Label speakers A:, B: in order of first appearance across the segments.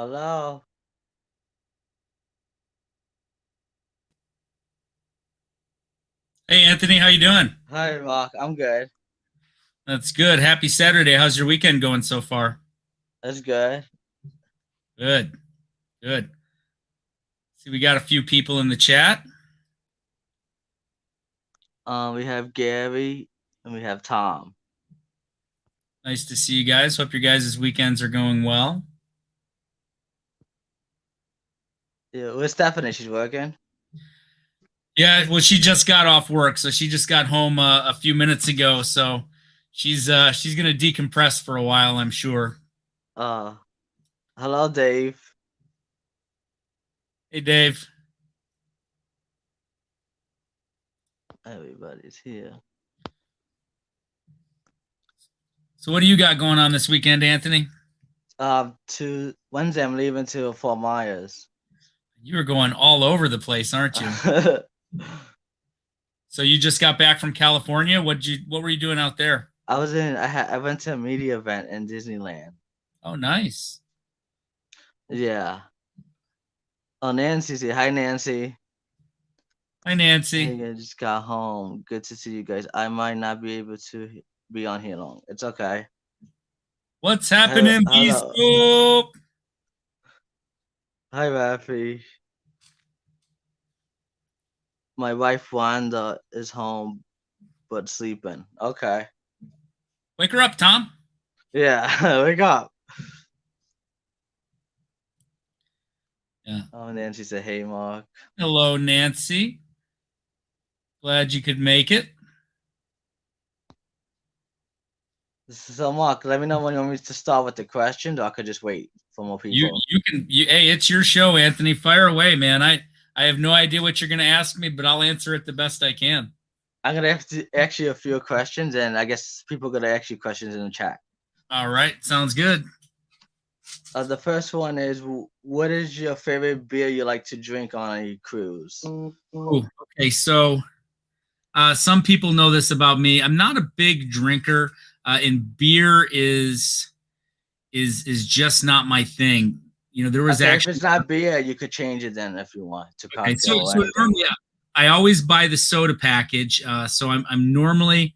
A: Hello.
B: Hey Anthony, how you doing?
A: Hi, Mark. I'm good.
B: That's good. Happy Saturday. How's your weekend going so far?
A: That's good.
B: Good. Good. See, we got a few people in the chat.
A: We have Gary and we have Tom.
B: Nice to see you guys. Hope your guys' weekends are going well.
A: Yeah, where's Stephanie? She's working.
B: Yeah, well, she just got off work, so she just got home a few minutes ago. So she's gonna decompress for a while, I'm sure.
A: Uh, Hello, Dave.
B: Hey Dave.
A: Everybody's here.
B: So what do you got going on this weekend, Anthony?
A: To Wednesday, I'm leaving to Fort Myers.
B: You are going all over the place, aren't you? So you just got back from California. What were you doing out there?
A: I went to a media event in Disneyland.
B: Oh, nice.
A: Yeah. Oh, Nancy's here. Hi, Nancy.
B: Hi Nancy.
A: Hey, I just got home. Good to see you guys. I might not be able to be on here long. It's okay.
B: What's happening,
A: Hello.
B: B-Scope?
A: Hi, Rafi. My wife Wanda is home but sleeping. Okay.
B: Wake her up, Tom.
A: Yeah, wake up.
B: Yeah.
A: Oh, and then she said, "Hey, Mark."
B: Hello, Nancy. Glad you could make it.
A: So, Mark, let me know when you want me to start with the questions, or I could just wait for more
B: You
A: people.
B: you can you hey, it's your show, Anthony. Fire away, man. I have no idea what you're gonna ask me, but I'll answer it the best I can.
A: I'm gonna have to ask you a few questions, and I guess people are gonna ask you questions in the chat.
B: All right, sounds good.
A: The first one is, what is your favorite beer you like to drink on a cruise?
B: Ooh, okay, so some people know this about me. I'm not a big drinker, and beer is just not my thing. You know, there was
A: Okay, if
B: actually
A: it's not beer, you could change it then if you want to
B: okay. So
A: cocktail or
B: so
A: anything.
B: normally I always buy the soda package. So I'm normally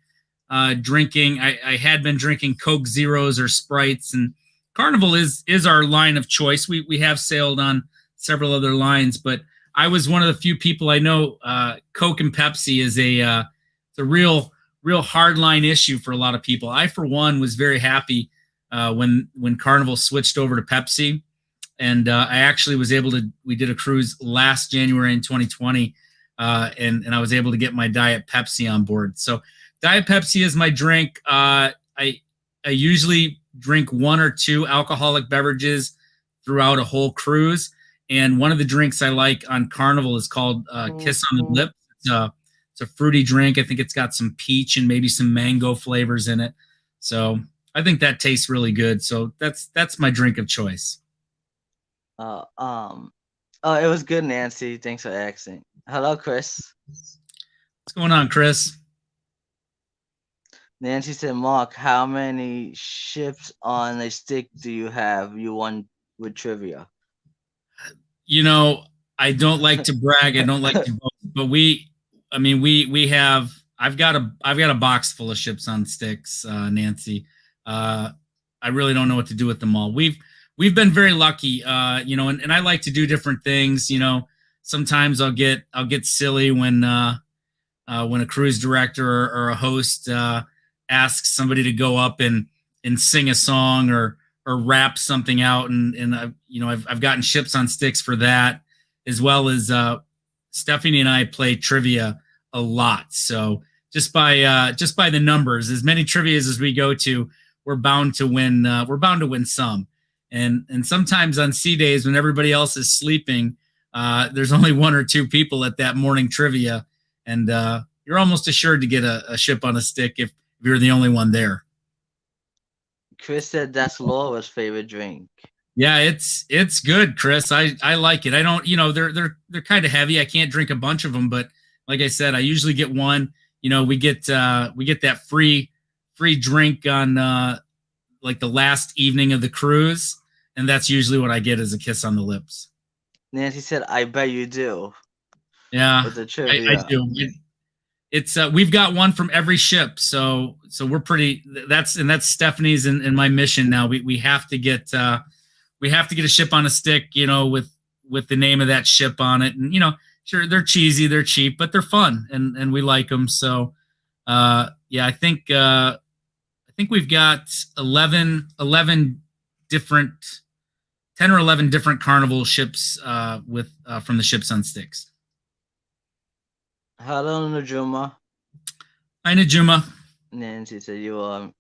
B: drinking. I had been drinking Coke Zeros or Sprites, and Carnival is our line of choice. We have sailed on several other lines, but I was one of the few people I know. Coke and Pepsi is it's a real hard line issue for a lot of people. I for one was very happy when Carnival switched over to Pepsi, and I actually was able to. We did a cruise last January in 2020, and I was able to get my Diet Pepsi on board. So Diet Pepsi is my drink. I usually drink one or two alcoholic beverages throughout a whole cruise, and one of the drinks I like on Carnival is called Kiss on the Lips. It's a fruity drink. I think it's got some peach and maybe some mango flavors in it. So I think that tastes really good. So that's my drink of choice.
A: Uh, um, oh, it was good, Nancy. Thanks for asking. Hello, Chris.
B: What's going on, Chris?
A: Nancy said, Mark, how many ships on a stick do you have? You won with trivia.
B: You know, I don't like to brag. I don't like to boast, but I mean, we have. I've got a box full of ships on sticks, Nancy. Uh, I really don't know what to do with them all. We've been very lucky, you know, and I like to do different things. You know, sometimes I'll get silly when a cruise director or a host asks somebody to go up and sing a song or rap something out, and I've gotten ships on sticks for that, as well as Stephanie and I play trivia a lot. So just by the numbers, as many trivias as we go to, we're bound to win. We're bound to win some, and sometimes on sea days when everybody else is sleeping, there's only one or two people at that morning trivia, and you're almost assured to get a ship on a stick if you're the only one there.
A: Chris said that's Laura's favorite drink.
B: Yeah, it's good, Chris. I like it. I don't, you know, they're kind of heavy. I can't drink a bunch of them, but like I said, I usually get one. You know, we get that free drink on like the last evening of the cruise, and that's usually what I get as a kiss on the lips.
A: Nancy said, "I bet you do."
B: Yeah,
A: With the
B: I
A: trivia.
B: do. It's we've got one from every ship, so we're pretty. That's Stephanie's and my mission now. We have to get a ship on a stick, with the name of that ship on it, and sure they're cheesy, they're cheap, but they're fun, and we like them. So, yeah, I think we've got 11 different 10 or 11 different carnival ships with from the ships on sticks.
A: Hello, Najuma.
B: Hi, Najuma.
A: Nancy said, you're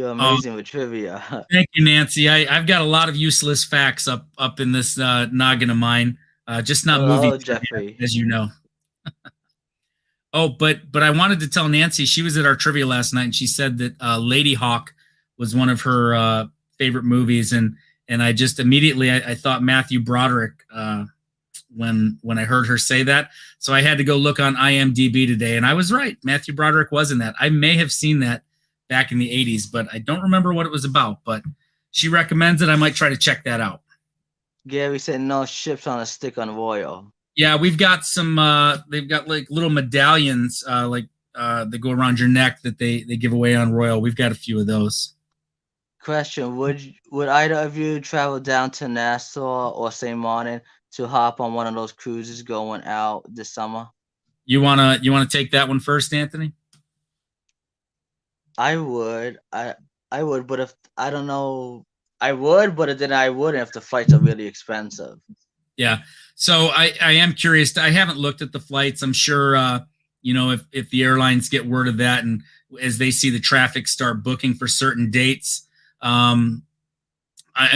B: Oh,
A: amazing with trivia."
B: thank you, Nancy. I've got a lot of useless facts up in this noggin of mine. Just not movie
A: Hello,
B: trivia,
A: Jeffrey.
B: as you know. Oh, but I wanted to tell Nancy, she was at our trivia last night, and she said that Lady Hawk was one of her favorite movies, and I just immediately I thought Matthew Broderick when I heard her say that. So I had to go look on IMDb today, and I was right. Matthew Broderick was in that. I may have seen that back in the 80s, but I don't remember what it was about. But she recommends it. I might try to check that out.
A: Gary said, "No ships on a stick on Royal."
B: Yeah, we've got some. They've got like little medallions, that go around your neck that they give away on Royal. We've got a few of those.
A: Question: Would either of you travel down to Nassau or St. Martin to hop on one of those cruises going out this summer?
B: You wanna take that one first, Anthony?
A: I would. I would, but if I don't know, I would, but then I wouldn't if the flights are really expensive.
B: Yeah. So I am curious. I haven't looked at the flights. I'm sure if the airlines get word of that and as they see the traffic start booking for certain dates, I'm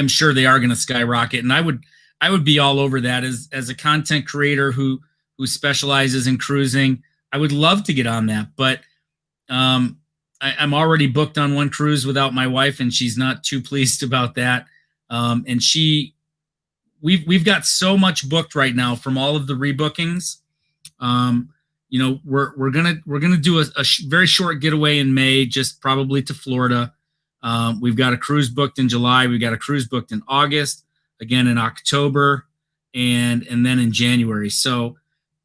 B: sure they are going to skyrocket. And I would be all over that as a content creator who specializes in cruising. I would love to get on that, but I'm already booked on one cruise without my wife, and she's not too pleased about that. And we've got so much booked right now from all of the rebookings. We're gonna do a very short getaway in May, just probably to Florida. We've got a cruise booked in July. We've got a cruise booked in August, again in October, and then in January. So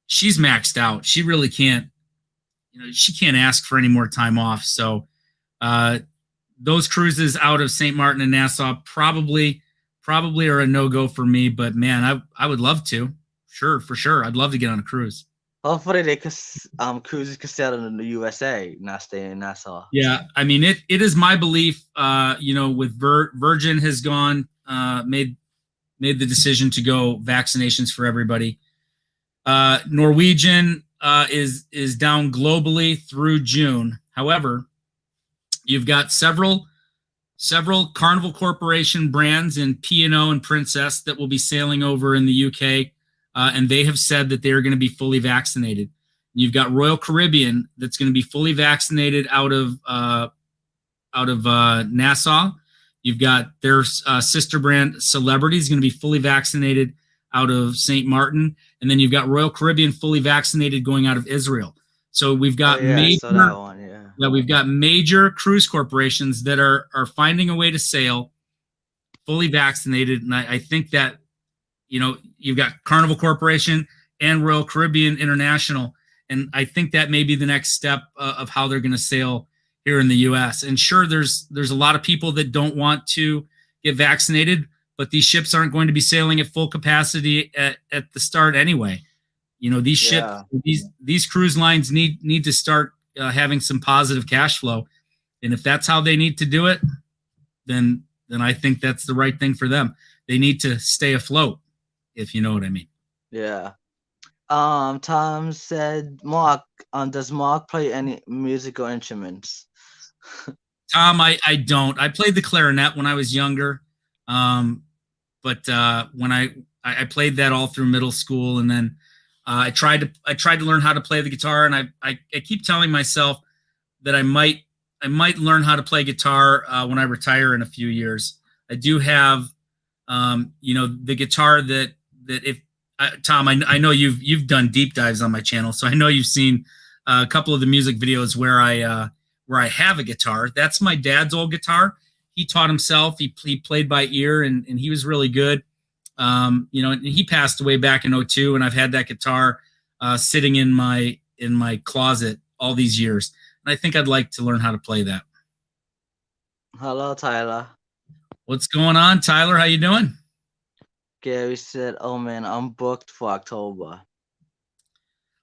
B: she's maxed out. She really can't. She can't ask for any more time off. So those cruises out of St. Martin and Nassau probably are a no-go for me, but man, I would love to. Sure, for sure. I'd love to get on a cruise.
A: Hopefully, cruises can sail in the USA, not stay in Nassau.
B: Yeah, I mean it is my belief, with Virgin has gone, made the decision to go vaccinations for everybody. Norwegian is down globally through June. However, you've got several Carnival Corporation brands in P&O and Princess that will be sailing over in the UK, and they have said that they are going to be fully vaccinated. You've got Royal Caribbean that's going to be fully vaccinated out of Nassau. You've got their sister brand Celebrity is going to be fully vaccinated out of St. Martin, and then you've got Royal Caribbean fully vaccinated going out of Israel. So we've got we've got major cruise corporations that are finding a way to sail fully vaccinated, and I think that you've got Carnival Corporation and Royal Caribbean International, and I think that may be the next step of how they're going to sail here in the U.S. And sure, there's a lot of people that don't want to get vaccinated, but these ships aren't going to be sailing at full capacity at the start anyway. These ships, these cruise lines need to start having some positive cash flow, and if that's how they need to do it, then I think that's the right thing for them. They need to stay afloat, if you know what I mean.
A: Yeah. Tom said, "Mark, does Mark play any musical instruments?"
B: Tom, I don't. I played the clarinet when I was younger, but when I played that all through middle school, and then I tried to learn how to play the guitar, and I keep telling myself that I might learn how to play guitar when I retire in a few years. I do have the guitar that if Tom, I know you've done deep dives on my channel, so I know you've seen a couple of the music videos where I have a guitar. That's my dad's old guitar. he taught himself. He played by ear, and he was really good. And he passed away back in '02, and I've had that guitar sitting in my closet all these years. And I think I'd like to learn how to play that.
A: Hello, Tyler.
B: What's going on, Tyler? How you doing?
A: Gary said, "Oh man, I'm booked for October."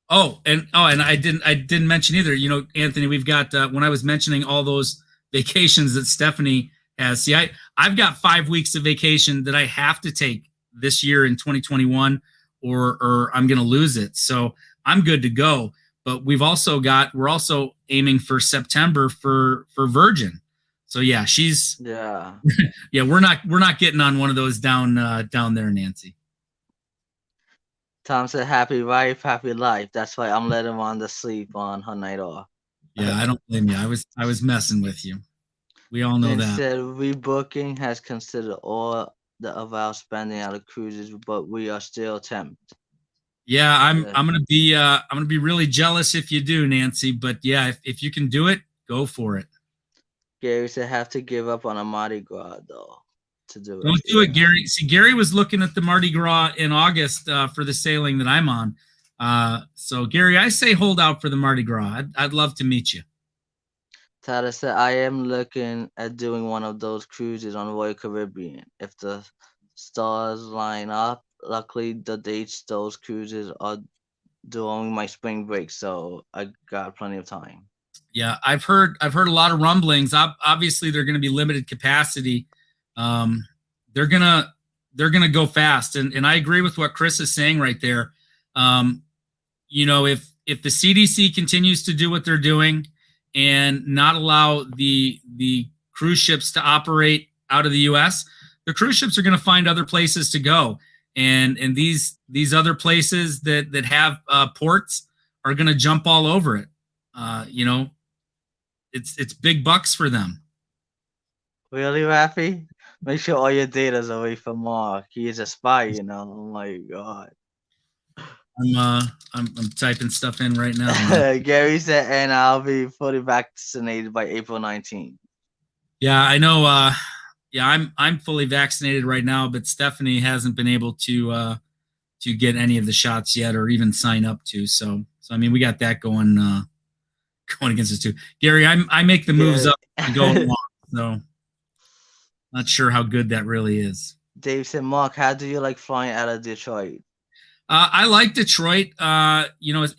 B: And I didn't mention either. Anthony, we've got when I was mentioning all those vacations that Stephanie has. See, I've got 5 weeks of vacation that I have to take this year in 2021, or I'm going to lose it. So I'm good to go. But we're also aiming for September for Virgin. So yeah,
A: Yeah.
B: yeah, we're not getting on one of those down there, Nancy.
A: Tom said, "Happy wife, happy life." That's why I'm letting Wanda sleep on her night off.
B: Yeah, I don't blame you. I was messing with you. We all know
A: Then
B: that.
A: said, "Rebooking has considered all of our spending out of cruises, but we are still tempted."
B: Yeah, I'm
A: Yeah.
B: I'm gonna be really jealous if you do, Nancy. But yeah, if you can do it, go for it.
A: Gary said, "Have to give up on a Mardi Gras though to do it."
B: Don't do it,
A: Yeah.
B: Gary. See, Gary was looking at the Mardi Gras in August for the sailing that I'm on. So Gary, I say hold out for the Mardi Gras. I'd love to meet you.
A: Tyler said, "I am looking at doing one of those cruises on Royal Caribbean. If the stars line up, luckily the dates those cruises are during my spring break, so I got plenty of time."
B: Yeah, I've heard a lot of rumblings. Obviously, they're going to be limited capacity. Um, they're gonna they're gonna go fast, and I agree with what Chris is saying right there. Um, if the CDC continues to do what they're doing and not allow the cruise ships to operate out of the U.S., the cruise ships are going to find other places to go, and these other places that have ports are going to jump all over it. Uh, you know, it's big bucks for them.
A: Really, Raffy? Make sure all your data's away from Mark. He is a spy. Oh my god.
B: I'm typing stuff in right now.
A: Gary said, "And I'll be fully vaccinated by April 19th."
B: Yeah, I know. Yeah, I'm fully vaccinated right now, but Stephanie hasn't been able to get any of the shots yet, or even sign up to. So I mean, we got that going going against us too. Gary, I make the moves
A: Yeah.
B: up and go along, so not sure how good that really is.
A: Dave said, "Mark, how do you like flying out of Detroit?"
B: I like Detroit,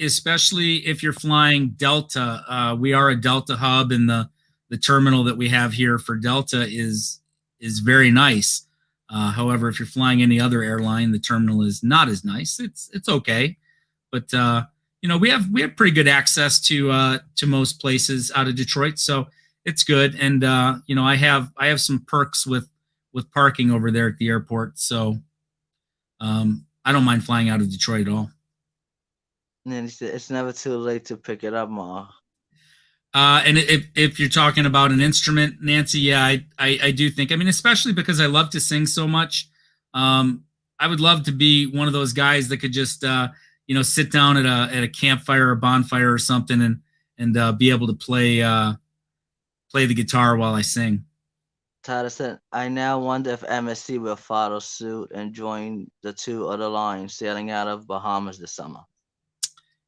B: especially if you're flying Delta. We are a Delta hub, and the terminal that we have here for Delta is very nice. However, if you're flying any other airline, the terminal is not as nice. It's okay, but we have pretty good access to most places out of Detroit, so it's good. And I have some perks with parking over there at the airport, so I don't mind flying out of Detroit at all.
A: And then he said, "It's never too late to pick it up, Mark."
B: And if you're talking about an instrument, Nancy, yeah, I do think. I mean, especially because I love to sing so much. I would love to be one of those guys that could just sit down at a campfire or bonfire or something, and be able to play the guitar while I sing.
A: Tyler said, "I now wonder if MSC will follow suit and join the two other lines sailing out of Bahamas this summer."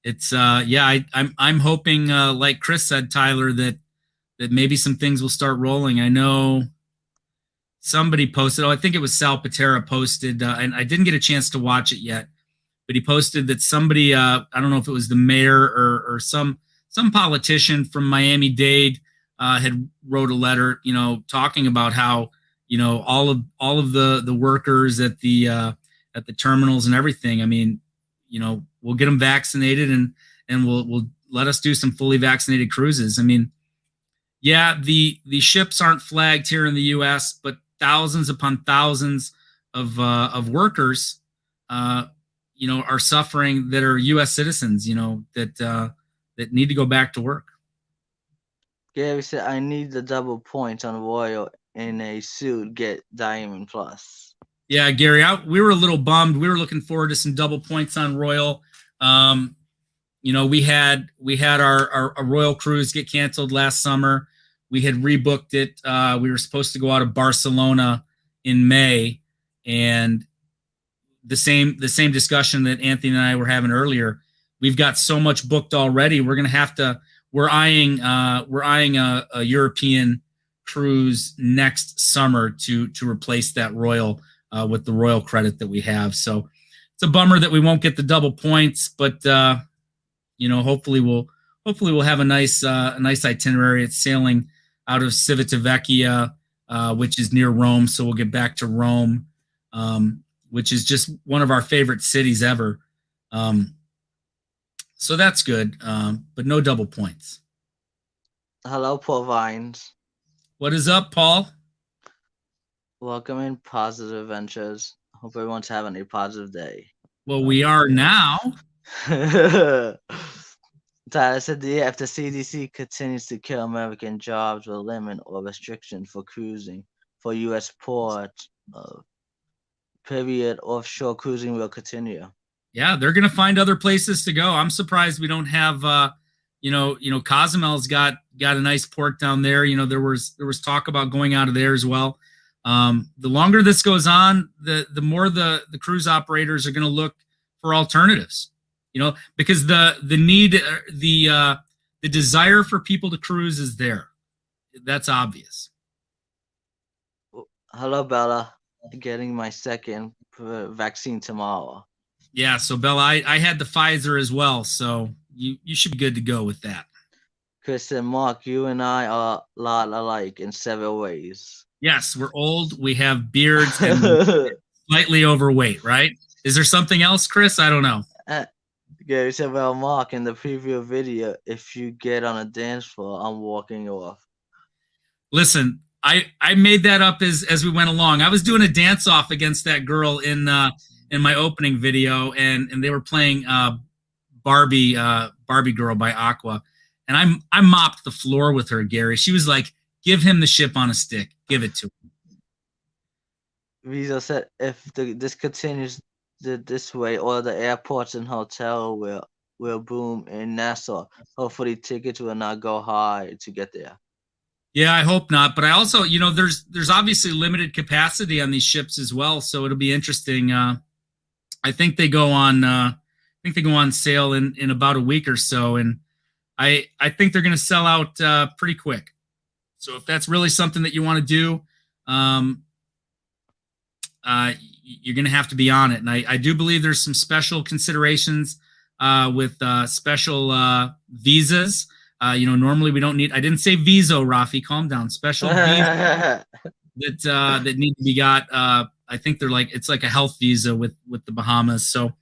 B: It's yeah, I'm hoping, like Chris said, Tyler, that maybe some things will start rolling. I know somebody posted. Oh, I think it was Sal Patera posted, and I didn't get a chance to watch it yet, but he posted that somebody, I don't know if it was the mayor or some politician from Miami-Dade, had wrote a letter, talking about how all of the workers at the terminals and everything. I mean, we'll get them vaccinated, and we'll let us do some fully vaccinated cruises. I mean, yeah, the ships aren't flagged here in the U.S., but thousands upon thousands of workers, are suffering, that are U.S. citizens, that need to go back to work.
A: Gary said, "I need the double points on Royal in a suit, get Diamond Plus."
B: Yeah, Gary, we were a little bummed. We were looking forward to some double points on Royal. We had our Royal cruise get canceled last summer. We had rebooked it. We were supposed to go out of Barcelona in May, and the same discussion that Anthony and I were having earlier. We've got so much booked already. We're gonna have to. We're eyeing a European cruise next summer to replace that Royal with the Royal credit that we have. So it's a bummer that we won't get the double points, but hopefully we'll have a nice itinerary. It's sailing out of Civitavecchia, which is near Rome, so we'll get back to Rome, which is just one of our favorite cities ever. So that's good, but no double points.
A: Hello, Paul Vines.
B: What is up, Paul?
A: Welcome in Positive Ventures. Hope everyone's having a positive day.
B: Well, we are now.
A: Tyler said, yeah, if the CDC continues to kill American jobs with limit or restriction for cruising for U.S. ports, period, offshore cruising will continue.
B: Yeah, they're going to find other places to go. I'm surprised we don't have, Cozumel's got a nice port down there. There was talk about going out of there as well. The longer this goes on, the more the cruise operators are going to look for alternatives. Because the desire for people to cruise is there. That's obvious.
A: Hello, Bella. Getting my second vaccine tomorrow.
B: Yeah, so Bella, I had the Pfizer as well, so you should be good to go with that.
A: Chris and Mark, you and I are a lot alike in several ways.
B: Yes, we're old, we have beards, and slightly overweight, right? Is there something else, Chris? I don't know.
A: Gary said, well, Mark, in the preview video, if you get on a dance floor, I'm walking off.
B: Listen, I made that up as we went along. I was doing a dance off against that girl in my opening video, and they were playing Barbie Girl by Aqua, and I mopped the floor with her, Gary. She was like, "Give him the ship on a stick. Give it to him."
A: Visa said, if this continues this way, all the airports and hotels will boom in Nassau. Hopefully, tickets will not go high to get there.
B: Yeah, I hope not. But I also, there's obviously limited capacity on these ships as well, so it'll be interesting. I think they go on sale in about a week or so, and I think they're going to sell out pretty quick. So if that's really something that you want to do, you're going to have to be on it. And I do believe there's some special considerations with special visas. Normally we don't need. I didn't say visa, Rafi. Calm down. Special visas that need to be got. I think it's like a health visa with the Bahamas. So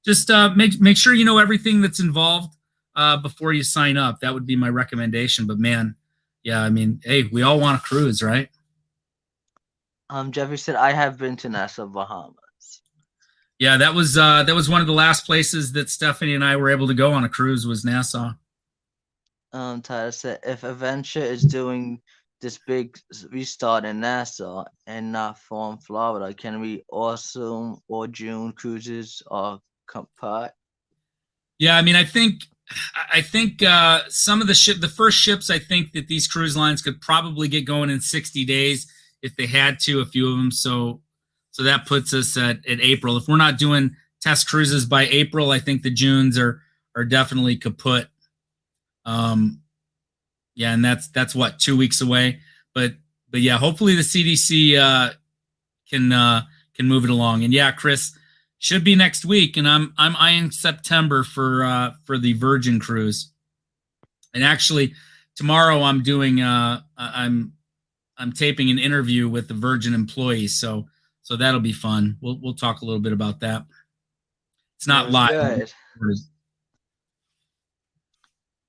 B: just make sure you know everything that's involved before you sign up. That would be my recommendation. But man, yeah, I mean, hey, we all want to cruise, right?
A: Jeffrey said, I have been to Nassau, Bahamas.
B: Yeah, that was one of the last places that Stephanie and I were able to go on a cruise was Nassau.
A: Tyler said, if Adventure is doing this big restart in Nassau and not from Florida, can we assume all June cruises are compact?
B: Yeah, I mean, I think some of the first ships, I think that these cruise lines could probably get going in 60 days if they had to, a few of them. So that puts us at April. If we're not doing test cruises by April, I think the Junes are definitely kaput. Yeah, and that's what, 2 weeks away. But yeah, hopefully the CDC can move it along. And yeah, Chris, should be next week, and I'm eyeing September for the Virgin cruise. And actually, tomorrow I'm doing I'm taping an interview with the Virgin employees, so that'll be fun. We'll talk a little bit about that. It's not live.
A: Good.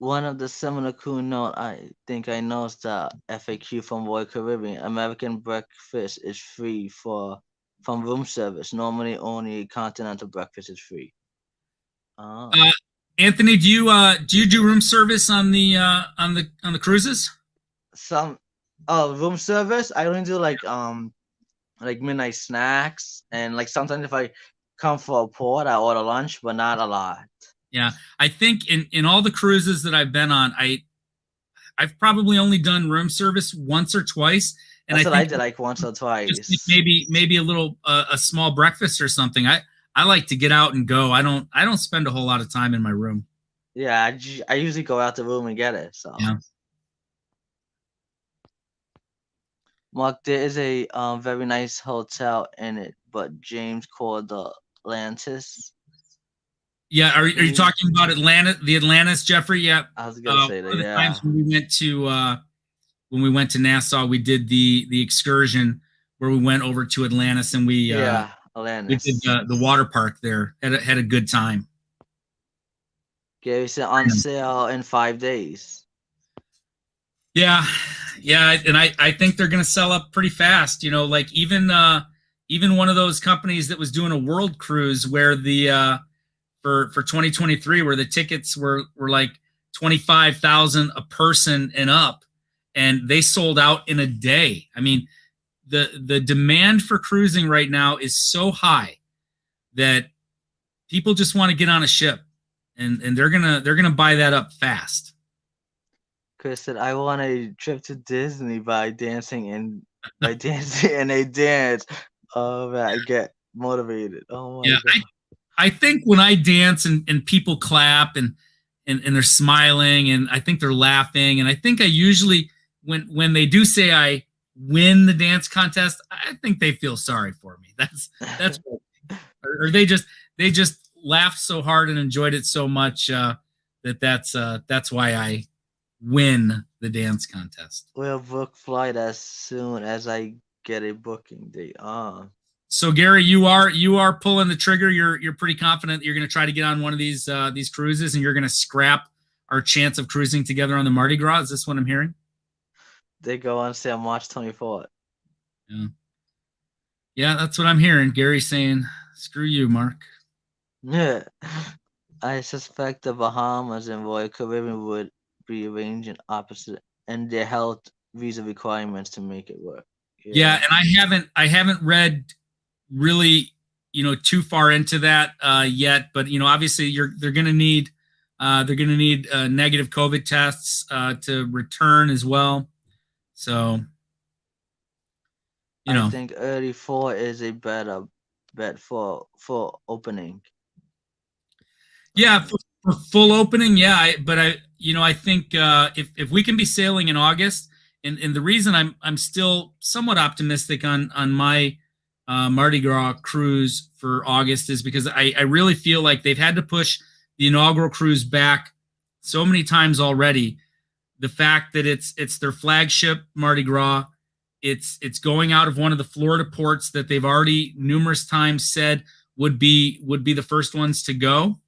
A: One of the similar cool note I think I noticed the FAQ from Royal Caribbean. American breakfast is free from room service. Normally, only continental breakfast is free.
B: Anthony, do you do room service on the cruises?
A: Room service. I only do like midnight snacks, and like sometimes if I come for a port, I order lunch, but not a lot.
B: Yeah, I think in all the cruises that I've been on, I I've probably only done room service once or twice, and I
A: That's what I
B: think
A: did like once or
B: just like
A: twice.
B: maybe a little a small breakfast or something. I like to get out and go. I don't spend a whole lot of time in my room.
A: Yeah, I usually go out the room and get it. So,
B: Yeah.
A: Mark, there is a very nice hotel in it, but James called the Atlantis.
B: Yeah, are you
A: Theme.
B: talking about Atlanta, the Atlantis, Jeffrey? Yeah.
A: I was gonna say
B: One
A: that.
B: of the times
A: Yeah,
B: when we went to Nassau, we did the excursion where we went over to Atlantis and
A: yeah,
B: we did
A: Atlantis.
B: the water park there. Had a good time.
A: Gary said on sale in 5 days.
B: Yeah, yeah, and I think they're going to sell up pretty fast. You know, like even one of those companies that was doing a world cruise where the for 2023 where the tickets were like 25,000 a person and up, and they sold out in a day. I mean, the demand for cruising right now is so high that people just want to get on a ship, and they're gonna buy that up fast.
A: Chris said, "I want a trip to Disney by dancing and by dancing and they dance. Oh man, I get motivated. Oh my
B: Yeah,
A: god."
B: I think when I dance and people clap and they're smiling and I think they're laughing and I think I usually when they do say I win the dance contest, I think they feel sorry for me. That's or they just laughed so hard and enjoyed it so much that's why I win the dance contest.
A: We'll book flight as soon as I get a booking date.
B: So Gary, you are pulling the trigger. You're pretty confident that you're going to try to get on one of these cruises, and you're going to scrap our chance of cruising together on the Mardi Gras. Is this what I'm hearing?
A: They go on sale March 24th.
B: Yeah, yeah, that's what I'm hearing. Gary saying, "Screw you, Mark."
A: Yeah. I suspect the Bahamas and Royal Caribbean would be arranging opposite and their health visa requirements to make it work.
B: Yeah,
A: Yeah.
B: and I haven't read really too far into that yet, but obviously they're going to need negative COVID tests to return as well. So you
A: I
B: know
A: think early fall is a better bet for opening.
B: Yeah,
A: Um,
B: for full opening, yeah. I think if we can be sailing in August, and the reason I'm still somewhat optimistic on my Mardi Gras cruise for August is because I really feel like they've had to push the inaugural cruise back so many times already. The fact that it's their flagship Mardi Gras, it's going out of one of the Florida ports that they've already numerous times said would be the first ones to go.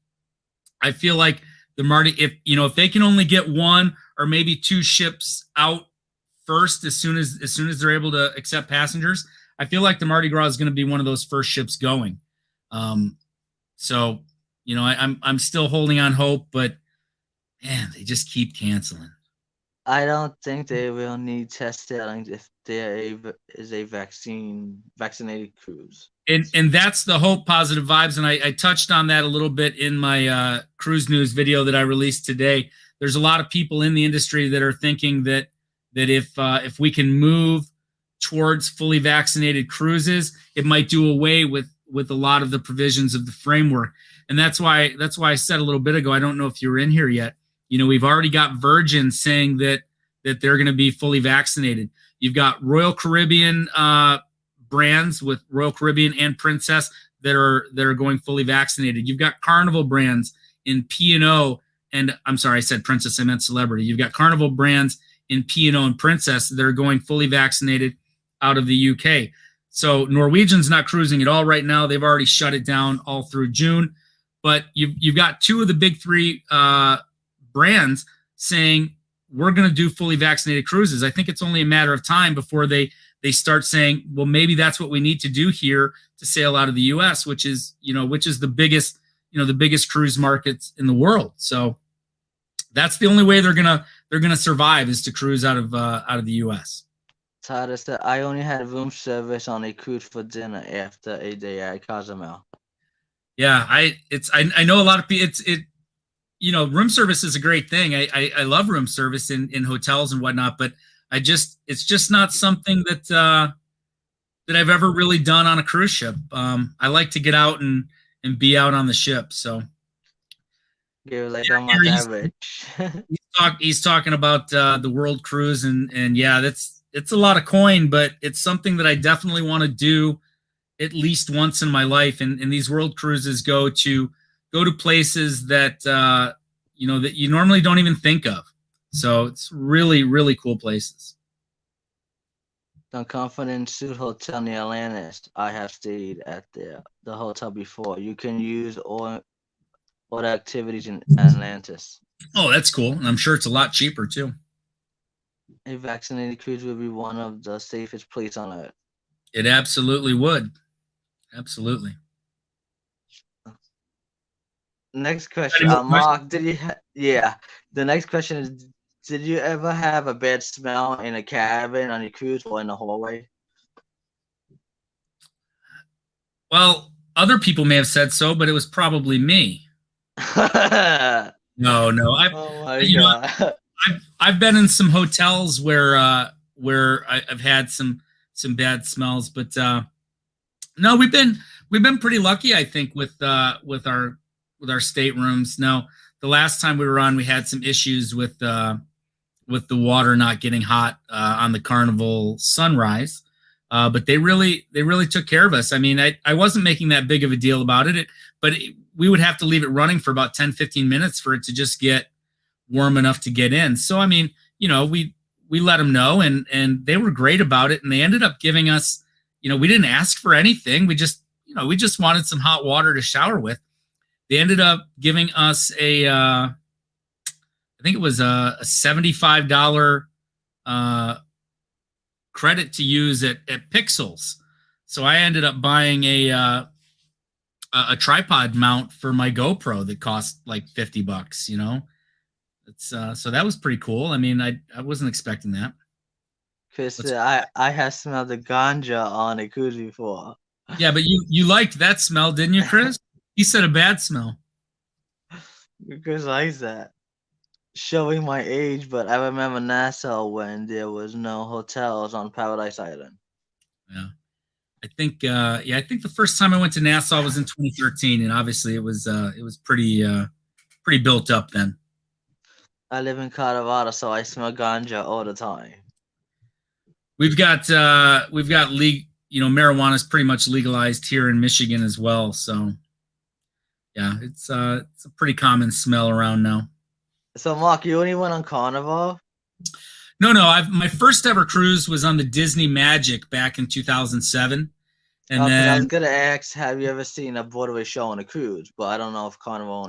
B: I feel like the Mardi, if they can only get one or maybe two ships out first as soon as they're able to accept passengers, I feel like the Mardi Gras is going to be one of those first ships going. Um, so I'm still holding on hope, but man, they just keep canceling.
A: I don't think they will need test sailings if is a vaccinated cruise.
B: And that's the hope, positive vibes, and I touched on that a little bit in my cruise news video that I released today. There's a lot of people in the industry that are thinking that if we can move towards fully vaccinated cruises, it might do away with a lot of the provisions of the framework. And that's why I said a little bit ago, I don't know if you were in here yet. We've already got Virgin saying that they're going to be fully vaccinated. You've got Royal Caribbean brands with Royal Caribbean and Princess that are going fully vaccinated. You've got Carnival brands in P&O, and I'm sorry, I said Princess, I meant Celebrity. You've got Carnival brands in P&O and Princess that are going fully vaccinated out of the UK. So Norwegian's not cruising at all right now. They've already shut it down all through June. But you've got two of the big three brands saying we're going to do fully vaccinated cruises. I think it's only a matter of time before they start saying, well, maybe that's what we need to do here to sail out of the U.S., which is the biggest cruise markets in the world. So that's the only way they're gonna survive is to cruise out of the U.S.
A: Tyler said, "I only had room service on a cruise for dinner after a day at Cozumel."
B: Yeah, I know a lot of people. room service is a great thing. I love room service in hotels and whatnot, but it's just not something that I've ever really done on a cruise ship. I like to get out and be out on the ship. So
A: You're like, I'm
B: yeah,
A: not
B: Gary,
A: that rich.
B: he's talking about the world cruise, and yeah, that's it's a lot of coin, but it's something that I definitely want to do at least once in my life. And these world cruises go to places that that you normally don't even think of. So it's really really cool places.
A: The Confidence Suite Hotel near Atlantis. I have stayed at the hotel before. You can use all the activities in Atlantis.
B: Oh, that's cool, and I'm sure it's a lot cheaper too.
A: A vaccinated cruise will be one of the safest places on earth.
B: It absolutely would. Absolutely.
A: Next question,
B: Any more questions?
A: Mark. Yeah. The next question is: did you ever have a bad smell in a cabin on your cruise or in the hallway?
B: Well, other people may have said so, but it was probably me.
A: Oh
B: No, no.
A: my
B: You know,
A: god.
B: I've been in some hotels where I've had some bad smells, but no, we've been pretty lucky, I think, with our staterooms. Now, the last time we were on, we had some issues with the water not getting hot on the Carnival Sunrise. But they really took care of us. I mean, I wasn't making that big of a deal about it, we would have to leave it running for about 10, 15 minutes for it to just get warm enough to get in. So I mean, we let them know, and they were great about it, and they ended up giving us, we didn't ask for anything. We just wanted some hot water to shower with. They ended up giving us I think it was a $75 uh, credit to use at Pixels. So I ended up buying a tripod mount for my GoPro that cost like $50. It's so that was pretty cool. I mean, I wasn't expecting that.
A: Chris,
B: What's
A: I have smelled the ganja on a cruise before.
B: Yeah, but you liked that smell, didn't you, Chris? He said a bad smell.
A: Because I said, showing my age, but I remember Nassau when there was no hotels on Paradise Island.
B: Yeah. I think the first time I went to Nassau was in 2013, and obviously it was pretty built up then.
A: I live in Colorado, so I smell ganja all the time.
B: We've got marijuana is pretty much legalized here in Michigan as well. So yeah, it's a pretty common smell around now.
A: So, Mark, you only went on Carnival?
B: No, no, my first ever cruise was on the Disney Magic back in 2007, and
A: Because I was
B: then
A: gonna ask, have you ever seen a Broadway show on a cruise? But I don't know if Carnival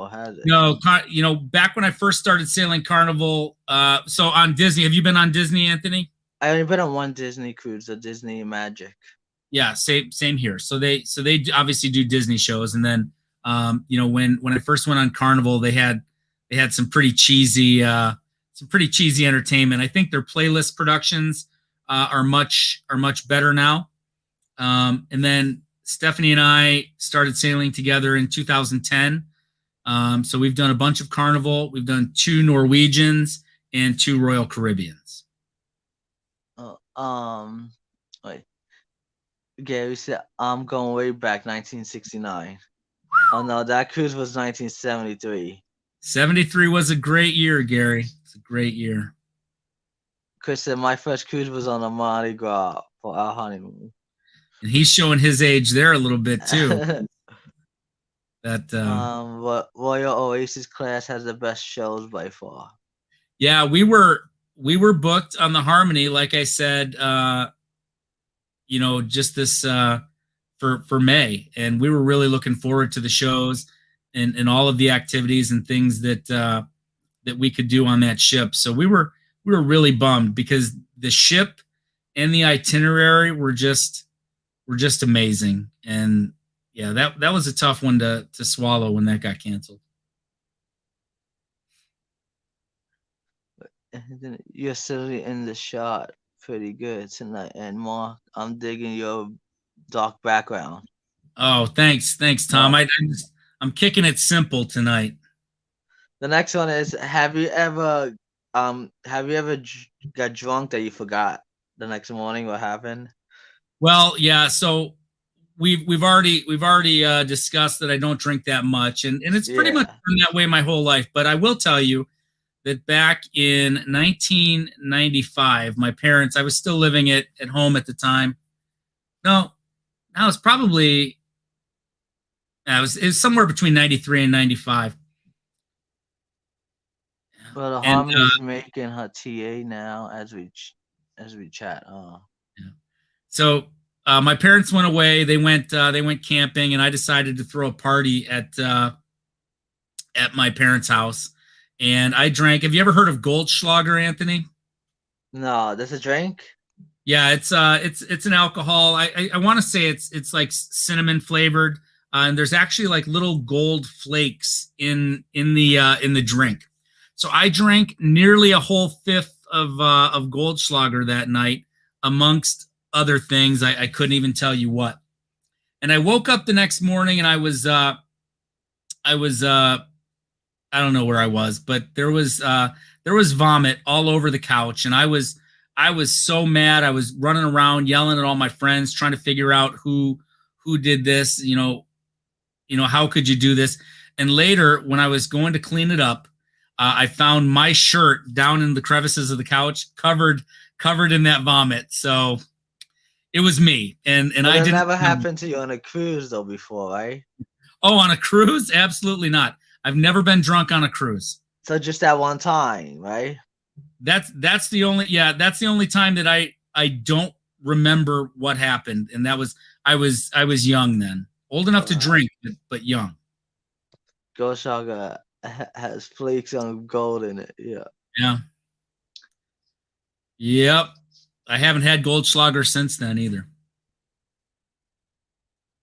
A: has it.
B: no, back when I first started sailing Carnival, so on Disney, have you been on Disney, Anthony?
A: I only been on one Disney cruise, the Disney Magic.
B: Yeah, same here. So they obviously do Disney shows, and then when I first went on Carnival, they had some pretty cheesy entertainment. I think their playlist productions are much better now. And then Stephanie and I started sailing together in 2010. So we've done a bunch of Carnival. We've done 2 Norwegians and 2 Royal Caribbeans.
A: Wait. Gary said I'm going way back, 1969. Oh no, that cruise was 1973.
B: 73 was a great year, Gary. It's a great year.
A: Chris said my first cruise was on a Mardi Gras for our honeymoon.
B: And he's showing his age there a little bit too. That
A: but Royal Oasis class has the best shows by far.
B: Yeah, we were booked on the Harmony, like I said, just this for May, and we were really looking forward to the shows and all of the activities and things that we could do on that ship. So we were really bummed because the ship and the itinerary were just amazing. And yeah, that was a tough one to swallow when that got canceled.
A: You're sitting in the shot pretty good tonight, and Mark, I'm digging your dark background.
B: Oh, thanks, Tom.
A: Mark,
B: I'm kicking it simple tonight.
A: The next one is have you ever got drunk that you forgot the next morning what happened?
B: Well, yeah. So we've already discussed that I don't drink that much, and it's pretty much
A: Yeah.
B: been that way my whole life. But I will tell you that back in 1995, my parents, I was still living at home at the time. No, I was probably it was somewhere between 93 and 95.
A: Well, the
B: And
A: Harmony's making her TA now as we chat. Oh.
B: yeah. So my parents went away. They went camping, and I decided to throw a party at my parents' house. And I drank. Have you ever heard of Goldschlager, Anthony?
A: No, this a drink?
B: Yeah, it's an alcohol. I want to say it's like cinnamon flavored, and there's actually like little gold flakes in the drink. So I drank nearly a whole fifth of Goldschlager that night, amongst other things. I couldn't even tell you what. And I woke up the next morning, and I was I don't know where I was, but there was vomit all over the couch, and I was so mad. I was running around yelling at all my friends, trying to figure out who did this. How could you do this? And later, when I was going to clean it up, I found my shirt down in the crevices of the couch, covered in that vomit. So it was me, and
A: But
B: I
A: it
B: didn't
A: never
B: remember.
A: happened to you on a cruise though before, right?
B: Oh, on a cruise? Absolutely not. I've never been drunk on a cruise.
A: So just that one time, right?
B: That's the only time that I don't remember what happened, and that was I was young then, old enough to
A: Uh,
B: drink, but young.
A: Ghost Saga has flakes on gold in it. Yeah.
B: Yeah, yep. I haven't had Goldschlager since then either.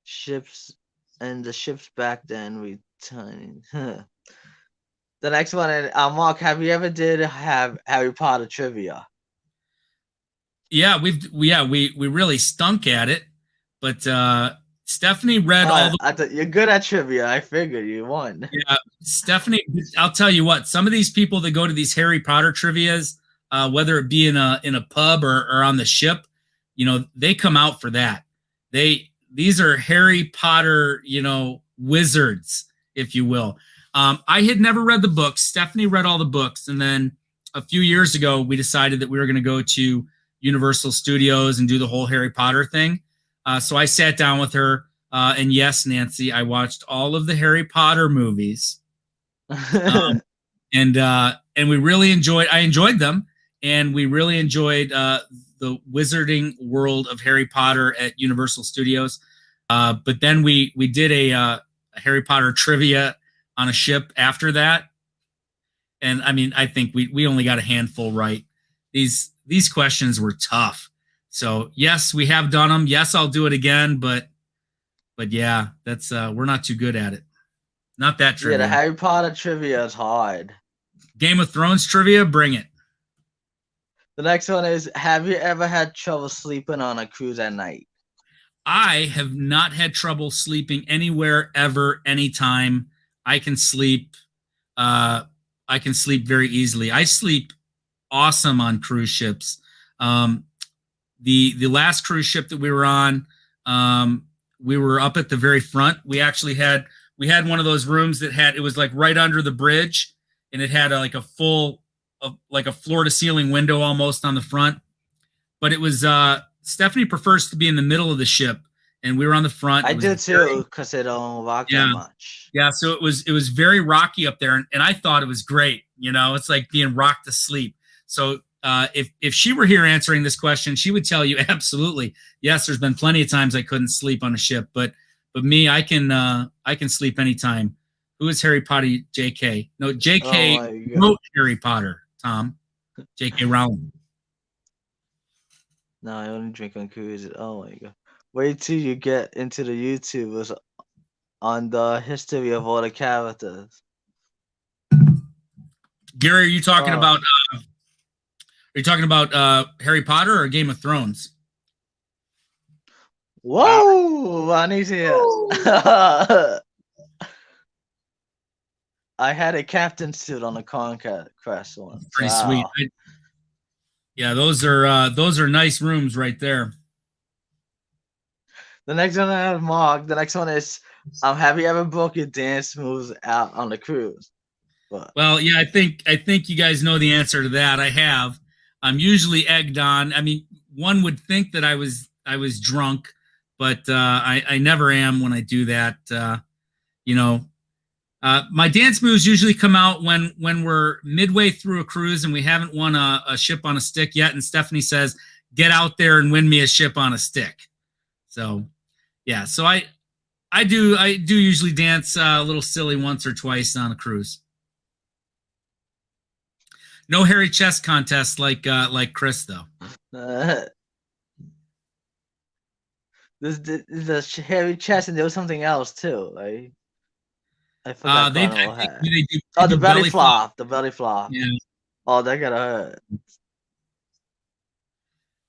A: Ships and the ships back then returning. The next one, Mark, have you ever did have Harry Potter trivia?
B: Yeah, we really stunk at it, but Stephanie read all the
A: I thought you're good at trivia. I figured you won.
B: yeah, Stephanie. I'll tell you what. Some of these people that go to these Harry Potter trivia's, whether it be in a pub or on the ship, they come out for that. These are Harry Potter, wizards, if you will. I had never read the books. Stephanie read all the books, and then a few years ago, we decided that we were going to go to Universal Studios and do the whole Harry Potter thing. So I sat down with her, and yes, Nancy, I watched all of the Harry Potter movies, um, and we really enjoyed. I enjoyed them, and we really enjoyed the Wizarding World of Harry Potter at Universal Studios. But then we did a Harry Potter trivia on a ship after that, and I mean, I think we only got a handful right. These questions were tough. So yes, we have done them. Yes, I'll do it again, but yeah, that's we're not too good at it. Not that
A: Yeah, the
B: trivia.
A: Harry Potter trivia is hard.
B: Game of Thrones trivia, bring it.
A: The next one is, have you ever had trouble sleeping on a cruise at night?
B: I have not had trouble sleeping anywhere ever, anytime. I can sleep. Uh, I can sleep very easily. I sleep awesome on cruise ships. Um, the last cruise ship that we were on, we were up at the very front. We had one of those rooms that had, it was like right under the bridge, and it had like a full like a floor to ceiling window almost on the front. But it was Stephanie prefers to be in the middle of the ship, and we were on the front.
A: I
B: It was
A: did too, because it don't rock that
B: yeah,
A: much.
B: yeah. So it was very rocky up there, and I thought it was great. It's like being rocked to sleep. So if she were here answering this question, she would tell you absolutely yes. There's been plenty of times I couldn't sleep on a ship, but me, I can sleep anytime. Who is Harry Potter? J.K. No,
A: Oh
B: J.K.
A: my god.
B: wrote Harry Potter. Tom, J.K. Rowling.
A: No, I only drink on cruises. Oh my god. Wait till you get into the YouTubers on the history of all the characters.
B: Gary, are you talking
A: Oh.
B: about Harry Potter or Game of Thrones?
C: Wow.
A: Whoa! Ronnie's here. I had a captain suit on the Conquest one.
B: Pretty sweet.
A: Wow.
B: Yeah, those are nice rooms right there.
A: The next one I have marked. The next one is, have you ever broke your dance moves out on the cruise? But
B: Well, yeah, I think you guys know the answer to that. I have. I'm usually egged on. I mean, one would think that I was drunk, but I never am when I do that. You know, my dance moves usually come out when we're midway through a cruise and we haven't won a ship on a stick yet, and Stephanie says, "Get out there and win me a ship on a stick." So yeah, so I do usually dance a little silly once or twice on a cruise. No hairy chest contest like Chris though.
A: uh, the hairy chest, and there was something else too. I forgot
B: They I
A: Carnival
B: think
A: had.
B: they
A: Oh, the
B: do
A: belly
B: belly flop.
A: flop. The belly flop.
B: Yeah,
A: Oh, that gotta hurt.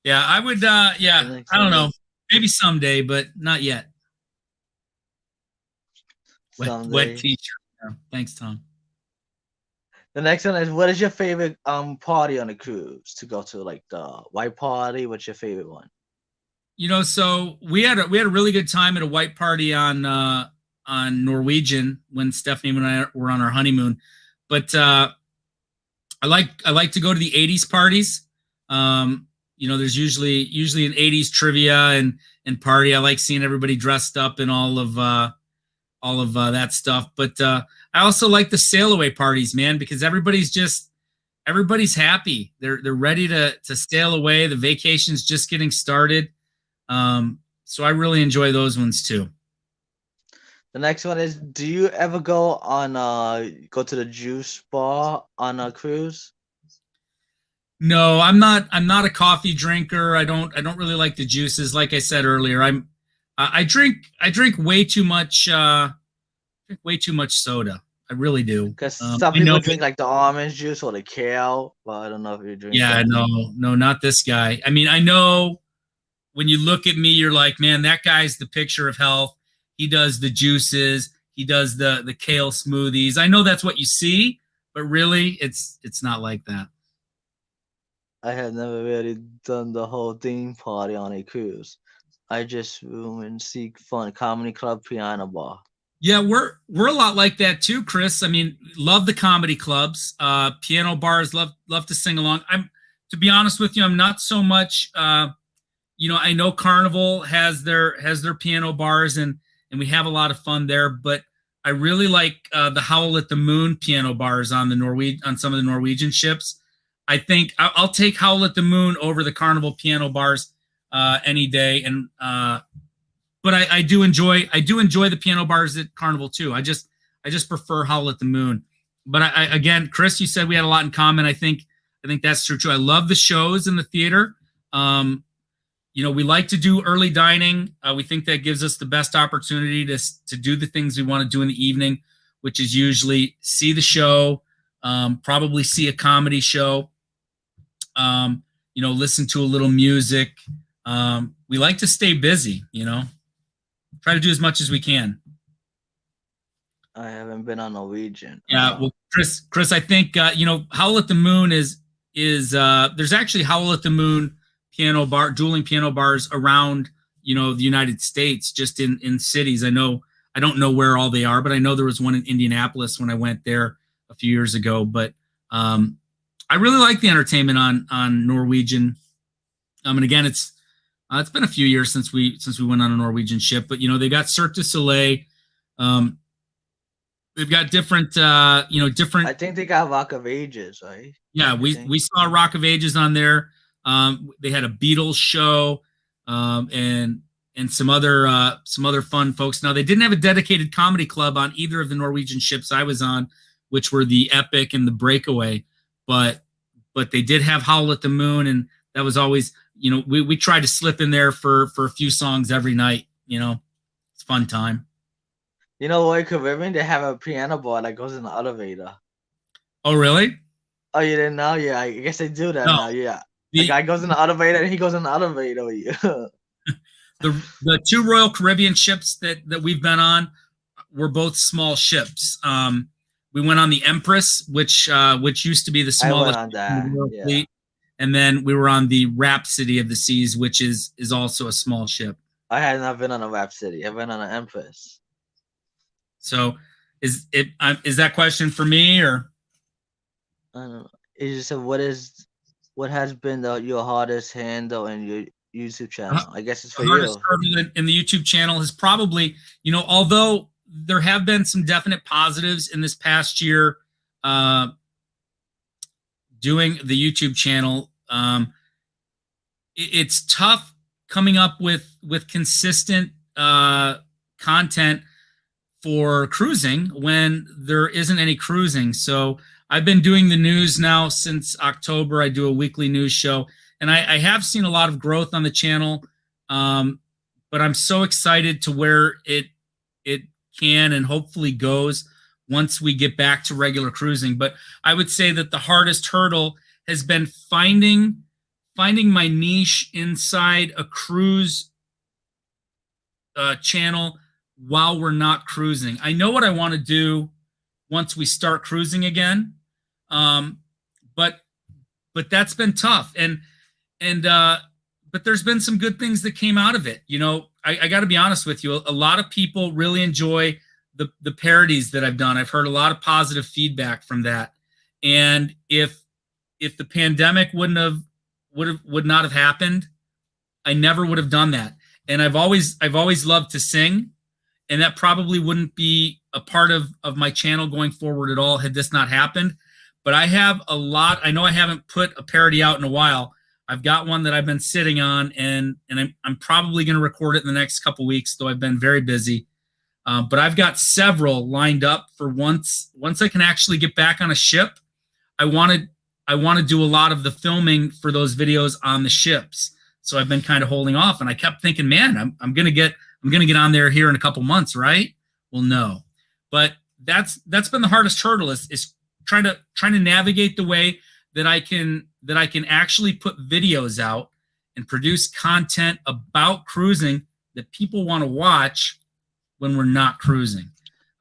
B: yeah. I would.
A: The
B: Yeah,
A: next
B: I don't
A: one
B: know.
A: is
B: Maybe someday, but not yet. Wet
A: someday.
B: t-shirt. Yeah. Thanks, Tom.
A: The next one is, what is your favorite party on the cruise to go to? Like the white party. What's your favorite one?
B: You know, so we had a really good time at a white party on Norwegian when Stephanie and I were on our honeymoon. But I like to go to the '80s parties. You know, there's usually an '80s trivia and party. I like seeing everybody dressed up in all of that stuff. But I also like the sail away parties, man, because everybody's happy. They're ready to sail away. The vacation's just getting started. So I really enjoy those ones too.
A: The next one is, do you ever go to the juice bar on a cruise?
B: No, I'm not a coffee drinker. I don't really like the juices. Like I said earlier, I drink way too much soda. I really do.
A: Because some
B: I know
A: people
B: it.
A: drink like the orange juice or the kale, but I don't know if you drink
B: Yeah,
A: that.
B: no, not this guy. I mean, I know when you look at me, you're like, man, that guy's the picture of health. He does the juices. He does the kale smoothies. I know that's what you see, but really, it's not like that.
A: I have never really done the whole theme party on a cruise. I just room and seek fun. Comedy club, piano bar.
B: Yeah, we're a lot like that too, Chris. I mean, love the comedy clubs, piano bars. Love to sing along. I'm to be honest with you, I'm not so much. You know, I know Carnival has their piano bars and we have a lot of fun there. But I really like the Howl at the Moon piano bars on the on some of the Norwegian ships. I think I'll take Howl at the Moon over the Carnival piano bars any day. And but I do enjoy the piano bars at Carnival too. I just prefer Howl at the Moon. But again, Chris, you said we had a lot in common. I think that's true too. I love the shows in the theater. You know, we like to do early dining. We think that gives us the best opportunity to do the things we want to do in the evening, which is usually see the show, probably see a comedy show, you know, listen to a little music. We like to stay busy, you know, try to do as much as we can.
A: I haven't been on Norwegian.
B: Yeah, well, Chris, I think you know, Howl at the Moon is there's actually Howl at the Moon dueling piano bars around, you know, the United States, just in cities. I don't know where all they are, but I know there was one in Indianapolis when I went there a few years ago. But I really like the entertainment on Norwegian. And again, it's been a few years since we went on a Norwegian ship, but you know, they got Cirque du Soleil. They've got different, you know, different.
A: I think they got Rock of Ages, right?
B: Yeah, we saw Rock of Ages on there. They had a Beatles show, and some other fun folks. Now they didn't have a dedicated comedy club on either of the Norwegian ships I was on, which were the Epic and the Breakaway, but they did have Howl at the Moon, and that was always, you know, we tried to slip in there for a few songs every night. You know, it's a fun time.
A: You know what, Caribbean, they have a piano bar that goes in the elevator.
B: Oh, really?
A: Oh, you didn't know? Yeah, I guess they do that
B: No.
A: now. Yeah, the guy goes in the elevator and he goes in the elevator with you.
B: The two Royal Caribbean ships that we've been on were both small ships. we went on the Empress, which used to be the
A: I went
B: smallest
A: on
B: ship in the
A: that.
B: World
A: Yeah.
B: Fleet, and then we were on the Rhapsody of the Seas, which is also a small ship.
A: I had not been on a Rhapsody. I went on an Empress.
B: So, is that question for me or?
A: I don't know. You just said what has been your hardest handle in your YouTube channel? I guess it's
B: The
A: for
B: hardest
A: you.
B: hurdle in the YouTube channel is probably, although there have been some definite positives in this past year uh, doing the YouTube channel, it's tough coming up with consistent content for cruising when there isn't any cruising. So I've been doing the news now since October. I do a weekly news show, and I have seen a lot of growth on the channel. Um, but I'm so excited to where it can and hopefully goes once we get back to regular cruising. But I would say that the hardest hurdle has been finding my niche inside a cruise channel while we're not cruising. I know what I want to do once we start cruising again, um, but that's been tough. And but there's been some good things that came out of it. I got to be honest with you. A lot of people really enjoy the parodies that I've done. I've heard a lot of positive feedback from that. And if the pandemic would not have happened, I never would have done that. And I've always loved to sing, and that probably wouldn't be a part of my channel going forward at all had this not happened. But I have a lot. I know I haven't put a parody out in a while. I've got one that I've been sitting on, and I'm probably going to record it in the next couple weeks, though I've been very busy. But I've got several lined up for once I can actually get back on a ship. I want to do a lot of the filming for those videos on the ships. So I've been kind of holding off, and I kept thinking, man, I'm gonna get on there here in a couple months, right? Well, no, but that's been the hardest hurdle is trying to navigate the way that I can actually put videos out and produce content about cruising that people want to watch when we're not cruising.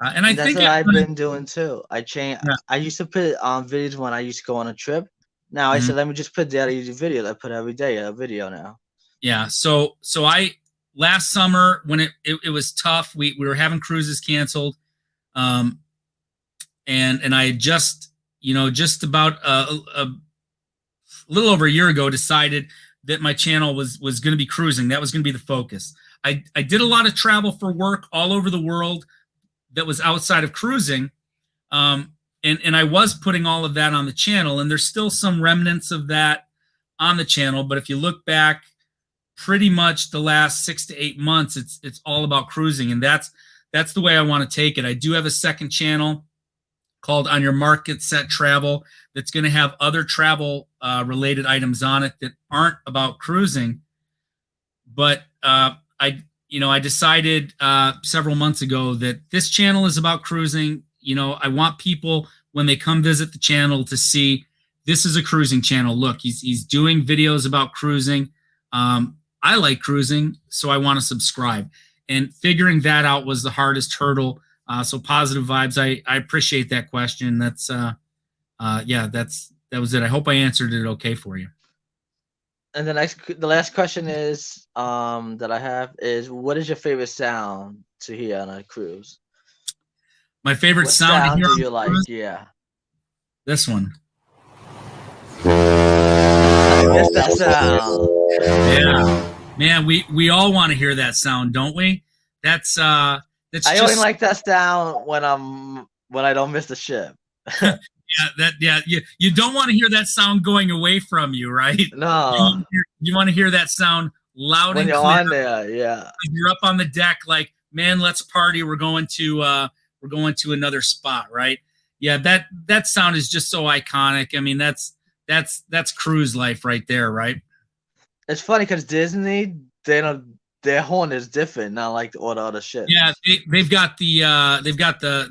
B: And I
A: And that's
B: think
A: what I've been doing too. I change.
B: yeah,
A: I used to put on videos when I used to go on a trip. Now I
B: mhm.
A: said, let me just put daily video. I put every day a video now.
B: Yeah. So I last summer when it was tough, we were having cruises canceled, um, and I had just about a little over a year ago decided that my channel was going to be cruising. That was going to be the focus. I did a lot of travel for work all over the world that was outside of cruising. And I was putting all of that on the channel, and there's still some remnants of that on the channel. But if you look back, pretty much the last 6 to 8 months, it's all about cruising, and that's the way I want to take it. I do have a second channel called On Your Market Set Travel that's going to have other travel related items on it that aren't about cruising. But I decided several months ago that this channel is about cruising. I want people when they come visit the channel to see this is a cruising channel. Look, he's doing videos about cruising. I like cruising, so I want to subscribe. And figuring that out was the hardest hurdle. So positive vibes. I appreciate that question. That's that was it. I hope I answered it okay for you.
A: And the last question is that I have is, what is your favorite sound to hear on a cruise?
B: My favorite
A: What
B: sound to
A: sound
B: hear
A: do
B: on
A: you like?
B: cruise,
A: Yeah,
B: this one.
A: I miss that sound.
B: Yeah, man, we all want to hear that sound, don't we? That's
A: I only
B: just
A: like that sound when I don't miss the ship.
B: you don't want to hear that sound going away from you, right?
A: No,
B: You want to hear that sound loud
A: when
B: and
A: you're
B: clear.
A: on there, yeah.
B: You're up on the deck, like, man, let's party. We're going to another spot, right? Yeah, that sound is just so iconic. I mean, that's cruise life right there, right?
A: It's funny because Disney, they don't, their horn is different, not like all the other
B: Yeah,
A: ships.
B: they've got the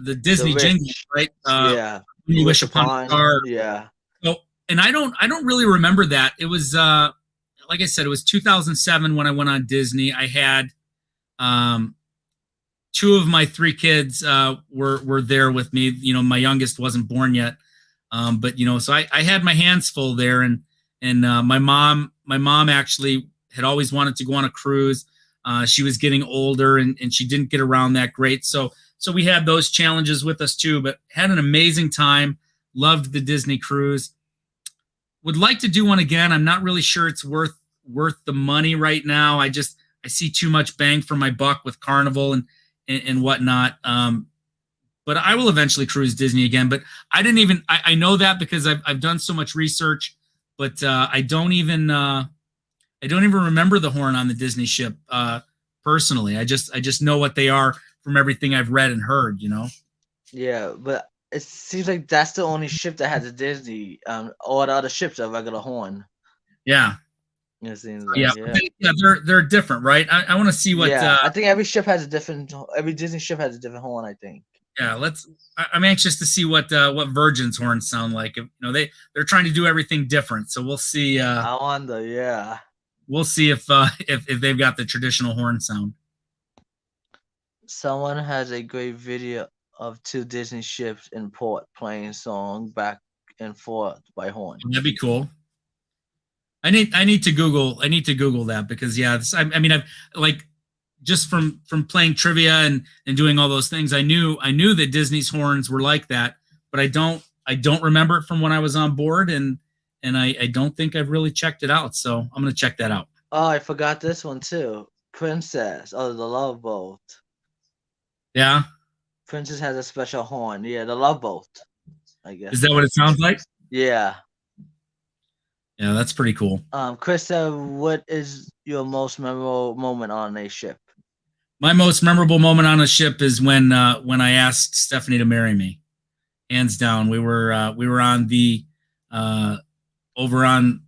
A: The
B: Disney jingle,
A: rich,
B: right?
A: yeah.
B: When you
A: You
B: wish
A: wish
B: upon a
A: upon,
B: star.
A: yeah.
B: So, and I don't really remember that. It was like I said, it was 2007 when I went on Disney. I had um two of my three kids were there with me. You know, my youngest wasn't born yet, but you know, so I had my hands full there, and my mom actually had always wanted to go on a cruise. She was getting older, and she didn't get around that great. So we had those challenges with us too, but had an amazing time. Loved the Disney cruise. Would like to do one again. I'm not really sure it's worth the money right now. I see too much bang for my buck with Carnival and whatnot. But I will eventually cruise Disney again. But I know that because I've done so much research, but I don't even remember the horn on the Disney ship personally. I just know what they are from everything I've read and heard. You know.
A: Yeah, but it seems like that's the only ship that has a Disney. All the other ships are regular horn.
B: Yeah.
A: It seems
B: Yeah.
A: like, yeah.
B: Yeah. They're different, right? I want to see what.
A: Yeah, I think every ship has a different. Every Disney ship has a different horn, I think.
B: Yeah. I'm anxious to see what Virgin's horns sound like. You know, they're trying to do everything different, so we'll see.
A: I wonder, yeah.
B: We'll see if they've got the traditional horn sound.
A: Someone has a great video of two Disney ships in port playing song back and forth by horn.
B: That'd be cool. I need to Google that because yeah, I mean I've like just from playing trivia and doing all those things, I knew that Disney's horns were like that, but I don't remember it from when I was on board, and I don't think I've really checked it out. So I'm gonna check that out.
A: Oh, I forgot this one too. Princess, oh, the Love Boat.
B: Yeah,
A: Princess has a special horn. Yeah, the Love Boat. I guess.
B: is that what it sounds like?
A: Yeah.
B: Yeah, that's pretty cool.
A: Krista, what is your most memorable moment on a ship?
B: My most memorable moment on a ship is when I asked Stephanie to marry me. Hands down, we were on the over on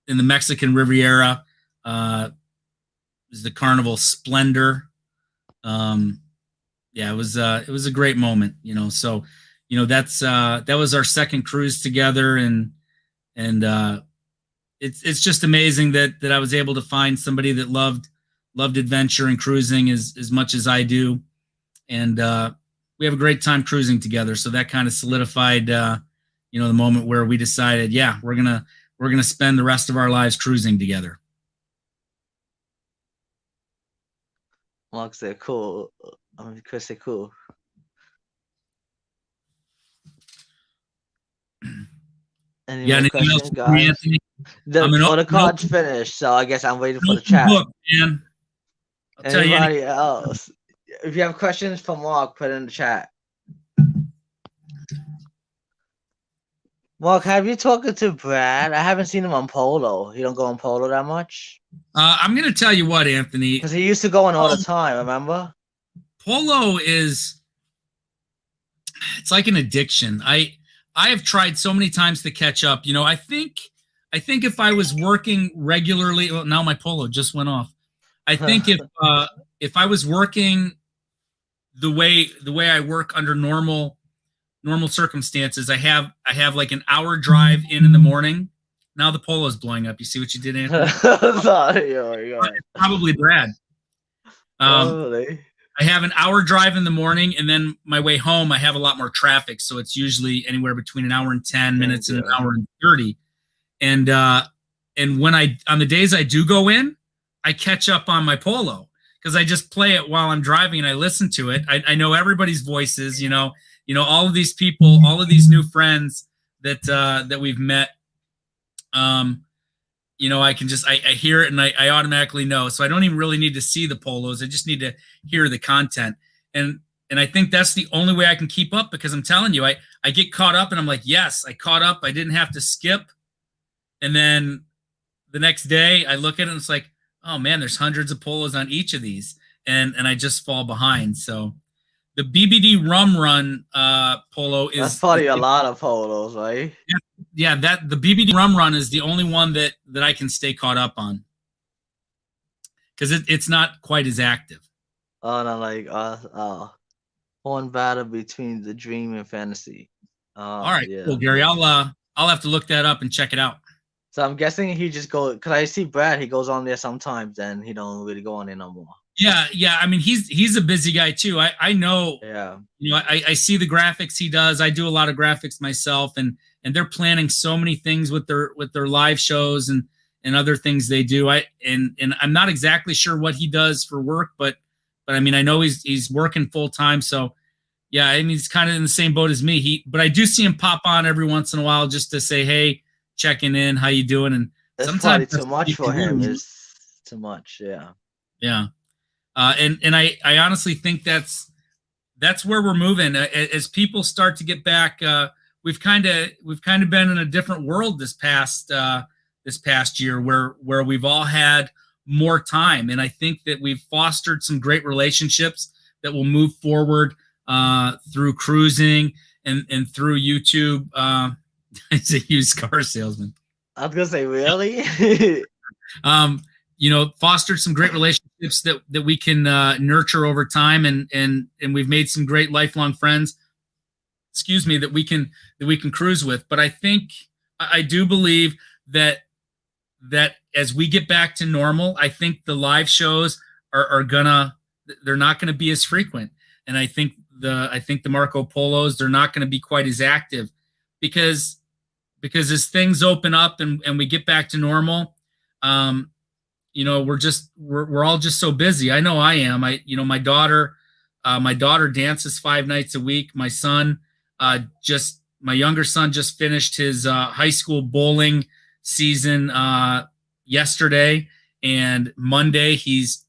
B: in the Mexican Riviera. Is the Carnival Splendor. Yeah, it was a great moment, you know. So, you know, that was our second cruise together, and it's just amazing that I was able to find somebody that loved adventure and cruising as much as I do, and we have a great time cruising together. So that kind of solidified, you know, the moment where we decided, yeah, we're gonna spend the rest of our lives cruising together.
A: Mark said, "Cool." Chris said, "Cool." Any
B: Yeah,
A: more
B: anything else
A: questions,
B: for me,
A: guys?
B: Anthony?
A: The card's finished, so I guess I'm waiting for the chat.
B: Book, man. I'll tell you
A: Anybody else? If you have questions for Mark, put it in the chat. Mark, have you talked to Brad? I haven't seen him on Polo. He don't go on Polo that much.
B: I'm going to tell you what, Anthony.
A: Because he used to go on all the time, remember?
B: Polo it's like an addiction. I have tried so many times to catch up. You know, I think if I was working regularly, well, now my Polo just went off. I think if I was working the way I work under normal circumstances, I have like an hour drive in the morning. Now the Polo's blowing up. You see what you did, Anthony?
A: Sorry, oh my God.
B: Probably Brad. I have an hour drive in the morning, and then my way home, I have a lot more traffic. So it's usually anywhere between an hour and 10 minutes and an hour and 30. And when on the days I do go in, I catch up on my Polo because I just play it while I'm driving and I listen to it. I know everybody's voices, you know, all of these people, all of these new friends that we've met. You know, I can just I hear it and I automatically know. So I don't even really need to see the Polos. I just need to hear the content. And I think that's the only way I can keep up, because I'm telling you, I get caught up and I'm like, yes, I caught up. I didn't have to skip. And then the next day I look at it and it's like, oh man, there's hundreds of Polos on each of these. And I just fall behind. So the BBD Rum Run Polo is
A: that's probably a lot of Polos, right?
B: Yeah, that the BBD Rum Run is the only one that I can stay caught up on, because it's not quite as active.
A: Oh, no, like one battle between the dream and fantasy.
B: All right,
A: yeah.
B: cool, Gary. I'll have to look that up and check it out.
A: So I'm guessing he just go, because I see Brad, he goes on there sometimes, and he don't really go on there no more.
B: Yeah. I mean, he's a busy guy too. I know,
A: Yeah,
B: I see the graphics he does. I do a lot of graphics myself, and they're planning so many things with their live shows and other things they do. And I'm not exactly sure what he does for work, but I mean, I know he's working full time. So yeah, I mean, he's kind of in the same boat as me. But I do see him pop on every once in a while just to say, hey, checking in, how you doing? And
A: it's
B: sometimes
A: probably too
B: that's all
A: much
B: you can
A: for him.
B: do.
A: It's too much. Yeah.
B: Yeah. And I honestly think that's where we're moving. As people start to get back, we've kind of been in a different world this past year where we've all had more time, and I think that we've fostered some great relationships that will move forward through cruising and through YouTube. As a used car salesman.
A: I was gonna say, really?
B: um, fostered some great relationships that we can nurture over time, and we've made some great lifelong friends. Excuse me, that we can cruise with. But I think I do believe that as we get back to normal, I think the live shows are gonna they're not gonna be as frequent, and I think the Marco Polos, they're not gonna be quite as active because as things open up and we get back to normal, um, we're all just so busy. I know I am. My daughter dances 5 nights a week. My younger son just finished his high school bowling season yesterday, and Monday he's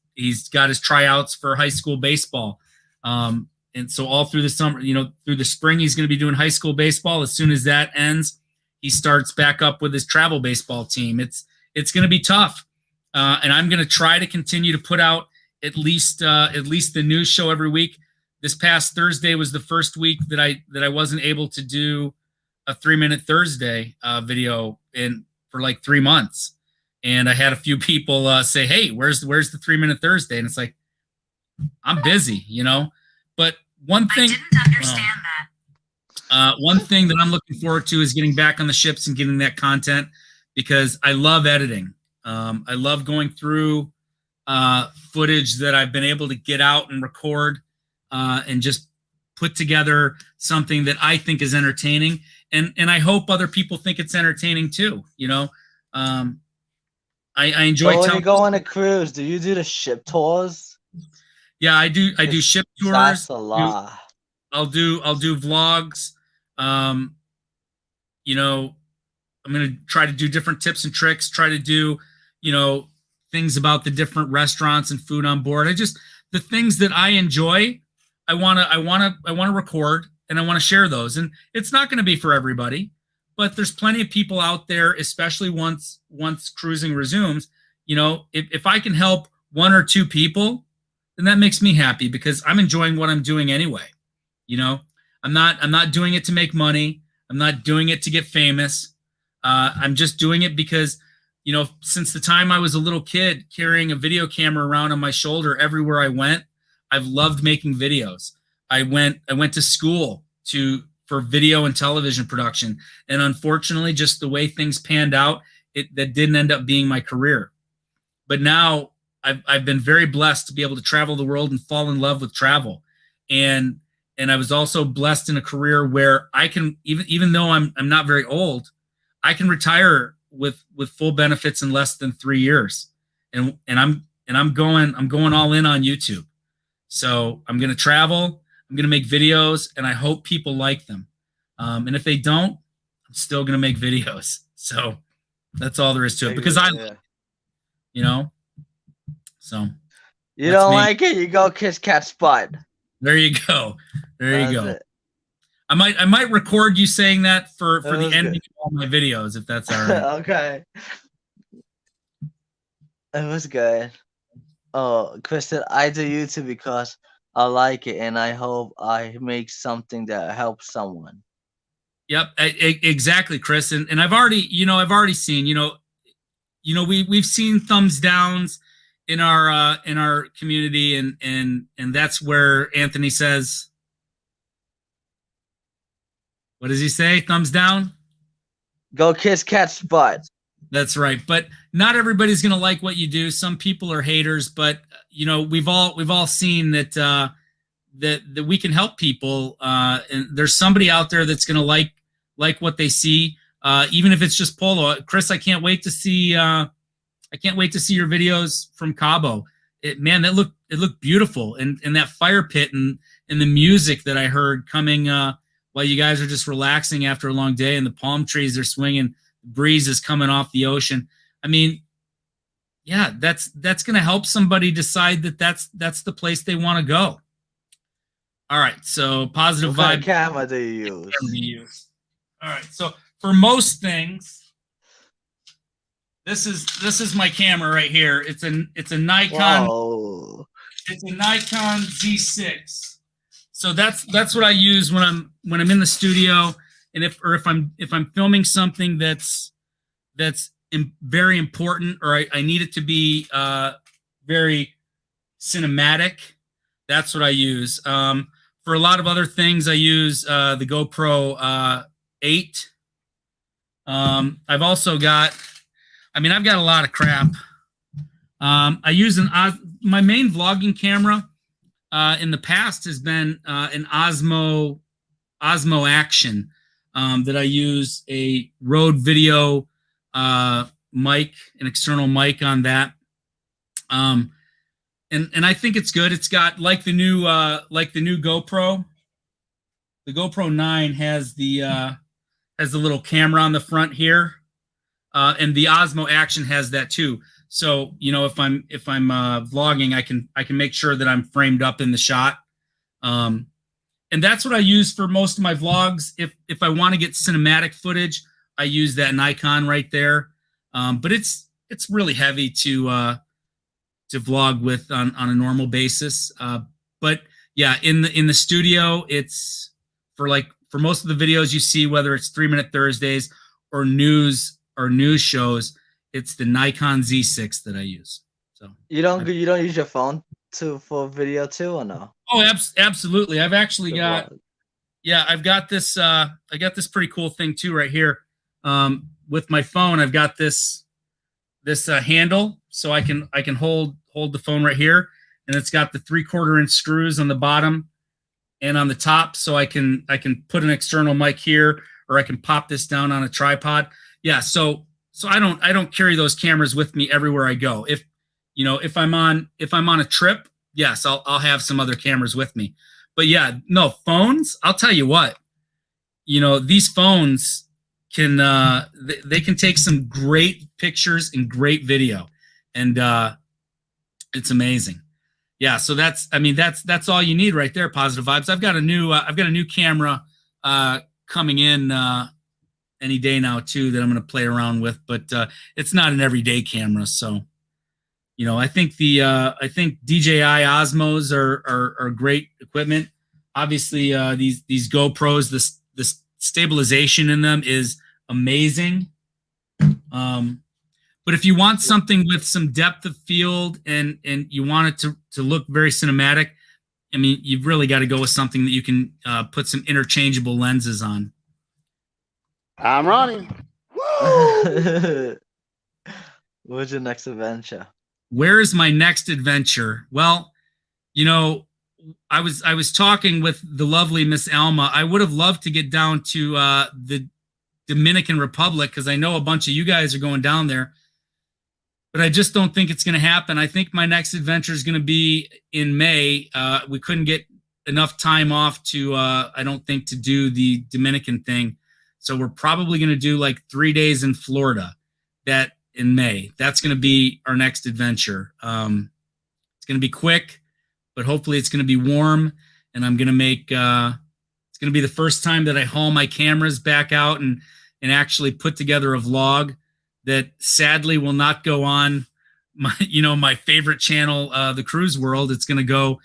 B: got his tryouts for high school baseball. And so all through the summer, through the spring, he's going to be doing high school baseball. As soon as that ends, he starts back up with his travel baseball team. It's going to be tough, and I'm going to try to continue to put out at least the news show every week. This past Thursday was the first week that I wasn't able to do a 3 Minute Thursday video for like 3 months, and I had a few people say, "Hey, where's the 3 Minute Thursday?" And it's like, I'm busy. But one thing I didn't understand that. One thing that I'm looking forward to is getting back on the ships and getting that content because I love editing. I love going through footage that I've been able to get out and record and just put together something that I think is entertaining, and I hope other people think it's entertaining too. I enjoy
A: So when you
B: telling.
A: go on a cruise, do you do the ship tours?
B: Yeah, I do. I do
A: 'Cause
B: ship
A: that's
B: tours.
A: a lot.
B: I'll do vlogs. Um, you know, I'm gonna try to do different tips and tricks. Try to do, you know, things about the different restaurants and food on board. The things that I enjoy. I wanna record and I want to share those. And it's not going to be for everybody, but there's plenty of people out there, especially once cruising resumes. If I can help one or two people, then that makes me happy because I'm enjoying what I'm doing anyway. You know, I'm not doing it to make money. I'm not doing it to get famous. I'm just doing it because, since the time I was a little kid carrying a video camera around on my shoulder everywhere I went, I've loved making videos. I went to school for video and television production, and unfortunately, just the way things panned out, that didn't end up being my career. But now I've been very blessed to be able to travel the world and fall in love with travel, and I was also blessed in a career where I can, even though I'm not very old, I can retire with full benefits in less than 3 years, and I'm going all in on YouTube. So I'm going to travel, I'm going to make videos, and I hope people like them. And if they don't, I'm still going to make videos. So that's all there is to it because I,
A: Yeah.
B: you know, so
A: You
B: that's
A: don't
B: me.
A: like it, you go kiss cat's butt.
B: There you go. There you
A: That's
B: go.
A: it.
B: I might record you saying that for
A: That
B: the
A: was
B: ending
A: good.
B: of all my videos if that's all right.
A: Okay. It was good. Oh, Kristen, I do YouTube because I like it and I hope I make something that helps someone.
B: Yep, exactly, Chris. And I've already seen, we've seen thumbs downs in our community, and that's where Anthony says, what does he say? Thumbs down?
A: Go kiss cat's butt.
B: That's right. But not everybody's going to like what you do. Some people are haters, but we've all seen that that we can help people. And there's somebody out there that's going to like what they see, even if it's just polo. Chris, I can't wait to see your videos from Cabo. Man, it looked beautiful, and that fire pit and the music that I heard coming while you guys are just relaxing after a long day, and the palm trees are swinging, the breeze is coming off the ocean. I mean, yeah, that's going to help somebody decide that that's the place they want to go. All right, so positive
A: What kind of
B: vibe
A: camera do you
B: camera
A: use?
B: to use. All right, so for most things, this is my camera right here. It's a Nikon.
A: Whoa.
B: It's a Nikon Z6. So that's what I use when I'm in the studio, and if I'm filming something that's very important, or I need it to be very cinematic. That's what I use. For a lot of other things, I use the GoPro 8. I've also got, I've got a lot of crap. I use my main vlogging camera in the past has been an Osmo Action that I use a Rode Video mic, an external mic on that. And I think it's good. It's got like the new GoPro. The GoPro 9 has the little camera on the front here, and the Osmo Action has that too. So if I'm vlogging, I can make sure that I'm framed up in the shot, and that's what I use for most of my vlogs. If I want to get cinematic footage, I use that Nikon right there. But it's really heavy to vlog with on a normal basis. But yeah, in the studio, it's for most of the videos you see, whether it's 3-Minute Thursdays or news shows, it's the Nikon Z6 that I use. So
A: You don't use your phone for video too, or no?
B: oh, absolutely. I've actually
A: The
B: got
A: vlog.
B: I've got this I got this pretty cool thing too right here. With my phone, I've got this handle, so I can hold the phone right here, and it's got the 3/4 inch screws on the bottom and on the top, so I can put an external mic here, or I can pop this down on a tripod. Yeah, so I don't carry those cameras with me everywhere I go. If I'm on a trip, yes, I'll have some other cameras with me. But yeah, no, phones, I'll tell you what. These phones can they can take some great pictures and great video, and it's amazing. Yeah, so that's all you need right there. Positive vibes. I've got a new camera coming in any day now too that I'm going to play around with, but it's not an everyday camera. So I think DJI Osmos are great equipment. Obviously, these GoPros, the stabilization in them is amazing. But if you want something with some depth of field and you want it to look very cinematic, you've really got to go with something that you can put some interchangeable lenses on.
C: I'm Ronnie.
A: What's your next adventure?
B: Where is my next adventure? Well, I was talking with the lovely Miss Alma. I would have loved to get down to the Dominican Republic, because I know a bunch of you guys are going down there, but I just don't think it's going to happen. I think my next adventure is going to be in May. We couldn't get enough time off I don't think, to do the Dominican thing. So we're probably going to do like 3 days in Florida that in May. That's going to be our next adventure. It's going to be quick, but hopefully it's going to be warm, and I'm going to make it's going to be the first time that I haul my cameras back out and actually put together a vlog that sadly will not go on my favorite channel, the Cruise World. It's going to go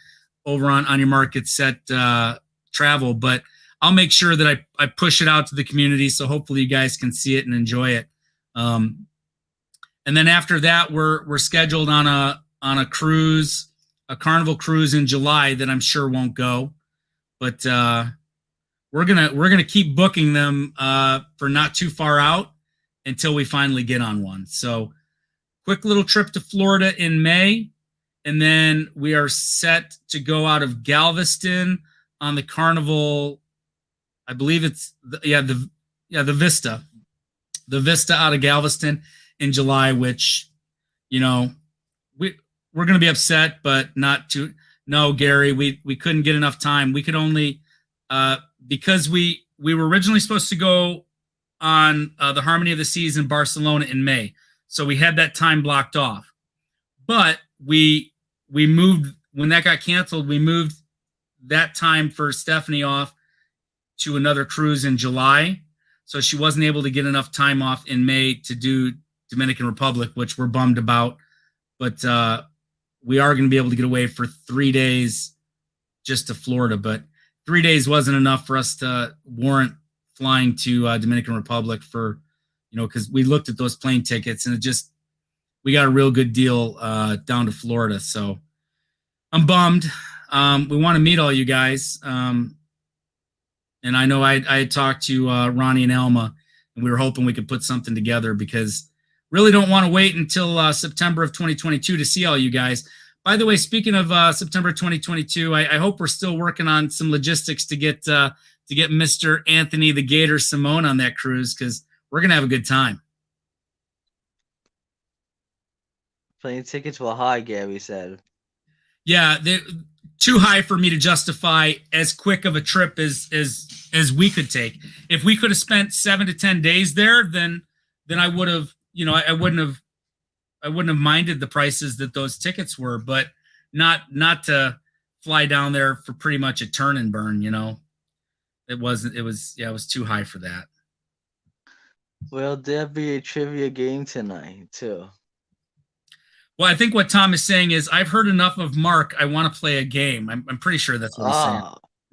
B: over on Your Market Set Travel, but I'll make sure that I push it out to the community, so hopefully you guys can see it and enjoy it. And then after that, we're scheduled on a cruise, a Carnival cruise in July that I'm sure won't go, but we're gonna keep booking them for not too far out, until we finally get on one. So quick little trip to Florida in May, and then we are set to go out of Galveston on the Carnival. I believe it's the Vista out of Galveston in July, which, you know, we're going to be upset, but not too. No, Gary, we couldn't get enough time. We could only because we were originally supposed to go on the Harmony of the Seas in Barcelona in May, so we had that time blocked off. But we moved when that got canceled. We moved that time for Stephanie off to another cruise in July, so she wasn't able to get enough time off in May to do Dominican Republic, which we're bummed about. But we are going to be able to get away for 3 days just to Florida. But 3 days wasn't enough for us to warrant flying to Dominican Republic for, because we looked at those plane tickets and we got a real good deal down to Florida. So I'm bummed. We want to meet all you guys. And I know I talked to Ronnie and Elma, and we were hoping we could put something together because really don't want to wait until September of 2022 to see all you guys. By the way, speaking of September 2022, I hope we're still working on some logistics to get Mr. Anthony the Gator Simone on that cruise, because we're going to have a good time.
A: Plane tickets were high, Gary said.
B: Yeah, they're too high for me to justify as quick of a trip as we could take. If we could have spent 7 to 10 days there, then I would have, I wouldn't have minded the prices that those tickets were, but not to fly down there for pretty much a turn and burn. It was too high for that.
A: Will there be a trivia game tonight too?
B: Well, I think what Tom is saying is, I've heard enough of Mark. I want to play a game. I'm pretty sure that's what he's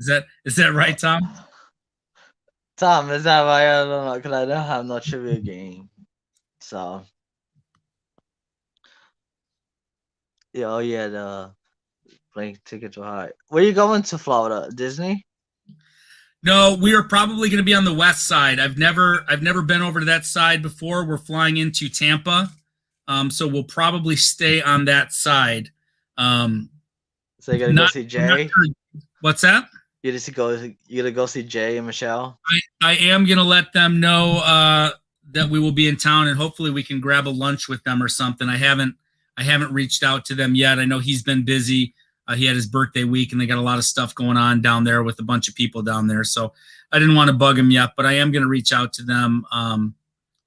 B: saying. Is that right, Tom?
A: Tom, is that right? I don't know, because I don't have no trivia game. So, the plane tickets were high. Where are you going to Florida? Disney?
B: No, we are probably going to be on the west side. I've never been over to that side before. We're flying into Tampa. So we'll probably stay on that side. So
A: you're gonna go see Jay?
B: Sure. What's that?
A: You're gonna go see Jay and Michelle?
B: I am gonna let them know that we will be in town, and hopefully we can grab a lunch with them or something. I haven't reached out to them yet. I know he's been busy. He had his birthday week, and they got a lot of stuff going on down there with a bunch of people down there. So I didn't want to bug him yet, but I am gonna reach out to them.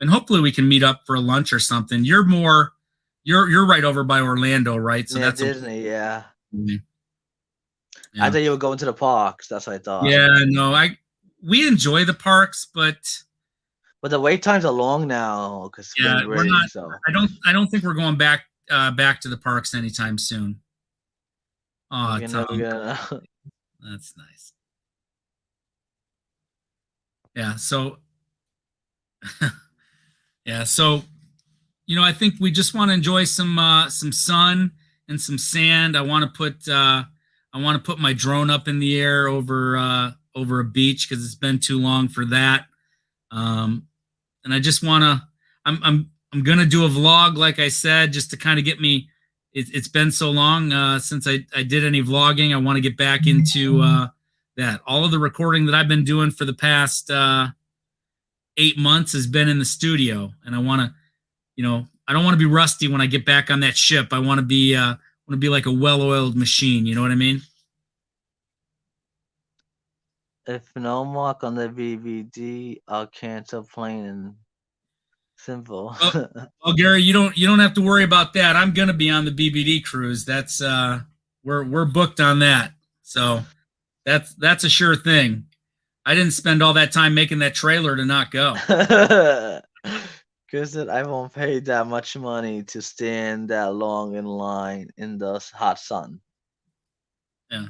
B: And hopefully we can meet up for a lunch or something. You're right over by Orlando, right? So that's
A: Disney, yeah.
B: Yeah.
A: I thought you were going to the parks. That's what I thought.
B: Yeah, no, we enjoy the parks, but
A: the wait times are long now because
B: we're not. So. I don't think we're going back to the parks anytime soon. Oh, Tom, that's nice. Yeah, so. Yeah, so, I think we just want to enjoy some sun and some sand. I want to put my drone up in the air over a beach because it's been too long for that. And I just want to. I'm gonna do a vlog, like I said, just to kind of get me. It's been so long since I did any vlogging. I want to get back into that. All of the recording that I've been doing for the past 8 months has been in the studio, and I want to, I don't want to be rusty when I get back on that ship. I want to be like a well-oiled machine. You know what I mean?
A: If no mark on the BBD, I'll cancel plain and simple.
B: Well, Gary, you don't have to worry about that. I'm gonna be on the BBD cruise. That's we're booked on that, so that's a sure thing. I didn't spend all that time making that trailer to not go.
A: Because I won't pay that much money to stand that long in line in the hot sun.
B: Yeah.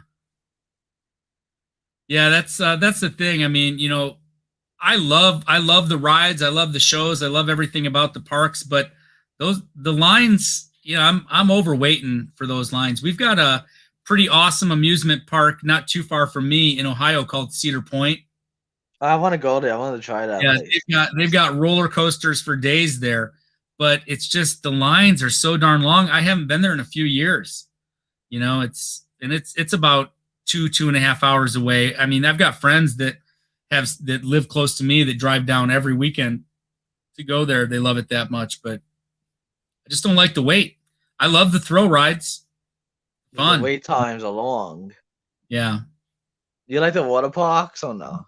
B: Yeah, that's the thing. I mean, I love the rides, I love the shows, I love everything about the parks, but the lines, I'm overweighting for those lines. We've got a pretty awesome amusement park not too far from me in Ohio called Cedar Point.
A: I want to go there. I want to try that
B: Yeah,
A: place.
B: they've got roller coasters for days there, but it's just the lines are so darn long. I haven't been there in a few years. It's about 2.5 hours away. I mean, I've got friends that live close to me that drive down every weekend to go there. They love it that much, but I just don't like the wait. I love the thrill rides.
A: The
B: Fun.
A: wait times are long.
B: Yeah.
A: You like the water parks or no?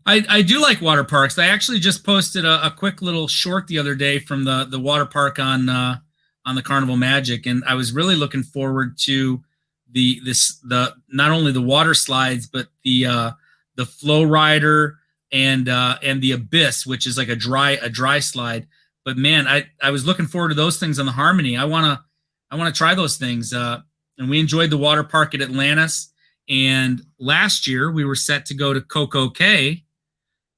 B: I do like water parks. I actually just posted a quick little short the other day from the water park on the Carnival Magic, and I was really looking forward to the not only the water slides but the flow rider and the abyss, which is like a dry slide. But man, I was looking forward to those things on the Harmony. I wanna try those things. And we enjoyed the water park at Atlantis. And last year we were set to go to Coco Cay,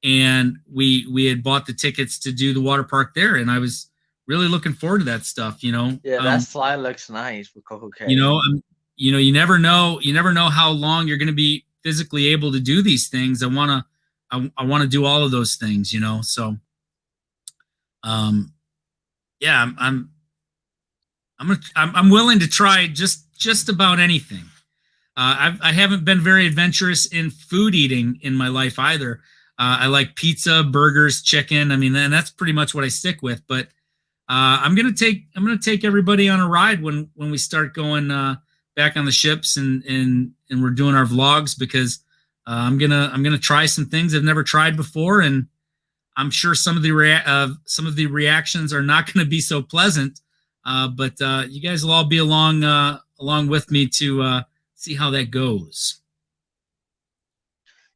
B: and we had bought the tickets to do the water park there, and I was really looking forward to that stuff.
A: Yeah, that slide looks nice with Coco Cay.
B: You never know how long you're going to be physically able to do these things. I want to do all of those things. So yeah, I'm willing to try just about anything. I haven't been very adventurous in food eating in my life either. I like pizza, burgers, chicken. I mean, and that's pretty much what I stick with. But I'm gonna take everybody on a ride when we start going back on the ships and we're doing our vlogs, because I'm gonna try some things I've never tried before, and I'm sure some of the reactions are not going to be so pleasant. But you guys will all be along with me to see how that goes.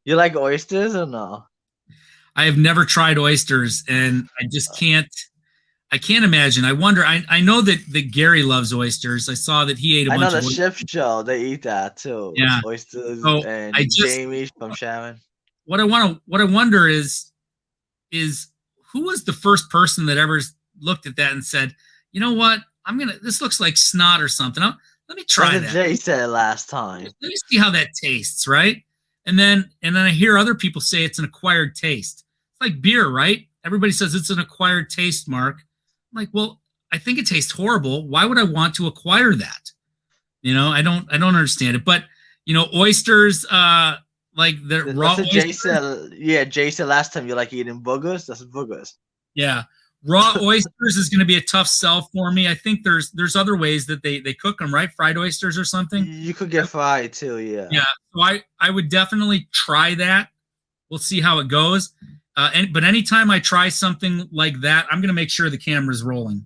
A: You like oysters or no?
B: I have never tried oysters, and I just can't. I can't imagine. I wonder. I know that Gary loves oysters. I saw that he ate a bunch of oysters.
A: I know the ship show, they eat that too.
B: Yeah,
A: oysters
B: so
A: and Jamie from Sharon.
B: What I wonder is who was the first person that ever looked at that and said, you know what, this looks like snot or something. Let me try that.
A: Jay said last time.
B: Let me see how that tastes, right? And then I hear other people say it's an acquired taste. It's like beer, right? Everybody says it's an acquired taste, Mark. I'm like, well, I think it tastes horrible. Why would I want to acquire that? I don't understand it. But oysters, like the raw oysters.
A: Jay said last time you like eating boogers. That's boogers.
B: Yeah. Raw oysters is going to be a tough sell for me. I think there's other ways that they cook them, right? Fried oysters or something.
A: You could get fried too, yeah.
B: Yeah, so I would definitely try that. We'll see how it goes. But anytime I try something like that, I'm going to make sure the camera's rolling.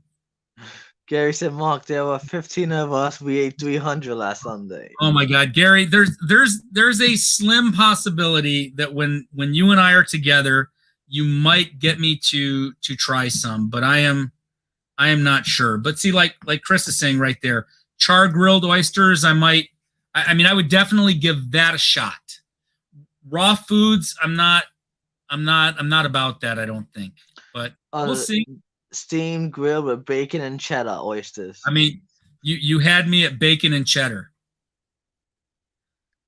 A: Gary said, Mark, there were 15 of us. We ate 300 last Sunday.
B: Oh my God, Gary, there's a slim possibility that when you and I are together, you might get me to try some, but I am not sure. But see, like Chris is saying right there, char grilled oysters, I would definitely give that a shot. Raw foods, I'm not about that, I don't think. But we'll see.
A: Steamed grilled with bacon and cheddar oysters.
B: I mean, you had me at bacon and cheddar.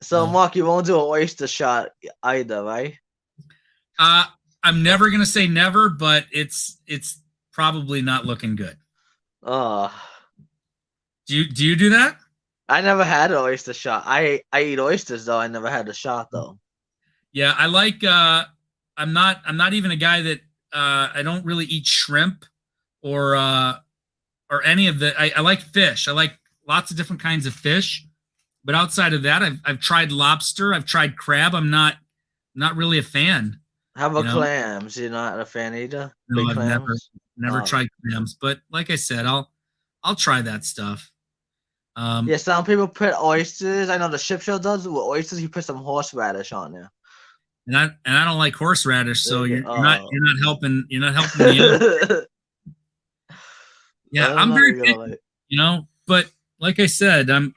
A: So Mark, you won't do an oyster shot either, right?
B: I'm never gonna say never, but it's probably not looking good.
A: Do
B: you do that?
A: I never had an oyster shot. I eat oysters though. I never had a shot though.
B: Yeah, I like. I'm not even a guy that I don't really eat shrimp or any of the. I like fish. I like lots of different kinds of fish, but outside of that, I've tried lobster. I've tried crab. I'm not really a fan.
A: How about clams? You're not a fan either?
B: No, I've never tried clams. But like I said, I'll try that stuff.
A: Yeah, some people put oysters. I know the ship show does with oysters. You put some horseradish on there.
B: And I don't like horseradish, so you're not helping. You're not helping me out. Yeah, I'm very picky, But like I said, I'm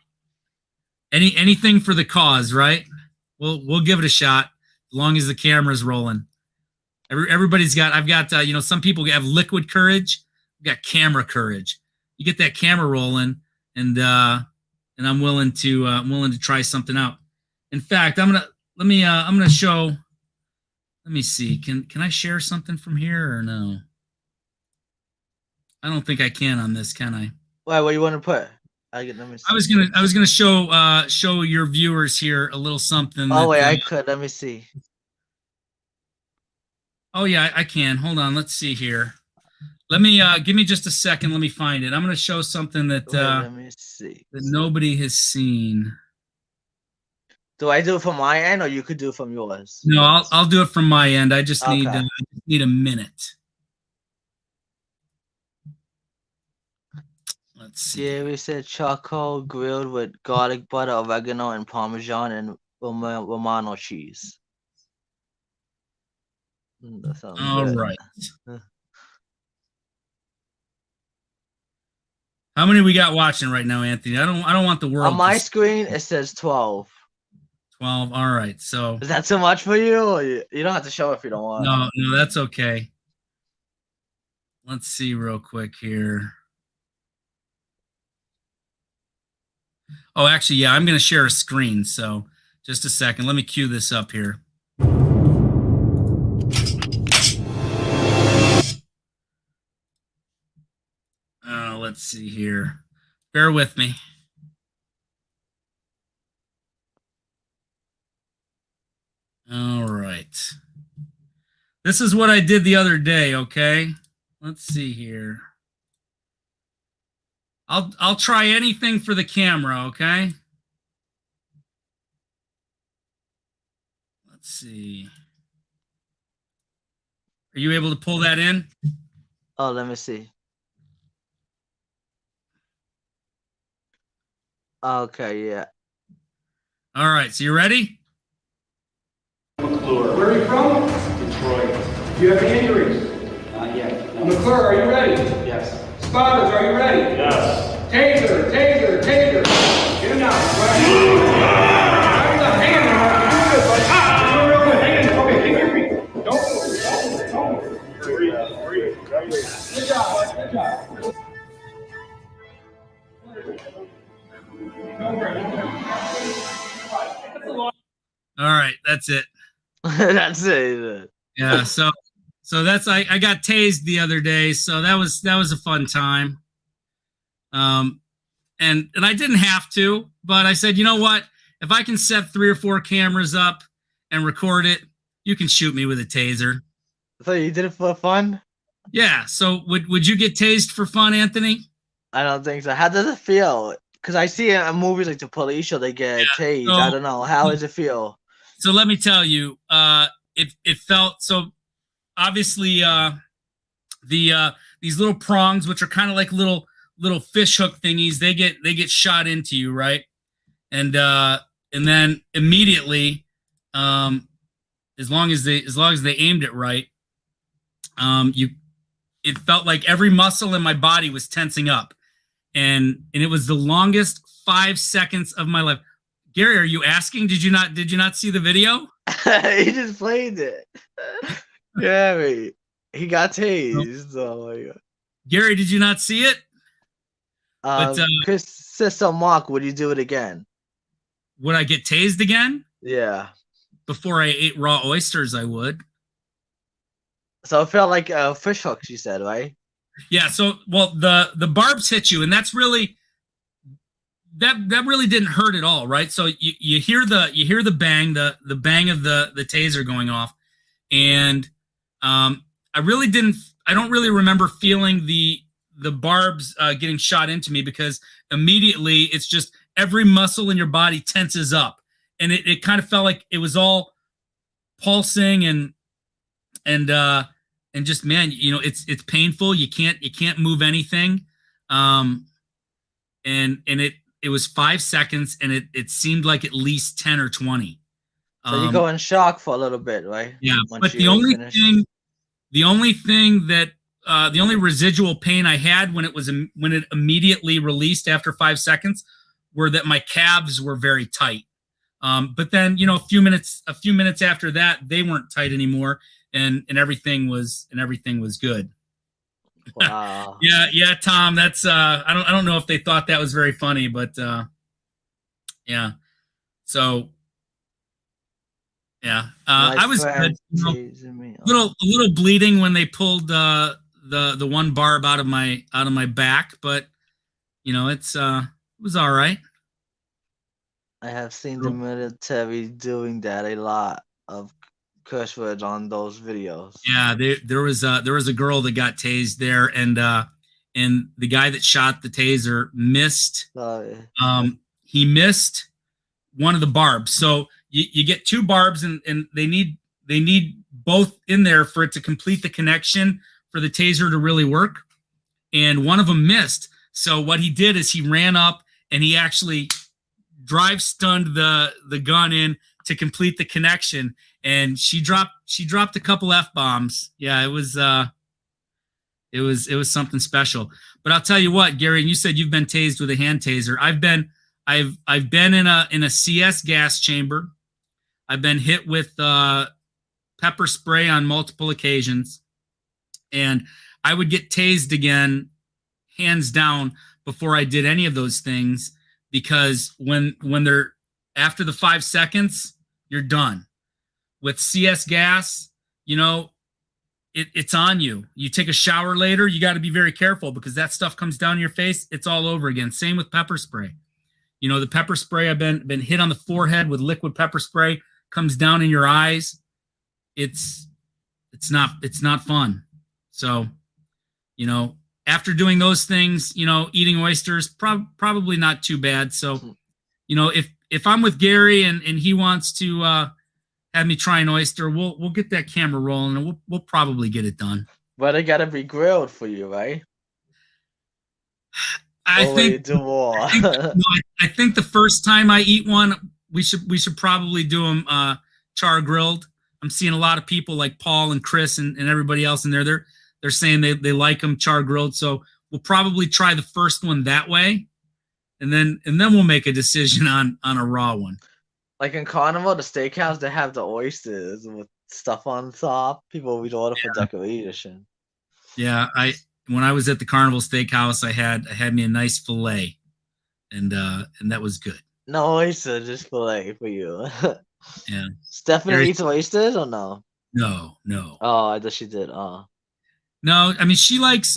B: anything for the cause, right? We'll give it a shot. As long as the camera's rolling. Everybody's got. I've got. Some people have liquid courage. I've got camera courage. You get that camera rolling, and I'm willing to try something out. In fact, I'm gonna show Let me see. Can I share something from here or no? I don't think I can on this, can I?
A: Wait, what do you want to put? Let me see.
B: I was gonna show your viewers here a little something.
A: Oh wait, I could. Let me see.
B: Oh yeah, I can. Hold on. Let's see here. Let me give me just a second. Let me find it. I'm gonna show something that
A: let me see.
B: that nobody has seen.
A: Do I do it from my end, or you could do it from yours?
B: No, I'll do it from my end. I just need a minute. Let's see.
A: Gary said charcoal grilled with garlic butter, oregano, and Parmesan, and Romano cheese. That sounds
B: All
A: good.
B: right. How many we got watching right now, Anthony? I don't want the world.
A: On my screen, it says 12.
B: 12. All right. So
A: is that too much for you? Or you don't have to show if you don't want.
B: No, that's okay. Let's see real quick here. Oh, actually, yeah, I'm going to share a screen. So just a second. Let me cue this up here. Let's see here. Bear with me. All right. This is what I did the other day, okay? Let's see here. I'll try anything for the camera, okay? Let's see. Are you able to pull that in?
A: Oh, let me see. Okay, yeah.
B: All right, so you ready?
D: McClure. Where are you from? Detroit. Do you have any injuries?
E: Not yet. No.
D: McClure, are you ready?
E: Yes.
D: Spotters, are you ready?
E: Yes.
D: Taser, taser, taser. Get him down. Right. The hand. You're good, buddy. You're real good. Hang in. Okay, kick your feet. Don't move. Breathe. Good job, bud. Good job.
B: All right, that's it.
A: That's it.
B: Yeah, so that's I got tased the other day, so that was a fun time. And I didn't have to, but I said, you know what? If I can set 3 or 4 cameras up and record it, you can shoot me with a taser.
A: So you did it for fun?
B: Yeah. So would you get tased for fun, Anthony?
A: I don't think so. How does it feel? Because I see in movies like the police show, they get tased. I don't know. How does it feel?
B: So let me tell you, it felt so. Obviously, these little prongs, which are kind of like little fish hook thingies, they get shot into you, right? And then immediately, as long as they aimed it right, it felt like every muscle in my body was tensing up, and it was the longest 5 seconds of my life. Gary, are you asking? Did you not see the video?
A: He just played it. Gary, he got tased. Oh my god.
B: Gary, did you not see it?
A: Chris says, "So Mark, would you do it again?
B: Would I get tased again?
A: Yeah.
B: Before I ate raw oysters, I would.
A: So it felt like a fish hook, she said, right?
B: Yeah. So, well, the barbs hit you, and that's really that really didn't hurt at all, right? So you hear the bang, the bang of the taser going off, and I don't really remember feeling the barbs getting shot into me, because immediately it's just every muscle in your body tenses up, and it kind of felt like it was all pulsing and just, man, it's painful. You can't move anything, and it was 5 seconds, and it seeed like at least 10 or 20.
A: So you go in shock for a little bit, right?
B: Yeah, but the only residual pain I had when it immediately released after 5 seconds were that my calves were very tight. But then, a few minutes after that, they weren't tight anymore, and everything was good.
A: Wow.
B: Yeah, Tom. That's I don't know if they thought that was very funny, but yeah. So Yeah.
A: My
B: I was good.
A: friend tasing me.
B: A little bleeding when they pulled the one barb out of my back, but it was all right.
A: I have seen the military doing that a lot of curse words on those videos.
B: Yeah, there was a girl that got tased there, and the guy that shot the taser missed.
A: Sorry.
B: He missed one of the barbs. So you get two barbs, and they need both in there for it to complete the connection for the taser to really work. And one of them missed. So what he did is he ran up and he actually drive stunned the gun in to complete the connection. And she dropped a couple F-bombs. Yeah, it was something special. But I'll tell you what, Gary, and you said you've been tased with a hand taser. I've been in a CS gas chamber. I've been hit with pepper spray on multiple occasions, and I would get tased again, hands down, before I did any of those things, because when they're after the 5 seconds, you're done. With CS gas, it's on you. You take a shower later, you got to be very careful because that stuff comes down your face. It's all over again. Same with pepper spray. The pepper spray, I've been hit on the forehead with liquid pepper spray, comes down in your eyes. It's not fun. So, after doing those things, eating oysters, probably not too bad. So, if I'm with Gary and he wants to have me try an oyster, we'll get that camera rolling and we'll probably get it done.
A: But it gotta be grilled for you, right?
B: I think the first time I eat one, we should probably do them char grilled. I'm seeing a lot of people like Paul and Chris and everybody else in there. They're saying they like them char grilled. So we'll probably try the first one that way, and then we'll make a decision on a raw one.
A: Like in Carnival, the steakhouse, they have the oysters with stuff on top. People would order for decoration.
B: Yeah, when I was at the Carnival Steakhouse, I had me a nice fillet, and that was good.
A: No oyster, just fillet for you.
B: Yeah.
A: Stephanie eats oysters or no?
B: No.
A: Oh, I thought she did. Oh.
B: No, I mean she likes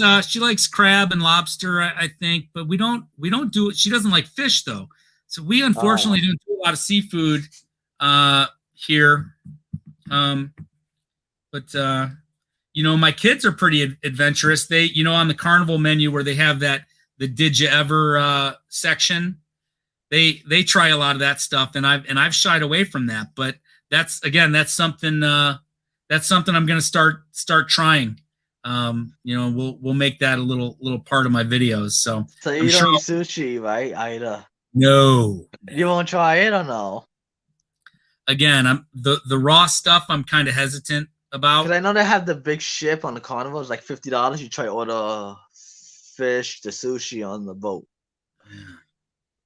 B: crab and lobster, I think, but we don't do it. She doesn't like fish though, so we unfortunately don't do a lot of seafood here. But my kids are pretty adventurous. They, on the Carnival menu where they have the Did You Ever section, they try a lot of that stuff, and I've shied away from that. But that's something I'm going to start trying. We'll make that a little part of my videos. So
A: you don't eat sushi, right, Ida?
B: No.
A: You won't try it or no?
B: Again, I'm the raw stuff. I'm kind of hesitant about.
A: Because I know they have the big ship on the Carnival. It's like $50. You try to order fish, the sushi on the boat.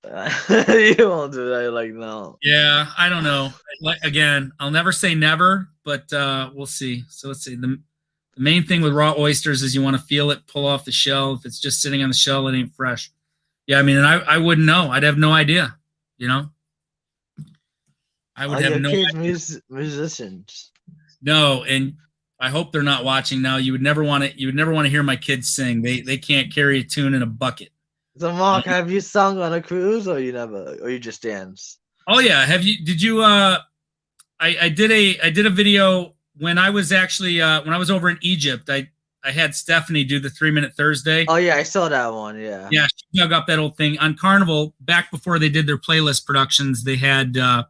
A: You won't do that. Like, no.
B: Yeah, I don't know. Again, I'll never say never, but we'll see. So let's see. The main thing with raw oysters is you want to feel it pull off the shell. If it's just sitting on the shell, it ain't fresh. Yeah, I mean, and I wouldn't know. I'd have no idea. I would have no idea.
A: Musicians.
B: No, and I hope they're not watching now. You would never want to hear my kids sing. They can't carry a tune in a bucket.
A: So Mark, have you sung on a cruise or you just dance?
B: Oh yeah. Did you I did a video when I was actually when I was over in Egypt. I had Stephanie do the 3-Minute Thursday.
A: Oh yeah, I saw that one. Yeah.
B: Yeah, she dug up that old thing on Carnival back before they did their playlist productions. They had the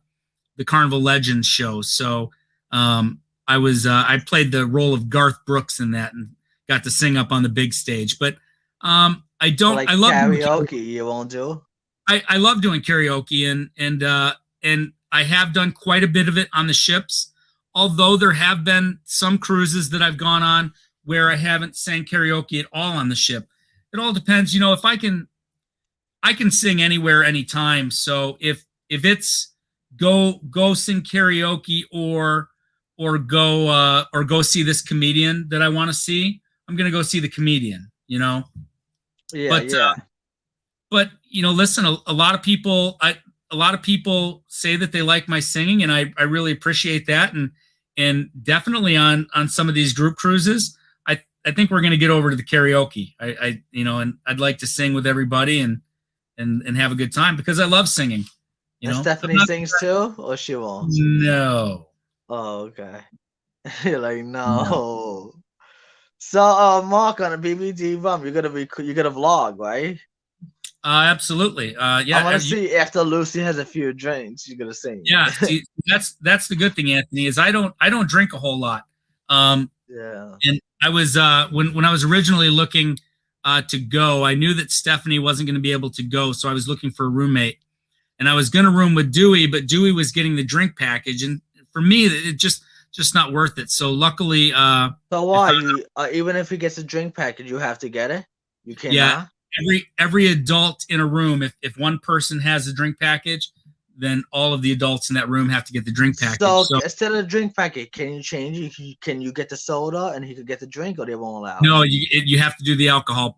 B: Carnival Legends show. So I played the role of Garth Brooks in that and got to sing up on the big stage. But I don't.
A: Like
B: I love
A: karaoke. You won't do.
B: I love doing karaoke and I have done quite a bit of it on the ships. Although there have been some cruises that I've gone on where I haven't sang karaoke at all on the ship. It all depends. If I can sing anywhere, anytime. So if it's go sing karaoke or go see this comedian that I want to see, I'm gonna go see the comedian.
A: Yeah.
B: But listen, a lot of people. a lot of people say that they like my singing, and I really appreciate that. And definitely on some of these group cruises, I think we're going to get over to the karaoke. And I'd like to sing with everybody and have a good time because I love singing.
A: And
B: So
A: Stephanie sings too, or she won't?
B: No.
A: Oh, okay. You're like,
B: No.
A: no. So, Mark, on a BBD rum, you're gonna vlog, right?
B: Absolutely. Yeah.
A: I want to see after Lucy has a few drinks, you're gonna sing.
B: Yeah. See, that's the good thing, Anthony, is I don't drink a whole lot.
A: Yeah.
B: And I was when I was originally looking to go, I knew that Stephanie wasn't going to be able to go, so I was looking for a roommate, and I was going to room with Dewey, but Dewey was getting the drink package, and for me, it just not worth it. So luckily,
A: So why you even if he gets a drink package, you have to get it? You cannot.
B: Yeah, every adult in a room, if one person has a drink package, then all of the adults in that room have to get the drink package.
A: So instead of the drink package, can you change it? Can you get the soda and he could get the drink, or they won't allow it?
B: No, you have to do the alcohol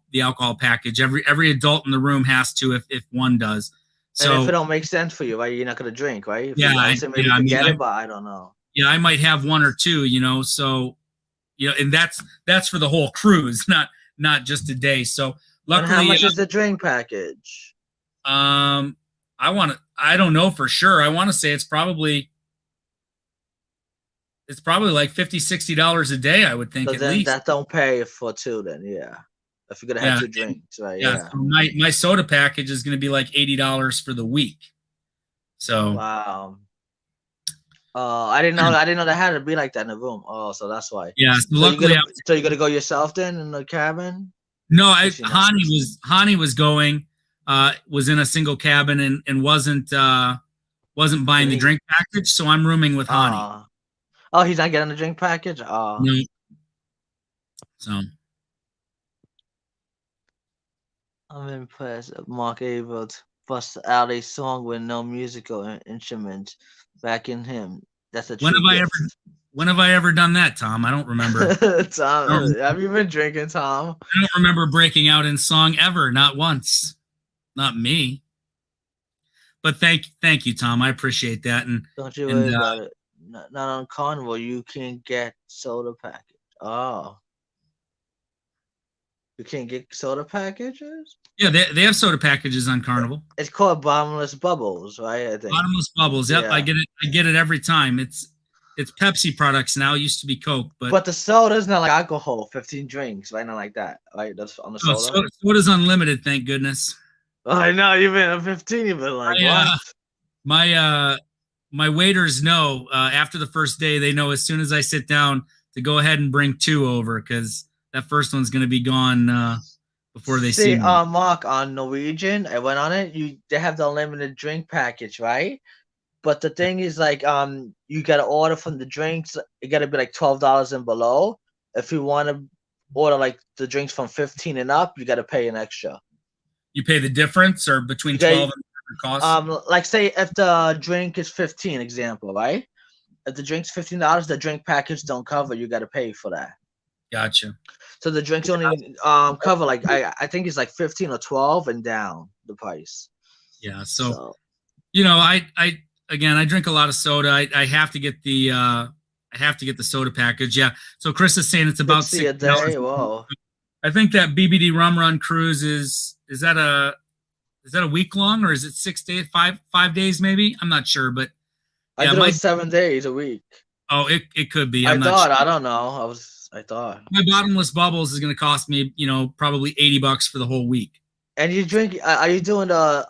B: package. Every adult in the room has to if one does. So
A: and if it don't make sense for you, right, you're not gonna drink, right? If
B: yeah,
A: you get it, but I don't know.
B: Yeah, I might have one or two, so and that's for the whole cruise, not just a day. So luckily,
A: and how much is the drink package?
B: I don't know for sure. I want to say it's probably like $50-$60 a day, I would think.
A: So
B: at
A: then
B: least
A: that don't pay for two, then yeah. If you're gonna have two drinks, right?
B: Yeah. So my soda package is gonna be like $80 for the week. So
A: wow. I didn't know that had to be like that in the room. Oh, so that's why.
B: Yeah. So
A: luckily, you're gonna go yourself then in the cabin?
B: No, Hani was going, was in a single cabin and wasn't buying the drink package. So I'm rooming with Hani.
A: Oh, he's not getting the drink package. Oh,
B: no. So
A: I'm impressed. Mark able to bust out a song with no musical instruments backing him. That's a true gift.
B: When have I ever done that, Tom? I don't remember.
A: Tom, have you been drinking, Tom?
B: I don't remember breaking out in song ever, not once. Not me. But thank you, Tom. I appreciate that. And
A: don't you worry about it. Not on Carnival, you can get soda package. Oh. You can't get soda packages?
B: Yeah, they have soda packages on Carnival.
A: It's called Bottomless Bubbles, right? I think.
B: Bottomless Bubbles. Yep, yeah. I get it every time. It's Pepsi products now. It used to be Coke, but
A: the soda's not like alcohol. 15 drinks, right? Not like that, right? That's on the soda.
B: Soda's unlimited, thank goodness.
A: I know you've been at 15. You've been like what?
B: My waiters know after the first day. They know as soon as I sit down to go ahead and bring two over because that first one's going to be gone before they see me.
A: Mark, on Norwegian, I went on it. They have the unlimited drink package, right? But the thing is, like, you got to order from the drinks. It got to be like $12 and below. If you want to order like the drinks from 15 and up, you got to pay an extra.
B: You pay the difference, or between 12 and cost?
A: Like say if the drink is 15, example, right? If the drink's $15, the drink package don't cover. You got to pay for that.
B: Gotcha.
A: So the drinks only cover like I think it's like 15 or 12 and down the price.
B: Yeah. So I drink a lot of soda. I have to get the soda package. Yeah. So Chris is saying it's about $60
A: a day. Whoa.
B: I think that BBD Rum Run cruise is that a week long, or is it 6 days, 5 days maybe? I'm not sure, but
A: yeah, I thought it was 7 days a week.
B: Oh, it could be.
A: I thought. I don't know. I thought
B: my Bottomless Bubbles is going to cost me, probably $80 for the whole week.
A: And you drink? Are you doing the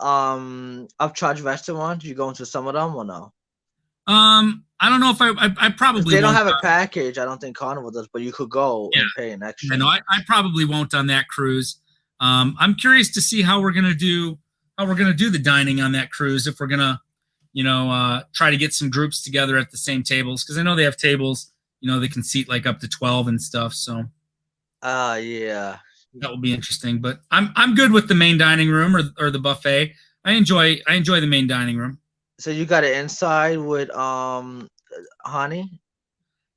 A: upcharge restaurant? You going to some of them or no?
B: I don't know if I probably.
A: They don't have a package. I don't think Carnival does, but you could go and pay an extra.
B: Yeah, no, I probably won't on that cruise. I'm curious to see how we're gonna do the dining on that cruise. If we're gonna, try to get some groups together at the same tables, because I know they have tables, they can seat like up to 12 and stuff. So.
A: Yeah.
B: That will be interesting, but I'm good with the main dining room or the buffet. I enjoy the main dining room.
A: So you got it inside with Honey,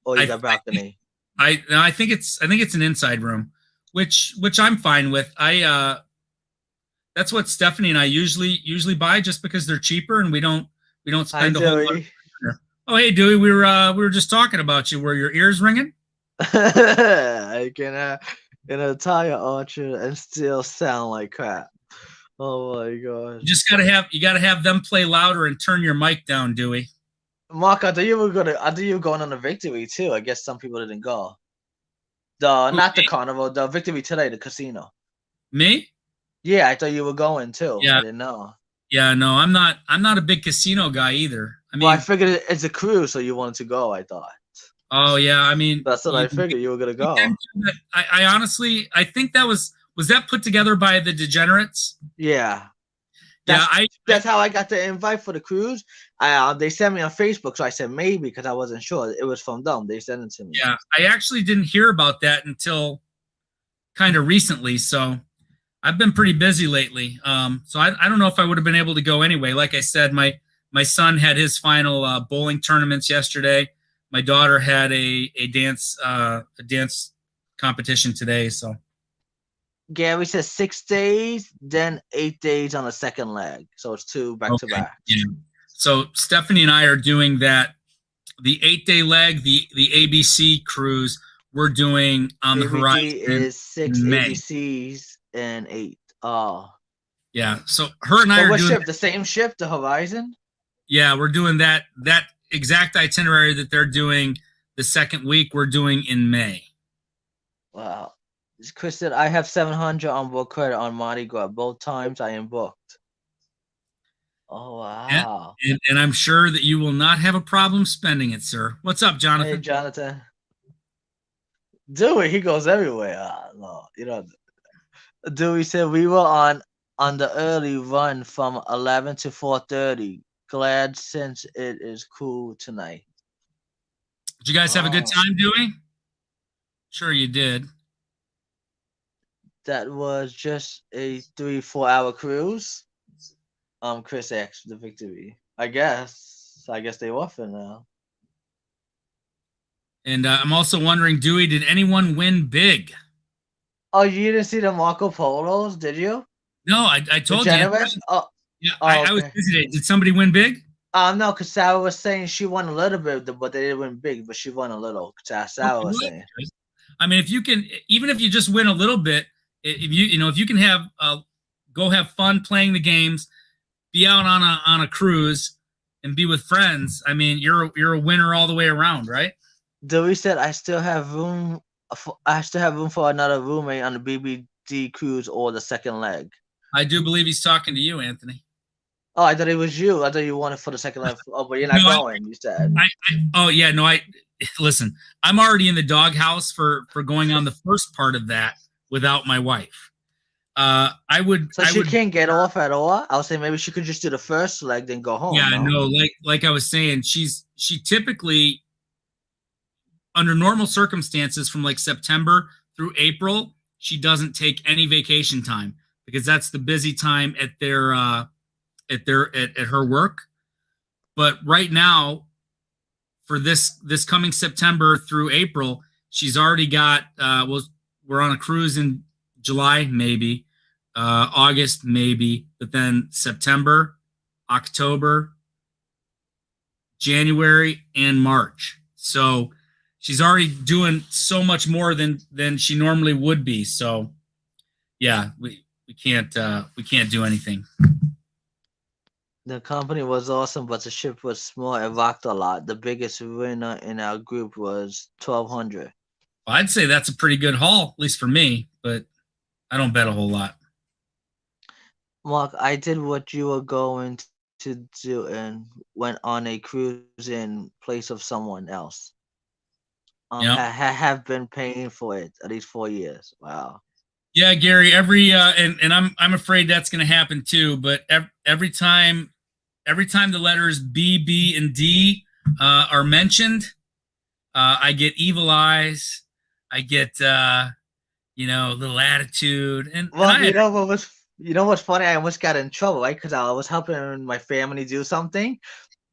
A: or you got balcony?
B: I think it's an inside room, which I'm fine with. That that's what Stephanie and I usually buy, just because they're cheaper and we don't
A: Hi,
B: spend a whole lot.
A: Dewey.
B: Oh, hey, Dewey, we were just talking about you. Were your ears ringing?
A: I can in a tire orchard and still sound like crap. Oh my god.
B: You gotta have them play louder and turn your mic down, Dewey.
A: Mark, I thought you were going on a victory too. I guess some people didn't go. Not the carnival, the victory today, the casino.
B: Me?
A: Yeah, I thought you were going too.
B: Yeah.
A: I didn't know.
B: Yeah, no, I'm not a big casino guy either. I mean,
A: Well, I figured it's a cruise, so you wanted to go. I thought.
B: oh yeah, I mean,
A: That's what I figured you were gonna go.
B: I honestly, I think that was that put together by the Degenerates?
A: Yeah.
B: Yeah,
A: That's how I got the invite for the cruise. They sent me on Facebook, so I said maybe because I wasn't sure. It was from them. They sent it to me.
B: Yeah, I actually didn't hear about that until kind of recently. So I've been pretty busy lately. So I don't know if I would have been able to go anyway. Like I said, my son had his final bowling tournaments yesterday. My daughter had a dance competition today. So
A: Gary says 6 days, then 8 days on the second leg. So it's 2 back to back.
B: Yeah. So Stephanie and I are doing that. The 8-day leg, the ABC cruise, we're doing on the horizon.
A: is 6
B: May.
A: ABCs and 8. Oh.
B: Yeah. So her and I are
A: what
B: doing
A: ship? The same ship, the Horizon?
B: Yeah, we're doing that exact itinerary that they're doing the second week. We're doing in May.
A: Wow. Chris said, I have 700 on board credit on Mardi Gras. Both times I am booked. Oh, wow.
B: And I'm sure that you will not have a problem spending it, sir. What's up, Jonathan?
A: Hey, Jonathan. Dewey, he goes everywhere. No, you know. Dewey said, we were on the early run from 11 to 4:30. Glad since it is cool tonight.
B: Did you guys have a good time, Dewey? Sure you did.
A: That was just a 3-4 hour cruise. Chris X, the victory. I guess they offer now.
B: And I'm also wondering, Dewey, did anyone win big?
A: Oh, you didn't see the Marco Polos, did you?
B: No, I told you.
A: Oh,
B: yeah,
A: okay.
B: I was busy. Did somebody win big?
A: No, because Sarah was saying she won a little bit, but they didn't win big, but she won a little. Sarah was saying.
B: I mean, if you can, even if you just win a little bit, if you can have go have fun playing the games, be out on a cruise, and be with friends. I mean, you're a winner all the way around, right?
A: Dewey said, I still have room for another roommate on the BBD cruise or the second leg.
B: I do believe he's talking to you, Anthony.
A: Oh, I thought it was you. I thought you wanted for the second leg. Oh, but you're not going. You said.
B: Listen. I'm already in the doghouse for going on the first part of that without my wife. She
A: can't get off at all. I was saying maybe she could just do the first leg, then go home.
B: Yeah, no. Like I was saying, she typically, under normal circumstances, from like September through April, she doesn't take any vacation time because that's the busy time at her work. But right now, for this coming September through April, she's already got we're on a cruise in July, maybe August, maybe, but then September, October, January, and March. So she's already doing so much more than she normally would be. So yeah, we can't do anything.
A: The company was awesome, but the ship was small and rocked a lot. The biggest winner in our group was 1,200.
B: Well, I'd say that's a pretty good haul, at least for me, but I don't bet a whole lot.
A: Mark, I did what you were going to do and went on a cruise in place of someone else. Have been paying for it at least 4 years. Wow.
B: Yeah, Gary. And I'm afraid that's going to happen too. But every time the letters B, B, and D are mentioned, I get evil eyes. I get little attitude. And
A: you know what's funny? I almost got in trouble, right? Because I was helping my family do something,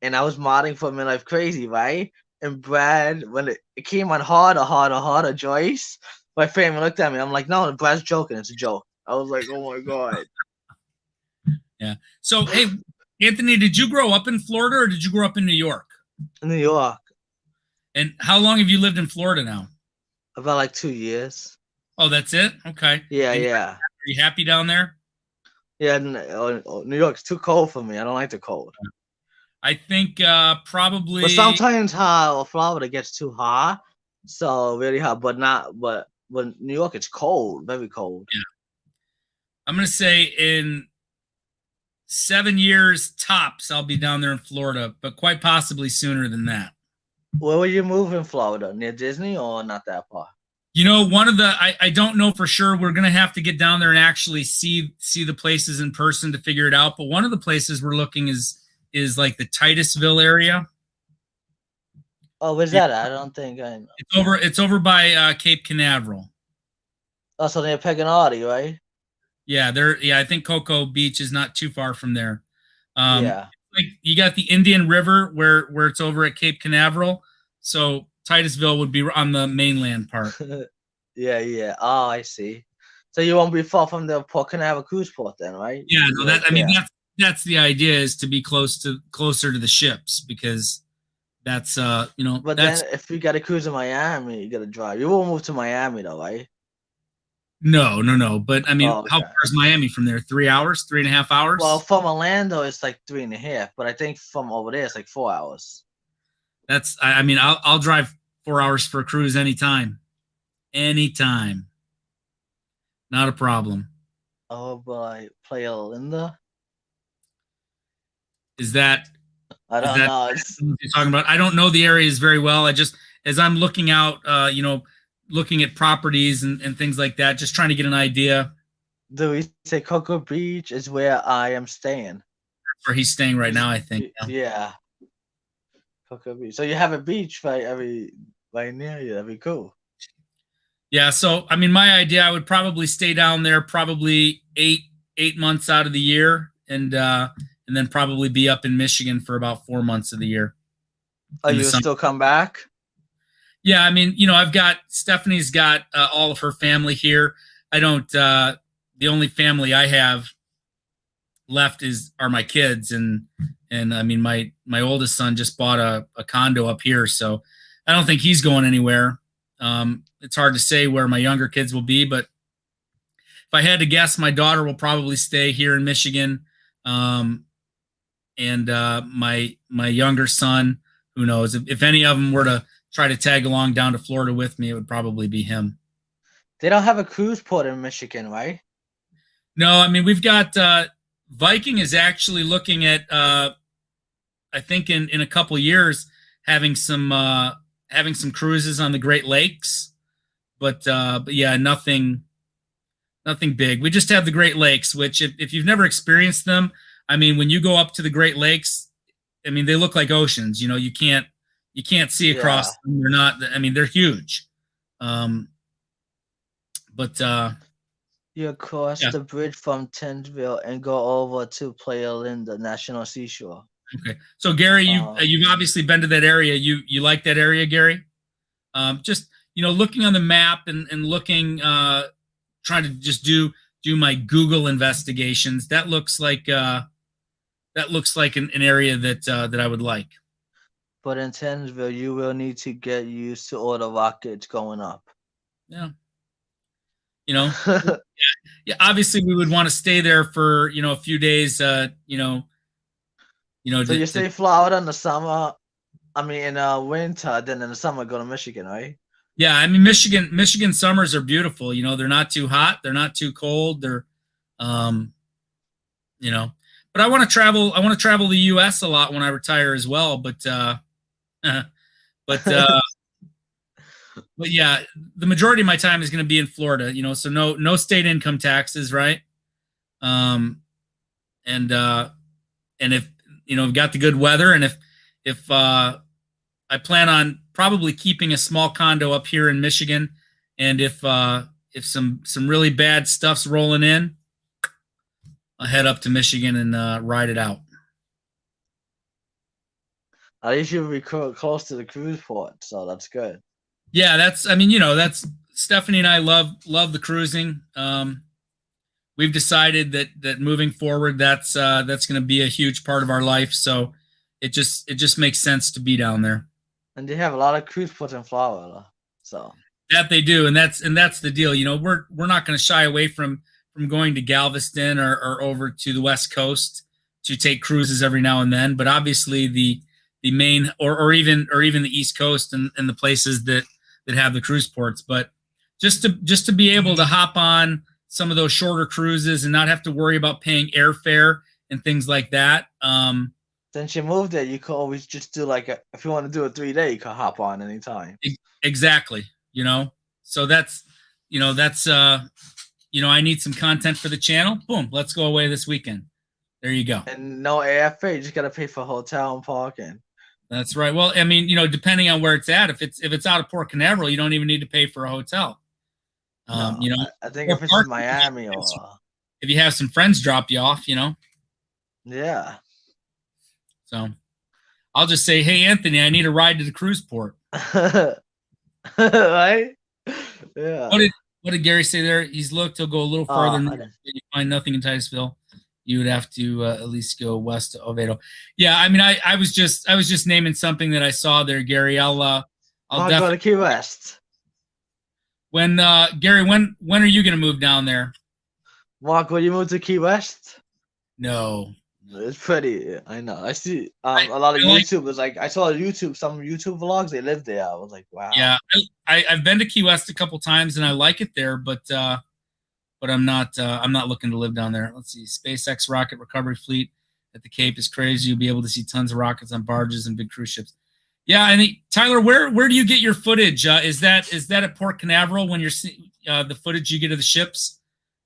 A: and I was modding for Midlife Crazy, right? And Brad, when it came on harder, Joyce, my family looked at me. I'm like, no, Brad's joking. It's a joke. I was like, oh my god.
B: Yeah. So, hey, Anthony, did you grow up in Florida or did you grow up in New York?
A: New York,
B: And how long have you lived in Florida now?
A: about like 2 years.
B: Oh, that's it? Okay.
A: Yeah,
B: And
A: yeah.
B: are you happy down there?
A: Yeah, New York's too cold for me. I don't like the cold.
B: I think
A: But
B: probably.
A: sometimes Florida gets too hot, so really hot. But not. But New York, it's cold, very cold.
B: Yeah. I'm gonna say in 7 years tops, I'll be down there in Florida, but quite possibly sooner than that.
A: Where will you move in Florida? Near Disney or not that far?
B: You know, one of the I don't know for sure. We're gonna have to get down there and actually see the places in person to figure it out. But one of the places we're looking is like the Titusville area.
A: Oh, where's that at? I don't think I know.
B: It's over by Cape Canaveral.
A: Oh, so near Peganardi, right?
B: Yeah, I think Cocoa Beach is not too far from there.
A: Yeah.
B: Like you got the Indian River where it's over at Cape Canaveral. So Titusville would be on the mainland part.
A: Yeah, yeah. Oh, I see. So you won't be far from the Port Canaveral cruise port then, right?
B: Yeah, no, I mean that's the idea, is to be closer to the ships, because that's
A: But
B: that's
A: then if you got a cruise in Miami, you gotta drive. You won't move to Miami though, right?
B: no. But I mean,
A: Oh,
B: how
A: okay.
B: far is Miami from there? 3 hours, 3.5 hours?
A: Well, from Orlando it's like 3.5, but I think from over there it's like 4 hours.
B: That's I mean, I'll drive 4 hours for a cruise anytime. Anytime. Not a problem.
A: Oh, by Playa Linda?
B: Is that
A: I don't know. It's,
B: what you're talking about? I don't know the areas very well. I just, as I'm looking out, looking at properties and things like that, just trying to get an idea.
A: do we say Cocoa Beach is where I am staying?
B: Where he's staying right now, I think.
A: Yeah. Cocoa Beach. So you have a beach right near you. That'd be cool.
B: Yeah. So I mean, my idea, I would probably stay down there probably eight months out of the year, and then probably be up in Michigan for about 4 months of the year.
A: Oh, you still come back?
B: Yeah, I mean, Stephanie's got all of her family here. I don't. The only family I have left are my kids, and I mean, my oldest son just bought a condo up here, so I don't think he's going anywhere. It's hard to say where my younger kids will be, but if I had to guess, my daughter will probably stay here in Michigan, and my younger son, who knows? If any of them were to try to tag along down to Florida with me, it would probably be him.
A: They don't have a cruise port in Michigan, right?
B: No, I mean, we've got Viking is actually looking at I think in a couple years having some cruises on the Great Lakes, but yeah, nothing big. We just have the Great Lakes, which if you've never experienced them, I mean, when you go up to the Great Lakes, I mean, they look like oceans. You can't see across them. They're not. I mean, they're huge. But
A: you cross the bridge from Tinsville and go over to Playa Linda National Seashore.
B: Okay, so Gary, you've obviously been to that area. You like that area, Gary? Just looking on the map and looking, trying to just do my Google investigations. That looks like an area that I would like.
A: But in Tinsville, you will need to get used to all the rockets going up.
B: Yeah. Yeah. Obviously, we would want to stay there for a few days. So
A: you stay Florida in the summer. I mean, in winter, then in the summer go to Michigan, right?
B: Yeah, I mean, Michigan summers are beautiful. They're not too hot, they're not too cold. They're, but I want to travel. I want to travel the U.S. a lot when I retire as well. But yeah, the majority of my time is going to be in Florida. So no state income taxes, right? And if we've got the good weather, and if I plan on probably keeping a small condo up here in Michigan, and if some really bad stuff's rolling in, I'll head up to Michigan and ride it out.
A: At least you'll be close to the cruise port, so that's good.
B: Yeah, that's Stephanie and I love the cruising. we've decided that moving forward, that's going to be a huge part of our life. So it just makes sense to be down there.
A: And they have a lot of cruise ports in Florida, so
B: that they do, and that's the deal. We're not going to shy away from going to Galveston or over to the West Coast to take cruises every now and then. But obviously the main or even the East Coast and the places that have the cruise ports. But just to be able to hop on some of those shorter cruises and not have to worry about paying airfare and things like that.
A: Since you moved there, you could always just do if you want to do a 3-day, you could hop on anytime.
B: Exactly. So that's I need some content for the channel. Boom, let's go away this weekend. There you go.
A: And no airfare, you just gotta pay for hotel and parking.
B: That's right. Well, I mean, depending on where it's at, if it's out of Port Canaveral, you don't even need to pay for a hotel.
A: I think if it's in Miami or
B: if you have some friends drop you off,
A: Yeah.
B: So I'll just say, hey Anthony, I need a ride to the cruise port.
A: Right? Yeah.
B: What did Gary say there? He's looked. He'll go a little farther. You find nothing in Titusville. You would have to at least go west to Oviedo. Yeah, I mean, I was just naming something that I saw there, Gary. I'll
A: go to Key West.
B: When Gary, when are you gonna move down there?
A: Mark, will you move to Key West?
B: No.
A: It's pretty. I know. I see a lot of YouTubers. I saw some YouTube vlogs. They live there. I was like, wow.
B: Yeah, I've been to Key West a couple times and I like it there, but I'm not looking to live down there. Let's see. SpaceX rocket recovery fleet at the Cape is crazy. You'll be able to see tons of rockets on barges and big cruise ships. Yeah, I think Tyler, where do you get your footage? Is that at Port Canaveral when you're the footage you get of the ships?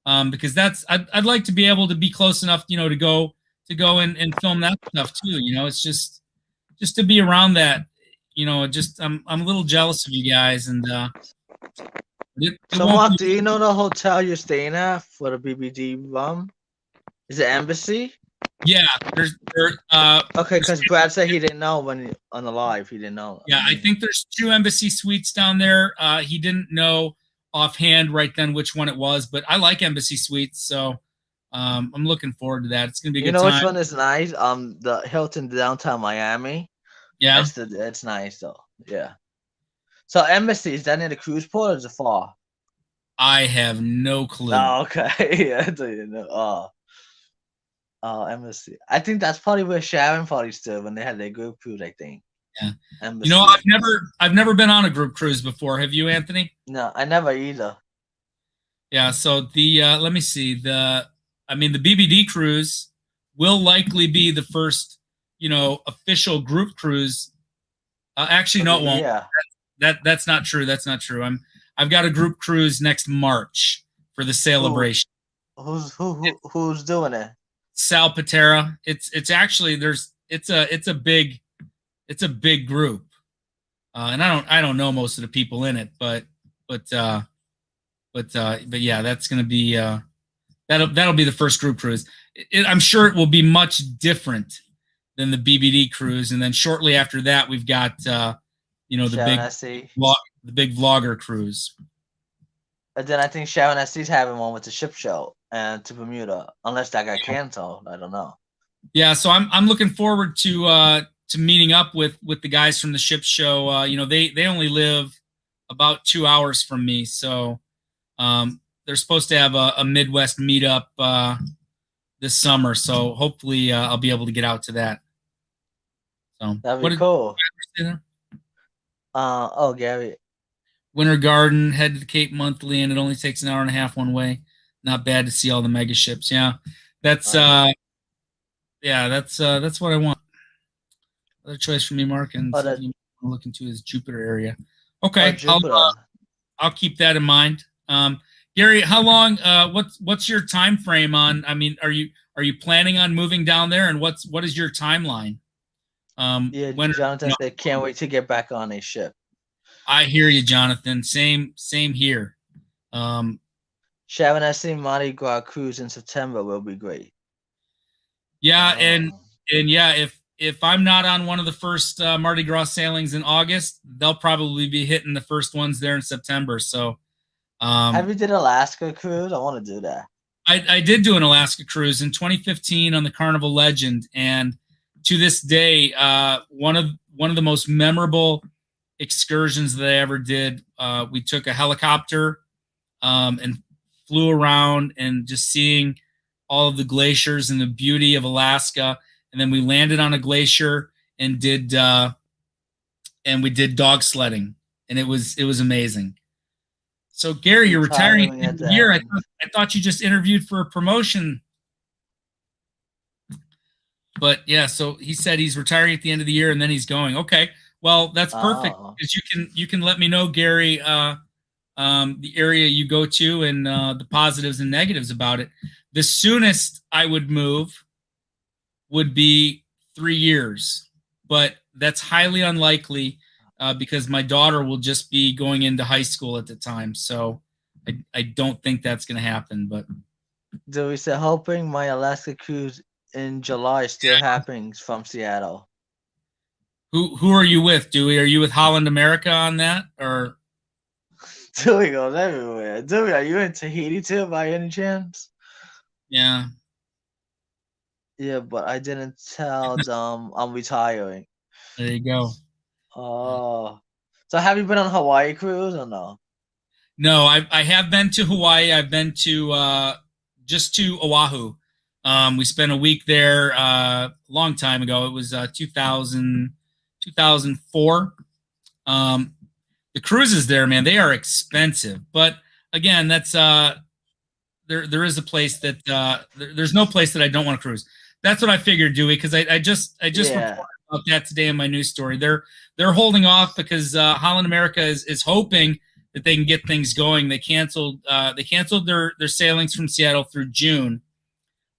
B: Because I'd like to be able to be close enough, to go and film that stuff too. It's just to be around that. I'm a little jealous of you guys. And
A: so Mark, do you know the hotel you're staying at for the BBD rum? Is it Embassy?
B: Yeah,
A: okay, because Brad said he didn't know on the live. He didn't know.
B: Yeah, I think there's 2 Embassy suites down there. He didn't know offhand right then which one it was, but I like Embassy suites, so I'm looking forward to that. It's gonna be a good time.
A: Which one is nice? The Hilton downtown Miami.
B: Yeah,
A: it's nice though. Yeah. So Embassy, is that near the cruise port or is it far?
B: I have no clue.
A: Oh, okay. Yeah, do you know? Embassy. I think that's probably where Sharon probably stood when they had their group cruise, I think.
B: Yeah.
A: Embassy.
B: I've never been on a group cruise before. Have you, Anthony?
A: No, I never either.
B: Yeah, so the let me see. The BBD cruise will likely be the first, official group cruise. Actually, no, it won't.
A: Yeah.
B: That's not true. That's not true. I've got a group cruise next March for the celebration.
A: Who's doing it?
B: Sal Patera. It's actually it's a big group. And I don't know most of the people in it, but yeah, that's going to be that'll be the first group cruise. I'm sure it will be much different than the BBD cruise, and then shortly after that, we've got the big vlogger cruise.
A: And then I think Sharon SC's having one with the ship show and to Bermuda, unless that got canceled. I don't know.
B: Yeah, so I'm looking forward to meeting up with the guys from the ship show. They only live about 2 hours from me, so they're supposed to have a Midwest meetup this summer. So hopefully I'll be able to get out to that. So
A: that'd be cool. Gary.
B: Winter Garden, head to the Cape monthly, and it only takes an hour and a half one way. Not bad to see all the mega ships. Yeah, that's what I want. Other choice for me, Mark, and I'm looking to is Jupiter area. Okay, I'll keep that in mind. Gary, how long? What's your time frame on? I mean, are you planning on moving down there, and what is your timeline?
A: Jonathan said can't wait to get back on a ship.
B: I hear you, Jonathan. Same here.
A: Sharon SC Mardi Gras cruise in September will be great.
B: Yeah, and yeah, if I'm not on one of the first Mardi Gras sailings in August, they'll probably be hitting the first ones there in September. So,
A: have you did Alaska cruise? I want to do that.
B: I did do an Alaska cruise in 2015 on the Carnival Legend, and to this day, one of the most memorable excursions that I ever did. We took a helicopter and flew around and just seeing all of the glaciers and the beauty of Alaska, and then we landed on a glacier and we did dog sledding, and it was amazing. So Gary, you're retiring at the end of the year. I thought you just interviewed for a promotion. But yeah, so he said he's retiring at the end of the year and then he's going. Okay. Well, that's perfect because you can let me know, Gary, the area you go to and the positives and negatives about it. The soonest I would move would be 3 years, but that's highly unlikely because my daughter will just be going into high school at the time. So I don't think that's going to happen. But
A: Dewey said, hoping my Alaska cruise in July still happens from Seattle.
B: Who are you with, Dewey? Are you with Holland America on that, or?
A: Dewey goes everywhere. Dewey, are you in Tahiti too, by any chance?
B: Yeah.
A: Yeah, but I didn't tell them I'm retiring.
B: There you go.
A: Oh, so have you been on Hawaii cruise or no?
B: No, I have been to Hawaii. I've been to just to Oahu. We spent a week there a long time ago. It was 2004. The cruises there, man, they are expensive. But again, that's there is a place that there's no place that I don't want to cruise. That's what I figured, Dewey, because I just reported about that today in my news story. They're holding off because Holland America is hoping that they can get things going. They canceled their sailings from Seattle through June,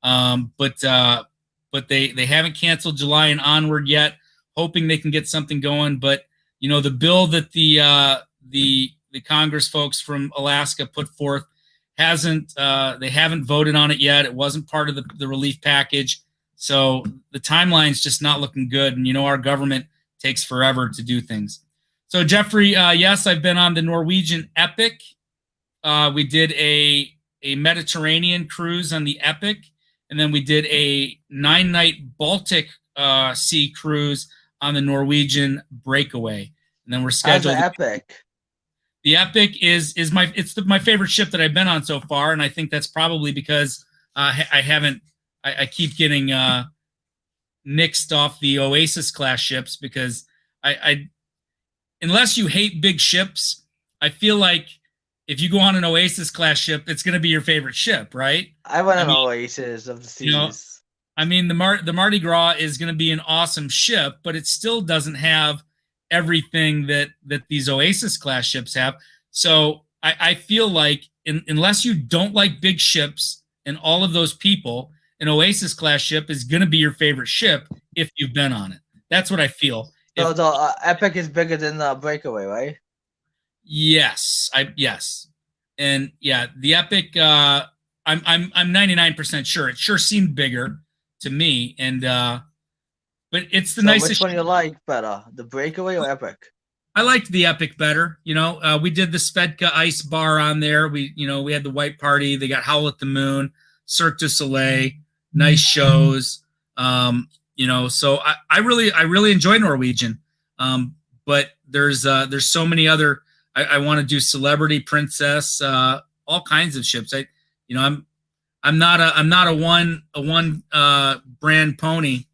B: but they haven't canceled July and onward yet. Hoping they can get something going. But you know, the bill that the Congress folks from Alaska put forth they haven't voted on it yet. It wasn't part of the relief package. So the timeline's just not looking good. And, you know, our government takes forever to do things. So, Jeffrey, yes, I've been on the Norwegian Epic. We did a Mediterranean cruise on the Epic. And then we did a 9-night Baltic Sea cruise on the Norwegian Breakaway. And then we're scheduled.
A: How's the Epic?
B: The Epic is my favorite ship that I've been on so far, and I think that's probably because I keep getting nixed off the Oasis class ships because I unless you hate big ships, I feel like if you go on an Oasis class ship, it's going to be your favorite ship, right?
A: I went on Oasis of the seas.
B: You know, I mean, the Mardi Gras is going to be an awesome ship, but it still doesn't have everything that these Oasis class ships have. So I feel like unless you don't like big ships and all of those people, an Oasis class ship is going to be your favorite ship if you've been on it. That's what I feel.
A: So the Epic is bigger than the Breakaway, right?
B: Yes, yes, and yeah, the Epic. I'm 99% sure. It sure seemed bigger to me, and but it's the nicest.
A: Which one you like better, the Breakaway or Epic?
B: I liked the Epic better. You know, we did the Svedka Ice Bar on there. We had the White Party. They got Howl at the Moon, Cirque du Soleil, nice shows. You know, so I really enjoy Norwegian. But there's so many other. I want to do Celebrity, Princess, all kinds of ships. I'm not a one brand pony.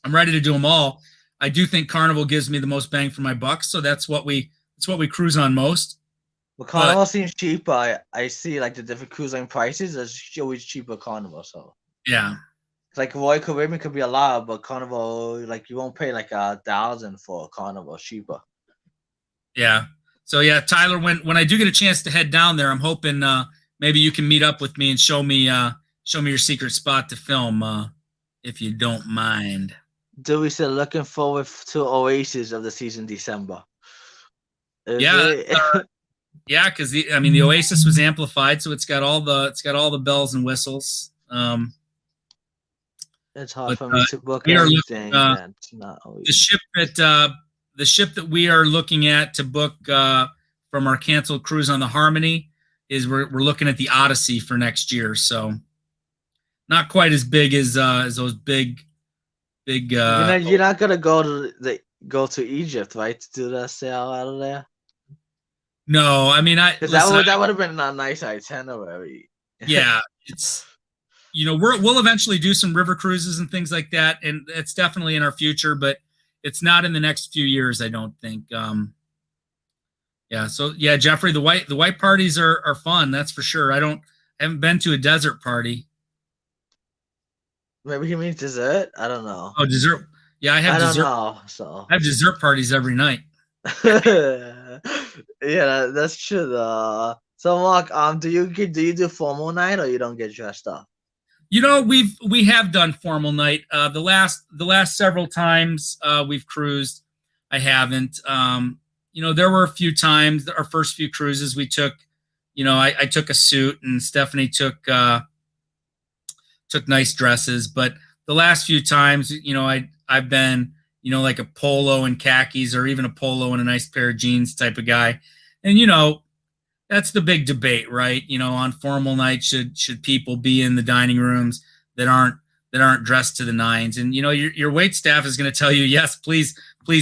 B: I'm ready to do them all. I do think Carnival gives me the most bang for my buck, so that's what we cruise on most.
A: Well, Carnival seems cheaper. I see like the different cruise line prices. It's always cheaper Carnival. So
B: yeah,
A: it's like Royal Caribbean could be a lot, but Carnival like you won't pay like $1,000 for Carnival. Cheaper.
B: Yeah. So yeah, Tyler, when I do get a chance to head down there, I'm hoping maybe you can meet up with me and show me your secret spot to film, if you don't mind.
A: Dewey said, looking forward to Oasis of the season December.
B: Yeah, yeah, because the Oasis was amplified, so it's got all the bells and whistles.
A: It's hard for me to book anything that's not Oasis.
B: The ship that we are looking at to book from our canceled cruise on the Harmony is we're looking at the Odyssey for next year. So not quite as big as those big.
A: You're not gonna go to Egypt, right? To do that sale out of there.
B: No, I mean,
A: Because that would have been a nice itinerary.
B: Yeah, it's we'll eventually do some river cruises and things like that, and it's definitely in our future, but it's not in the next few years, I don't think. Yeah, so yeah, Jeffrey, the white parties are fun, that's for sure. I haven't been to a desert party.
A: Maybe he means dessert. I don't know.
B: Oh, dessert. Yeah, I have dessert.
A: Don't know. So
B: I have dessert parties every night.
A: yeah, that's true. So Mark, do you do formal night or you don't get dressed up?
B: We have done formal night. The last several times we've cruised, I haven't. There were a few times. Our first few cruises we took. I took a suit and Stephanie took nice dresses. But the last few times, I've been, like a polo and khakis or even a polo and a nice pair of jeans type of guy. And, that's the big debate, right? On formal night, should people be in the dining rooms that aren't dressed to the nines? And, your wait staff is going to tell you, yes, please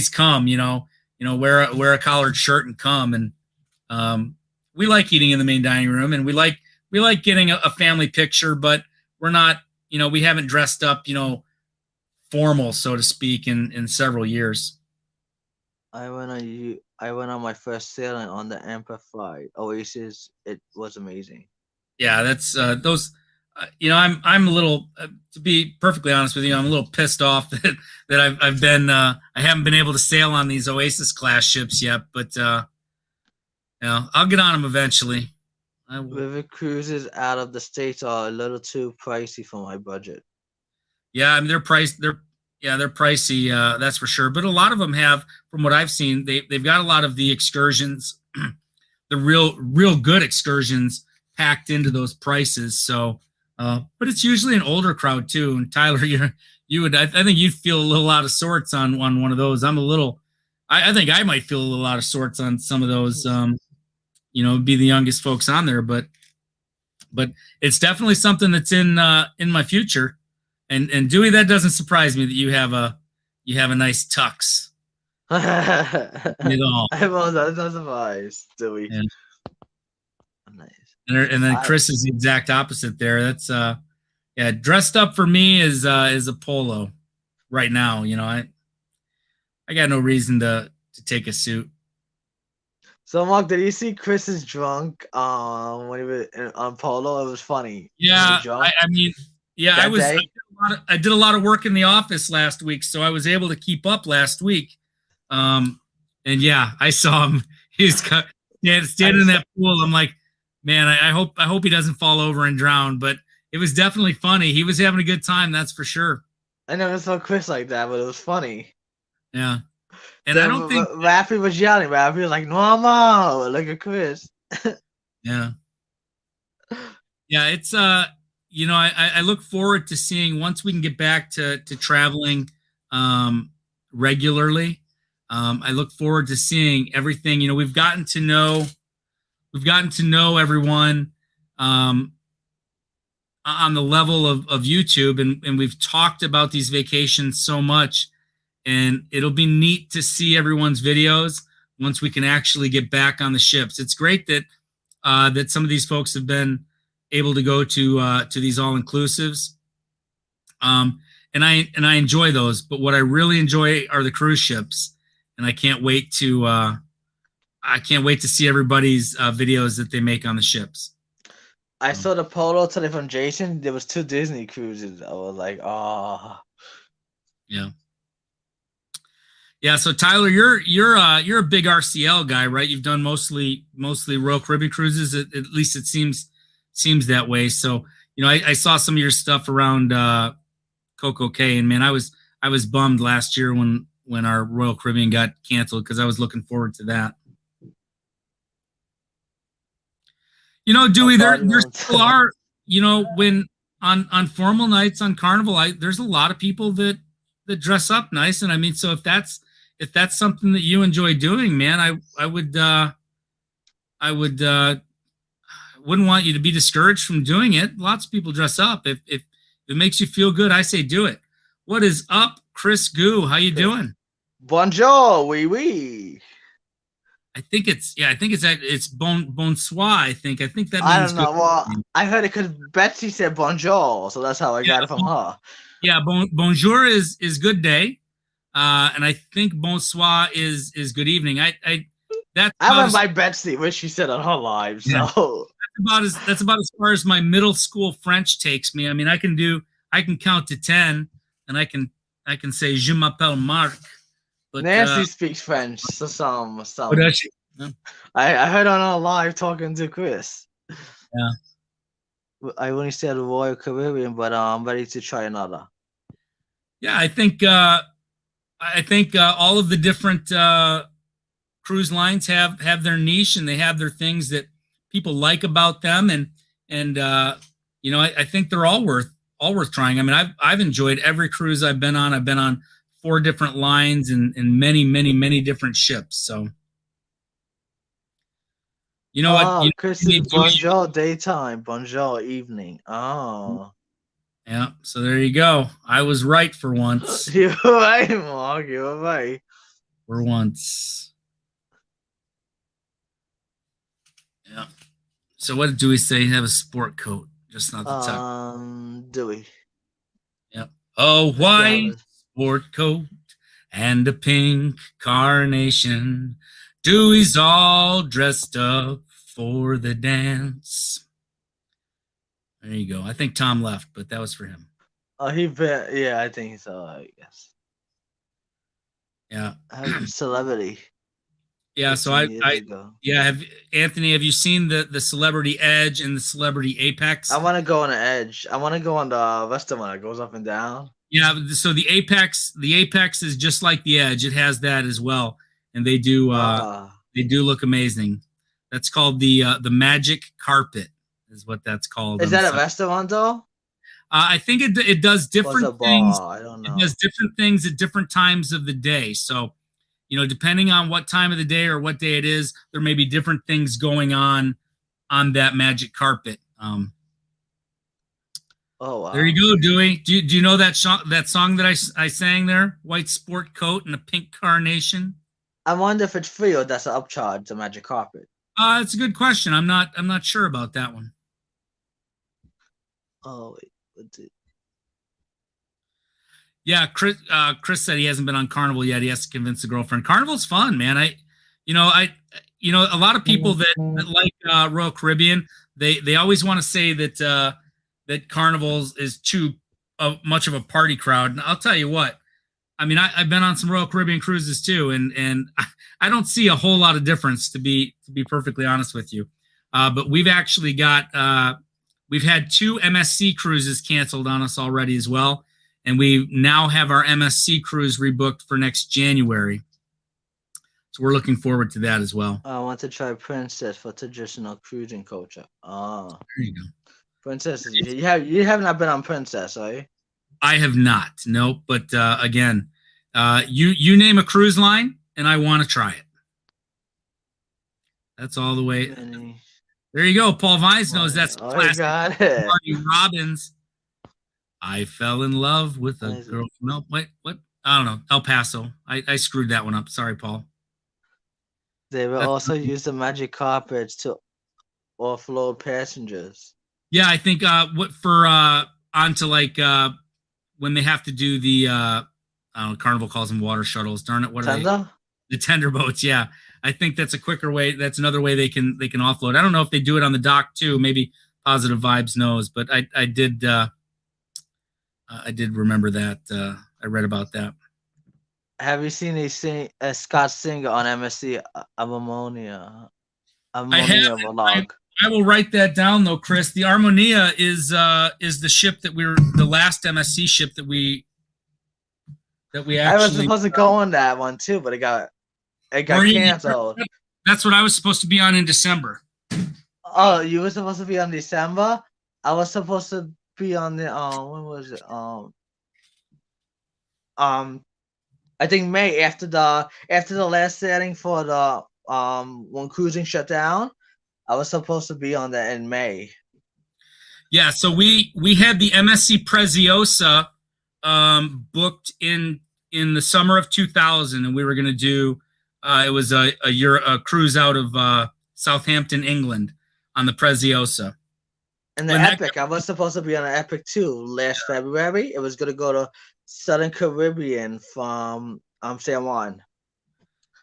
B: come, wear a collared shirt and come. And we like eating in the main dining room and we like getting a family picture, but we're not, we haven't dressed up, formal, so to speak, in several years. I
A: went on my first sailing on the Amplify Oasis. It was amazing.
B: Yeah, that's those. I'm a little, to be perfectly honest with you, I'm a little pissed off that I've been I haven't been able to sail on these Oasis class ships yet, but I'll get on them eventually.
A: River cruises out of the States are a little too pricey for my budget.
B: Yeah, I mean they're pricey, that's for sure. But a lot of them have, from what I've seen, they've got a lot of the excursions, the real good excursions packed into those prices. So, but it's usually an older crowd too. And Tyler, I think you'd feel a little out of sorts on one of those. I think I might feel a little out of sorts on some of those. Be the youngest folks on there, but it's definitely something that's in my future. And Dewey, that doesn't surprise me that you have a nice tux.
A: That doesn't surprise Dewey.
B: Yeah.
A: Nice.
B: And then Chris is the exact opposite there. That's dressed up for me is a polo right now. I got no reason to take a suit.
A: So Mark, did you see Chris's drunk when he was on polo? It was funny.
B: Yeah, I did a lot of work in the office last week, so I was able to keep up last week. And yeah, I saw him. He's standing in that pool. I'm like, man, I hope he doesn't fall over and drown. But it was definitely funny. He was having a good time, that's for sure.
A: I never saw Chris like that, but it was funny.
B: Yeah. And I don't think
A: Raffy was yelling. Raffy was like, "Normal, look at Chris."
B: Yeah. Yeah, it's I look forward to seeing, once we can get back to traveling regularly. I look forward to seeing everything. We've gotten to know everyone on the level of YouTube, and we've talked about these vacations so much, and it'll be neat to see everyone's videos once we can actually get back on the ships. It's great that that some of these folks have been able to go to these all-inclusives, and I enjoy those. But what I really enjoy are the cruise ships, and I can't wait to see everybody's videos that they make on the ships.
A: I saw the polo today from Jason. There was 2 Disney cruises. I was like, oh.
B: Yeah. Yeah. So Tyler, you're a big RCL guy, right? You've done mostly Royal Caribbean cruises. At least it seems that way. So I saw some of your stuff around Coco Cay, and man, I was bummed last year when our Royal Caribbean got canceled, because I was looking forward to that. Dewey, there still are, when on formal nights on Carnival, there's a lot of people that dress up nice. And I mean, so if that's something that you enjoy doing, man, I would wouldn't want you to be discouraged from doing it. Lots of people dress up. If it makes you feel good, I say do it. What is up, Chris Goo? How you doing?
A: Bonjour, oui, oui.
B: I think it's bonsoir. I think that means
A: I don't know.
B: good.
A: Well, I heard it because Betsy said bonjour, so that's how I got it from her.
B: Yeah, bonjour is good day, and I think bonsoir is good evening. I
A: went by Betsy when she said on her live,
B: Yeah.
A: so
B: that's about as far as my middle school French takes me. I mean, I can count to 10, and I can say je m'appelle Marc. But
A: Nancy speaks French, so some.
B: What does she? No?
A: I heard on her live talking to Chris.
B: Yeah.
A: I only said Royal Caribbean, but I'm ready to try another.
B: Yeah, I think all of the different cruise lines have their niche, and they have their things that people like about them, and you know, I think they're all worth trying. I mean, I've enjoyed every cruise I've been on. I've been on 4 different lines and many different ships. So, you know what?
A: Chris is bonjour daytime, bonjour evening. Oh.
B: Yeah, so there you go. I was right for once.
A: You're right, Mark. You're right.
B: For once. Yeah. So what did Dewey say? Have a sport coat, just not the tuck.
A: Dewey.
B: Yep. A white sport coat and a pink carnation. Dewey's all dressed up for the dance. There you go. I think Tom left, but that was for him.
A: Oh, yeah, I think so. I guess.
B: Yeah.
A: Celebrity.
B: Yeah, so Anthony, have you seen the Celebrity Edge and the Celebrity Apex?
A: I want to go on the Edge. I want to go on the Western one that goes up and down.
B: Yeah, so the Apex is just like the Edge. It has that as well, and they do look amazing. That's called the Magic Carpet, is what that's called.
A: Is that a Western one though?
B: I think it does different things.
A: I don't know.
B: It does different things at different times of the day. So, you know, depending on what time of the day or what day it is, there may be different things going on that magic carpet.
A: Oh wow!
B: There you go, Dewey. Do you know that song that I sang there? White sport coat and a pink carnation.
A: I wonder if it's free or that's an upcharge. The magic carpet.
B: It's a good question. I'm not sure about that one.
A: Oh wait, what's it?
B: Yeah, Chris said he hasn't been on Carnival yet. He has to convince the girlfriend. Carnival's fun, man. A lot of people that like Royal Caribbean, they always want to say that that Carnival's is too much of a party crowd. And I'll tell you what, I mean, I've been on some Royal Caribbean cruises too, and I don't see a whole lot of difference, to be perfectly honest with you. But we've actually got we've had 2 MSC cruises canceled on us already as well. And we now have our MSC cruise rebooked for next January. So we're looking forward to that as well.
A: I want to try Princess for traditional cruising culture. Oh.
B: There you go.
A: Princess, you have not been on Princess, are you?
B: I have not, no. But again, you name a cruise line, and I want to try it. That's all the way. There you go. Paul Vines knows that's classic.
A: Got it.
B: Marty Robbins. I fell in love with a girl. No, wait, what? I don't know. El Paso. I screwed that one up. Sorry, Paul.
A: They will also use the magic carpets to offload passengers.
B: Yeah, I think onto like when they have to do the I don't know, Carnival calls them water shuttles. Darn it, what are they? The tender boats. Yeah, I think that's a quicker way. That's another way they can offload. I don't know if they do it on the dock too. Maybe Positive Vibes knows, but I did. I did remember that. I read about that.
A: Have you seen Scott Singer on MSC Ammonia?
B: I have. I will write that down though, Chris. The Harmonia is the ship that the last MSC ship that we actually. I
A: was supposed to go on that one too, but it got canceled.
B: That's what I was supposed to be on in December.
A: Oh, you were supposed to be on December? I was supposed to be on the when was it? I think May after the last setting for the when cruising shut down. I was supposed to be on that in May.
B: Yeah, so we had the MSC Preziosa booked in the summer of 2000, and we were going to do it was a cruise out of Southampton, England, on the Preziosa.
A: And the Epic, I was supposed to be on an Epic too last February. It was going to go to Southern Caribbean from San Juan.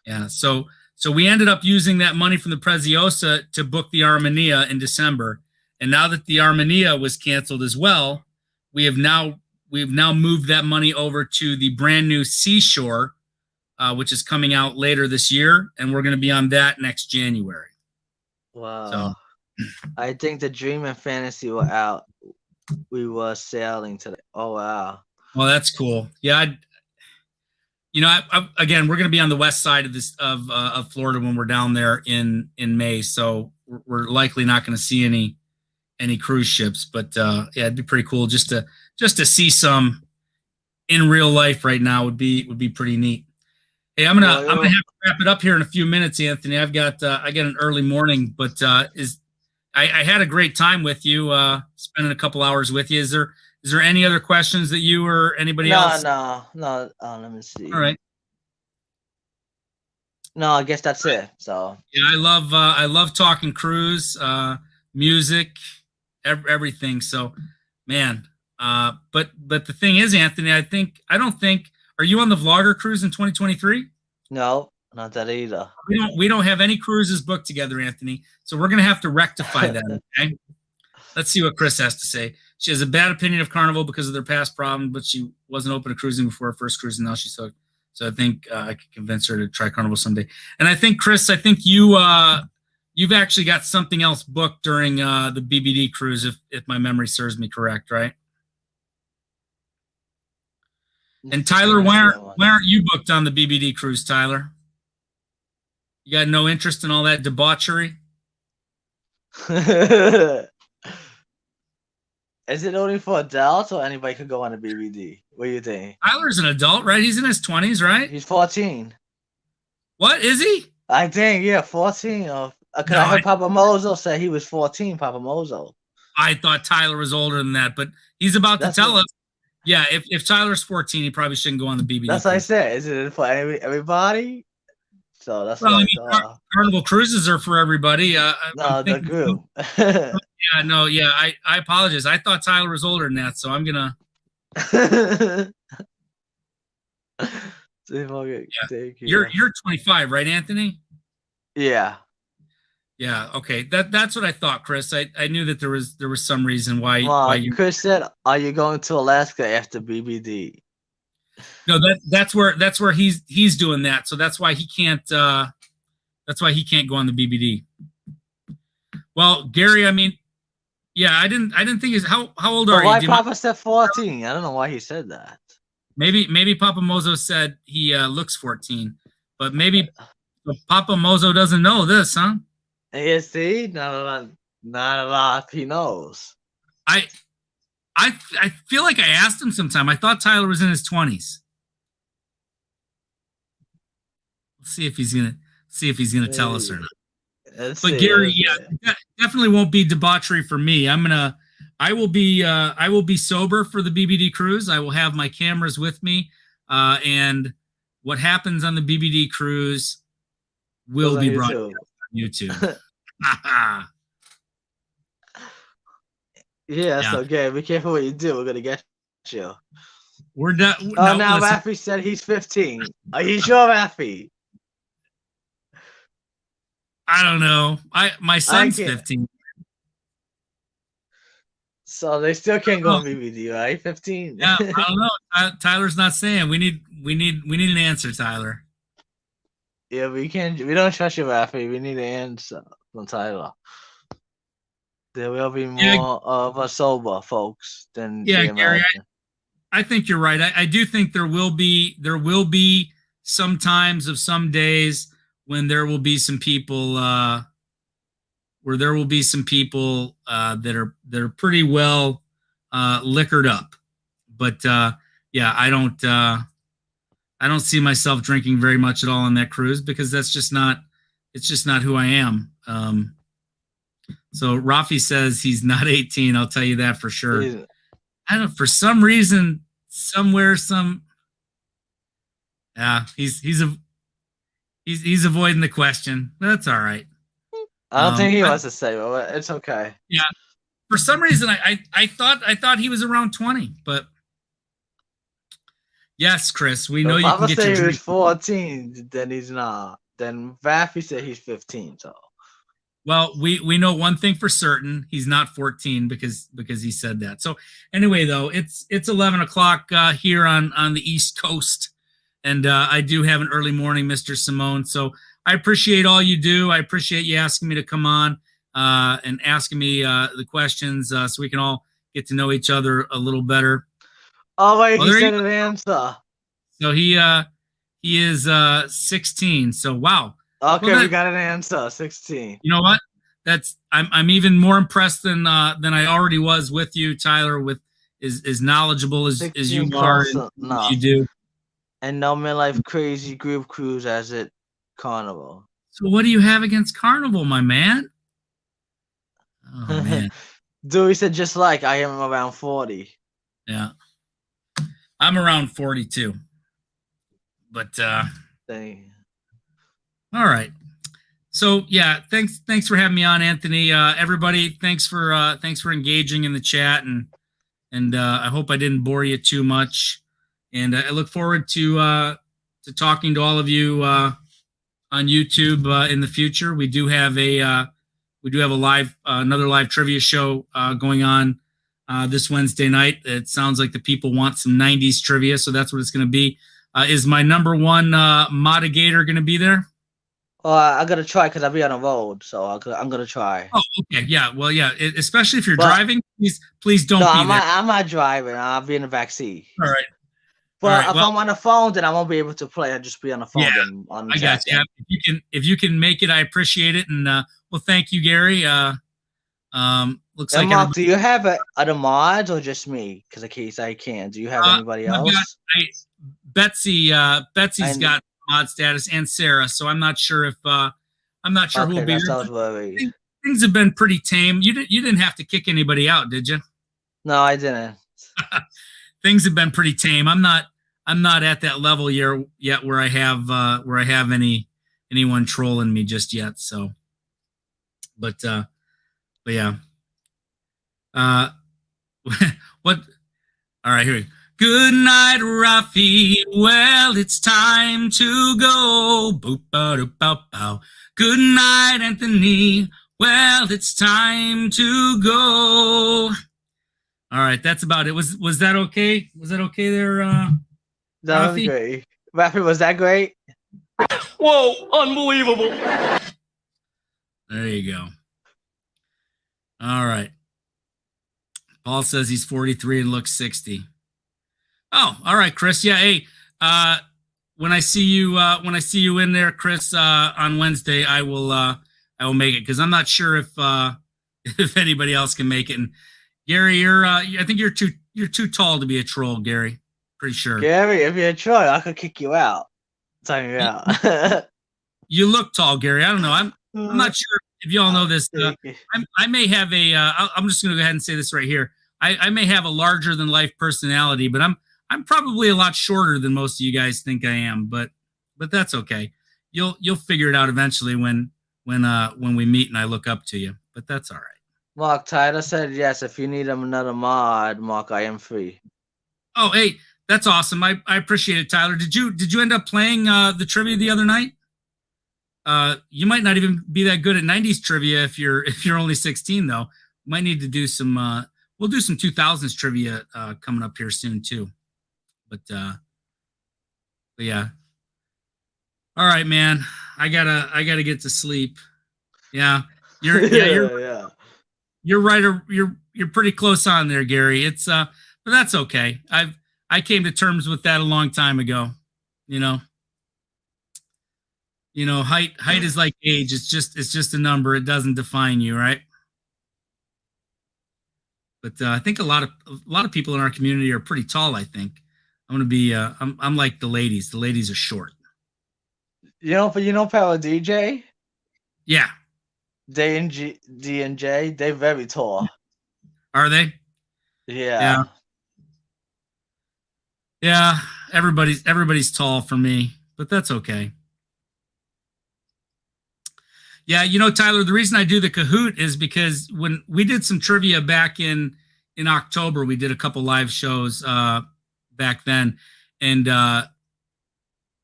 B: Yeah, so we ended up using that money from the Preziosa to book the Armenia in December. And now that the Armenia was canceled as well, we've now moved that money over to the brand new Seashore, which is coming out later this year, and we're going to be on that next January.
A: Wow.
B: So,
A: I think the Dream and Fantasy were out. We were sailing today. Oh, wow.
B: Well, that's cool. Yeah, again, we're going to be on the west side of this of Florida when we're down there in May, so we're likely not going to see any cruise ships, but yeah, it'd be pretty cool just to see some in real life right now would be pretty neat. Hey, I'm gonna have to wrap it up here in a few minutes, Anthony. I got an early morning, but I had a great time with you, spending a couple hours with you. Is there any other questions that you or anybody else?
A: No. Let me see.
B: All right.
A: No, I guess that's it. So
B: yeah, I love talking cruise, music, everything. So, man, but the thing is, Anthony, I don't think. Are you on the Vlogger cruise in 2023?
A: No, not that either.
B: We don't have any cruises booked together, Anthony. So we're gonna have to rectify that. Okay. Let's see what Chris has to say. She has a bad opinion of Carnival because of their past problems, but she wasn't open to cruising before her first cruise, and now she's hooked. So I think I could convince her to try Carnival someday. And I think, Chris, you've actually got something else booked during the BBD cruise, if my memory serves me correct, right? And Tyler, why aren't you booked on the BBD cruise, Tyler? You got no interest in all that debauchery?
A: Is it only for adults or anybody could go on a BBD? What do you think?
B: Tyler's an adult, right? He's in his 20s, right?
A: He's 14.
B: What is he?
A: I think, yeah, 14. I heard Papa Mozo say he was 14, Papa Mozo.
B: I thought Tyler was older than that, but he's about to tell us. Yeah, if Tyler's 14, he probably shouldn't go on the BBD.
A: That's what I said. Is it for everybody? So that's
B: what I mean. Carnival cruises are for everybody.
A: No, the group.
B: Yeah, no, yeah. I apologize. I thought Tyler was older than that, so I'm gonna. You're 25, right, Anthony?
A: Yeah.
B: Yeah. Okay. That's what I thought, Chris. I knew that there was some reason why.
A: Well,
B: why you...
A: Chris said, "Are you going to Alaska after BBD?"
B: No, that's where he's doing that. So that's why he can't. That's why he can't go on the BBD. Well, Gary, I mean, yeah, I didn't think he's how old are you?
A: Why Papa said 14? I don't know why he said that.
B: Maybe Papa Mozo said he looks 14, but maybe Papa Mozo doesn't know this, huh?
A: Yeah, see, not a lot. He knows.
B: I feel like I asked him sometime. I thought Tyler was in his 20s. Let's see if he's gonna tell us or not. But Gary, yeah, definitely won't be debauchery for me. I will be sober for the BBD cruise. I will have my cameras with me, and what happens on the BBD cruise will be brought on YouTube.
A: Yeah, so Gary, be careful what you do. We're gonna get you.
B: We're done.
A: Oh, now Raffy said he's 15. Are you sure, Raffy?
B: I don't know. My son's 15.
A: So they still can't go on BBD, right? 15.
B: Yeah, I don't know. Tyler's not saying. We need an answer, Tyler.
A: Yeah, we don't trust you, Raffy. We need an answer from Tyler. There will be more of a sober folks than
B: Gary. I think you're right. I do think there will be some times of some days when there will be some people that are pretty well liquored up. But yeah, I don't see myself drinking very much at all on that cruise because it's just not who I am. So Rafi says he's not 18. I'll tell you that for sure.
A: He's-
B: I don't. For some reason, somewhere, yeah, he's avoiding the question. That's all right.
A: I don't think he wants to say, but it's okay.
B: Yeah. For some reason, I thought he was around 20, but yes, Chris, we know
A: If
B: you
A: Papa
B: can get
A: say
B: your
A: he was
B: drink.
A: 14, then he's not. Then Raffy said he's 15, so.
B: Well, we know one thing for certain: he's not 14 because he said that. So anyway, though, it's 11 o'clock here on the East Coast, and I do have an early morning, Mr. Simone. So I appreciate all you do. I appreciate you asking me to come on and asking me the questions so we can all get to know each other a little better.
A: Oh wait,
B: Well,
A: he
B: there
A: said
B: you
A: an answer.
B: So he is 16. So wow.
A: Okay,
B: Well,
A: we got an answer. 16.
B: You know what? I'm even more impressed than I already was with you, Tyler, with as knowledgeable as you
A: 16
B: are
A: close
B: and
A: enough.
B: you do.
A: And no midlife crazy group cruise as it carnival.
B: So what do you have against Carnival, my man? Oh man.
A: Dewey said just like I am around 40.
B: Yeah. I'm around 42. But
A: Dang.
B: all right. So yeah, thanks for having me on, Anthony. Everybody, thanks for engaging in the chat, and I hope I didn't bore you too much. And I look forward to talking to all of you on YouTube in the future. We do have a live another live trivia show going on this Wednesday night. It sounds like the people want some '90s trivia, so that's what it's going to be. Is my number one Modigator going to be there?
A: Well, I gotta try because I'll be on the road, so I'm gonna try.
B: Oh, okay, yeah. Well, yeah. Especially if you're driving, please don't be there.
A: I'm not driving. I'll be in the backseat.
B: All right.
A: But if I'm on the phone, then I won't be able to play. I'll just be on the phone.
B: Yeah,
A: then on the
B: I got you. If you can make it, I appreciate it. And well, thank you, Gary. Looks like
A: Mark, do you have other mods or just me? Because in case I can, do you have anybody else?
B: Betsy's got mod status, and Sarah. So I'm not sure if who will be
A: here.
B: Things have been pretty tame. You didn't have to kick anybody out, did you?
A: No, I didn't.
B: Things have been pretty tame. I'm not at that level yet where I have anyone trolling me just yet. So, but yeah. What? All right, here we go. Good night, Rafi. Well, it's time to go. Boop, ba, doop, bow, bow. Good night, Anthony. Well, it's time to go. All right, that's about it. Was that okay? Was that okay there,
A: That was great. Rafi, was that great?
D: Whoa, unbelievable.
B: There you go. All right. Paul says he's 43 and looks 60. Oh, all right, Chris. Yeah, hey, when I see you in there, Chris, on Wednesday, I will make it because I'm not sure if anybody else can make it. And Gary, I think you're too tall to be a troll, Gary. Pretty sure.
A: Gary, if you're a troll, I could kick you out. Time you out.
B: You look tall, Gary. I don't know. I'm not sure if you all know this. I may have I'm just going to go ahead and say this right here. I may have a larger than life personality, but I'm probably a lot shorter than most of you guys think I am. But that's okay. You'll figure it out eventually when we meet and I look up to you. But that's all right.
A: Mark, Tyler said yes. If you need another mod, Mark, I am free.
B: Oh, hey, that's awesome. I appreciate it, Tyler. Did you end up playing the trivia the other night? You might not even be that good at 90s trivia if you're only 16 though. Might need to do some we'll do some 2000s trivia coming up here soon too. But yeah. All right, man. I gotta get to sleep. Yeah. You're right. You're pretty close on there, Gary. It's but that's okay. I came to terms with that a long time ago. You know, height is like age. It's just a number. It doesn't define you, right? But I think a lot of people in our community are pretty tall. I think I'm gonna be. I'm like the ladies. The ladies are short.
A: You know, Power DJ.
B: Yeah.
A: D and J, they very tall.
B: Are they?
A: Yeah.
B: Yeah. Everybody's tall for me, but that's okay. Yeah, Tyler, the reason I do the Kahoot is because when we did some trivia back in October, we did a couple live shows back then, and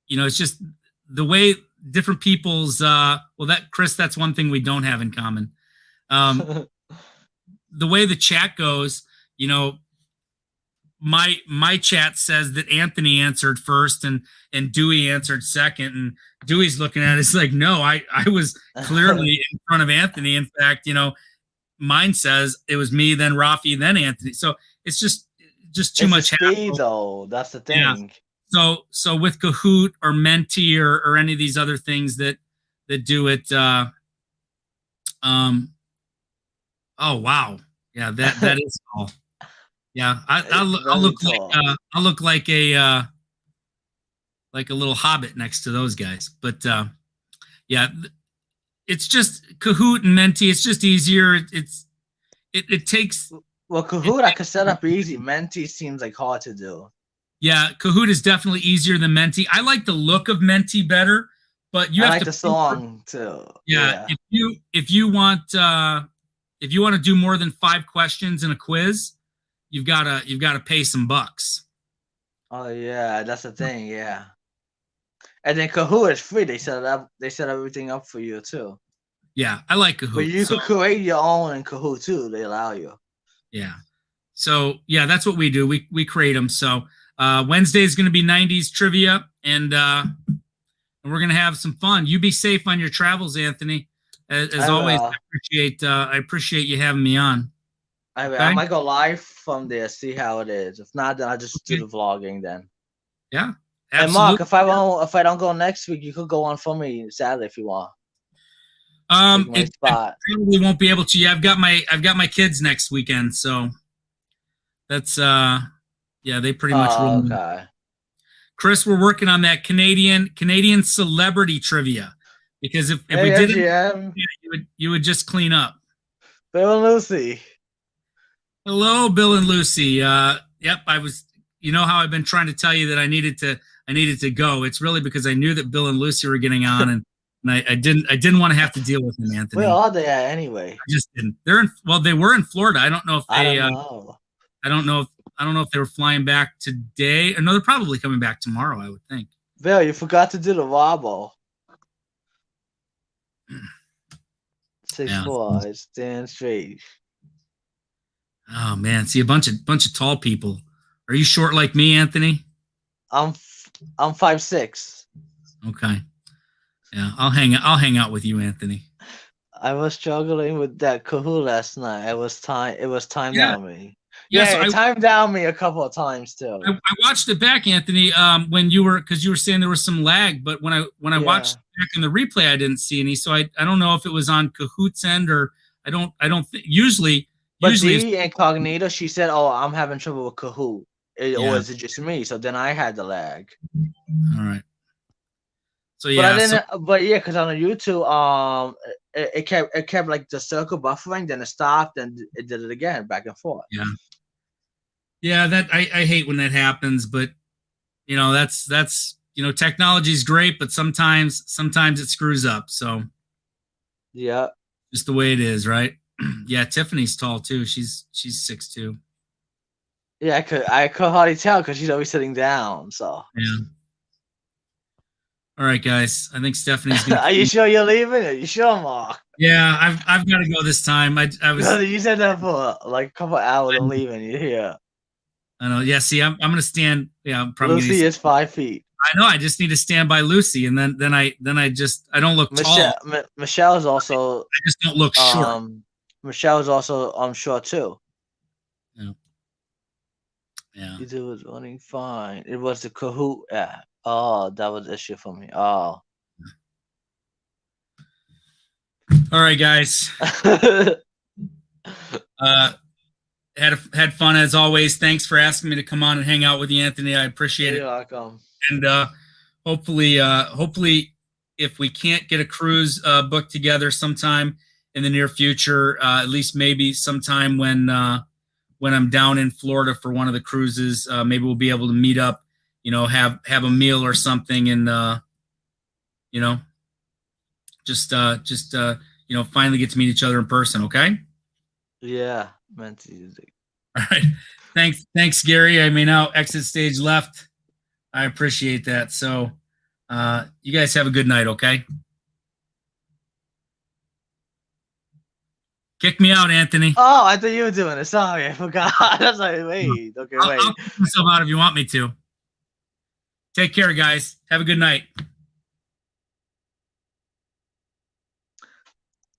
B: it's just the way different people's Chris, that's one thing we don't have in common. The way the chat goes, my chat says that Anthony answered first and Dewey answered second, and Dewey's looking at it, it's like, no, I was clearly in front of Anthony. In fact, mine says it was me, then Rafi, then Anthony. So it's just too much
A: speed, though. That's the thing.
B: Yeah. So with Kahoot or Menti or any of these other things that do it, oh wow, yeah, that is all. Yeah, I'll look like a little hobbit next to those guys. But yeah, it's just Kahoot and Menti. It's just easier. It takes.
A: Well, Kahoot I could set up easy. Menti seems like hard to do.
B: Yeah, Kahoot is definitely easier than Menti. I like the look of Menti better, but you have
A: like
B: to
A: the song too.
B: Yeah, if you want to do more than 5 questions in a quiz, you've got to pay some bucks.
A: Oh yeah, that's the thing. Yeah, and then Kahoot is free. They set it up. They set everything up for you too.
B: Yeah, I like Kahoot.
A: But you can create your own in Kahoot too. They allow you.
B: Yeah. So yeah, that's what we do. We create them. So Wednesday is going to be 90s trivia, and we're going to have some fun. You be safe on your travels, Anthony. As always, I appreciate you having me on.
A: I might go live from there, see how it is. If not, then I'll just do the vlogging then.
B: Yeah.
A: Absolutely. And Mark, if I don't go next week, you could go on for me Saturday if you want.
B: I probably won't be able to. Yeah, I've got my kids next weekend, so that's they pretty much rule me.
A: Okay.
B: Chris, we're working on that Canadian celebrity trivia, because if we didn't, you would just clean up.
A: Bill and Lucy.
B: Hello, Bill and Lucy. Yep, I was. You know how I've been trying to tell you that I needed to go. It's really because I knew that Bill and Lucy were getting on, and I didn't want to have to deal with them, Anthony.
A: Where are they at anyway?
B: I just didn't. They were in Florida. I don't know if they. I don't know if they were flying back today. No, they're probably coming back tomorrow, I would think.
A: Bill, you forgot to do the wobble. 6'4", stand straight.
B: Oh man, see a bunch of tall people. Are you short like me, Anthony?
A: I'm 5'6".
B: Okay. Yeah, I'll hang out with you, Anthony.
A: I was struggling with that Kahoot last night. It was timed out me.
B: Yeah,
A: so it timed down me a couple of times too.
B: I watched it back, Anthony. When you were saying there was some lag, but when I watched it back in the replay, I didn't see any. So I don't know if it was on Kahoot's end or I don't usually.
A: But usually Incognito, she said, "Oh, I'm having trouble with Kahoot." Or is it just me? So then I had the lag.
B: All right. So yeah,
A: because on the YouTube, it kept like the circle buffering, then it stopped, and it did it again, back and forth.
B: Yeah. That I hate when that happens, but that's technology's great, but sometimes it screws up. So
A: yeah,
B: just the way it is, right? Yeah, Tiffany's tall too. She's 6'2".
A: Yeah, I could hardly tell because she's always sitting down. So
B: yeah. All right, guys. I think Stephanie's gonna.
A: Are you sure you're leaving? Are you sure, Mark?
B: Yeah, I've got to go this time. I was.
A: You said that for like a couple hours. I'm leaving. You're here.
B: I know. Yeah. See, I'm gonna stand. Yeah, I'm probably.
A: Lucy is 5 feet.
B: I know. I just need to stand by Lucy, and then I don't look tall.
A: Michelle is also.
B: I just don't look short.
A: Michelle is also short too.
B: Yeah.
A: It was running fine. It was the Kahoot app. Oh, that was the issue for me. Oh.
B: All right, guys. Had fun as always. Thanks for asking me to come on and hang out with you, Anthony. I appreciate it.
A: You're welcome.
B: And hopefully, if we can't get a cruise booked together sometime in the near future. At least maybe sometime when I'm down in Florida for one of the cruises. Maybe we'll be able to meet up, have a meal or something, and just finally get to meet each other in person. Okay.
A: Yeah, meant to.
B: All right. Thanks, Gary. I may now exit stage left. I appreciate that. So, you guys have a good night. Okay. Kick me out, Anthony.
A: Oh, I thought you were doing it. Sorry, I forgot. I was like, wait. Okay, wait.
B: I'll kick myself out if you want me to. Take care, guys. Have a good night.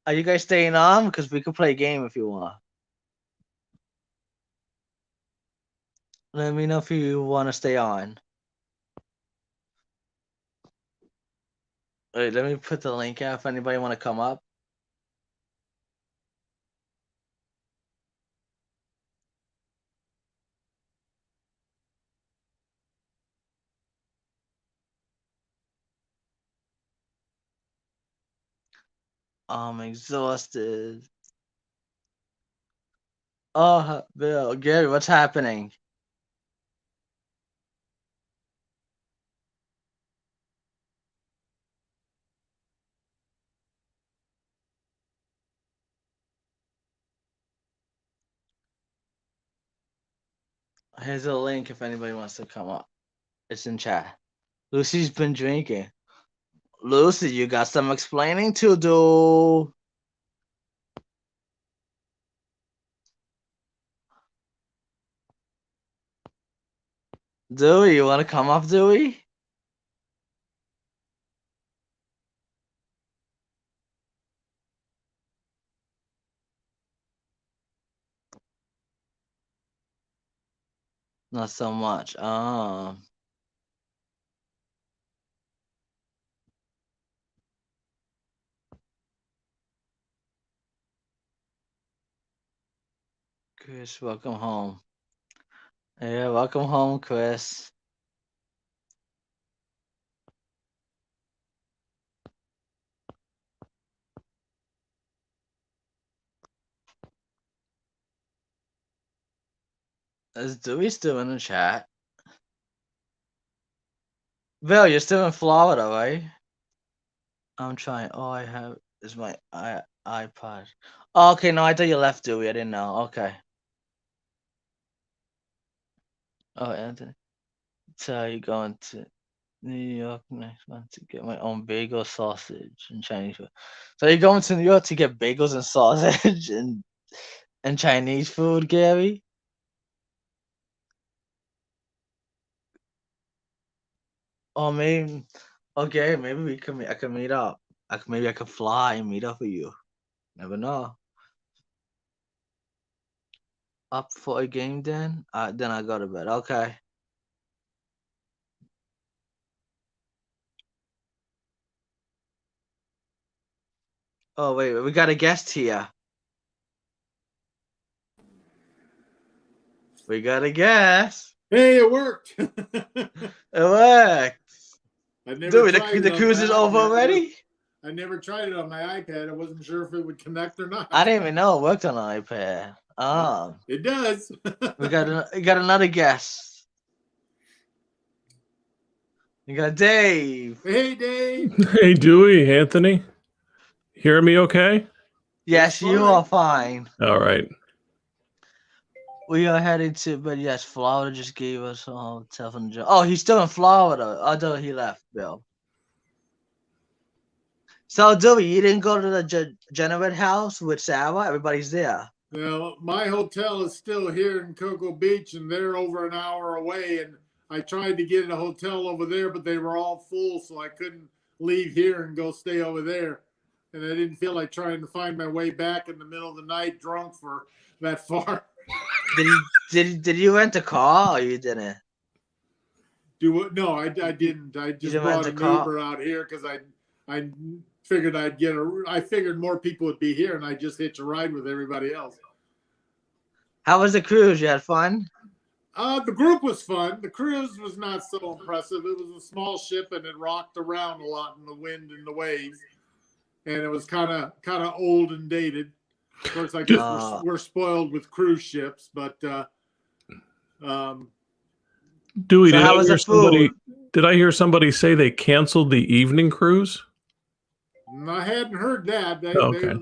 A: Are you guys staying on? Because we could play a game if you want. Let me know if you want to stay on. Wait, let me put the link out if anybody want to come up. I'm exhausted. Oh, Bill, Gary, what's happening? Here's a link if anybody wants to come up. It's in chat. Lucy's been drinking. Lucy, you got some explaining to do. Dewey, you want to come up, Dewey? Not so much. Chris, welcome home. Yeah, welcome home, Chris. Is Dewey still in the chat? Bill, you're still in Florida, right? I'm trying. All I have is my iPod. Oh, okay, no, I thought you left, Dewey. I didn't know. Okay. Oh, Anthony. So you going to New York next month to get my own bagel, sausage, and Chinese food. So you're going to New York to get bagels and sausage and Chinese food, Gary? Or maybe, okay, maybe we can. I can meet up. Maybe I could fly and meet up with you. Never know. Up for a game, then? Then I go to bed. Okay. Oh wait, we got a guest here. We got a guest.
E: Hey, it worked.
A: It worked. Dude, the cruise is over already?
E: I never tried it on my iPad. I wasn't sure if it would connect or not.
A: I didn't even know it worked on an iPad.
E: It does.
A: we got another guest. We got Dave.
E: Hey, Dave.
F: Hey, Dewey, Anthony. Hear me okay?
A: Yes, you are fine.
F: All right.
A: We are heading to, but yes, Florida just gave us a hotel from Oh, he's still in Florida. I thought he left, Bill. So, Dewey, you didn't go to the Genevieve house with Sarah? Everybody's there.
E: Well, my hotel is still here in Cocoa Beach, and they're over an hour away. And I tried to get a hotel over there, but they were all full, so I couldn't leave here and go stay over there. And I didn't feel like trying to find my way back in the middle of the night drunk for that far.
A: Did you rent a car or you didn't?
E: No, I didn't. I just brought an Uber out here because I figured I figured more people would be here, and I just hitched a ride with everybody else.
A: How was the cruise? You had fun?
E: The group was fun. The cruise was not so impressive. It was a small ship, and it rocked around a lot in the wind and the waves. and it was kind of old and dated. Of course, I guess we're spoiled with cruise ships, but
F: Dewey,
A: So how was the food?
F: did I hear somebody say they canceled the evening cruise?
E: I hadn't heard that.
F: Okay.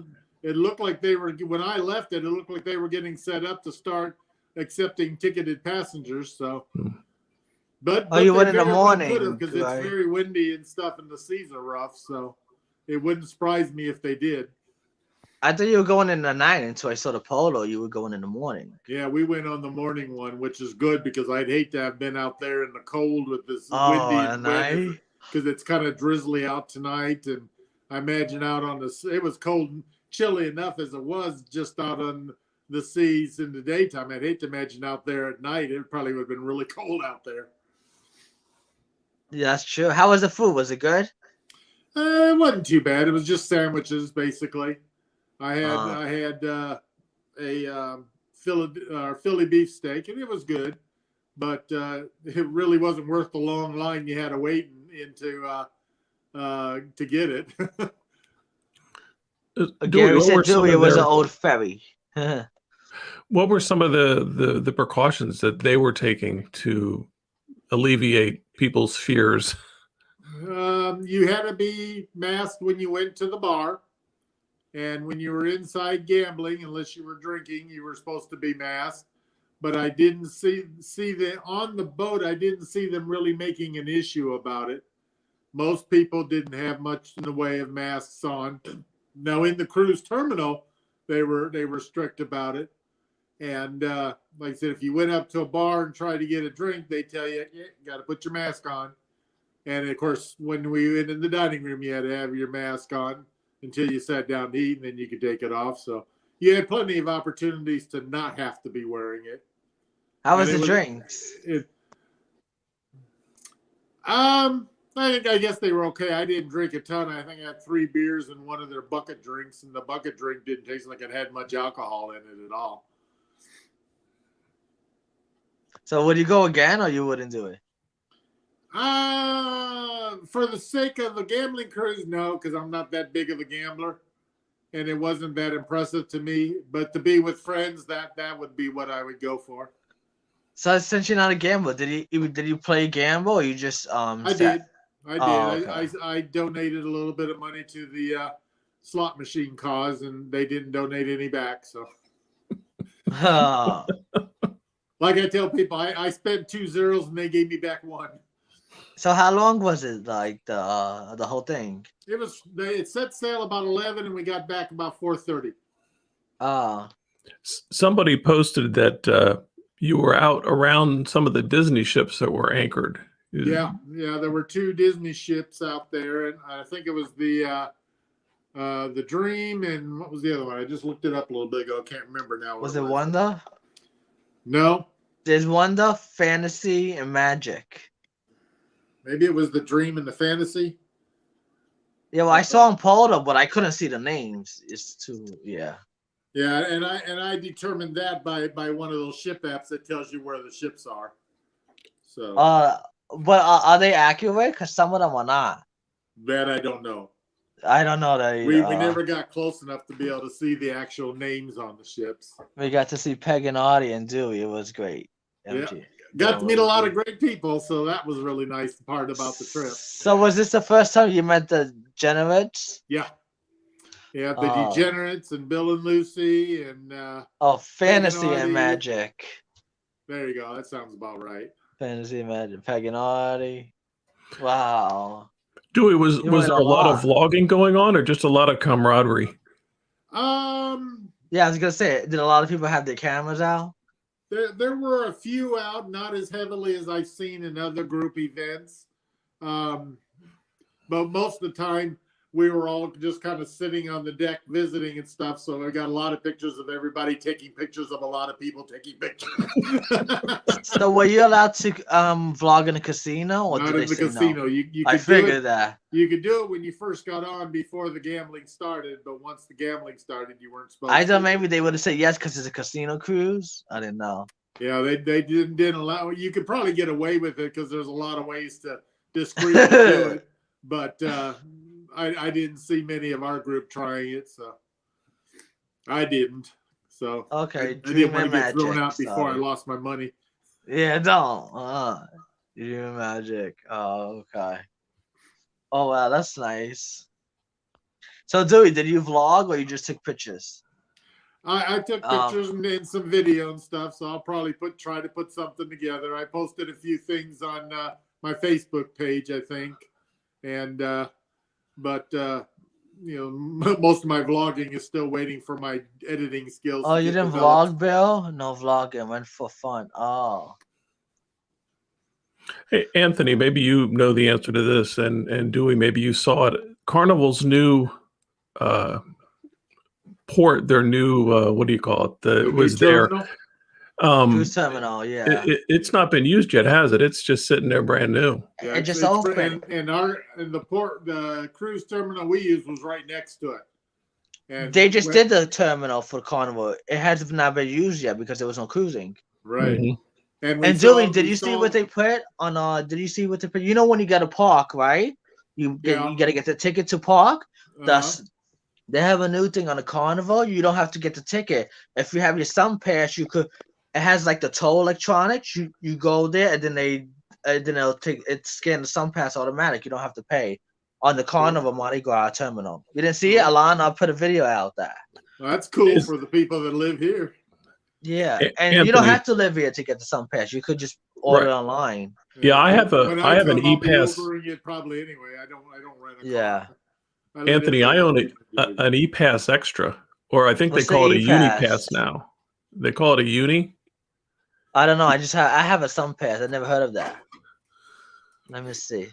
E: It looked like they were, when I left it looked like they were getting set up to start accepting ticketed passengers. So, but
A: you
E: they
A: went in the
E: very well could
A: morning,
E: have, because it's
A: right?
E: very windy and stuff, and the seas are rough. So, it wouldn't surprise me if they did.
A: I thought you were going in the night until I saw the polo. You were going in the morning.
E: Yeah, we went on the morning one, which is good because I'd hate to have been out there in the cold with this windy and wind, because it's kind of drizzly out tonight, and I imagine out on it was cold and chilly enough as it was just out on the seas in the daytime. I'd hate to imagine out there at night. It probably would have been really cold out there.
A: Yeah, that's true. How was the food? Was it good?
E: It wasn't too bad. It was just sandwiches, basically. I had a Philly beef steak, and it was good, but it really wasn't worth the long line you had to wait into to get it.
A: Gary said Dewey was an old ferry.
F: What were some of the precautions that they were taking to alleviate people's fears?
E: You had to be masked when you went to the bar. And when you were inside gambling, unless you were drinking, you were supposed to be masked. But I didn't see them on the boat. I didn't see them really making an issue about it. Most people didn't have much in the way of masks on. Now in the cruise terminal, they were strict about it. And like I said, if you went up to a bar and tried to get a drink, they tell you, yeah, you got to put your mask on. And of course, when we went in the dining room, you had to have your mask on until you sat down to eat, and then you could take it off. So you had plenty of opportunities to not have to be wearing it.
A: How was the drinks?
E: I guess they were okay. I didn't drink a ton. I think I had 3 beers and one of their bucket drinks, and the bucket drink didn't taste like it had much alcohol in it at all.
A: So would you go again, or you wouldn't do it?
E: For the sake of the gambling cruise, no, because I'm not that big of a gambler, and it wasn't that impressive to me. But to be with friends, that would be what I would go for.
A: So since you're not a gambler, did you play gamble, or you just
E: I did.
A: Oh, okay.
E: I donated a little bit of money to the slot machine cause, and they didn't donate any back. So, like I tell people, I spent 2 zeros and they gave me back 1.
A: So how long was it, like the whole thing?
E: It set sail about 11, and we got back about 4:30.
F: Somebody posted that you were out around some of the Disney ships that were anchored.
E: Yeah, there were 2 Disney ships out there, and I think it was the Dream, and what was the other one? I just looked it up a little bit ago. I can't remember now.
A: Was it Wonder?
E: No.
A: There's Wonder, Fantasy, and Magic.
E: Maybe it was the Dream and the Fantasy.
A: Yeah, well, I saw them pulled up, but I couldn't see the names. It's too, yeah.
E: Yeah, and I determined that by one of those ship apps that tells you where the ships are. So.
A: But are they accurate? Because some of them are not.
E: That I don't know.
A: I don't know that either.
E: We never got close enough to be able to see the actual names on the ships.
A: We got to see Peg and Artie and Dewey. It was great.
E: Yeah. Got to meet a lot of great people, so that was really nice part about the trip.
A: So was this the first time you met the Degenerates?
E: Yeah. Yeah, the Degenerates and Bill and Lucy and
A: Fantasy and Magic.
E: There you go. That sounds about right.
A: Fantasy and Magic, Peg and Artie. Wow.
F: Dewey, was there a lot of vlogging going on, or just a lot of camaraderie?
A: Yeah, I was gonna say, did a lot of people have their cameras out?
E: There were a few out, not as heavily as I've seen in other group events. But most of the time, we were all just kind of sitting on the deck visiting and stuff. So I got a lot of pictures of everybody taking pictures of a lot of people taking pictures.
A: So were you allowed to vlog in a casino? Or
E: not in the casino.
A: No?
E: You
A: I figured that.
E: You could do it when you first got on before the gambling started, but once the gambling started, you weren't supposed to.
A: I thought maybe they would have said yes because it's a casino cruise. I didn't know.
E: Yeah, they didn't allow. You could probably get away with it because there's a lot of ways to discreetly do it. But I didn't see many of our group trying it, so I didn't. So
A: Okay,
E: I didn't
A: Dream
E: want
A: and
E: to get thrown
A: Magic.
E: out before I
A: Sorry.
E: lost my money.
A: Yeah, don't. Dream and Magic. Oh, okay. Oh wow, that's nice. So Dewey, did you vlog or you just took pictures?
E: I took pictures and some video and stuff, so I'll probably try to put something together. I posted a few things on my Facebook page, I think, and but most of my vlogging is still waiting for my editing skills
A: Oh,
E: to
A: you
E: get
A: didn't
E: developed.
A: vlog, Bill? No vlogging, went for fun. Oh.
F: Hey, Anthony, maybe you know the answer to this, and Dewey, maybe you saw it. Carnival's new port, their new what do you call it?
E: The
F: It
E: new
F: was there.
E: terminal.
A: Cruise terminal, yeah.
F: It's not been used yet, has it? It's just sitting there brand new.
E: Yeah,
A: It just opened.
E: and the cruise terminal we used was right next to it. And
A: They just did the terminal for Carnival. It has not been used yet because there was no cruising.
E: right.
F: Mhm.
A: And Dewey, did you see what they put on? Did you see what they put? You know when you got to park, right? You got to get the ticket to park. That's they have a new thing on the Carnival. You don't have to get the ticket. If you have your Sun Pass, you could. It has like the toll electronics. You go there and then they'll scan the Sun Pass automatic. You don't have to pay on the Carnival Mardi Gras terminal. You didn't see it, Alon? I put a video out there.
E: Well, that's cool for the people that live here.
A: Yeah, and
F: Anthony,
A: you don't have to live here to get the Sun Pass. You could just order online.
F: Yeah, I have an e-pass.
E: I'll be Ubering it probably anyway. I don't rent a car.
A: Yeah.
F: Anthony, I own an e-pass extra, or I think
A: What's
F: they call
A: the
F: it a
A: e-pass?
F: Uni-pass now. They call it a Uni.
A: I don't know. I have a Sun Pass. I never heard of that. Let me see.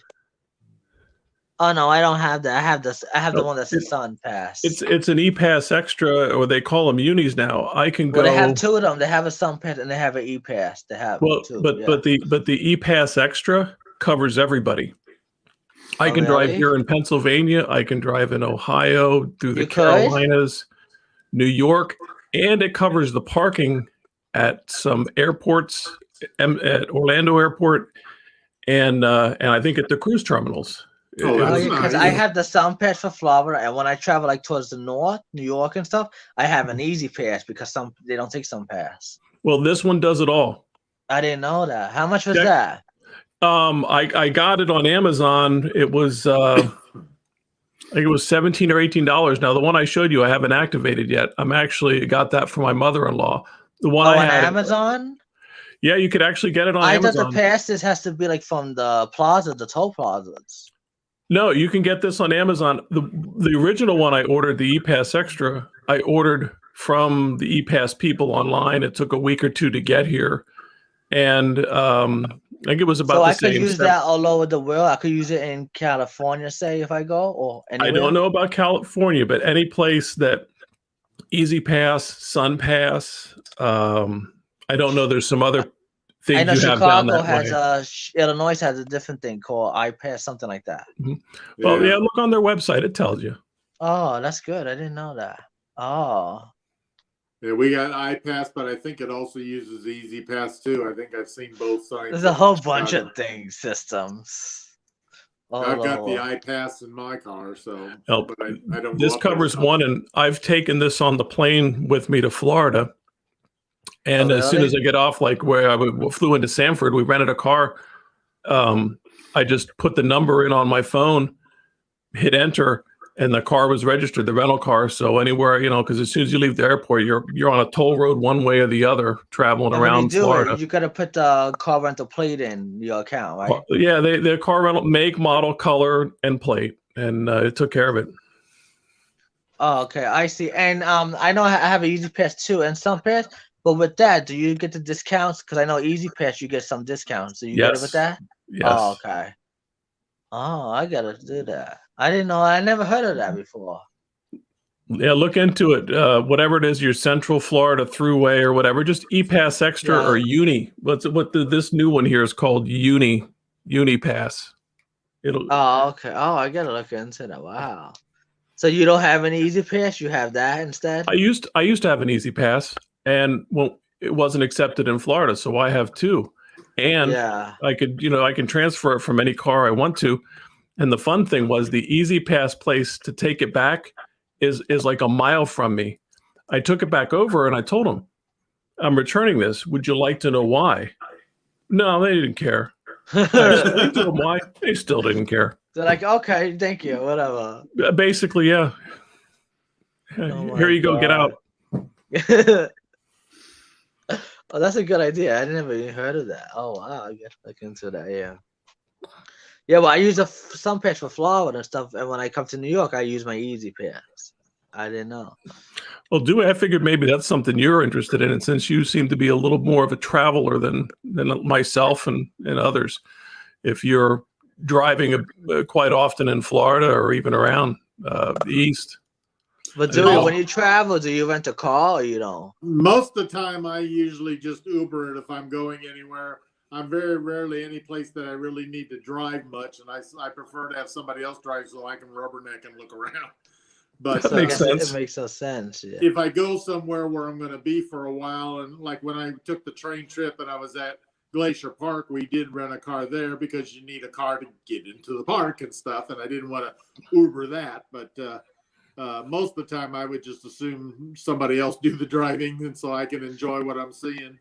A: Oh no, I don't have that. I have the one that's a Sun Pass.
F: It's an e-pass extra, or they call them Unis now. I can go.
A: Well, they have two of them. They have a Sun Pass and they have an e-pass. They have two.
F: But the e-pass extra covers everybody. I can drive here in Pennsylvania. I can drive in Ohio, through the Carolinas, New York, and it covers the parking at some airports, at Orlando Airport, and I think at the cruise terminals.
A: Because I have the Sun Pass for Florida, and when I travel like towards the north, New York and stuff, I have an Easy Pass because they don't take Sun Pass.
F: Well, this one does it all.
A: I didn't know that. How much was that?
F: I got it on Amazon. It was I think it was $17 or $18. Now the one I showed you, I haven't activated yet. I'm actually got that from my mother-in-law. The one I had
A: on Amazon.
F: Yeah, you could actually get it on Amazon.
A: I thought the passes has to be like from the plaza, the toll plazas.
F: No, you can get this on Amazon. The original one I ordered, the ePass Extra, I ordered from the ePass people online. It took a week or two to get here, and I think it was about the same.
A: So I could use that all over the world. I could use it in California, say, if I go, or anywhere.
F: I don't know about California, but any place that Easy Pass, Sun Pass. I don't know. There's some other things
A: I know
F: you
A: Chicago
F: have down that
A: has Illinois has a different thing called iPass, something like that.
F: Mm-hmm. Well, yeah, look on their website. It tells you.
A: Oh, that's good. I didn't know that. Oh.
E: Yeah, we got iPass, but I think it also uses Easy Pass too. I think I've seen both sides.
A: There's a whole bunch of things, systems.
E: I've got the iPass in my car, so but I don't.
F: This covers one, and I've taken this on the plane with me to Florida. And as soon as I get off, like where I flew into Sanford, we rented a car. I just put the number in on my phone, hit enter, and the car was registered, the rental car. So anywhere, because as soon as you leave the airport, you're on a toll road one way or the other, traveling around Florida.
A: You got to put the car rental plate in your account, right?
F: Yeah, the car rental make, model, color, and plate, and it took care of it.
A: Oh, okay, I see. And I know I have an Easy Pass too, and Sun Pass. But with that, do you get the discounts? Because I know Easy Pass, you get some discounts. So you get it with that?
F: Yes.
A: Oh, okay. Oh, I gotta do that. I didn't know. I never heard of that before.
F: Yeah, look into it. Whatever it is, your Central Florida Thruway or whatever, just ePass Extra or Uni. This new one here is called Uni Pass.
A: Oh, okay. Oh, I gotta look into that. Wow. So you don't have an Easy Pass? You have that instead?
F: I used to have an Easy Pass. And it wasn't accepted in Florida, so I have two. And I can transfer it from any car I want to. And the fun thing was the Easy Pass place to take it back is like a mile from me. I took it back over and I told them, I'm returning this. Would you like to know why? No, they didn't care. I explained to them why. They still didn't care.
A: They're like, okay, thank you, whatever.
F: Basically, yeah.
A: Oh
F: Here you go. Get out.
A: Oh, that's a good idea. I never even heard of that. Oh wow, I get look into that. Yeah. Yeah, well, I use some pass for Florida and stuff, and when I come to New York, I use my Easy Pass. I didn't know.
F: Well, Dewey, I figured maybe that's something you're interested in, and since you seem to be a little more of a traveler than myself and others, if you're driving quite often in Florida or even around the East.
A: But when you travel, do you rent a car or you don't?
E: Most of the time, I usually just Uber it if I'm going anywhere. I'm very rarely any place that I really need to drive much, and I prefer to have somebody else drive so I can rubberneck and look around. But
F: that makes sense.
A: It makes no sense. Yeah.
E: If I go somewhere where I'm going to be for a while, and like when I took the train trip and I was at Glacier Park, we did rent a car there because you need a car to get into the park and stuff, and I didn't want to Uber that. But most of the time, I would just assume somebody else do the driving, and so I can enjoy what I'm seeing.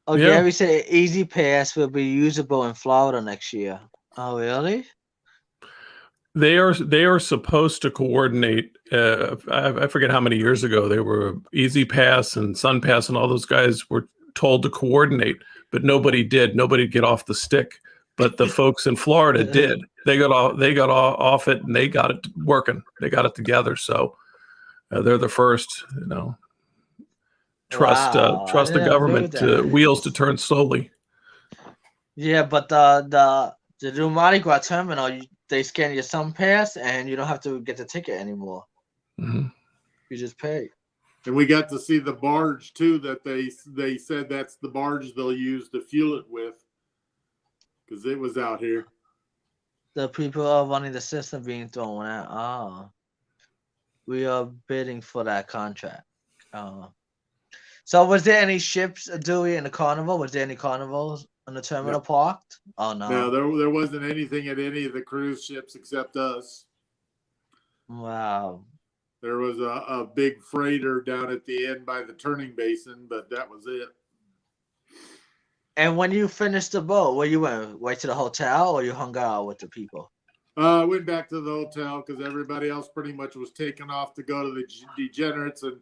A: Oh, yeah. Gary said Easy Pass will be usable in Florida next year. Oh, really?
F: They are supposed to coordinate. I forget how many years ago they were. Easy Pass and Sun Pass and all those guys were told to coordinate, but nobody did. Nobody get off the stick. But the folks in Florida did. They got off it and they got it working. They got it together. So they're the first. Trust the government wheels to turn slowly.
A: Yeah, but the new Mardi Gras terminal, they scan your Sun Pass and you don't have to get the ticket anymore.
F: Mm-hmm.
A: You just pay.
E: And we got to see the barge too. That they said that's the barge they'll use to fuel it with, because it was out here.
A: The people are running the system being thrown out. Oh, we are bidding for that contract. So was there any ships, Dewey, in the carnival? Was there any carnivals in the terminal parked? Oh, no.
E: No, there wasn't anything at any of the cruise ships except us.
A: Wow.
E: There was a big freighter down at the end by the turning basin, but that was it.
A: And when you finished the boat, where you went? Right to the hotel, or you hung out with the people?
E: I went back to the hotel because everybody else pretty much was taken off to go to the Degenerates, and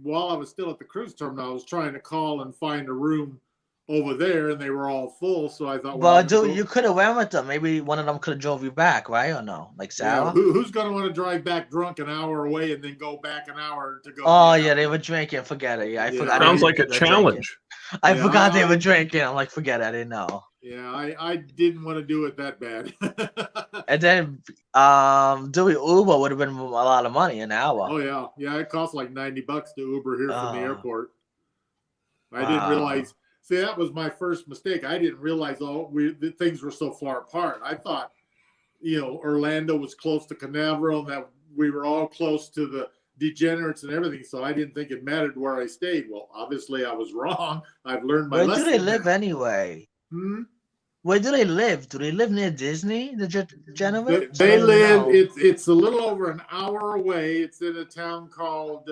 E: while I was still at the cruise terminal, I was trying to call and find a room over there, and they were all full. So I thought,
A: well, dude, you could have went with them. Maybe one of them could have drove you back, right? Or no? Like Sarah?
E: Yeah, who's going to want to drive back drunk an hour away and then go back an hour to go?
A: Oh, yeah, they were drinking. Forget it. Yeah, I forgot.
F: Sounds like a challenge.
A: I forgot they were drinking. I'm like, forget it. I didn't know.
E: Yeah, I didn't want to do it that bad.
A: And then doing Uber would have been a lot of money an hour.
E: Oh, yeah. Yeah, it cost like $90 to Uber here from the airport. I didn't realize. See, that was my first mistake. I didn't realize the things were so far apart. I thought, Orlando was close to Canaveral and that we were all close to the Degenerates and everything. So I didn't think it mattered where I stayed. Well, obviously I was wrong. I've learned my lesson.
A: Where do they live anyway? Where do they live? Do they live near Disney, the Degenerates?
E: They live, it's a little over an hour away. It's in a town called...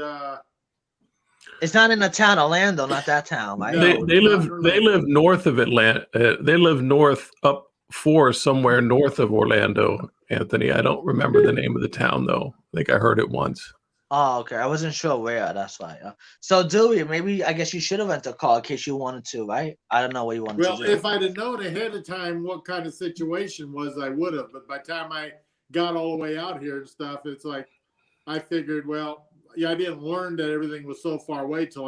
A: It's not in the town, Orlando, not that town, right?
F: They live north of Atlanta. They live north up somewhere north of Orlando, Anthony. I don't remember the name of the town though. I think I heard it once.
A: Oh, okay. I wasn't sure where. That's why. So, Dewey, maybe I guess you should have rented a car in case you wanted to, right? I don't know what you wanted to do.
E: Well, if I'd have known ahead of time what kind of situation was, I would have. But by the time I got all the way out here and stuff, it's like I figured, well, yeah, I didn't learn that everything was so far away till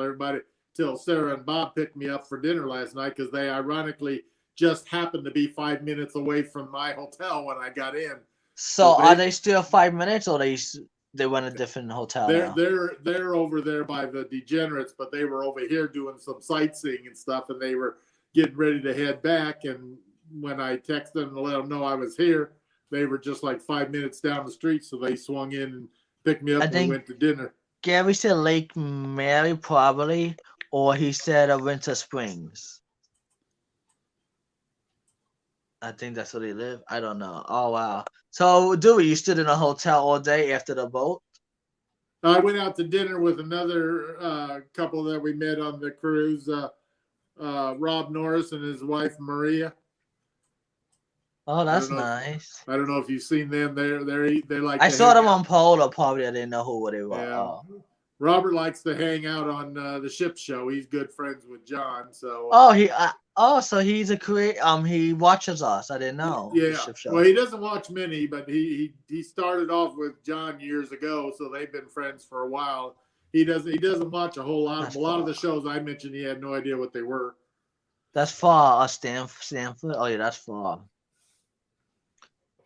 E: Sarah and Bob picked me up for dinner last night because they ironically just happened to be 5 minutes away from my hotel when I got in.
A: So are they still 5 minutes, or they went a different hotel?
E: They're over there by the Degenerates, but they were over here doing some sightseeing and stuff, and they were getting ready to head back. And when I texted them to let them know I was here, they were just like 5 minutes down the street, so they swung in and picked me up and we went to dinner.
A: Gary said Lake Mary probably, or he said Winter Springs. I think that's where they live. I don't know. Oh wow. So, Dewey, you stood in a hotel all day after the boat?
E: I went out to dinner with another couple that we met on the cruise, Rob Norris and his wife Maria.
A: Oh, that's nice.
E: I don't know if you've seen them. They like.
A: I saw them on Polo. Probably I didn't know who they were.
E: Yeah.
A: Oh.
E: Robert likes to hang out on the ship show. He's good friends with John. So.
A: So he's a creator. He watches us. I didn't know.
E: Yeah.
A: The ship show.
E: Well, he doesn't watch many, but he started off with John years ago, so they've been friends for a while. He doesn't watch a whole lot. A lot of the shows I mentioned, he had no idea what they were.
A: That's far. Stanford. Oh yeah, that's far.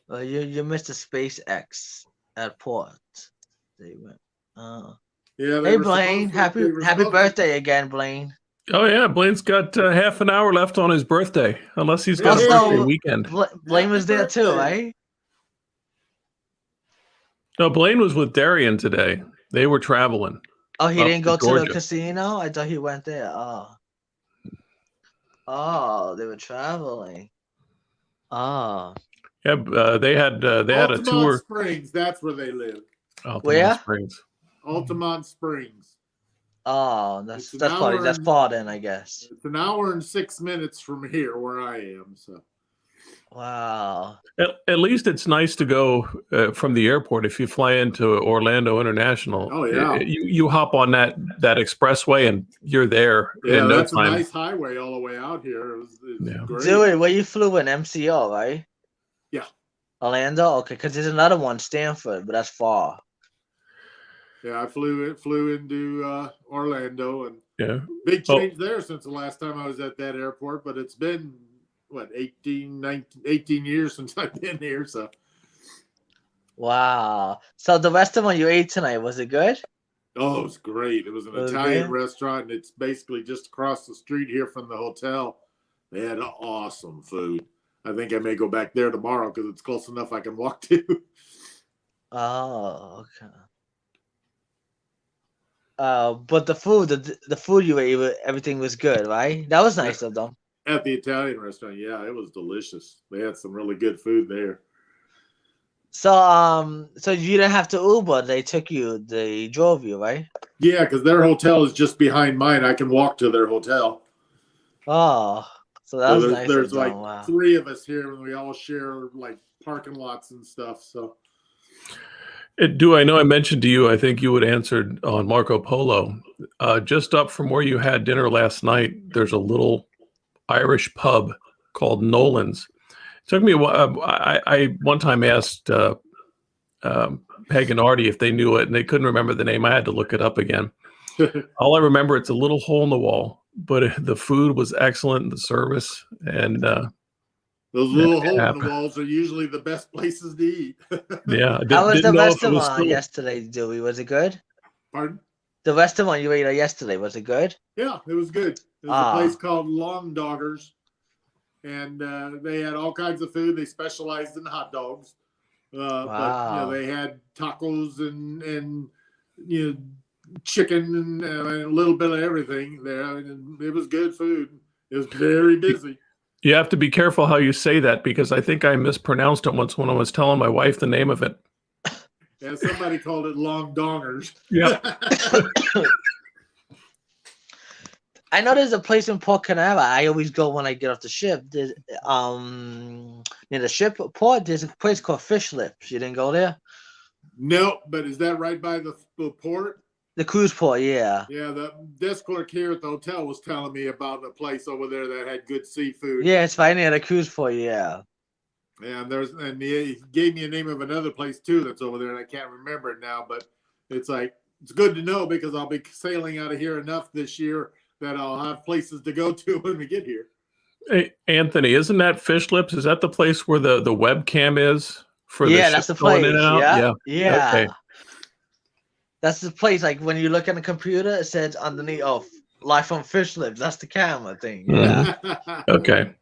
A: Well, you missed the SpaceX at port. They went.
E: Yeah.
A: Hey Blaine, happy birthday again, Blaine.
F: Oh yeah, Blaine's got half an hour left on his birthday, unless he's got a birthday weekend.
A: Blaine was there too, right?
F: No, Blaine was with Darian today. They were traveling.
A: Oh, he didn't go to the casino? I thought he went there. Oh, they were traveling. Oh.
F: Yeah, they had a tour.
E: Altamont Springs, that's where they live.
F: Altamont Springs.
E: Altamont Springs.
A: Oh, that's far then, I guess.
E: It's an hour and 6 minutes from here where I am. So.
A: Wow.
F: At least it's nice to go from the airport. If you fly into Orlando International,
E: oh yeah,
F: you hop on that expressway and you're there.
E: Yeah,
F: in no
E: that's
F: time.
E: a nice highway all the way out here. It's great.
A: Dewey, where you flew in MCO, right?
E: Yeah.
A: Orlando, okay, because there's another one, Stanford, but that's far.
E: Yeah, I flew into Orlando, and big change there since the last time I was at that airport. But it's been what 18 years since I've been here. So.
A: Wow. So the restaurant you ate tonight, was it good?
E: Oh, it was great. It was an Italian restaurant, and it's basically just across the street here from the hotel. They had awesome food. I think I may go back there tomorrow because it's close enough I can walk to.
A: Oh, okay. But the food you ate, everything was good, right? That was nice of them.
E: At the Italian restaurant, yeah, it was delicious. They had some really good food there.
A: So, so you didn't have to Uber. They drove you, right?
E: Yeah, because their hotel is just behind mine. I can walk to their hotel.
A: Oh, so that was nice.
E: There's like 3 of us here, and we all share like parking lots and stuff. So.
F: I know I mentioned to you, I think you had answered on Marco Polo. Just up from where you had dinner last night, there's a little Irish pub called Nolan's. It took me a while. I one time asked Peg and Artie if they knew it, and they couldn't remember the name. I had to look it up again. All I remember, it's a little hole in the wall, but the food was excellent, the service, and
E: those little holes in the walls are usually the best places to eat.
F: Yeah.
A: How was the restaurant yesterday, Dewey? Was it good?
E: Pardon?
A: The restaurant you ate at yesterday, was it good?
E: Yeah, it was good. It was a place called Long Doggers, and they had all kinds of food. They specialized in hot dogs. But they had tacos and chicken and a little bit of everything there. I mean, it was good food. It was very busy.
F: You have to be careful how you say that, because I think I mispronounced it once when I was telling my wife the name of it.
E: Yeah, somebody called it Long Dongers.
F: Yeah.
A: I know there's a place in Port Canaveral. I always go when I get off the ship. There's, near the ship port, there's a place called Fish Lips. You didn't go there?
E: No, but is that right by the port?
A: The cruise port, yeah.
E: Yeah, the desk clerk here at the hotel was telling me about a place over there that had good seafood.
A: Yeah, it's right near the cruise port, yeah.
E: And he gave me a name of another place too that's over there, and I can't remember it now. But it's good to know, because I'll be sailing out of here enough this year that I'll have places to go to when we get here.
F: Hey, Anthony, isn't that Fish Lips? Is that the place where the webcam is for the
A: that's the place. Yeah.
F: Okay.
A: That's the place. Like when you look at the computer, it says underneath, live from Fish Lips. That's the camera thing. Yeah.
F: Okay.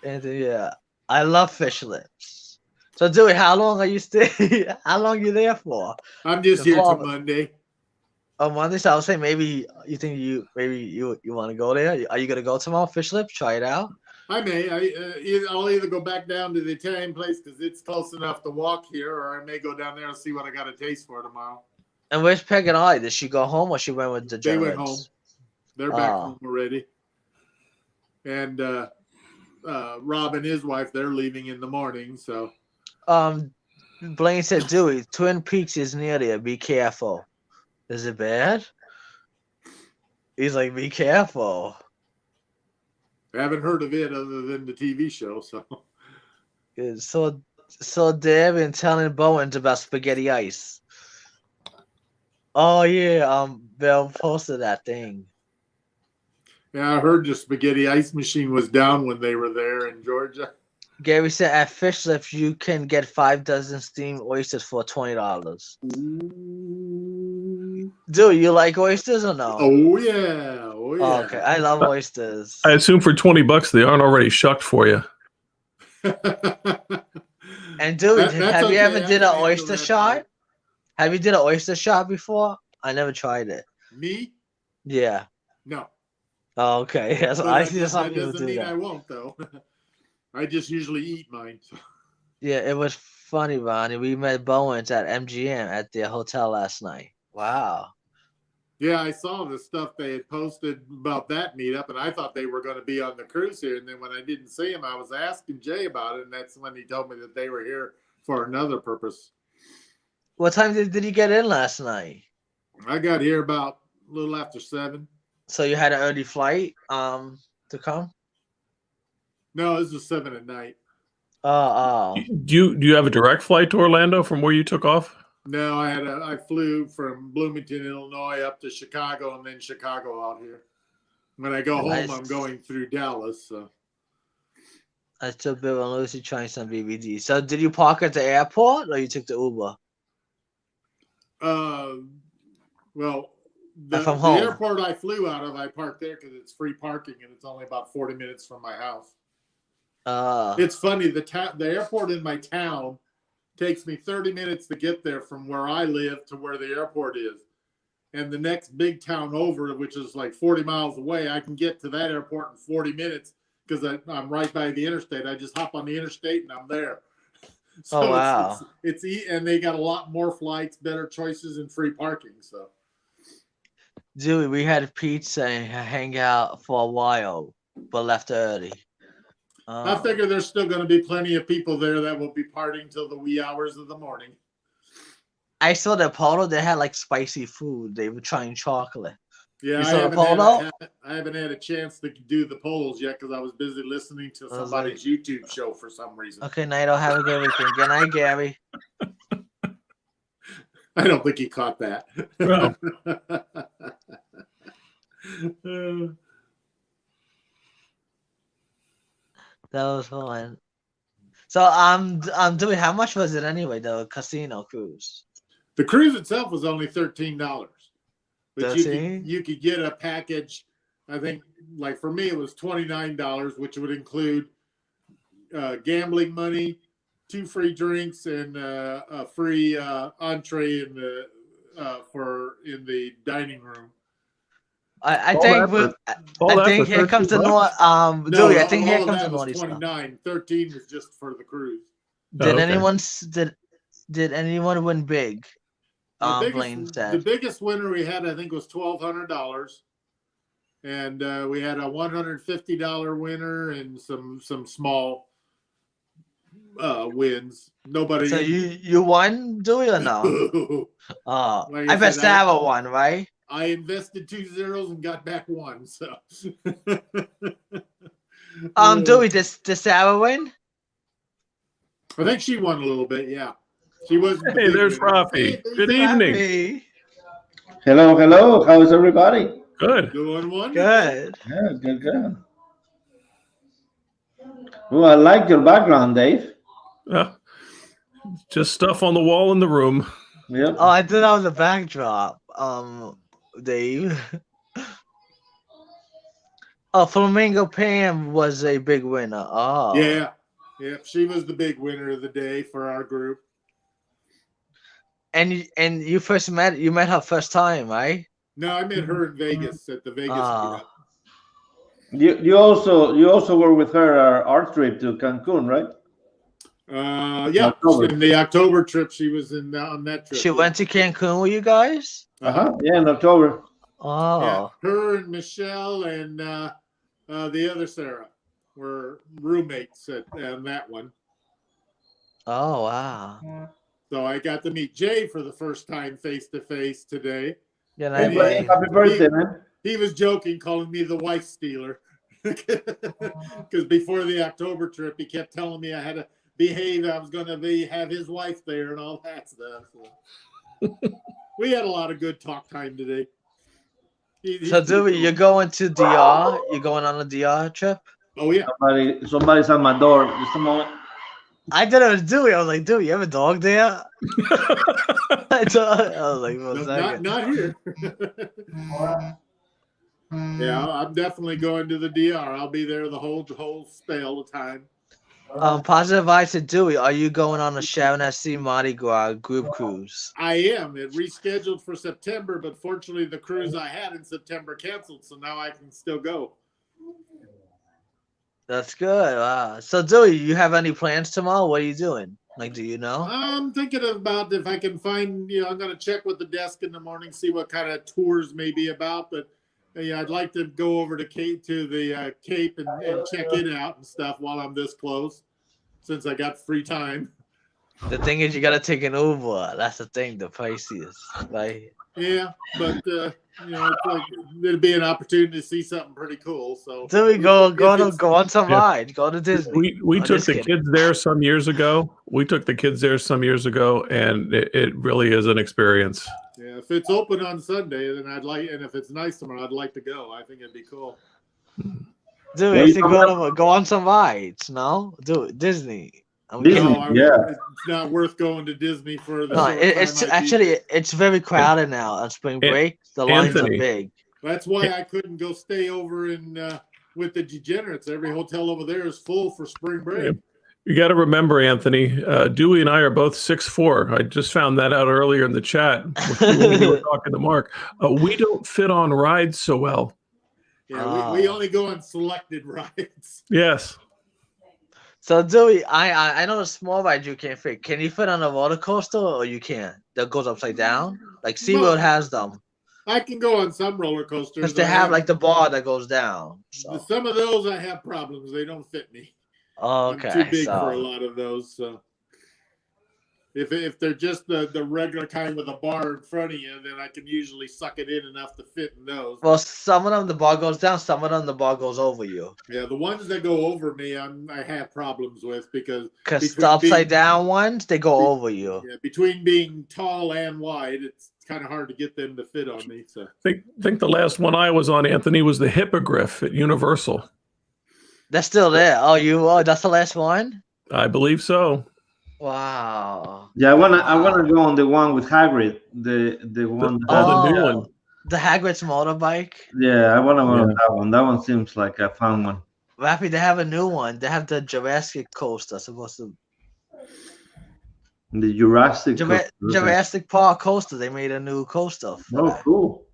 A: And yeah, I love Fish Lips. So, Dewey, how long are you staying? How long are you there for?
E: I'm just here till Monday.
A: Oh, Monday. So I was saying maybe you think you want to go there. Are you gonna go tomorrow? Fish Lips, try it out.
E: I may. I'll either go back down to the Italian place because it's close enough to walk here, or I may go down there and see what I got a taste for tomorrow.
A: And where's Peg and I? Did she go home or she went with the
E: They
A: Germans?
E: went home. They're back home already. And Rob and his wife, they're leaving in the morning. So,
A: Blaine said, Dewey, Twin Peaks is near there. Be careful. Is it bad? He's like, be careful.
E: I haven't heard of it other than the TV show.
A: So they've been telling Bowens about spaghetti ice. Oh yeah, Bill posted that thing.
E: Yeah, I heard the spaghetti ice machine was down when they were there in Georgia.
A: Gary said at Fish Lift you can get 5 dozen steamed oysters for $20. Dude, you like oysters or no?
E: Oh yeah, oh yeah.
A: Oh, okay, I love oysters.
F: I assume for $20 they aren't already shucked for you.
A: And dude, have you ever did an oyster
E: that
A: shot?
E: part.
A: Have you did an oyster shot before? I never tried it.
E: Me?
A: Yeah.
E: No.
A: Oh, okay. Yes,
E: But
A: I
E: that
A: see some people
E: doesn't
A: do
E: mean
A: that.
E: I won't though. I just usually eat mine. So.
A: Yeah, it was funny, Ronnie. We met Bowens at MGM at their hotel last night. Wow.
E: Yeah, I saw the stuff they had posted about that meetup, and I thought they were going to be on the cruise here. And then when I didn't see him, I was asking Jay about it, and that's when he told me that they were here for another purpose.
A: What time did you get in last night?
E: I got here about a little after 7.
A: So you had an early flight to come?
E: No, this is 7 at night.
A: Oh.
F: Do you have a direct flight to Orlando from where you took off?
E: No, I flew from Bloomington, Illinois up to Chicago and then Chicago out here. When I go
A: Nice.
E: home, I'm going through Dallas. So.
A: I took Bill and Lucy trying some BBD. So did you park at the airport or you took the Uber?
E: Well,
A: From
E: the
A: home.
E: airport I flew out of, I parked there because it's free parking and it's only about 40 minutes from my house. It's funny, the airport in my town takes me 30 minutes to get there from where I live to where the airport is. And the next big town over, which is like 40 miles away, I can get to that airport in 40 minutes because I'm right by the interstate. I just hop on the interstate and I'm there. So
A: wow.
E: It's and they got a lot more flights, better choices, and free parking. So,
A: Dewey, we had pizza and hang out for a while, but left early.
E: I figure there's still going to be plenty of people there that will be partying till the wee hours of the morning.
A: I saw the polo. They had like spicy food. They were trying chocolate.
E: Yeah,
A: you saw the polo?
E: I haven't had a chance to do the polos yet because I was busy listening to somebody's YouTube show for some reason.
A: Okay, Naito, have a good weekend. Good night, Gary.
E: I don't think he caught that.
F: Well.
A: That was fun. So Dewey, how much was it anyway? The casino cruise.
E: The cruise itself was only $13. But
A: $13?
E: you could get a package. I think, like for me, it was $29, which would include gambling money, 2 free drinks, and a free entree in the dining room.
A: I think here comes the Dewey. I think here comes the naughty stuff.
E: 29. 13 was just for the cruise.
A: Did anyone win big?
E: The biggest winner we had, I think, was $1,200, and we had a $150 winner and some small wins. Nobody.
A: So you won, Dewey, or no?
E: Like
A: I bet Sava won, right?
E: I invested 2 zeros and got back 1. So.
A: Dewey, did Sava win?
E: I think she won a little bit. Yeah. She was.
F: Hey, there's Rafi. Good evening.
A: Rafi.
G: Hello. How is everybody?
F: Good.
E: Doing one.
A: Good.
G: Yeah, good. Oh, I like your background, Dave.
F: Just stuff on the wall in the room.
G: Yep.
A: Oh, I thought that was a backdrop. Dave. Oh, Flamingo Pam was a big winner. Oh.
E: Yeah. She was the big winner of the day for our group.
A: And you met her first time, right?
E: No, I met her in Vegas at the Vegas meetup.
G: You also were with her our trip to Cancun, right?
E: Yeah,
G: October.
E: in the October trip, she was in on that trip.
A: She went to Cancun with you guys?
G: Yeah, in October.
E: Yeah,
A: Oh.
E: her and Michelle and the other Sarah were roommates on that one.
A: Oh, wow.
E: So I got to meet Jay for the first time face to face today.
A: Yeah,
G: Hey,
E: And
A: buddy.
G: happy birthday, man.
E: he was joking, calling me the wife stealer. Because before the October trip, he kept telling me I had to behave. I was going to have his wife there and all that stuff. So we had a lot of good talk time today.
A: So, Dewey, you're going to DR? You're going on a DR trip?
E: Oh yeah.
G: Somebody's at my door. Just a moment.
A: I thought it was Dewey. I was like, Dewey, you have a dog there? I was like, for a
E: No,
A: second.
E: not here. Yeah, I'm definitely going to the DR. I'll be there the whole spell of time.
A: Positive vibes to Dewey. Are you going on a Sharon SC Mardi Gras group cruise?
E: I am. It rescheduled for September, but fortunately the cruise I had in September canceled, so now I can still go.
A: That's good. Wow. So, Dewey, you have any plans tomorrow? What are you doing? Like, do you know?
E: I'm thinking about if I can find, I'm going to check with the desk in the morning, see what kind of tours may be about. But yeah, I'd like to go over to Cape and check it out and stuff while I'm this close, since I got free time.
A: The thing is, you gotta take an Uber. That's the thing. The priciest, right?
E: Yeah, but it's like it'd be an opportunity to see something pretty cool. So
A: Dewey, go on some
F: Yeah.
A: ride. Go to Disney.
F: We
A: I'm
F: took
A: just
F: the
A: kidding.
F: kids there some years ago. And it really is an experience.
E: yeah, if it's open on Sunday, then I'd like, and if it's nice tomorrow, I'd like to go. I think it'd be cool.
A: Dewey,
G: Where
A: you
G: you
A: should go on some rides. No, do it. Disney. I'm
G: Disney.
A: kidding.
E: No,
G: Yeah.
E: it's not worth going to Disney for the
A: No,
E: short
A: it's
E: time I'd be
A: actually
E: there.
A: it's very crowded now on spring break. The lines
F: Anthony.
A: are big.
E: That's why I couldn't go stay over in with the degenerates. Every hotel over there is full for spring break.
F: Yeah. You got to remember, Anthony, Dewey and I are both 6'4". I just found that out earlier in the chat when you were talking to Mark. We don't fit on rides so well.
E: Yeah, we only go on selected rides.
F: Yes.
A: So Dewey, I know the small ride you can't fit. Can you fit on a roller coaster or you can't? That goes upside down? Like SeaWorld has them.
E: I can go on some roller coasters.
A: Because they have like the bar that goes down. So.
E: Some of those I have problems. They don't fit me.
A: Okay.
E: I'm too big for a lot of those. So if they're just the regular kind with a bar in front of you, then I can usually suck it in enough to fit in those.
A: Well, some of them the bar goes down, some of them the bar goes over you.
E: Yeah, the ones that go over me, I have problems with because
A: the upside down ones they go over you.
E: Yeah, between being tall and wide, it's kind of hard to get them to fit on me. So
F: I think the last one I was on, Anthony, was the Hippogriff at Universal.
A: That's still there. Oh, that's the last one?
F: I believe so.
A: Wow.
G: Yeah, I wanna go on the one with Hagrid. The one.
F: The new one.
A: The Hagrid's motorbike.
G: Yeah, I wanna go on that one. That one seems like a fun one.
A: Rappy, they have a new one. They have the Jurassic coaster supposed to.
G: The Jurassic.
A: Jurassic Park coaster. They made a new coaster.
G: Oh, cool.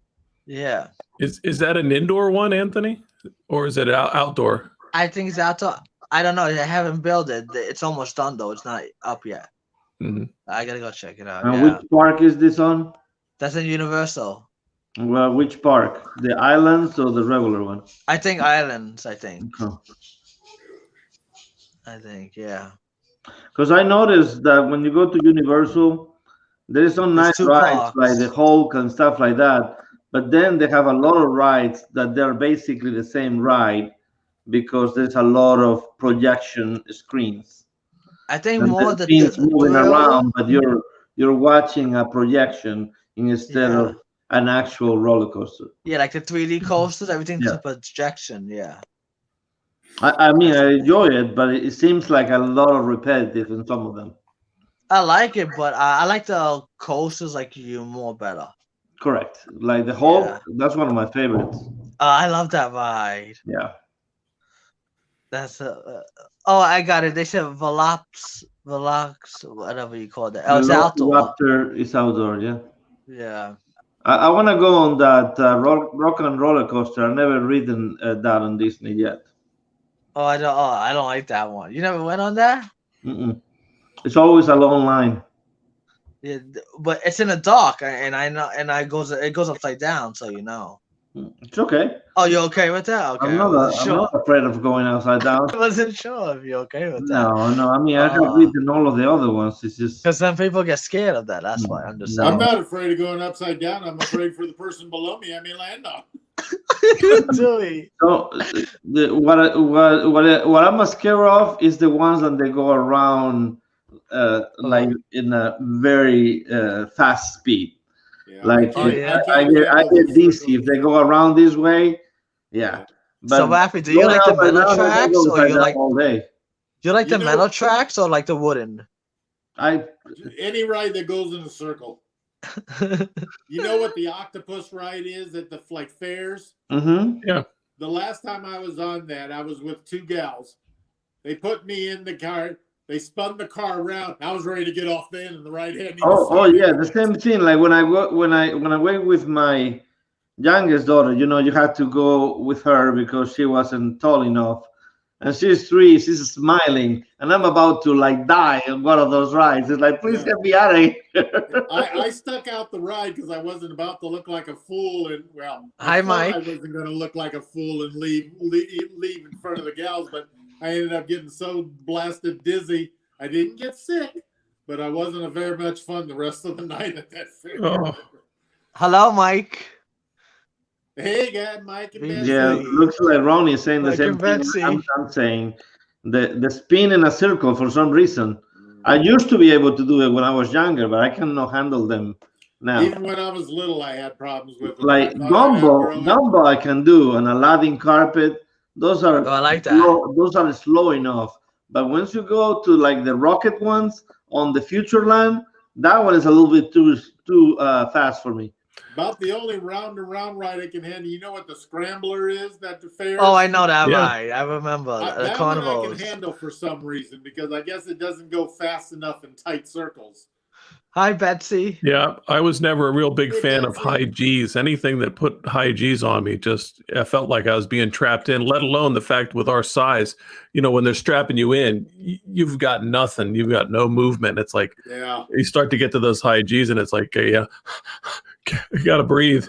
A: Yeah.
F: Is that an indoor one, Anthony, or is it outdoor?
A: I think it's outdoor. I don't know. They haven't built it. It's almost done though. It's not up yet.
F: Mm-hmm.
A: I gotta go check it out.
G: And which park is this on?
A: That's in Universal.
G: Well, which park? The Islands or the regular one?
A: I think Islands. I think.
G: Okay.
A: I think, yeah.
G: Because I noticed that when you go to Universal, there is some nice rides
A: parks.
G: like the Hulk and stuff like that. But then they have a lot of rides that they're basically the same ride because there's a lot of projection screens.
A: I think
G: And
A: more
G: the
A: the
G: scenes moving around, but you're watching a projection instead of an actual roller coaster.
A: Yeah, like the 3D coasters, everything's a projection. Yeah.
G: I mean, I enjoy it, but it seems like a lot of repetitive in some of them.
A: I like it, but I like the coasters like you more better.
G: Correct. Like the Hulk, that's one of my favorites.
A: I love that ride.
G: Yeah.
A: That's oh, I got it. They said Velox, whatever you call it. Oh, it's outdoor.
G: Raptor is outdoor, yeah.
A: Yeah.
G: I want to go on that rock and roller coaster. I've never ridden that on Disney yet.
A: Oh, I don't like that one. You never went on that?
G: Mm-mm. It's always a long line.
A: Yeah, but it's in a dock, and I know, and it goes upside down, so you know.
G: It's okay.
A: Oh, you okay with that? Okay, I wasn't
G: I'm not
A: sure.
G: afraid of going upside down.
A: I wasn't sure if you're okay with that.
G: No, no. I mean, I have ridden all of the other ones. It's just
A: Because some people get scared of that. That's why I'm just
G: No.
E: I'm
A: saying.
E: not afraid of going upside down. I'm afraid for the person below me. I may land on.
A: Dewey.
G: So what I'm scared of is the ones that they go around like in a very fast speed.
E: Yeah,
G: Like
A: Oh, yeah.
G: I get dizzy if they go around this way. Yeah.
A: So,
G: But
A: Rafi, do you
G: going
A: like the
G: upside
A: metal
G: down, I can
A: tracks,
G: go
A: or
G: upside
A: you
G: down
A: like
G: all day.
A: the
E: You know-
A: metal tracks, or like the wooden?
G: I
E: Any ride that goes in a circle. You know what the octopus ride is at the like fairs?
G: mm-hmm.
E: The last time I was on that, I was with two gals. They put me in the car. They spun the car around. I was ready to get off then, and the right hand.
G: Oh yeah, the same thing. Like when I went with my youngest daughter, you had to go with her because she wasn't tall enough. And she's 3, she's smiling, and I'm about to like die on one of those rides. It's like, please get me out of here.
E: I stuck out the ride because I wasn't about to look like a fool. And well,
A: Hi,
E: thought
A: Mike.
E: I wasn't going to look like a fool and leave in front of the gals, but I ended up getting so blasted dizzy. I didn't get sick, but I wasn't a very much fun the rest of the night at that fair.
F: Oh.
A: Hello, Mike.
E: Hey, guy, Mike and Betsy.
G: Yeah, looks like Ronnie is saying the
A: Like
G: same
A: in
G: thing.
A: Betsy.
G: I'm saying the spin in a circle for some reason. I used to be able to do it when I was younger, but I cannot handle them now.
E: Even when I was little, I had problems with them.
G: Like
E: I thought I'd outgrow it.
G: Dumbo, I can do an Aladdin carpet. Those are
A: Oh, I like that.
G: those are slow enough. But once you go to like the rocket ones on the Futureland, that one is a little bit too fast for me.
E: About the only round and round ride I can handle. You know what the scrambler is at the fair?
A: Oh, I know that
F: Yeah.
A: ride. I remember the
E: That one I
A: carnivals.
E: can handle for some reason because I guess it doesn't go fast enough in tight circles.
A: Hi, Betsy.
F: Yeah, I was never a real big
E: Hey,
F: fan of
E: Betsy.
F: high G's. Anything that put high G's on me, I felt like I was being trapped in, let alone the fact with our size, when they're strapping you in, you've got nothing. You've got no movement. It's like
E: Yeah.
F: you start to get to those high G's and it's like, you got to breathe.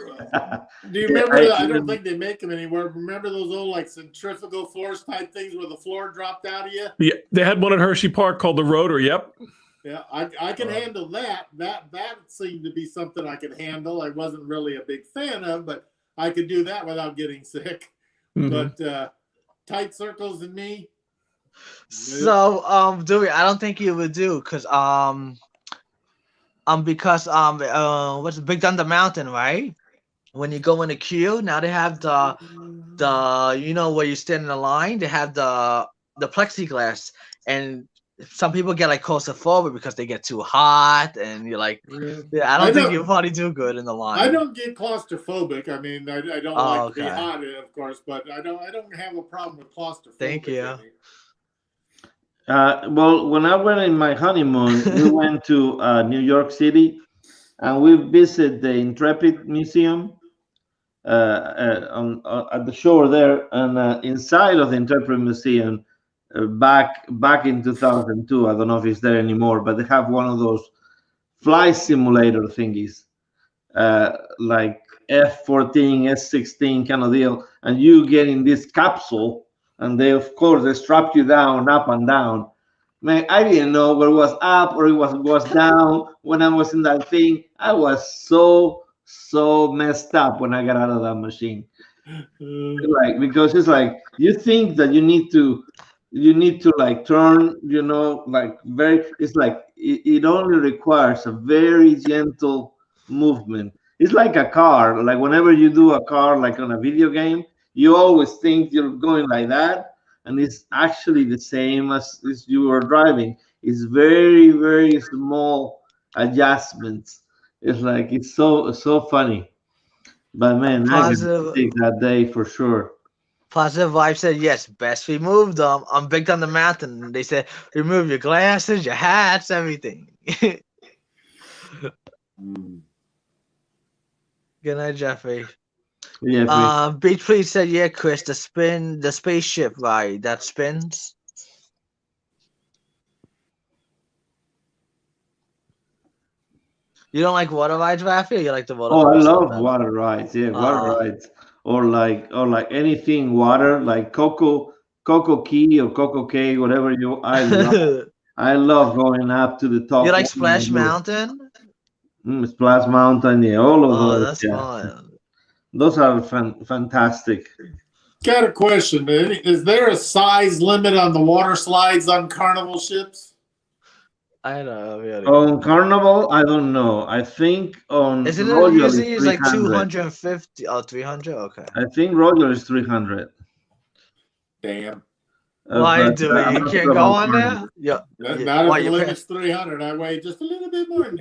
E: Do you remember? I don't think they make them anywhere. Remember those old like centrifugal force type things where the floor dropped out of you?
F: Yeah, they had one at Hershey Park called the Rotor. Yep.
E: Yeah, I can handle that. That seemed to be something I could handle. I wasn't really a big fan of, but I could do that without getting sick.
F: Mhm.
E: But tight circles and me.
A: So, Dewey, I don't think you would do because what's it, Big Thunder Mountain, right? When you go in the queue, now they have the where you stand in the line, they have the plexiglass, and some people get like claustrophobic because they get too hot, and you're like, yeah, I don't think you'll probably do good in the line.
E: I don't get claustrophobic. I mean, I don't like to be
A: okay.
E: hot, of course, but I don't have a problem with claustrophobia.
A: Thank you.
G: Well, when I went in my honeymoon, we went to New York City, and we visited the Intrepid Museum at the shore there, and inside of the Intrepid Museum, back in 2002. I don't know if it's there anymore, but they have one of those flight simulator thingies, like F-14, S-16 kind of deal, and you get in this capsule, and they strap you down, up and down. Man, I didn't know where it was up or it was down when I was in that thing. I was so messed up when I got out of that machine. Like, because it's like you think that you need to like turn, like it's like it only requires a very gentle movement. It's like a car. Like whenever you do a car, like on a video game, you always think you're going like that, and it's actually the same as you are driving. It's very, very small adjustments. It's like it's so funny. But man, I can take that day for sure.
A: Positive Vibe said yes, best remove them. I'm Big on the Mountain. They said remove your glasses, your hats, everything. Good night, Jeffrey.
G: Yeah,
A: Beach Please said, yeah, Chris, the spaceship ride that spins. You don't like water rides, Rafi, or you like the roller
G: oh, I
A: coaster
G: love
A: better?
G: water rides. Yeah, water rides, or like anything water, like Coco Key or Coco K, whatever you. I love going up to the
A: You
G: top
A: like
G: one of
A: Splash
G: those.
A: Mountain?
G: Splash Mountain, yeah, all of
A: Oh,
G: those.
A: that's
G: Yeah,
A: fun.
G: those are fantastic.
E: Got a question. Is there a size limit on the water slides on Carnival ships?
A: I know, really.
G: On Carnival, I don't know. I think on
A: Isn't it
G: Royal is
A: usually it's like
G: 300.
A: 250? Oh, 300? Okay.
G: I think Royal is 300.
E: Damn.
A: Why
G: But
A: do it?
G: I'm
A: You
G: not
A: can't
G: sure
A: go
G: about
A: on
G: Carnival.
A: there? Yeah.
E: Not if
A: Why
E: the
A: you
E: limit's 300. I weigh just a little bit more than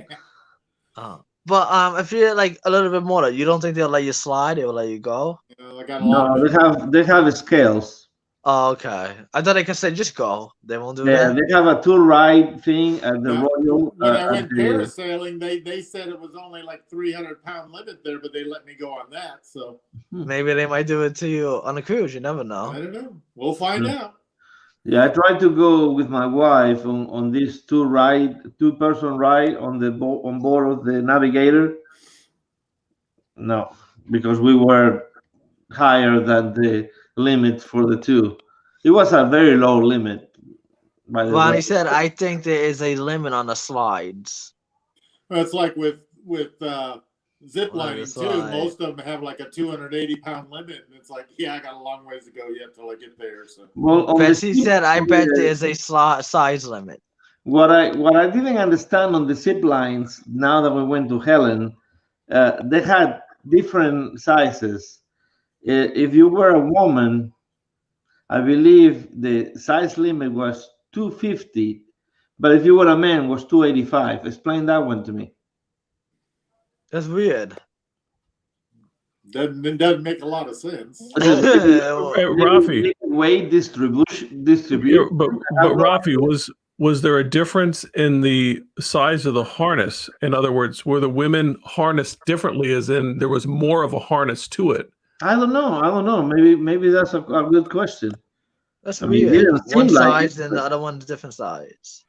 E: that.
A: But if you're like a little bit more, you don't think they'll let you slide? They will let you go?
E: I got a
G: No,
E: long.
G: they have scales.
A: Oh, okay. I thought they could say just go. They won't do
G: Yeah,
A: that.
G: they have a tour ride thing at the
E: Now,
G: Royal.
E: when I
G: At
E: went
G: the,
E: parasailing, they said it was only like 300-pound limit there, but they let me go on that. So
A: Maybe they might do it to you on a cruise. You never
E: I
A: know.
E: don't know. We'll find out.
G: yeah, I tried to go with my wife on this two-person ride on board of the Navigator. No, because we were higher than the limit for the two. It was a very low limit, by the way.
A: Ronnie said, "I think there is a limit on the slides."
E: It's like with zip
A: Well,
E: lining
A: that's
E: too.
A: right.
E: Most of them have like a 280-pound limit, and it's like, yeah, I got a long ways to go yet till I get there. So
G: Well, on the
A: Betsy
G: zip,
A: said, "I
G: on
A: bet
G: the,
A: there's a size limit."
G: what I didn't understand on the zip lines now that we went to Helen, they had different sizes. If you were a woman, I believe the size limit was 250, but if you were a man, was 285. Explain that one to me.
A: That's weird.
E: doesn't make a lot of sense.
F: Rafi,
G: Weight distribution.
F: yeah, but Rafi, was there a difference in the size of the harness? In other words, were the women harnessed differently, as in there was more of a harness to it?
G: I don't know. Maybe that's a good question.
A: That's
G: I mean, it
A: weird.
G: didn't seem
A: One
G: like it,
A: size and the other one's different size.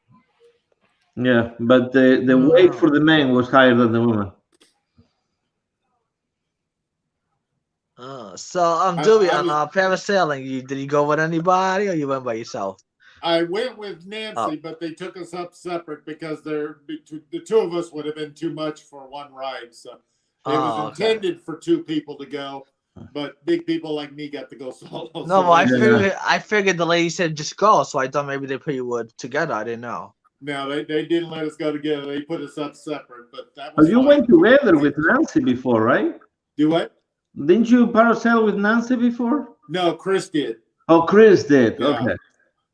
G: yeah, but the weight for the man was higher than the woman.
A: So Dewey, on parasailing, did you go with anybody or you went by yourself?
E: I went with Nancy, but they took us up separate because the two of us would have been too much for one ride. So it was intended for two people to go, but big people like me got to go solo.
A: No,
E: so
A: well, I figured the lady said just go, so I thought maybe they put you together. I didn't know.
E: No, they didn't let us go together. They put us up separate, but that was.
G: But you went together with Nancy before, right?
E: Do what?
G: Didn't you parasail with Nancy before?
E: No, Chris did.
G: Oh, Chris did.
E: Yeah.
G: Okay.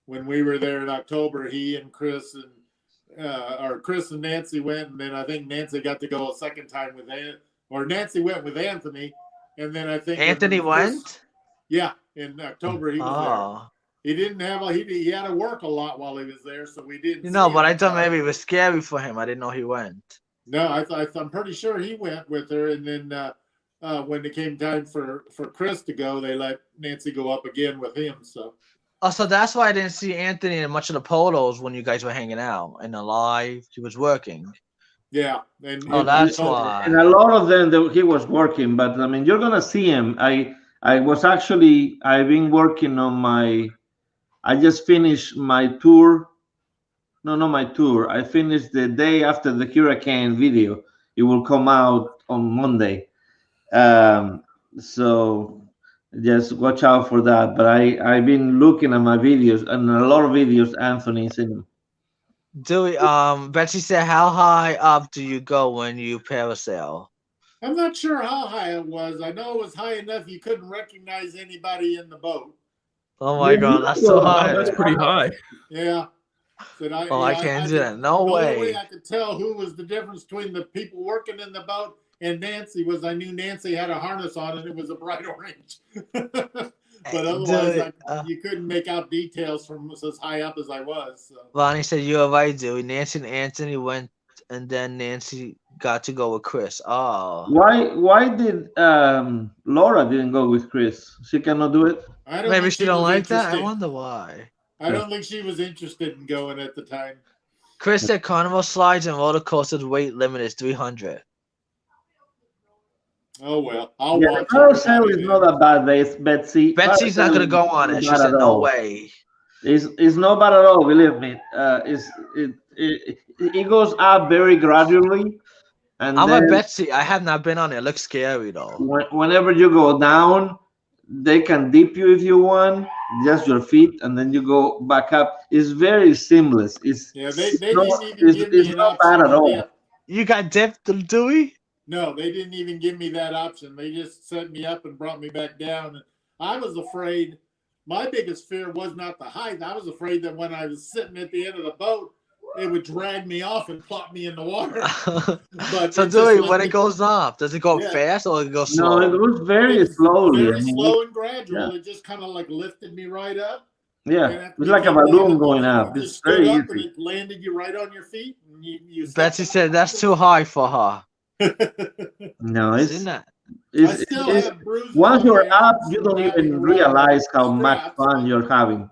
E: When we were there in October, he and Chris and Chris and Nancy went, and then I think Nancy got to go a second time with Nancy went with Anthony, and then I think
A: Anthony went.
E: Yeah, in October he was there. He didn't have he had to work a lot while he was there, so we didn't.
A: But I thought maybe it was scary for him. I didn't know he went.
E: No, I'm pretty sure he went with her, and then when it came time for Chris to go, they let Nancy go up again with him. So.
A: Oh, so that's why I didn't see Anthony in much of the polos when you guys were hanging out in the live. He was working.
E: Yeah,
A: that's why.
G: And a lot of them, he was working, but I mean, you're gonna see him. I've been working on my. I just finished my tour. No, not my tour. I finished the day after the hurricane video. It will come out on Monday. So just watch out for that. But I've been looking at my videos, and a lot of videos Anthony's in them.
A: Dewey, Betsy said, how high up do you go when you parasail?
E: I'm not sure how high it was. I know it was high enough you couldn't recognize anybody in the boat.
A: Oh my God, that's so high.
F: That's pretty high.
E: Yeah.
A: I can't do that. No way.
E: The only way I could tell who was the difference between the people working in the boat and Nancy was I knew Nancy had a harness on and it was a bright orange. But otherwise, you couldn't make out details from as high up as I was. So.
A: Lonnie said, you're right, Dewey. Nancy and Anthony went, and then Nancy got to go with Chris. Oh,
G: Why did Laura didn't go with Chris? She cannot do it.
E: I don't
A: maybe
E: think
A: she
E: she
A: don't
E: was
A: like that. I
E: interested.
A: wonder why.
E: I don't think she was interested in going at the time.
A: Chris said carnival slides and roller coasters weight limit is 300.
E: Oh well, I'll
G: Yeah,
E: watch
G: the
E: it.
G: carousel is not that bad, Betsy.
A: Betsy's not
G: Carousel
A: gonna
G: is
A: go on
G: not
A: it. She
G: bad
A: said
G: at
A: no
G: all.
A: way.
G: It's not bad at all. Believe me. It goes up very gradually, and
A: I'm a
G: then
A: Betsy. I have not been on it. It looks scary though.
G: whenever you go down, they can dip you if you want, just your feet, and then you go back up. It's very seamless.
E: Yeah, they
G: not,
E: didn't even give
G: it's
E: me an
G: not bad
E: option
G: at
E: to
G: all.
E: dip.
A: You got dipped, Dewey?
E: No, they didn't even give me that option. They just set me up and brought me back down. And I was afraid. My biggest fear was not the height. I was afraid that when I was sitting at the end of the boat, it would drag me off and plop me in the water. But
A: So
E: it just
A: Dewey,
E: let
A: when
E: me-
A: it goes off, does it go
E: Yeah.
A: fast or it goes
G: No,
A: slow?
G: it goes very
E: It's
G: slowly.
E: very
G: I mean,
E: slow and gradual.
G: yeah.
E: It just kind of like lifted me right up.
G: yeah,
E: And after
G: it's
E: you
G: like a
E: came down,
G: balloon going
E: you
G: up.
E: just
G: It's
E: stood
G: very
E: up and
G: easy.
E: it landed you right on your feet. And you
A: Betsy said that's too high for her.
G: No,
A: Isn't that?
E: I still have bruises.
G: once
E: on
G: you're
E: my
G: up,
E: arms
G: you
E: from
G: don't
E: wrapping
G: even
E: around
G: realize
E: the
G: how much
E: straps.
G: fun you're having.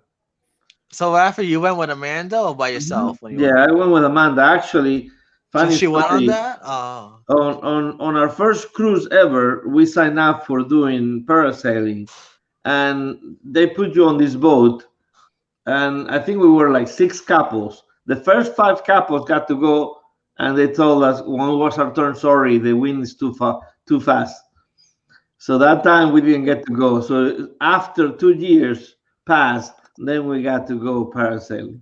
A: So Rafa, you went with Amanda or by yourself when you
G: Yeah,
A: went?
G: I went with Amanda. Actually,
A: So
G: funny
A: she went on
G: story.
A: that? Oh.
G: On our first cruise ever, we signed up for doing parasailing, and they put you on this boat, and I think we were like 6 couples. The first 5 couples got to go, and they told us when it was our turn, sorry, the wind is too fast. So that time we didn't get to go. So after 2 years passed, then we got to go parasailing.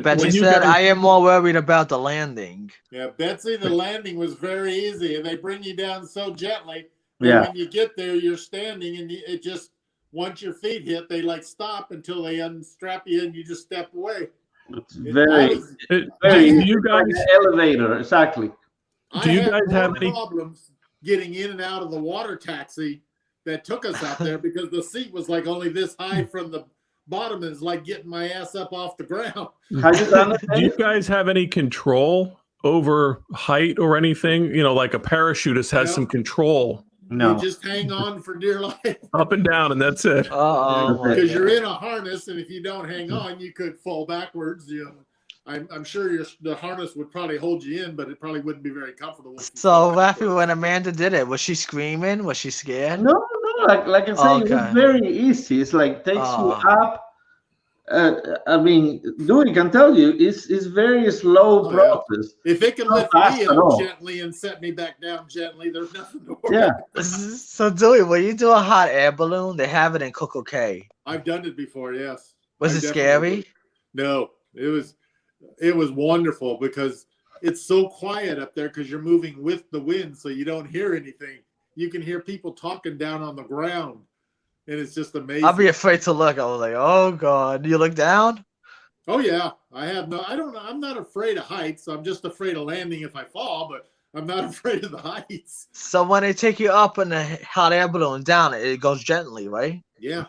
A: Betsy
F: when you
A: said,
F: guys,
A: I am more worried about the landing.
E: Yeah, Betsy, the landing was very easy, and they bring you down so gently that
G: Yeah.
E: when you get there, you're standing, and it just once your feet hit, they like stop until they unstrap you, and you just step away.
G: It's
E: I
G: very,
E: was-
F: do
G: very
E: I-
F: you
G: like
F: guys
G: an elevator, exactly.
F: Do you
E: I had
F: guys
E: more
F: have any-
E: problems getting in and out of the water taxi that took us out there because the seat was like only this high from the bottom, and it's like getting my ass up off the ground.
G: Have you done it?
F: do you guys have any control over height or anything? You know, like a parachutist has
E: No.
F: some control
G: No.
E: You just hang on for dear life
F: up and down, and that's it.
A: Oh, my
E: because you're
A: God.
E: in a harness, and if you don't hang on, you could fall backwards. You know, I'm sure the harness would probably hold you in, but it probably wouldn't be very comfortable. if you
A: So
E: fell
A: Rafi,
E: backwards.
A: when Amanda did it, was she screaming? Was she scared?
G: No, like I say,
A: Okay.
G: it's very easy. It's like takes you
A: Ah.
G: up. I mean, Dewey can tell you, it's very slow
E: Oh, yeah.
G: process.
E: If it can
G: Not
E: lift
G: fast
E: me
G: at
E: up
G: all.
E: gently and set me back down gently, there's nothing to worry
G: Yeah,
E: about.
A: So Dewey, when you do a hot air balloon, they have it in Coco Cay.
E: I've done it before, yes.
A: Was
E: I
A: it
E: definitely-
A: scary?
E: No, it was wonderful because it's so quiet up there because you're moving with the wind, so you don't hear anything. You can hear people talking down on the ground, and it's just amazing.
A: I'll be afraid to look. I was like, oh God. You look down?
E: Oh yeah, I'm not afraid of heights. I'm just afraid of landing if I fall, but I'm not afraid of the heights.
A: So when they take you up in the hot air balloon down, it goes gently, right?
E: Yeah,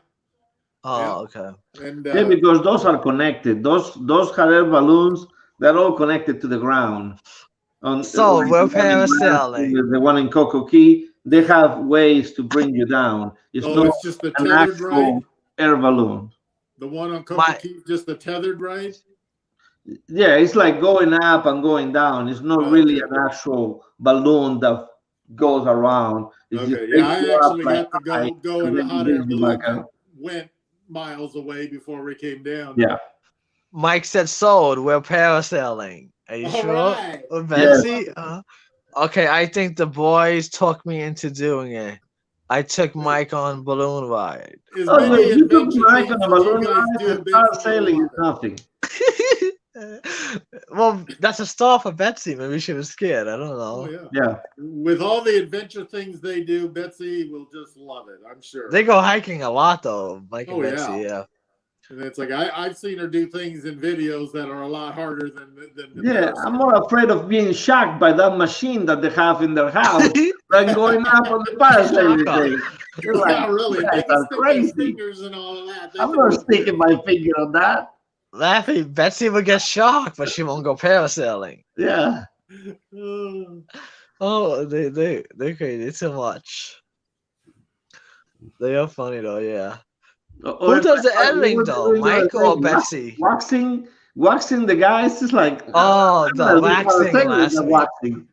A: Oh, okay.
E: and
G: yeah, because those are connected. Those hot air balloons, they're all connected to the ground.
A: So
G: Like
A: we're
G: the one in
A: parasailing.
G: Miami, the one in Coco Key, they have ways to bring you down. It's
E: oh,
G: not
E: it's just the
G: an
E: tethered
G: actual
E: ride.
G: air balloon.
E: The one on
A: My-
E: Coca Key, just the tethered ride.
G: Yeah, it's like going up and going down. It's not
E: Oh,
G: really
E: okay.
G: an actual balloon that goes around. It just
E: Okay,
G: takes
E: yeah, I
G: you up
E: actually
G: like
E: got to
G: high,
E: go in
G: and
E: a
G: then
E: hot
G: brings
E: air
G: you
E: balloon
G: back
E: that
G: up.
E: went miles away before we came down.
G: Yeah.
A: Mike said sold. We're parasailing. Are you
E: All
A: sure?
E: right.
A: Betsy? Okay, I think the boys talked me into doing it. I took Mike on balloon ride.
E: As
G: Oh,
E: many
G: yeah, you took
E: adventure
G: Mike
E: things
G: on a
E: as you
G: balloon
E: guys
G: ride
E: do,
G: and
E: Betsy, you'll
G: parasailing is
E: love it.
G: nothing.
A: Well, that's a star for Betsy. Maybe she was scared. I don't
E: Oh
A: know.
E: yeah.
G: Yeah.
E: With all the adventure things they do, Betsy will just love it. I'm sure.
A: They go hiking a lot though, Mike and
E: Oh,
A: Betsy.
E: yeah.
A: Yeah.
E: And it's like I've seen her do things in videos that are a lot harder than the
G: Yeah,
E: person.
G: I'm more afraid of being shocked by that machine that they have in their house than going up on the parasailing thing. You're like,
E: Yeah, really.
G: you
E: They
G: guys
E: can
G: are
E: stick their
G: crazy.
E: fingers and all of that. They
G: I'm
E: can
G: not
E: do it.
G: sticking my finger on that.
A: Laughing, Betsy would get shocked, but she won't go parasailing.
G: Yeah.
E: Oh.
A: Oh, they're crazy too much. They are funny though, yeah. Who does the editing though, Mike or Betsy?
G: Waxing the guys is like
A: Oh, the waxing
G: the
A: last week.
G: waxing.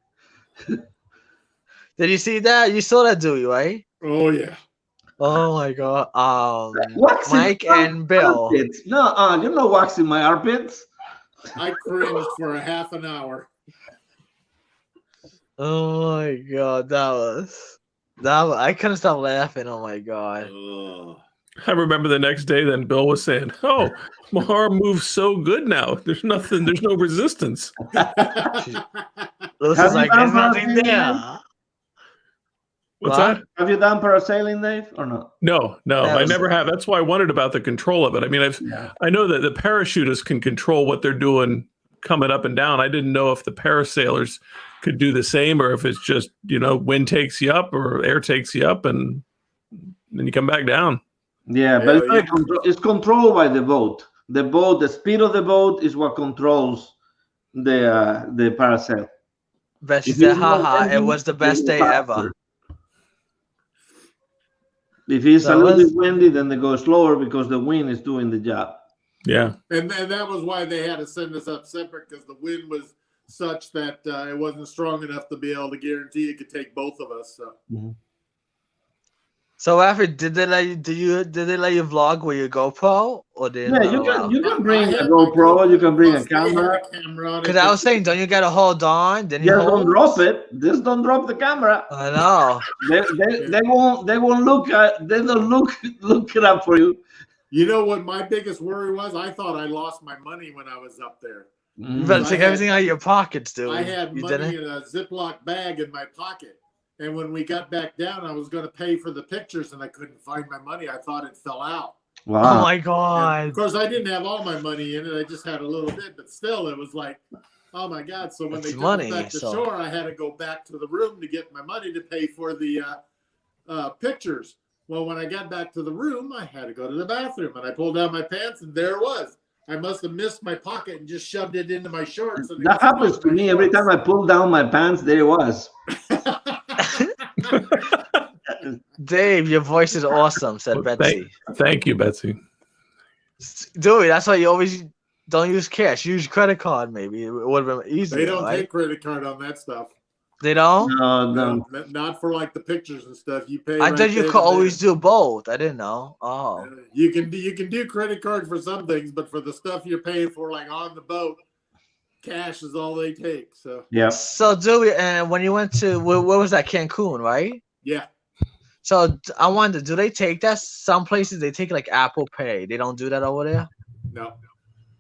A: Did you see that? You saw that, Dewey, right?
E: Oh yeah.
A: Oh my god.
G: Waxing
A: Mike and Bill.
G: armpits. No, you're not waxing my armpits.
E: I cringed for a half an hour.
A: Oh my god, I couldn't stop laughing. Oh my god.
F: I remember the next day, then Bill was saying, "Oh, my arm moves so good now. There's no resistance."
A: Lewis is like, there's nothing there.
F: What's
A: What?
F: that?
G: Have you done parasailing, Dave, or not?
F: No,
A: That
F: I
A: was-
F: never have. That's why I wondered about the control of it. I mean, I know that the parachutists can control what they're doing coming up and down. I didn't know if the parasailers could do the same, or if it's just, wind takes you up or air takes you up and then you come back down.
G: Yeah, but it's controlled by the boat. The speed of the boat is what controls the parasail.
A: Betsy
G: If
A: said,
G: it's not
A: haha, it
G: windy,
A: was the best
G: it
A: day
G: goes
A: ever.
G: faster. If it's a little bit windy, then they go slower because the wind is doing the job.
F: Yeah.
E: And that was why they had to send us up separate, because the wind was such that it wasn't strong enough to be able to guarantee it could take both of us. So.
A: So after did they let you vlog with your GoPro or did
G: Yeah, you can bring a GoPro, you can bring a camera.
A: Because I was saying, don't you gotta hold on? Then you
G: Just
A: hold?
G: don't drop it. Just don't drop the camera.
A: I know.
G: They won't look at. They don't look it up for you.
E: You know what my biggest worry was? I thought I lost my money when I was up there.
A: You better take everything out of your pockets, dude.
E: I had
A: you
E: money
A: didn't?
E: in a Ziploc bag in my pocket. And when we got back down, I was going to pay for the pictures, and I couldn't find my money. I thought it fell out.
G: Wow.
A: Oh my god!
E: And of course, I didn't have all my money in it. I just had a little bit, but still, it was like, oh my god! So when
A: It's
E: they took
A: money,
E: us back to
A: so-
E: shore, I had to go back to the room to get my money to pay for the pictures. Well, when I got back to the room, I had to go to the bathroom, and I pulled down my pants, and there it was. I must have missed my pocket and just shoved it into my shorts. And
G: That happens to me every time I pull down my pants. There it was.
A: Dave, your voice is awesome," said
F: Well,
A: Betsy.
F: Thank you, Betsy.
A: Dude, that's why you always don't use cash. Use credit card. Maybe it would have been easier.
E: They don't
A: right?
E: take credit card on that stuff.
A: They don't.
G: No.
E: Not for like the pictures and stuff. You pay.
A: I
E: right
A: thought you
E: then
A: could
E: and
A: always
E: there.
A: do both. I didn't know. Oh.
E: You can do credit card for some things, but for the stuff you're paying for, like on the boat, cash is all they take. So
G: Yeah.
A: So, Dewey, and when you went to where was that, Cancun, right?
E: yeah,
A: So I wonder, do they take that? Some places they take like Apple Pay. They don't do that over there.
E: no.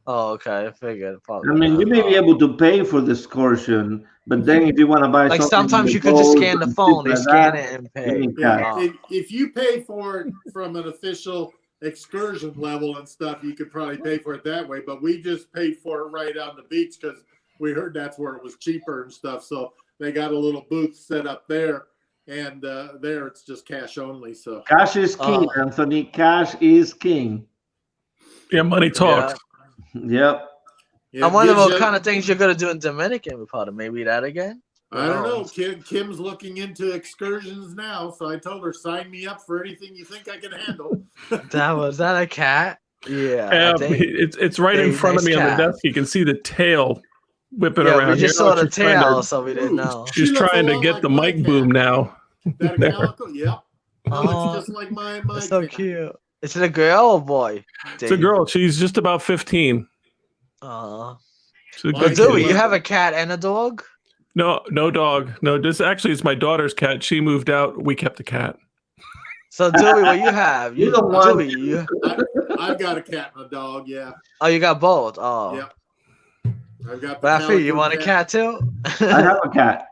A: Oh, okay. I figured. Probably
G: I mean,
A: not.
G: you may be able to pay for the excursion, but then if you want to buy
A: Like
G: something,
A: sometimes
G: on
A: you could just
G: boat
A: scan the
G: and
A: phone. They
G: stuff
A: scan
G: like
A: it and
G: you
A: pay.
G: need
E: Yeah,
G: cash.
E: if you pay for it from an official excursion level and stuff, you could probably pay for it that way. But we just paid for it right on the beach because we heard that's where it was cheaper and stuff. So they got a little booth set up there, and there it's just cash only. So
G: Cash is king, Anthony. Cash is king.
F: Yeah, money talks.
G: Yep.
E: yeah,
A: I wonder
E: gives
A: what
E: you-
A: kind of things you're gonna do in Dominican Republic. Maybe that again.
E: I don't know.
A: Oh.
E: Kim's looking into excursions now, so I told her sign me up for anything you think I can handle.
A: Was that a cat? Yeah.
F: Yeah,
A: I think.
F: it's right in
A: Dave,
F: front of
A: nice
F: me on
A: cat.
F: the desk. You can see the tail whipping
A: Yeah,
F: around.
A: we just
F: You know,
A: saw the
F: she's trying to-
A: tail, so we didn't know.
F: She's
E: She looks
F: trying
E: a
F: to
E: lot
F: get
E: like
F: the
E: my
F: mic
E: cat.
F: boom now.
E: That a
F: There.
E: calico? Yep. It
A: Oh,
E: looks just like my
A: That's so
E: cat.
A: cute. Is it a girl or boy?
F: It's a girl. She's just about 15. She's a
E: Why
F: good
E: do
A: Dewey,
F: kid.
A: you have a cat and a dog?
F: No dog. No, this actually is my daughter's cat. She moved out. We kept the cat.
A: So Dewey, what you have?
G: You don't want-
A: Dewey, you
E: I've got a cat and a dog. Yeah.
A: you got both. Oh,
E: Yep. I've got the
A: Rafi, you
E: calico
A: want a cat too?
G: I have a cat.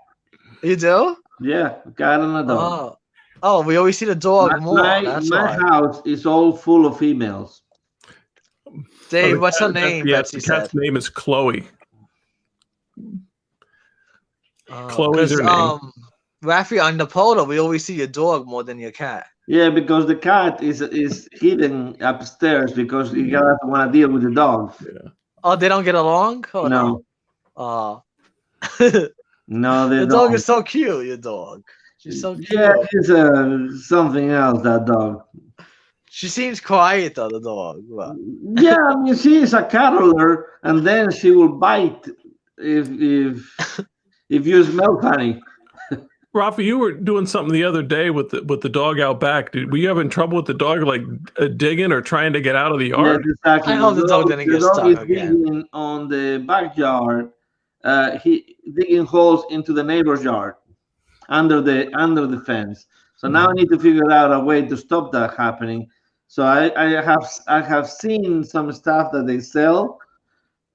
A: You do?
G: Yeah, a cat and a dog.
A: Oh, we always see the dog more. That's
G: my
A: why.
G: house is all full of females.
A: Dave,
F: the
A: what's her
F: cat-
A: name?
F: Yes,
A: Betsy
F: the
A: said.
F: cat's name is Chloe. Chloe's her name.
A: Rafi, on the photo, we always see your dog more than your cat.
G: Yeah, because the cat is hidden upstairs because he doesn't want to deal with the dog.
A: Oh, they don't get along? Oh,
G: No.
A: Oh.
G: No, they
A: The
G: don't.
A: dog is so cute. Your dog. She's so cute.
G: Yeah, she's something else. That dog.
A: She seems quiet though. The dog. But
G: Yeah, I mean, she is a caroler, and then she will bite if you smell funny.
F: Rafa, you were doing something the other day with the dog out back. Were you having trouble with the dog, like digging or trying to get out of the
G: Yes,
F: yard?
G: exactly.
A: I hope the dog didn't
G: The
A: get
G: dog
A: stuck
G: is
A: again.
G: digging on the backyard. He digging holes into the neighbor's yard under the fence. So now I need to figure out a way to stop that happening. So I have seen some stuff that they sell,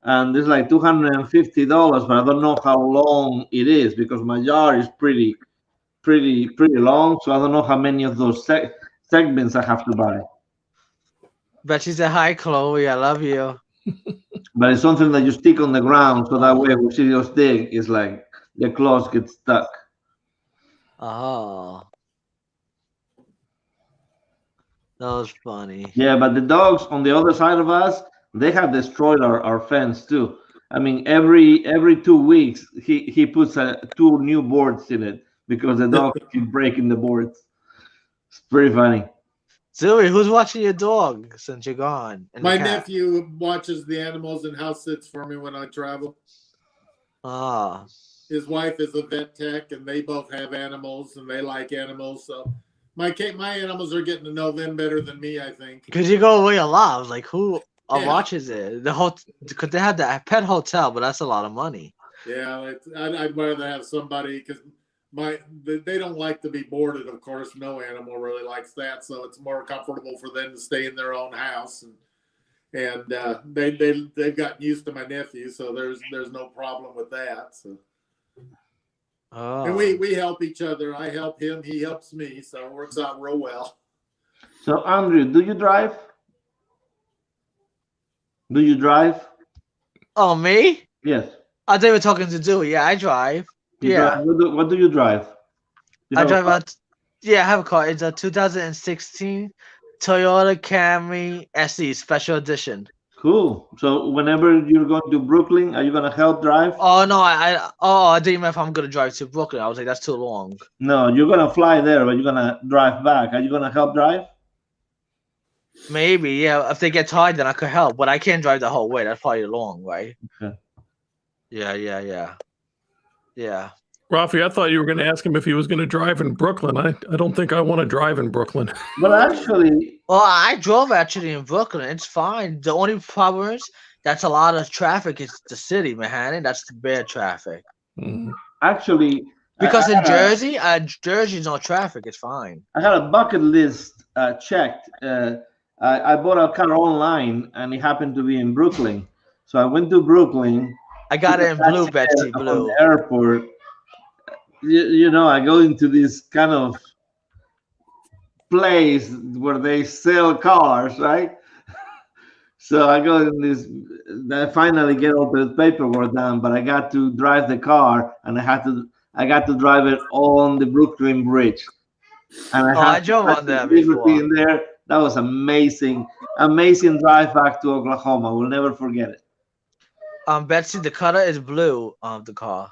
G: and it's like $250, but I don't know how long it is because my yard is pretty long. So I don't know how many of those segments I have to buy.
A: But she said, "Hi, Chloe. I love you."
G: But it's something that you stick on the ground, so that way when she goes dig, it's like the claws get stuck.
A: Oh, that was funny.
G: Yeah, but the dogs on the other side of us, they have destroyed our fence too. I mean, every 2 weeks he puts two new boards in it because the dogs keep breaking the boards. It's pretty funny.
A: Zoe, who's watching your dog since you're gone? And the
E: My
A: cat?
E: nephew watches the animals and house sits for me when I travel.
A: Ah,
E: His wife is a vet tech, and they both have animals, and they like animals. So my animals are getting to know them better than me, I think.
A: because you go away a lot. I was like, who
E: Yeah.
A: watches it? Could they have the pet hotel, but that's a lot of money.
E: Yeah, I'd rather have somebody because they don't like to be boarded. Of course, no animal really likes that, so it's more comfortable for them to stay in their own house, and they've gotten used to my nephew, so there's no problem with that. So.
A: Oh,
E: And we help each other. I help him, he helps me, so it works out real well.
G: So Andrew, do you drive? Do you drive?
A: oh, me?
G: Yes.
A: I thought you were talking to Dewey. Yeah, I drive.
G: You
A: Yeah.
G: drive. What do you drive? You
A: I
G: have a
A: drive
G: car?
A: out. Yeah, I have a car. It's a 2016 Toyota Camry SE Special Edition.
G: Cool. So whenever you're going to Brooklyn, are you gonna help drive?
A: Oh no, I didn't know if I'm gonna drive to Brooklyn. I was like, that's too long.
G: No, you're gonna fly there, but you're gonna drive back. Are you gonna help drive?
A: Maybe, yeah. If they get tired, then I could help, but I can't drive the whole way. That's probably long, right?
G: Okay.
A: Yeah.
F: Rafi, I thought you were going to ask him if he was going to drive in Brooklyn. I don't think I want to drive in Brooklyn.
G: But actually,
A: Well, I drove actually in Brooklyn. It's fine. The only problem is that's a lot of traffic. It's the city, Manhattan. That's the bad traffic.
F: Mhm.
G: actually,
A: Because
G: I
A: in Jersey's no traffic. It's fine.
G: I had a bucket list checked. I bought a car online, and it happened to be in Brooklyn. So I went to Brooklyn.
A: I got it in blue,
G: Taxi cab
A: Betsy,
G: from
A: blue.
G: the airport. I go into this kind of place where they sell cars, right? So I go in this. I finally get all the paperwork done, but I got to drive the car, and I got to drive it on the Brooklyn Bridge. And
A: I drove on that
G: liberty
A: before.
G: in there. That was amazing drive back to Oklahoma. We'll never forget it.
A: Betsy, the color is blue of the car.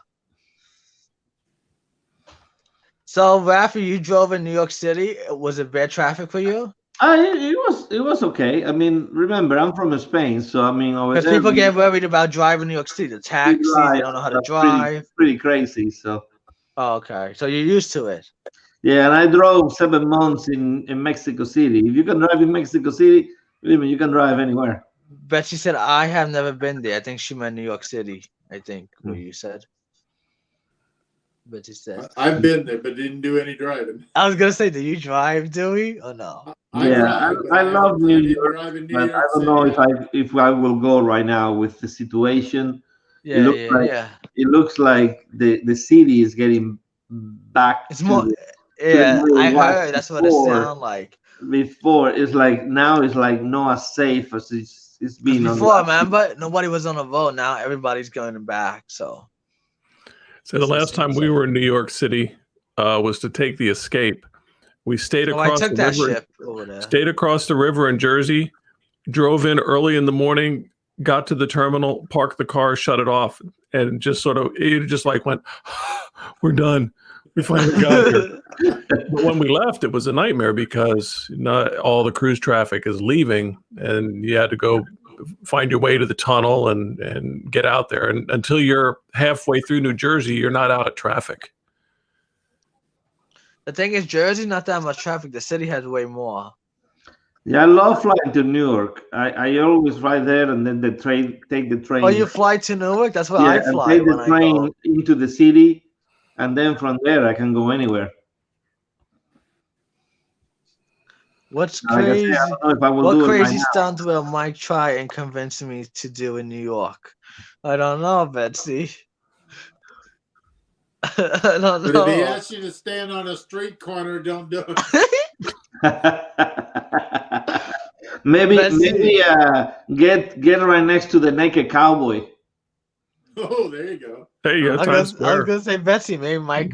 A: So, Rafi, you drove in New York City. Was it bad traffic for you?
G: It was okay. I mean, remember, I'm from Spain, so I mean, over
A: Because
G: there
A: people get worried about driving New York City. The taxis, they don't know how to drive.
G: Pretty crazy. So
A: Oh, okay. So you're used to it.
G: yeah, and I drove 7 months in Mexico City. If you can drive in Mexico City, believe me, you can drive anywhere.
A: Betsy said, I have never been there. I think she meant New York City. I think what you said. Betsy said.
E: I've been there, but didn't do any driving.
A: I was going to say, do you drive, Dewey? Or no?
G: I love New York, but I don't know if I will go right now with the situation.
A: Yeah,
G: It looks like the city is getting back.
A: It's more. Yeah, I heard that's what it sounds like.
G: Before it's like now it's like not as safe as it's been.
A: Before, remember, nobody was on a vote. Now everybody's going back. So
F: the last time we were in New York City was to take the Escape. We stayed across the river.
A: Ship over there.
F: Stayed across the river in Jersey. Drove in early in the morning. got to the terminal, parked the car, shut it off, and just sort of it just like went, we're done. We finally got here. But when we left, it was a nightmare because not all the cruise traffic is leaving, and you had to go find your way to the tunnel and get out there. And until you're halfway through New Jersey, you're not out of traffic.
A: The thing is, Jersey's not that much traffic. The city has way more.
G: Yeah, I love flying to New York. I always fly there and then take the train.
A: Oh, you fly to Newark? That's where
G: yeah,
A: I
G: and
A: fly
G: take
A: when
G: the
A: I
G: train
A: go.
G: into the city, and then from there I can go anywhere.
A: What's
G: Like I say,
A: crazy?
G: I don't know if I will
A: What
G: do it right
A: crazy
G: now.
A: stunt will Mike try and convince me to do in New York? I don't know, Betsy. I don't
E: But if he
A: know.
E: asks you to stand on a street corner, don't do it.
G: maybe
A: Betsy.
G: get right next to the naked cowboy.
E: Oh, there you go.
F: Hey, you got
A: I
F: Times
A: was
F: Square.
A: gonna say Betsy. Maybe Mike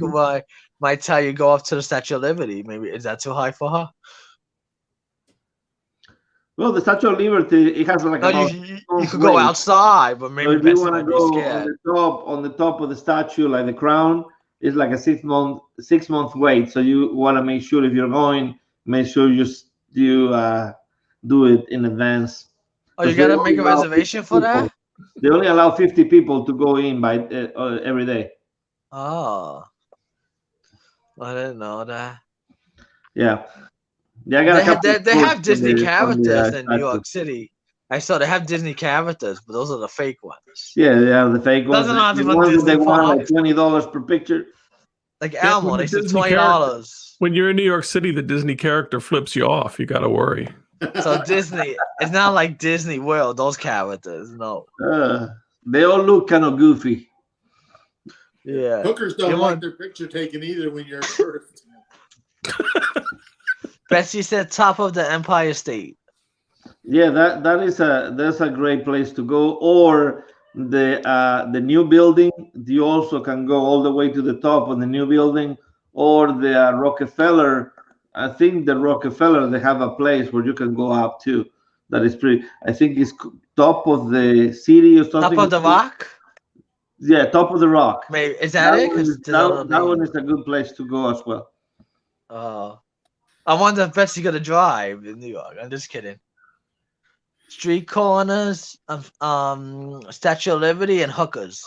A: might tell you go up to the Statue of Liberty. Maybe is that too high for her?
G: Well, the Statue of Liberty, it has like
A: No,
G: about
A: you could go outside, but
G: So
A: maybe
G: if you
A: Betsy
G: want to
A: might be
G: go
A: scared.
G: on the top of the statue, like the crown, it's like a 6 month wait. So you want to make sure if you're going, make sure you do it in advance.
A: Oh, you
G: 'Cause they
A: gotta
G: only
A: make a
G: allow
A: reservation
G: 50
A: for
G: people.
A: that?
G: They only allow 50 people to go in by every day.
A: Oh, I didn't know that.
G: Yeah, I got a couple of
A: They
G: quotes
A: have Disney
G: on the
A: characters in New
G: statue.
A: York City. I saw they have Disney characters, but those are the fake ones.
G: Yeah, they are the fake ones.
A: Doesn't have to
G: The
A: put
G: ones that
A: Disney
G: they want like
A: parks.
G: $20 per picture.
A: Like
F: Yeah,
A: Elmo,
F: when
A: they
F: the
A: said
F: Disney
A: $20.
F: When you're in New York City, the Disney character flips you off. You got to worry.
A: So Disney, it's not like Disney World. Those characters, no.
G: They all look kind of goofy.
A: Yeah.
E: Hookers don't
A: You
E: like
A: want-
E: their picture taken either when you're first.
A: Betsy said top of the Empire State.
G: Yeah, that's a great place to go. Or the new building. You also can go all the way to the top of the new building, or the Rockefeller. I think the Rockefeller, they have a place where you can go up too. That is pretty. I think it's top of the city or something.
A: Top of the rock?
G: Yeah, top of the rock.
A: Maybe is that it? Because
G: That one is a good place to go as well.
A: I wonder if Betsy's gonna drive in New York. I'm just kidding. Street corners, Statue of Liberty, and hookers.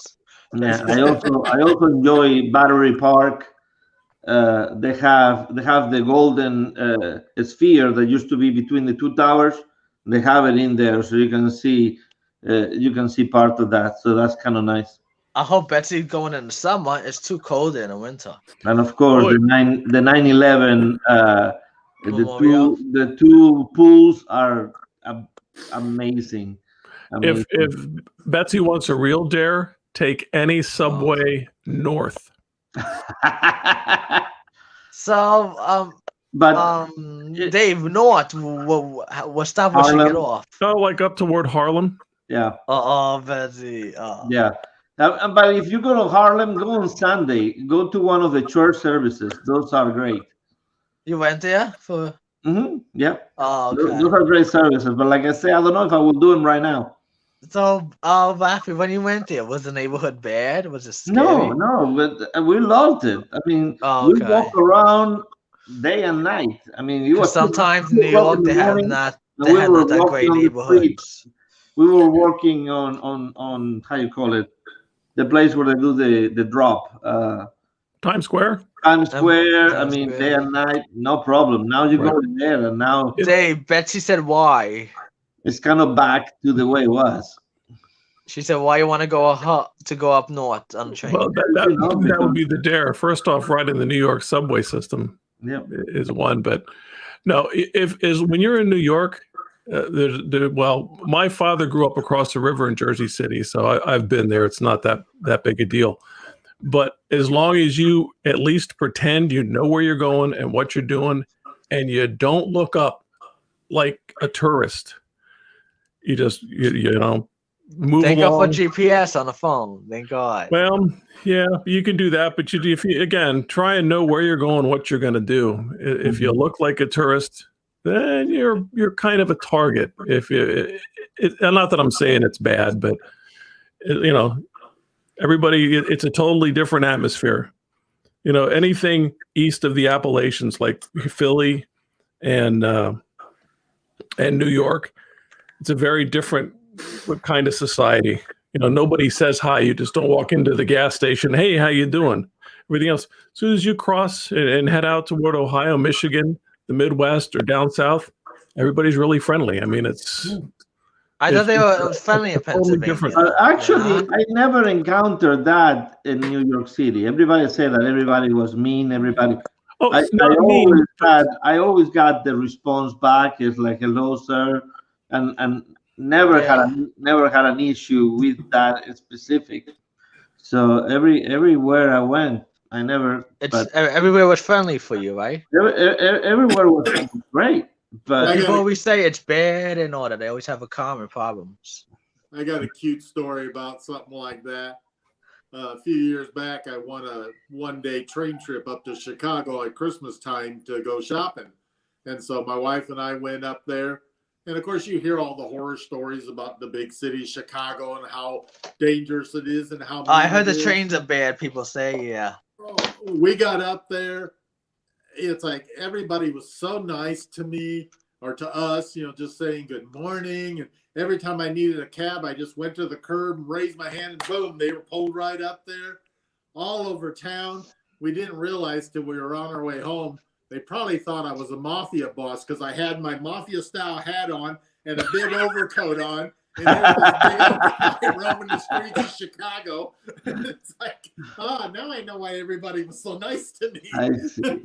G: Yeah, I also enjoy Battery Park. They have the golden sphere that used to be between the two towers. They have it in there, so you can see part of that. So that's kind of nice.
A: I hope Betsy's going in the summer. It's too cold in the winter.
G: And of course, the 9/11,
A: Memorial.
G: the two pools are amazing.
F: If Betsy wants a real dare, take any subway north.
A: So,
G: but
A: Dave, North, what stop will she get off?
F: Oh, like up toward Harlem?
G: Yeah.
A: Oh, Betsy.
G: Yeah. But if you go to Harlem, go on Sunday. Go to one of the church services. Those are great.
A: You went there for?
G: Yeah.
A: Oh, okay.
G: Those are great services. But like I say, I don't know if I will do them right now.
A: So, Rafi, when you went there, was the neighborhood bad? Was it scary?
G: No, but we loved it. I mean, we walk around day and night. I mean, you were
A: sometimes in New York they have not that great neighborhoods.
G: We were working on how you call it, the place where they do the drop.
F: Times Square.
G: Times Square. I mean, day and night, no problem. Now you go in there, and now
A: Dave, Betsy said why.
G: It's kind of back to the way it was.
A: She said, "Why you want to go up north on the train?"
F: Well, that would be the dare. First off, riding the New York subway system is one. But no, when you're in New York, my father grew up across the river in Jersey City, so I've been there. It's not that big a deal. But as long as you at least pretend you know where you're going and what you're doing, and you don't look up like a tourist, you just you know. Move
A: Thank God
F: along.
A: for GPS on the phone. Thank God.
F: Well, yeah, you can do that, but if you again try and know where you're going, what you're going to do. If you look like a tourist, then you're kind of a target. If not that I'm saying it's bad, but you know, everybody, it's a totally different atmosphere. You know, anything east of the Appalachians, like Philly and New York, it's a very different kind of society. You know, nobody says hi. You just don't walk into the gas station. Hey, how you doing? Everything else. As soon as you cross and head out toward Ohio, Michigan, the Midwest, or down south, everybody's really friendly. I mean,
A: I thought they were friendly in
F: totally
A: Pennsylvania.
F: different.
G: Actually, I never encountered that in New York City. Everybody said that everybody was mean. Everybody.
F: Oh,
G: I,
F: it's not
G: I always got the response back. It's like hello, sir, and never had an issue with that specific. So everywhere I went, I never. But
A: Everywhere was friendly for you, right?
G: everywhere was great. But
A: People always say it's bad and all that. They always have a common problems.
E: I got a cute story about something like that. A few years back, I won a one-day train trip up to Chicago at Christmas time to go shopping. And so my wife and I went up there. And of course, you hear all the horror stories about the big city, Chicago, and how dangerous it is and how.
A: I heard the trains are bad. People say, yeah.
E: We got up there. It's like everybody was so nice to me or to us, just saying good morning. And every time I needed a cab, I just went to the curb and raised my hand and boom, they were pulled right up there. All over town. We didn't realize till we were on our way home. They probably thought I was a mafia boss because I had my mafia style hat on and a big overcoat on. And there was this big old guy roaming the streets of Chicago. And it's like, now I know why everybody was so nice to me.
G: I see.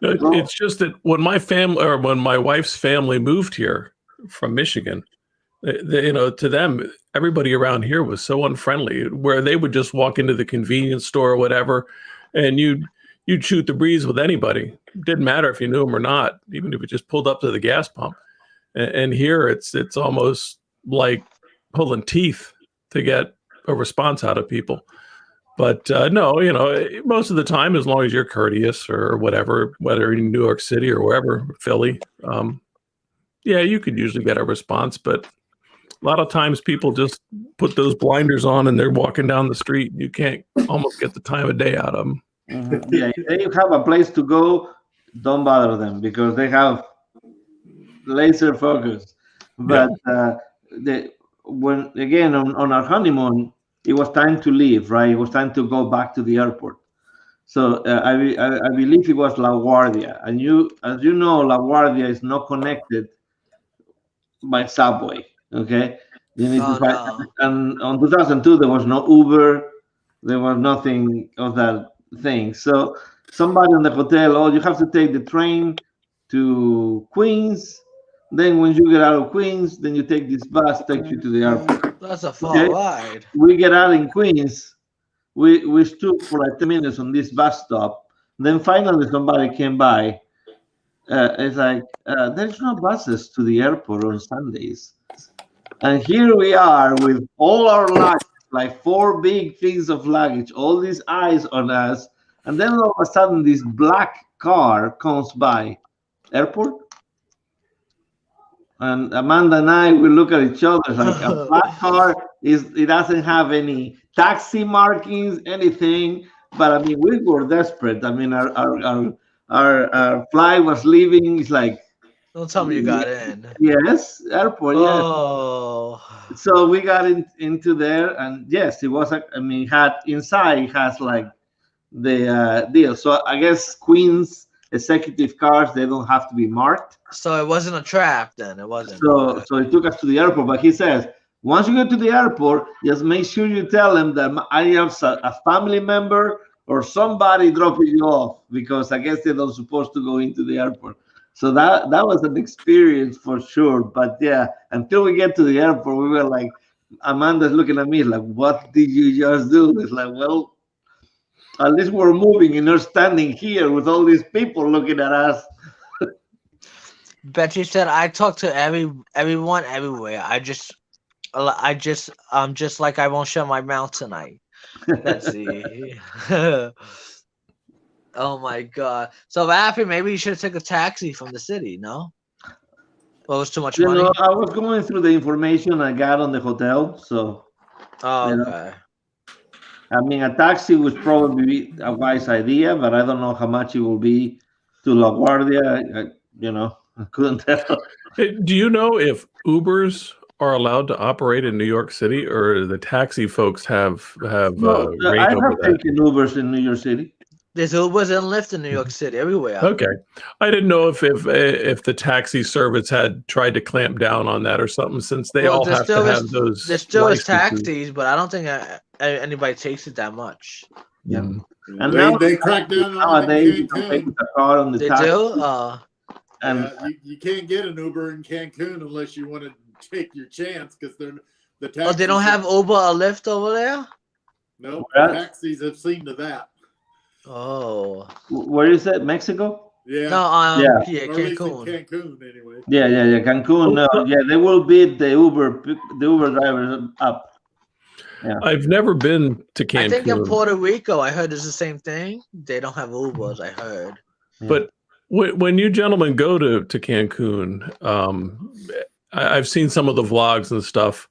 F: It's just that when my wife's family moved here from Michigan, to them, everybody around here was so unfriendly, where they would just walk into the convenience store or whatever, and you'd shoot the breeze with anybody. It didn't matter if you knew them or not, even if it just pulled up to the gas pump. And here it's almost like pulling teeth to get a response out of people. But no, most of the time, as long as you're courteous or whatever, whether in New York City or wherever, Philly, you could usually get a response. But a lot of times people just put those blinders on and they're walking down the street. You can't almost get the time of day out of them.
G: Mm-hmm. Yeah, if they have a place to go, don't bother them because they have laser focus. But when again on our honeymoon, it was time to leave, right? It was time to go back to the airport. So I believe it was LaGuardia, and as you know, LaGuardia is not connected by subway. Okay, you need to find.
A: No.
G: And on 2002, there was no Uber, there was nothing of that thing. So somebody in the hotel, you have to take the train to Queens. Then when you get out of Queens, then you take this bus, takes you to the airport.
A: That's a far ride.
G: We get out in Queens. We stood for like 10 minutes on this bus stop. Then finally somebody came by. It's like, there's no buses to the airport on Sundays. And here we are with all our luggage, like 4 big things of luggage, all these eyes on us. And then all of a sudden this black car comes by. Airport? And Amanda and I, we look at each other like a black car it doesn't have any taxi markings, anything. But I mean, we were desperate. I mean, our flight was leaving. It's like,
A: don't tell me you got in.
G: Yes, airport.
A: Oh.
G: Yes. So we got into there, and yes, it was. Inside has like the deal. So I guess Queens executive cars, they don't have to be marked.
A: So it wasn't a trap then. It wasn't.
G: So he took us to the airport, but he says, once you get to the airport, just make sure you tell him that I have a family member or somebody dropping you off, because I guess they're not supposed to go into the airport. So that was an experience for sure. But yeah, until we get to the airport, we were like, Amanda's looking at me like, what did you just do? It's like, well, at least we're moving and not standing here with all these people looking at us.
A: Betty said, I talk to everyone everywhere. I'm just like I won't shut my mouth tonight. Betsy. Oh my God. So what happened? Maybe you should have took a taxi from the city, no? Well, it was too much
G: You
A: money.
G: know, I was going through the information I got on the hotel, so
A: Oh,
G: you know,
A: okay.
G: I mean, a taxi would probably be a wise idea, but I don't know how much it will be to LaGuardia. You know, I couldn't tell.
F: Hey, do you know if Ubers are allowed to operate in New York City, or the taxi folks have
G: No, I
F: reign over
G: have
F: that?
G: taken Ubers in New York City.
A: There's Ubers and Lyft in New York City, everywhere.
F: Okay, I didn't know if the taxi service had tried to clamp down on that or something, since they
A: Well,
F: all have to have
A: there
F: those
A: still is
F: licenses.
A: taxis, but I don't think anybody takes it that much.
G: Yeah.
F: Mm.
G: And
E: They crack down on them
G: nowadays
E: in
G: you can pay
E: Cancun.
G: with a card on the
A: They
G: taxi.
A: do.
G: And
E: Yeah, you can't get an Uber in Cancun unless you want to take your chance because they're the taxis.
A: Oh, they don't have Uber or Lyft over there.
E: No,
G: What?
E: taxis have seen to that.
A: Oh,
G: where is that? Mexico?
E: Yeah,
A: no.
G: Yeah.
A: Yeah,
E: or at least in
A: Cancun.
E: Cancun anyway.
G: Yeah. Cancun. No, yeah, they will beat the Uber drivers up. Yeah.
F: I've never been to Cancun.
A: I think in Puerto Rico, I heard it's the same thing. They don't have Ubers. I heard.
F: But when you gentlemen go to Cancun, I've seen some of the vlogs and stuff.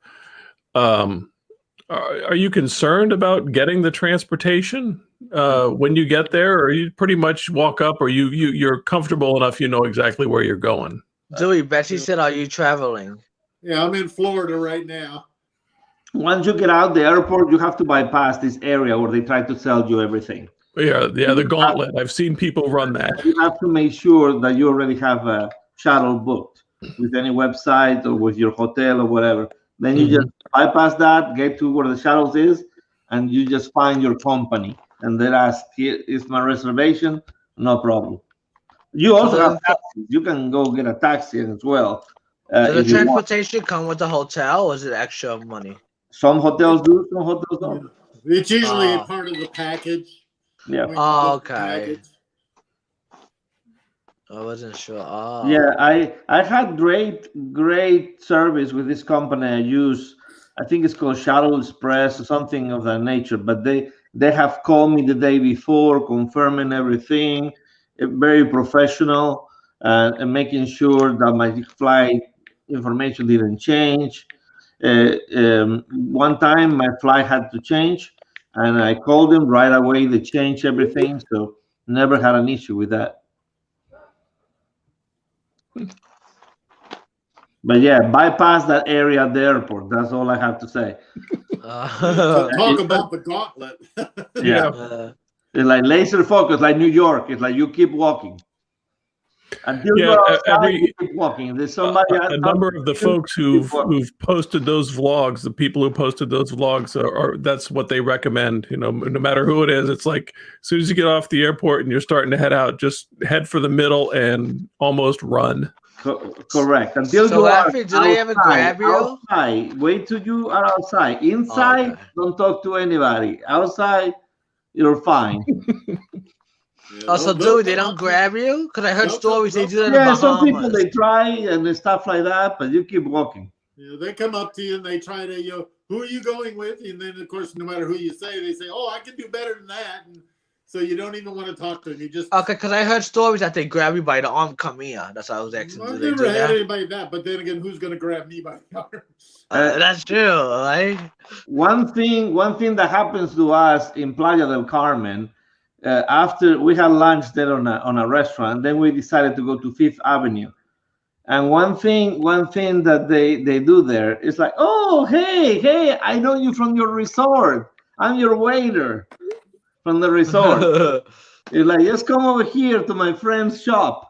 F: Are you concerned about getting the transportation when you get there, or you pretty much walk up, or you're comfortable enough, you know exactly where you're going?
A: Dewey, Betsy said, "Are you traveling?"
E: Yeah, I'm in Florida right now.
G: Once you get out the airport, you have to bypass this area where they try to sell you everything.
F: Yeah, the gauntlet. I've seen people run that.
G: You have to make sure that you already have a shuttle booked with any website or with your hotel or whatever. Then you just bypass that, get to where the shuttles is, and you just find your company. And then ask, here is my reservation, no problem. You also have taxis. You can go get a taxi as well.
A: Does the
G: if you want.
A: transportation come with the hotel, or is it extra money?
G: Some hotels do, some hotels don't.
E: It's usually part of the package.
G: Yeah.
E: When you
A: Oh,
E: book the
A: okay.
E: package.
A: I wasn't sure. Oh.
G: Yeah, I had great service with this company I use. I think it's called Shuttle Express or something of that nature. But they have called me the day before, confirming everything, very professional, and making sure that my flight information didn't change. One time my flight had to change, and I called them right away. They changed everything, so never had an issue with that. But yeah, bypass that area at the airport. That's all I have to say.
E: Talk about the gauntlet.
G: Yeah. It's like laser focus, like New York. It's like you keep walking. Until you're outside, you keep walking. There's somebody.
F: A number of the folks who've posted those vlogs, the people who posted those vlogs, are that's what they recommend. You know, no matter who it is, it's like as soon as you get off the airport and you're starting to head out, just head for the middle and almost run.
G: Correct. Until
A: So,
G: you are
A: Laffy, do they ever grab you?
G: outside, wait till you are outside. Inside, don't talk to anybody. Outside, you're fine.
A: So, Dewey, they don't grab you? Because I heard stories they do that in
G: Yeah,
A: Bahamas.
G: some people they try and stuff like that, but you keep walking.
E: Yeah, they come up to you and they try to, who are you going with? And then, of course, no matter who you say, they say, oh, I can do better than that. And so you don't even want to talk to them. You just
A: okay, because I heard stories that they grab you by the arm, come here. That's why I was asking.
E: I've never had anybody that, but then again, who's going to grab me by the arm?
A: That's true, right?
G: One thing that happens to us in Playa del Carmen, after we had lunch there on a restaurant, then we decided to go to Fifth Avenue. And one thing that they do there is like, oh, hey, I know you from your resort. I'm your waiter from the resort. It's like, just come over here to my friend's shop.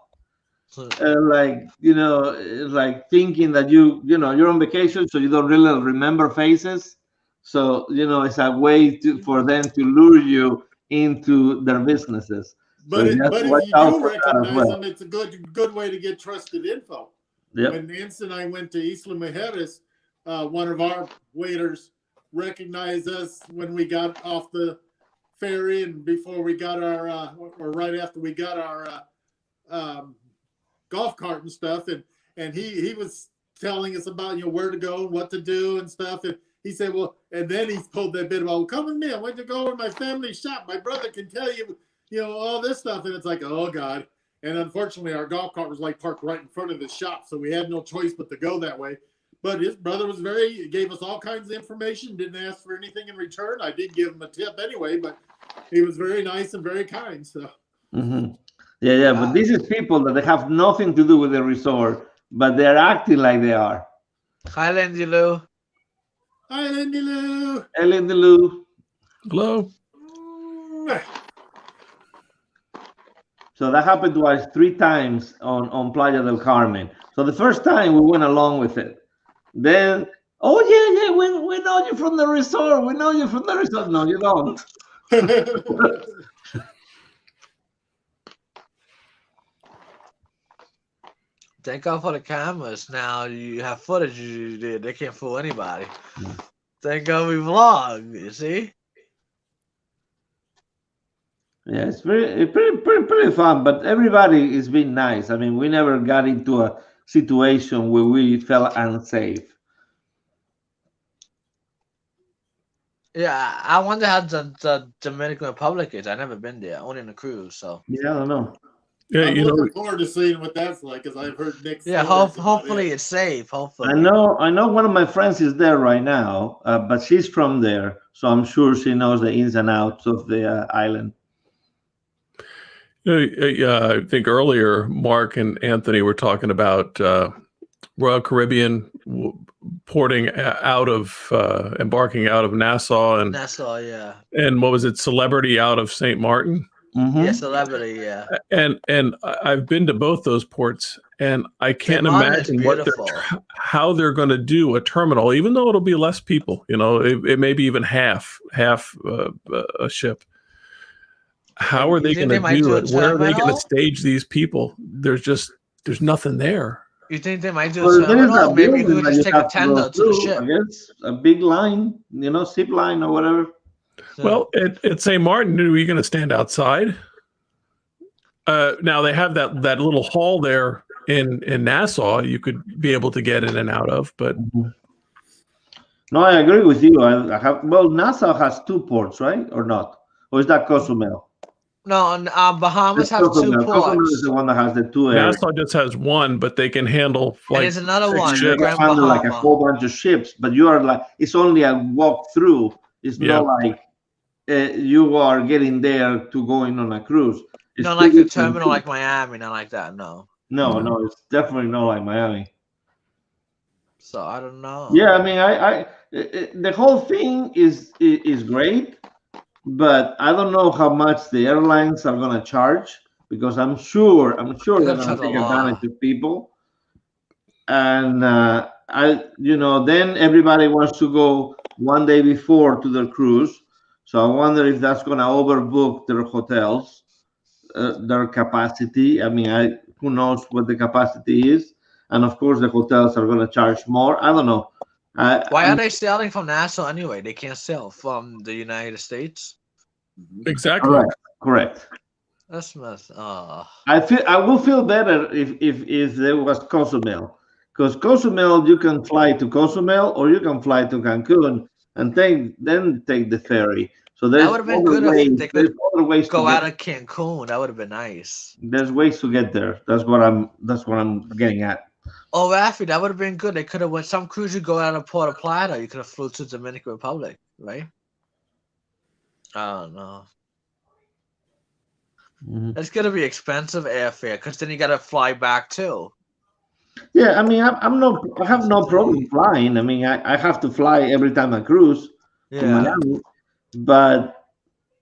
G: Like, like thinking that you're on vacation, so you don't really remember faces. So, it's a way for them to lure you into their businesses.
E: But,
G: so
E: if you do recognize them, it's a good way to get trusted info.
G: Yep.
E: When Nancy and I went to Isla Mujeres, one of our waiters recognized us when we got off the ferry and before we got our, or right after we got our golf cart and stuff. And he was telling us about, where to go and what to do and stuff. And he said, well, and then he told that bit about, well, come with me. I went to go to my family shop. My brother can tell you, all this stuff. And it's like, oh God. And unfortunately, our golf cart was like parked right in front of the shop, so we had no choice but to go that way. But his brother was gave us all kinds of information, didn't ask for anything in return. I did give him a tip anyway, but he was very nice and very kind. So,
G: yeah. But this is people that they have nothing to do with the resort, but they're acting like they are.
A: Hi, Lindy Lou.
E: hi, Lindy Lou.
G: Hey, Lindy Lou.
F: Hello.
G: So that happened to us 3 times on Playa del Carmen. So the first time we went along with it. Then, oh yeah, we know you from the resort. We know you from the resort. No, you don't.
A: Thank God for the cameras. Now you have footage you did. They can't fool anybody. Thank God we vlog. You see?
G: Yeah, it's pretty fun, but everybody is being nice. I mean, we never got into a situation where we felt unsafe.
A: Yeah, I wonder how the Dominican Republic is. I've never been there, only in a cruise. So
G: Yeah, I don't know.
F: Yeah,
E: I'm
F: you know,
E: looking forward to seeing what that's like, because I've heard Nick.
A: yeah, hopefully it's safe. Hopefully.
G: I know one of my friends is there right now, but she's from there, so I'm sure she knows the ins and outs of the island.
F: I think earlier Mark and Anthony were talking about Royal Caribbean porting out of embarking out of Nassau and
A: Nassau, yeah.
F: And what was it, Celebrity out of St. Martin?
G: Mm-hmm.
A: Yeah, Celebrity, yeah.
F: And I've been to both those ports, and I can't imagine how they're going to do a terminal, even though it'll be less people. You know, it may be even half a ship. How are they going to do it? Where are they going to stage these people? There's nothing there.
A: You think they might do a terminal? Maybe you could just take a tender to the ship.
G: I guess a big line, zip line or whatever.
F: So, well, at St. Martin, are we going to stand outside? Now they have that little hall there in Nassau you could be able to get in and out of, but
G: no, I agree with you. Nassau has 2 ports, right, or not? Or is that Cozumel?
A: No, Bahamas have 2 ports.
G: Cozumel is the one that has the 2 areas.
F: Nassau just has 1, but they can handle like
A: there's another one.
G: They can handle like a whole bunch of ships, but you are like, it's only a walk through. It's not like you are getting there to going on a cruise. It's
A: not like a terminal like Miami, not like that. No,
G: it's definitely not like Miami.
A: So I don't know.
G: Yeah, I mean, the whole thing is great, but I don't know how much the airlines are going to charge, because I'm sure they're going to take advantage of people, and then everybody wants to go one day before to their cruise. So I wonder if that's going to overbook their hotels, their capacity. I mean, who knows what the capacity is? And of course, the hotels are going to charge more. I don't know.
A: Why are they sailing from Nassau anyway? They can't sail from the United States.
F: Exactly.
G: Correct.
A: That's mess.
G: I will feel better if there was Cozumel, because Cozumel, you can fly to Cozumel or you can fly to Cancun and then take the ferry. So that would have been good if they could
A: go out of Cancun. That would have been nice.
G: There's ways to get there. That's what I'm getting at.
A: Oh, Rafi, that would have been good. They could have went some cruise. You go out of Puerto Plata. You could have flew to Dominican Republic, right? I don't know. It's gonna be expensive airfare, because then you gotta fly back too.
G: Yeah, I mean, I have no problem flying. I mean, I have to fly every time I cruise to Miami, but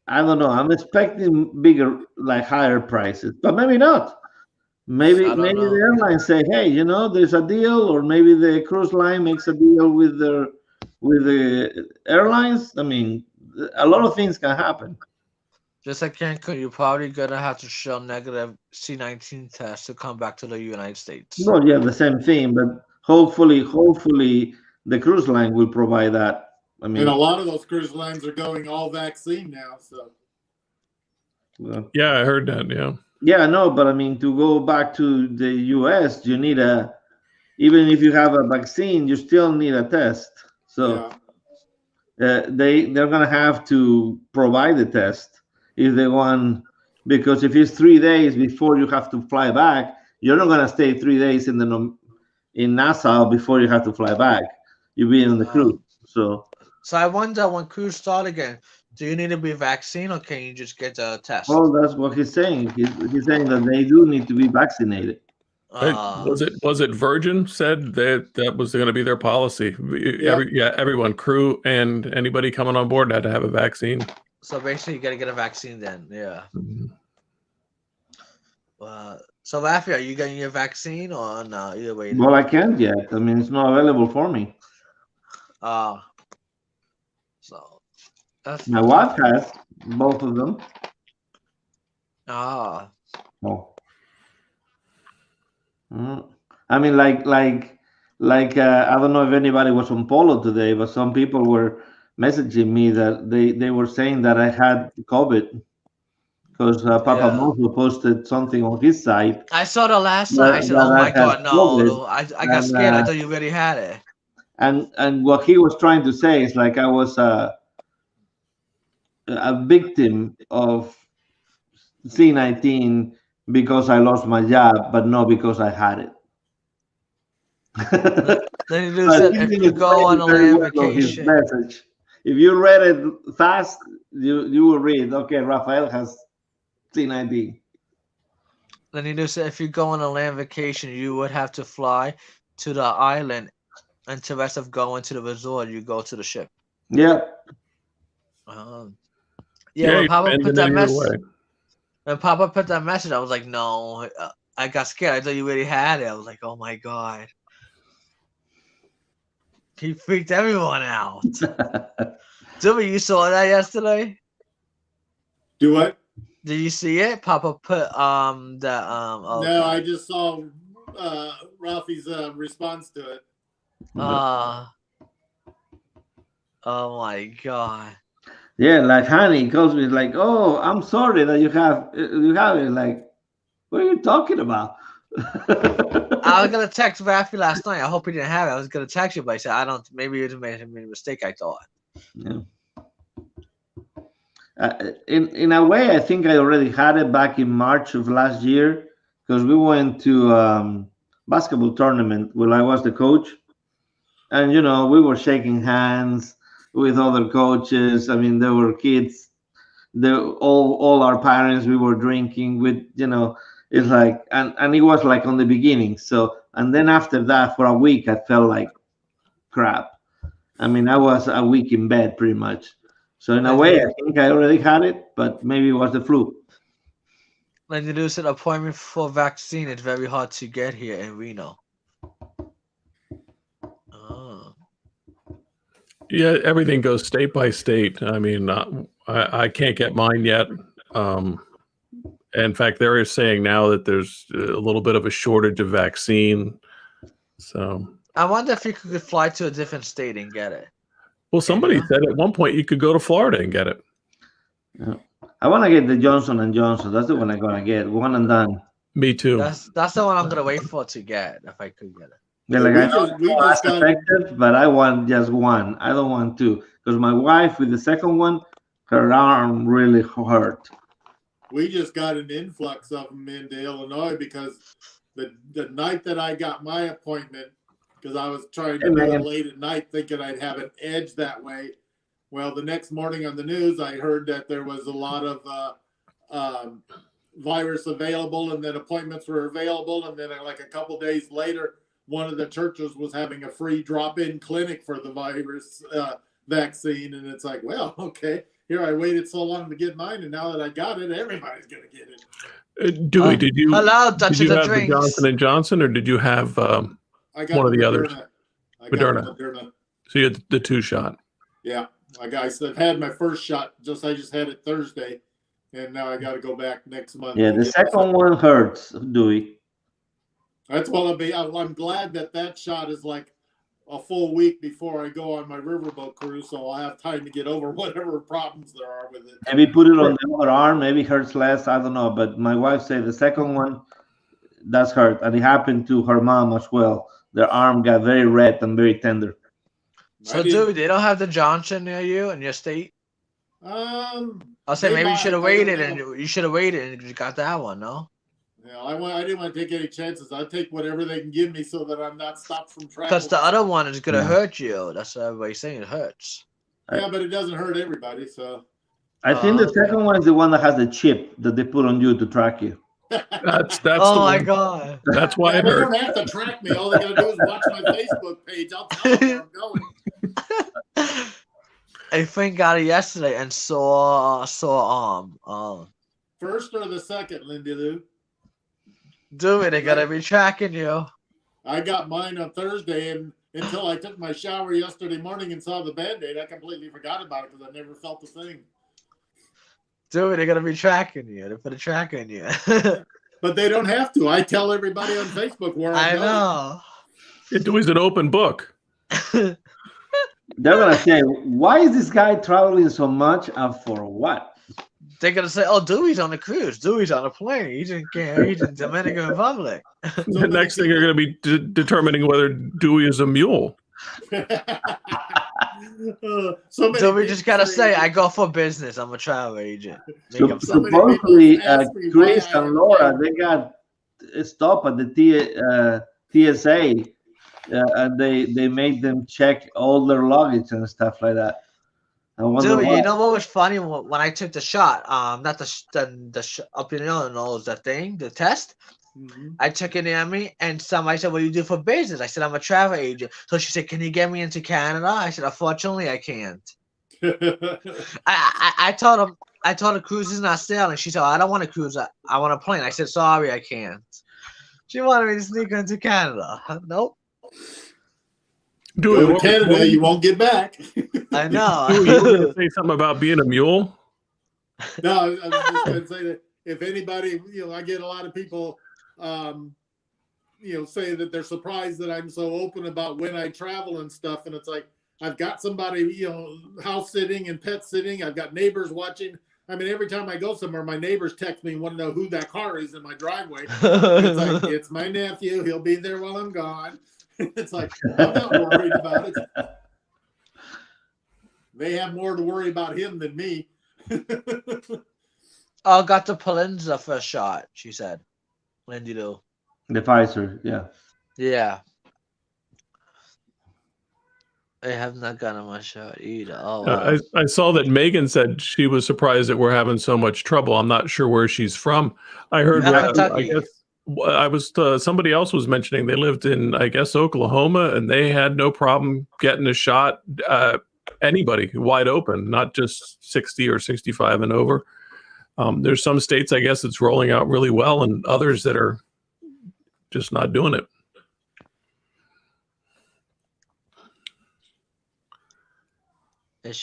G: I don't know. I'm expecting bigger, like higher prices, but maybe not. Maybe the airlines say, hey, there's a deal, or maybe the cruise line makes a deal with the airlines. I mean, a lot of things can happen.
A: Just like Cancun, you're probably gonna have to show negative C-19 test to come back to the United States.
G: Well, yeah, the same thing, but hopefully the cruise line will provide that. I mean,
E: and a lot of those cruise lines are going all vaccine now, so.
F: Yeah, I heard that. Yeah.
G: Yeah, no, but I mean, to go back to the U.S., you need even if you have a vaccine, you still need a test. So they're gonna have to provide the test if they want because if it's 3 days before you have to fly back, you're not gonna stay 3 days in Nassau before you have to fly back. You'll be on the cruise. So
A: I wonder when cruise start again, do you need to be vaccinated or can you just get a test?
G: well, that's what he's saying. He's saying that they do need to be vaccinated.
F: Right. Was it Virgin said that was going to be their policy? Everyone, crew and anybody coming on board had to have a vaccine.
A: So basically, you got to get a vaccine then. Yeah.
F: Mhm.
A: So Rafi, are you getting your vaccine or no? You're waiting.
G: Well, I can't yet. I mean, it's not available for me.
A: So that's
G: My wife has both of them.
A: Oh.
G: I mean, like I don't know if anybody was on Polo today, but some people were messaging me that they were saying that I had COVID because Papa Mozo posted something on his site.
A: I saw the last night. I said, "Oh my God, no!" I got scared. I thought you already had it.
G: And what he was trying to say is like I was a victim of C-19 because I lost my job, but not because I had it.
A: Then you said if you go on a land vacation.
G: Message. If you read it fast, you will read. Okay, Rafael has C-19.
A: Then you said if you go on a land vacation, you would have to fly to the island, and instead of going to the resort, you go to the ship.
G: Yeah.
A: When Papa put that message. When Papa put that message, I was like, no. I got scared. I thought you already had it. I was like, oh my God. He freaked everyone out. Jimmy, you saw that yesterday?
E: Do what?
A: Did you see it? Papa put okay.
E: No, I just saw Ralphie's response to it.
A: Oh my God.
G: Yeah, like honey calls me like, oh, I'm sorry that you have it. Like, what are you talking about?
A: I was gonna text Rafi last night. I hope he didn't have it. I was gonna text you, but I said I don't. Maybe you made a mistake. I thought.
G: Yeah. In a way, I think I already had it back in March of last year because we went to basketball tournament where I was the coach, and we were shaking hands with other coaches. I mean, there were kids. All our parents. We were drinking with It's like and it was like on the beginning. So and then after that, for a week, I felt like crap. I mean, I was a week in bed pretty much. So in a way, I think I already had it, but maybe it was the flu.
A: Like the news said, appointment for vaccine is very hard to get here in Reno. Oh.
F: Yeah, everything goes state by state. I mean, I can't get mine yet. In fact, they're saying now that there's a little bit of a shortage of vaccine. So
A: I wonder if you could fly to a different state and get it.
F: Well, somebody said at one point you could go to Florida and get it.
G: Yeah. I want to get the Johnson & Johnson. That's the one I'm going to get. One and done.
F: Me too.
A: That's the one I'm going to wait for to get, if I could get it.
G: Yeah, like we just got affected, but I want just one. I don't want two. Because my wife, with the second one, her arm really hurt.
E: We just got an influx of them into Illinois because the night that I got my appointment, because I was trying to do it late at night thinking I'd have an edge that way. Well, the next morning on the news, I heard that there was a lot of virus available and that appointments were available. And then like a couple days later, one of the churches was having a free drop-in clinic for the virus vaccine. And it's like, well, okay, here I waited so long to get mine. And now that I got it, everybody's going to get it.
F: Dewey, did you have the
A: drinks.
F: Johnson & Johnson or did you have
E: I got
F: one of the
E: Moderna.
F: others?
E: Moderna.
F: So you had the 2-shot.
E: Yeah. Like I said, had my first shot. I just had it Thursday, and now I got to go back next month.
G: Yeah, the second one hurts, Dewey.
E: That's what I'm glad that shot is like a full week before I go on my riverboat cruise, so I'll have time to get over whatever problems there are with it.
G: Maybe put it on the other arm. Maybe it hurts less. I don't know. But my wife said the second one does hurt, and it happened to her mom as well. Their arm got very red and very tender.
A: So, dude, they don't have the Johnson near you in your state? I'll say
E: they
A: maybe you
E: might,
A: should have
E: I don't
A: waited,
E: know.
A: and you should have waited and you got that one. No.
E: Yeah, I didn't want to take any chances. I take whatever they can give me so that I'm not stopped from
A: Because
E: traveling.
A: the other one is gonna
G: Yeah.
A: hurt you. That's what everybody's saying. It hurts.
E: Yeah, but it doesn't hurt everybody. So
G: I think the
A: Okay.
G: second one is the one that has the chip that they put on you to track you.
F: That's
A: Oh
F: the
A: my
F: one.
A: god.
F: That's why
E: yeah,
F: it
E: they
F: hurt.
E: don't have to track me. All they gotta do is watch my Facebook page. I'll tell them where I'm going.
A: I think got it yesterday and saw
E: First or the second, Lindy Lou?
A: do it. They gotta be tracking you.
E: I got mine on Thursday, and until I took my shower yesterday morning and saw the Band-Aid, I completely forgot about it because I never felt the thing.
A: Do it. They're gonna be tracking you. They put a tracker in you.
E: But they don't have to. I tell everybody on Facebook where I'm
A: I
E: going.
A: know.
F: It's always an open book.
G: They're gonna say, "Why is this guy traveling so much and for what?"
A: They're gonna say, "Oh, Dewey's on a cruise. Dewey's on a plane. He's in Dominican Republic."
F: The next thing you're going to be determining whether Dewey is a mule.
E: So
A: Dewey just gotta say, "I go for business. I'm a travel agent." Make
G: So,
A: up something.
G: supposedly,
E: people ask me
G: Chris
E: why I
G: and Laura,
E: am-
G: they got stopped at the TSA, and they made them check all their luggage and stuff like that. I wonder
A: Dude,
G: why.
A: you know what was funny when I took the shot? Not the up in your nose, the thing, the test.
E: Mhm.
A: I took it in me, and somebody said, "What do you do for business?" I said, "I'm a travel agent." So she said, "Can you get me into Canada?" I said, "Unfortunately, I can't." I told him, I told her cruise is not sailing. She said, "I don't want a cruise. I want a plane." I said, "Sorry, I can't." She wanted me to sneak into Canada. Nope.
F: Dewey,
E: Go to
F: what-
E: Canada,
F: what-
E: you won't get back.
A: I know.
F: Dewey, you were going to say something about being a mule?
E: No, I was just going to say that if anybody, I get a lot of people, say that they're surprised that I'm so open about when I travel and stuff. And it's like, I've got somebody, house sitting and pet sitting. I've got neighbors watching. I mean, every time I go somewhere, my neighbors text me and want to know who that car is in my driveway. It's like, it's my nephew. He'll be there while I'm gone. It's like, I'm not worried about it. They have more to worry about him than me.
A: Oh, got the Palinza first shot, she said. Lindy Lou.
G: The Pfizer, yeah.
A: Yeah. I have not gotten my shot either. Oh, wow.
F: I saw that Megan said she was surprised that we're having so much trouble. I'm not sure where she's from. I heard,
A: Kentucky.
F: I guess, I was somebody else was mentioning they lived in, I guess, Oklahoma, and they had no problem getting a shot. Anybody wide open, not just 60 or 65 and over. There's some states, I guess, it's rolling out really well, and others that are just not doing it.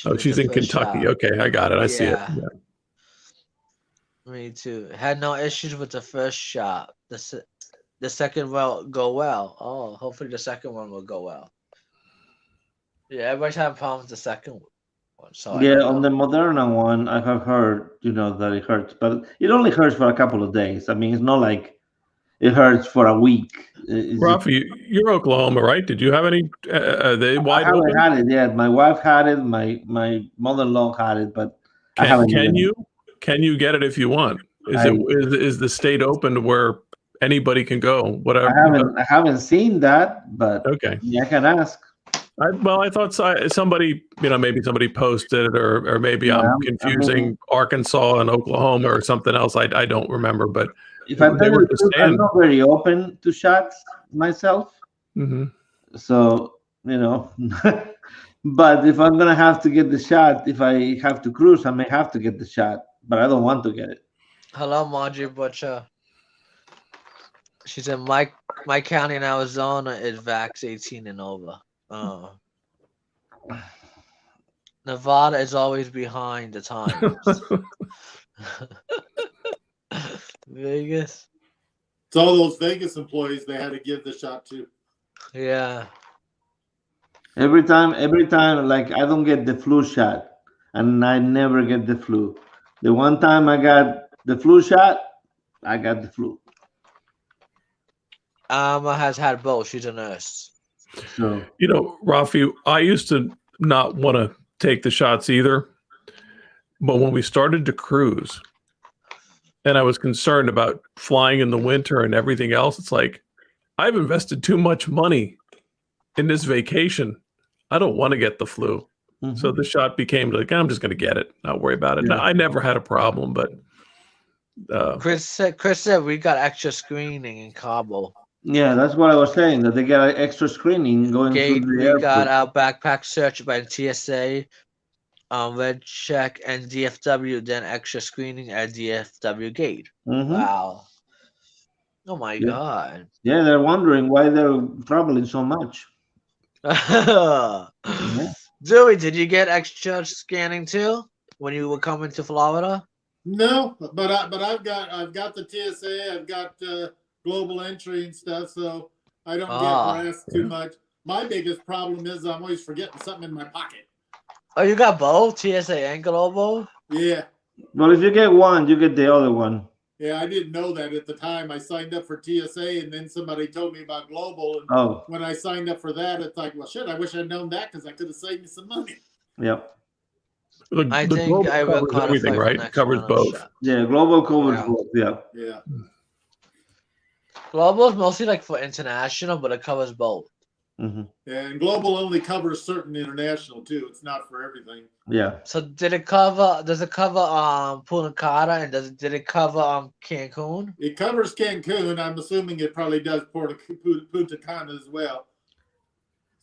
F: Oh, she's in Kentucky.
A: Shot.
F: Okay, I got it. I see it.
A: Yeah. Me too. Had no issues with the first shot. The second will go well. Oh, hopefully the second one will go well. Yeah, everybody's having problems with the second one. So
G: Yeah, on the Moderna one, I have heard, that it hurts, but it only hurts for a couple of days. I mean, it's not like it hurts for a week.
F: Rafi, you're Oklahoma, right? Did you have any? They
G: I
F: wide
G: haven't
F: open?
G: had it yet. My wife had it. My mother-in-law had it, but I haven't.
F: Can you get it if you want? Is the state open to where anybody can go? Whatever.
G: I haven't seen that, but
F: okay.
G: Yeah, I can ask.
F: I thought somebody, maybe somebody posted it, or maybe I'm confusing Arkansas and Oklahoma or something else. I don't remember, but
G: if I tell you the truth, I'm not very open to shots myself.
F: Mm-hmm.
G: So but if I'm gonna have to get the shot, if I have to cruise, I may have to get the shot, but I don't want to get it.
A: Hello, Margie Butcher. She said, my county in Arizona is vax 18 and over. Nevada is always behind the times. Vegas.
E: It's all those Vegas employees they had to give the shot to.
A: Yeah.
G: Every time, like I don't get the flu shot, and I never get the flu. The one time I got the flu shot, I got the flu.
A: Alma has had both. She's a nurse.
G: So
F: Rafi, I used to not want to take the shots either. But when we started to cruise, and I was concerned about flying in the winter and everything else, it's like, I've invested too much money in this vacation. I don't want to get the flu.
G: Mhm.
F: So the shot became like, I'm just going to get it. Not worry about it.
G: Yeah.
F: No, I never had a problem, but
A: Chris said we got extra screening in Cabo.
G: Yeah, that's what I was saying. That they get an extra screening going
A: Gate,
G: through the
A: we
G: airport.
A: got our backpack searched by TSA, red check and DFW, then extra screening at DFW gate.
G: Mhm.
A: Wow. Oh my
G: Yeah.
A: God.
G: Yeah, they're wondering why they're traveling so much.
A: Dewey, did you get extra scanning too when you were coming to Florida?
E: No, but I've got the TSA, I've got global entry and stuff, so I don't get harassed too much. My biggest problem is I'm always forgetting something in my pocket.
A: Oh, you got both TSA and global?
E: Yeah.
G: Well, if you get one, you get the other one.
E: Yeah, I didn't know that at the time. I signed up for TSA, and then somebody told me about global. And when I signed up for that, it's like, well, shit, I wish I'd known that because I could have saved me some money.
G: Yep.
A: I think I will
F: covers everything, right? It covers both.
G: Yeah, global covers both. Yeah.
E: Yeah.
A: Global is mostly like for international, but it covers both.
G: Mm-hmm.
E: And global only covers certain international too. It's not for everything.
G: Yeah.
A: So does it cover Punta Cana, and did it cover Cancun?
E: It covers Cancun. I'm assuming it probably does Punta Cana as well.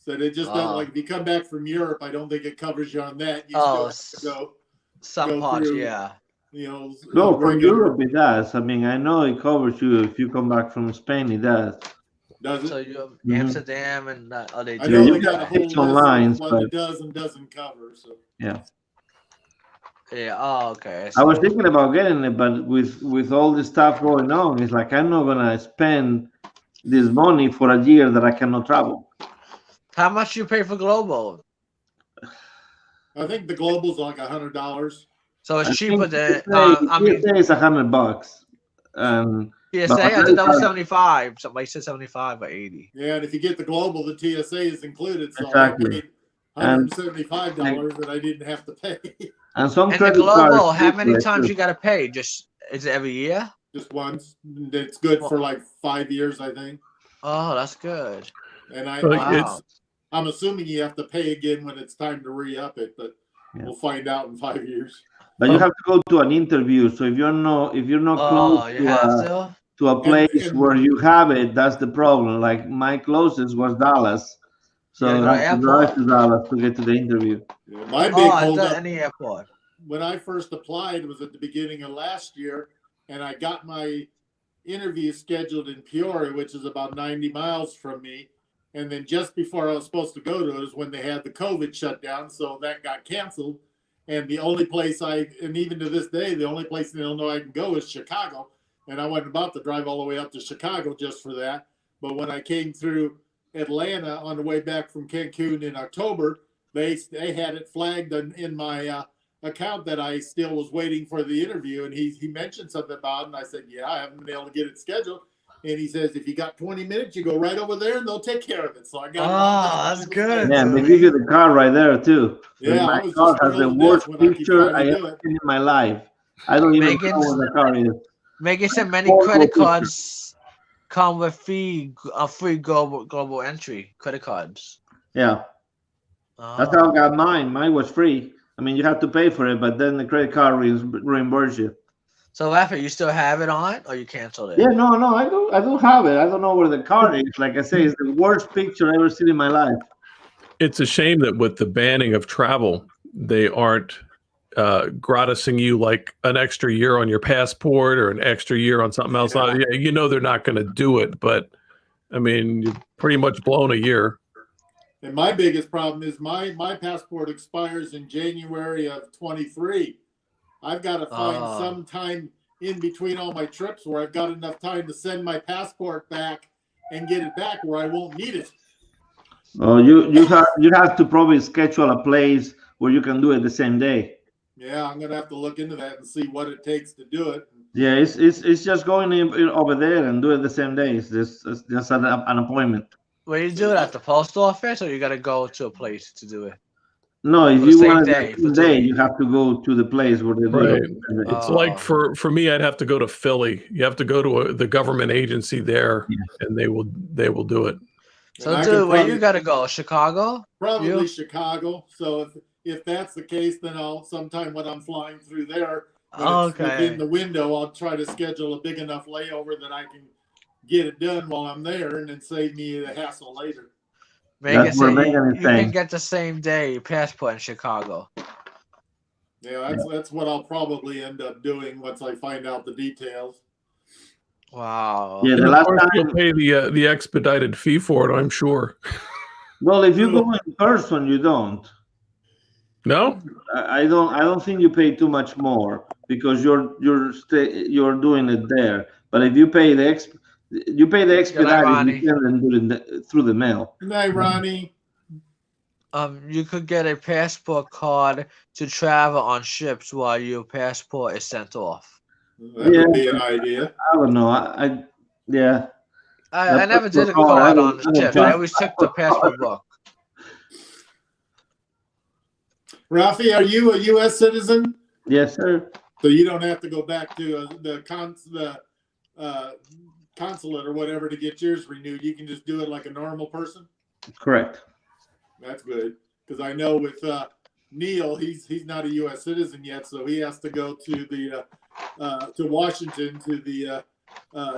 E: So it just doesn't, like, if you come back from Europe, I don't think it covers you on that. You still have to
A: some parts,
E: through,
A: yeah.
E: You know,
G: no, from Europe it does. I mean, I know it covers you if you come back from Spain. It does.
E: Does it?
A: So you have Amsterdam and they do.
E: I know
G: you
E: they got a whole list
G: online,
E: of what it does and doesn't cover. So
G: yeah.
A: Yeah. Oh, okay.
G: I was thinking about getting it, but with all this stuff going on, it's like I'm not gonna spend this money for a year that I cannot travel.
A: How much you pay for global?
E: I think the global's like $100.
A: So it's cheaper than
G: I mean, it's $100, and
A: TSA. I think that was 75. Somebody said 75 or 80.
E: Yeah, and if you get the global, the TSA is included. So
G: exactly.
E: I paid $175 that I didn't have to pay.
G: And some
A: and the global, how many times you got to pay? Just is it every year?
E: Just once. It's good for like 5 years, I think.
A: Oh, that's good.
E: And
A: wow.
E: I'm assuming you have to pay again when it's time to re-up it, but we'll find out in 5 years.
G: But you have to go to an interview. So if you're not close to a place where you have it, that's the problem. Like my closest was Dallas. So I have to drive to Dallas to get to the interview.
E: Yeah, my big holdup
A: at any airport.
E: When I first applied was at the beginning of last year, and I got my interview scheduled in Peoria, which is about 90 miles from me. And then just before I was supposed to go to it is when they had the COVID shutdown, so that got canceled. And the only place and even to this day, the only place in Illinois I can go is Chicago. And I wasn't about to drive all the way up to Chicago just for that. But when I came through Atlanta on the way back from Cancun in October, they had it flagged in my account that I still was waiting for the interview. And he mentioned something about it. And I said, yeah, I haven't been able to get it scheduled. And he says, if you got 20 minutes, you go right over there and they'll take care of it. So I got
A: that's good.
G: Yeah, they give you the car right there too.
E: Yeah,
G: my car has the worst picture I ever seen in my life. I don't even know what the car is.
A: Megan said many credit cards come with free global entry credit cards.
G: Yeah. That's how I got mine. Mine was free. I mean, you have to pay for it, but then the credit card reimburse you.
A: So, Laffer, you still have it on, or you canceled it?
G: Yeah, no, I do have it. I don't know where the card is. Like I say, it's the worst picture I ever seen in my life.
F: It's a shame that with the banning of travel, they aren't gratising you like an extra year on your passport or an extra year on something else. Yeah, you know they're not going to do it, but I mean, you've pretty much blown a year.
E: And my biggest problem is my passport expires in January of 23. I've got to find some time in between all my trips where I've got enough time to send my passport back and get it back where I won't need it.
G: Oh, you have to probably schedule a place where you can do it the same day.
E: Yeah, I'm gonna have to look into that and see what it takes to do it.
G: Yeah, it's just going in over there and do it the same day. It's just an appointment.
A: Well, you do it at the post office, or you got to go to a place to do it?
G: No, if
A: For the
G: you
A: same
G: want it
A: day,
G: the same
A: for 2
G: day,
A: weeks.
G: you have to go to the place where they do
F: Right.
G: it.
F: It's like
A: Oh.
F: for me, I'd have to go to Philly. You have to go to the government agency there, and they will do it.
A: So,
E: And I
A: dude,
E: can
A: where you gotta go? Chicago?
E: probably
A: You?
E: Chicago. So if that's the case, then I'll sometime when I'm flying through there, when it's within
A: Okay.
E: the window, I'll try to schedule a big enough layover that I can get it done while I'm there, and then save me the hassle later.
A: Megan
G: That's what
A: said
G: Megan is
A: you can
G: saying.
A: get the same day passport in Chicago.
E: Yeah, that's what I'll probably end up doing once I find out the details.
A: Wow.
G: Yeah,
F: And
G: the
F: of
G: last
F: course, you'll
G: time.
F: pay the expedited fee for it, I'm sure.
G: Well, if you go in person, you don't.
F: No?
G: I don't think you pay too much more because you're doing it there. But if you pay the expedited, you
A: Ronnie.
G: send them through the mail.
E: Good night, Ronnie.
A: You could get a passport card to travel on ships while your passport is sent off.
E: That would be an idea.
G: I don't know. Yeah.
A: I never did a
G: Passport
A: card
G: card,
A: on the ships. I always took the passport book.
E: Rafi, are you a U.S. citizen?
G: Yes, sir.
E: So you don't have to go back to the consulate or whatever to get yours renewed. You can just do it like a normal person.
G: Correct.
E: That's good, because I know with Neil, he's not a U.S. citizen yet, so he has to go to the to Washington to the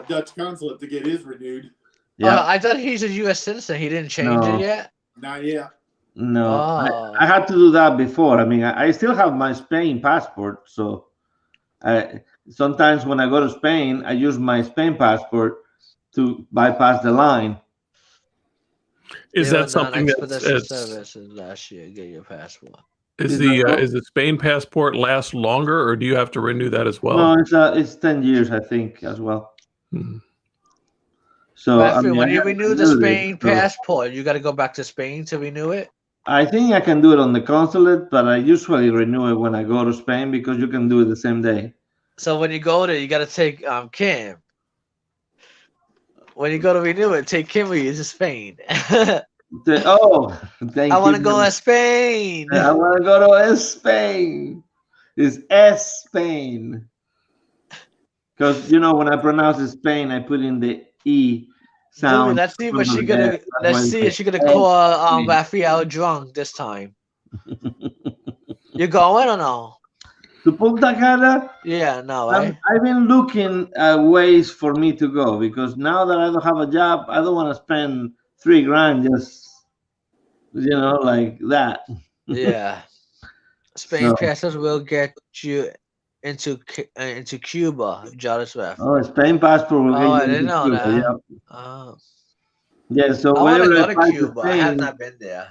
E: Dutch consulate to get his renewed.
G: Yeah.
A: I thought he's a U.S. citizen. He didn't change
G: No.
A: it yet.
E: Not yet.
G: No,
A: Oh.
G: I had to do that before. I mean, I still have my Spain passport, so sometimes when I go to Spain, I use my Spain passport to bypass the line.
F: Is
A: They
F: that
A: were
F: something
A: non-expedition
F: that's
A: services last year. Get your passport.
F: is
G: Is
F: the Spain passport last longer, or do you have to renew that as well?
G: No, it's 10 years, I think, as well.
F: Hmm.
G: So I
A: Rafi,
G: mean,
A: when
G: I
A: you
G: have to
A: renew the
G: do this,
A: Spain
G: so
A: passport, you got to go back to Spain to renew it.
G: I think I can do it on the consulate, but I usually renew it when I go to Spain because you can do it the same day.
A: So when you go there, you got to take Kim. When you go to renew it, take Kim with you to Spain.
G: Thank
A: I want to
G: you.
A: go to Spain.
G: I want to go to Spain. It's Spain. Because when I pronounce Spain, I put in the E sound.
A: Dude, let's see what she
G: Yeah,
A: gonna.
G: that's why
A: Let's
G: it's
A: see
G: like
A: if she gonna call
G: Spain.
A: Raphael drunk this time. You going or no?
G: To Punta Cana,
A: Yeah, no, right?
G: I've been looking at ways for me to go because now that I don't have a job, I don't want to spend $3,000 just like that.
A: Yeah. Spain
G: So,
A: passes will get you into Cuba, Jarvis Raff.
G: Spain passport will
A: Oh,
G: get you
A: I didn't
G: into
A: know
G: Cuba,
A: that.
G: yeah.
A: Oh.
G: Yeah, so
A: I want to
G: whenever
A: go
G: I
A: to
G: fly to
A: Cuba. I have
G: Spain,
A: not been there.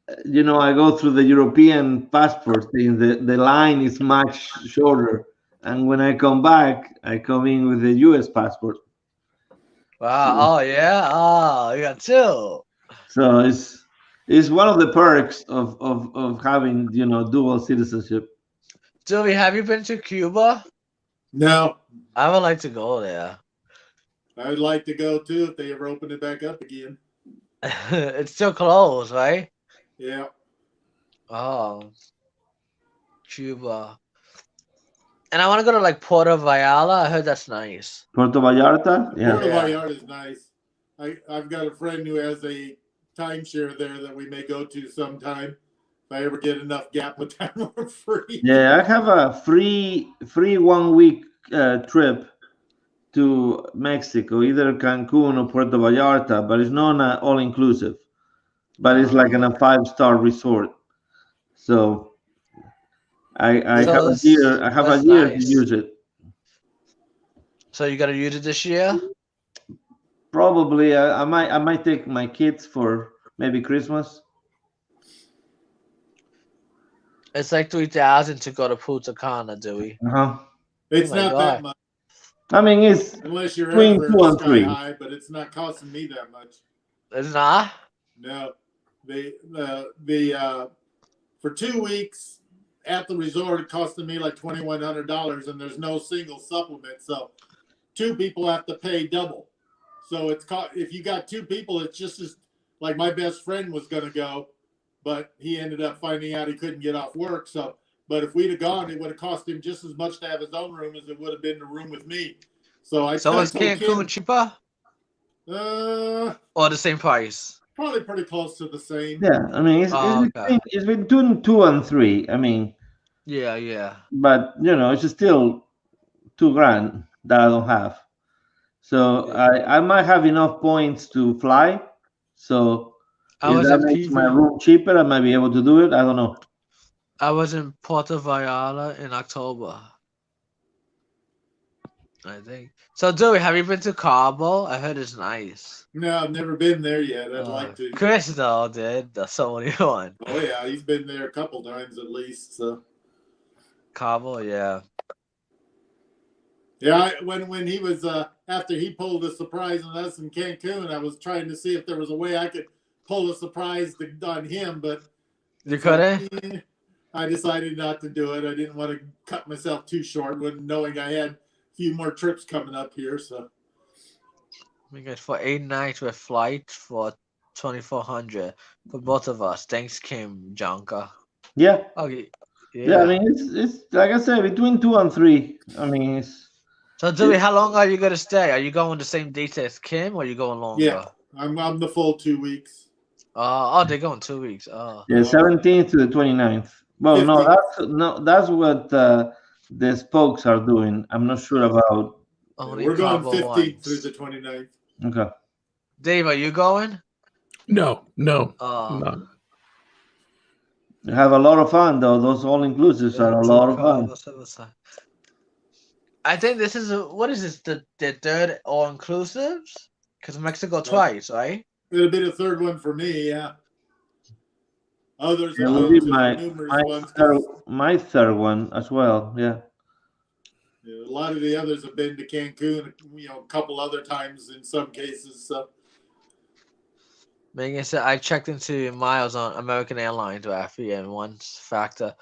G: I go through the European passport thing. The line is much shorter, and when I come back, I come in with the U.S. passport.
A: Wow. Oh yeah. Oh, you got two.
G: So it's one of the perks of having dual citizenship.
A: Joey, have you been to Cuba?
E: No,
A: I would like to go there.
E: I'd like to go too if they ever open it back up again.
A: It's still closed, right?
E: Yeah.
A: Oh, Cuba. And I want to go to like Puerto Vallarta. I heard that's nice.
G: Puerto Vallarta, yeah.
E: Puerto
A: Yeah.
E: Vallarta is nice. I've got a friend who has a timeshare there that we may go to sometime. If I ever get enough gap of time for free.
G: Yeah, I have a free 1 week trip to Mexico, either Cancun or Puerto Vallarta, but it's not all inclusive. But it's like in a 5-star resort. So I have a year. I have a
A: that's
G: year to
A: nice.
G: use it.
A: So you gotta use it this year?
G: Probably I might take my kids for maybe Christmas.
A: It's like 3,000 to go to Punta Cana, Dewey.
E: It's
A: Oh my
E: not
A: God.
E: that much
G: I mean, it's
E: unless your
G: between
E: airfare
G: 2
E: is
G: and
E: sky
G: 3.
E: high, but it's not costing me that much.
A: It's not?
E: No, for 2 weeks at the resort, it costed me like $2,100, and there's no single supplement, so 2 people have to pay double. So if you got 2 people, it's just as like my best friend was gonna go, but he ended up finding out he couldn't get off work. So, but if we'd have gone, it would have cost him just as much to have his own room as it would have been the room with me. So I
A: So is
E: told
A: Cancun
E: Kim,
A: cheaper or the same price?
E: probably pretty close to the same.
G: Yeah, I mean,
A: Okay.
G: it's between 2 and 3. I mean,
A: Yeah.
G: but it's still $2,000 that I don't have. So
A: Yeah.
G: I might have enough points to fly. So
A: I
G: if
A: was
G: that
A: in
G: makes my
A: PV.
G: room cheaper, I might be able to do it. I don't know.
A: I was in Puerto Vallarta in October, I think. So, Joey, have you been to Cabo? I heard it's nice.
E: No, I've never been there yet. I'd like to.
A: Chris, though, did. The Sony one.
E: Oh yeah, he's been there a couple times at least. So
A: Cabo, yeah.
E: yeah, when he was after he pulled a surprise on us in Cancun, I was trying to see if there was a way I could pull a surprise on him, but
A: You couldn't?
E: I decided not to do it. I didn't want to cut myself too short, when knowing I had a few more trips coming up here. So
A: We got for 8 nights with flight for 2,400 for both of us. Thanks, Kim Jonka.
G: Yeah.
A: Okay.
G: Yeah, I mean, it's like I said, between 2 and 3. I mean, it's
A: So, Joey, how long are you gonna stay? Are you going the same dates as Kim, or are you going longer?
E: yeah, I'm the full 2 weeks.
A: They're going 2 weeks. Oh,
G: yeah, 17th to the 29th. Well, no, that's what the spokes are doing. I'm not sure about.
A: only
E: We're going
A: Cabo
E: 15th
A: once.
E: through the 29th.
G: Okay.
A: Dave, are you going?
F: No.
A: Oh,
F: No.
G: You have a lot of fun, though. Those all-inclusives are a lot of fun.
A: I think this is what is this? The third all inclusives? Because Mexico twice, right?
E: It'll be the third one for me. Yeah. Others
G: It
E: have
G: will
E: been
G: be
E: to
G: my
E: numerous ones.
G: my third one as well. Yeah.
E: Yeah, a lot of the others have been to Cancun, a couple other times in some cases. So
A: Megan said I checked into miles on American Airlines Rafi, and one factor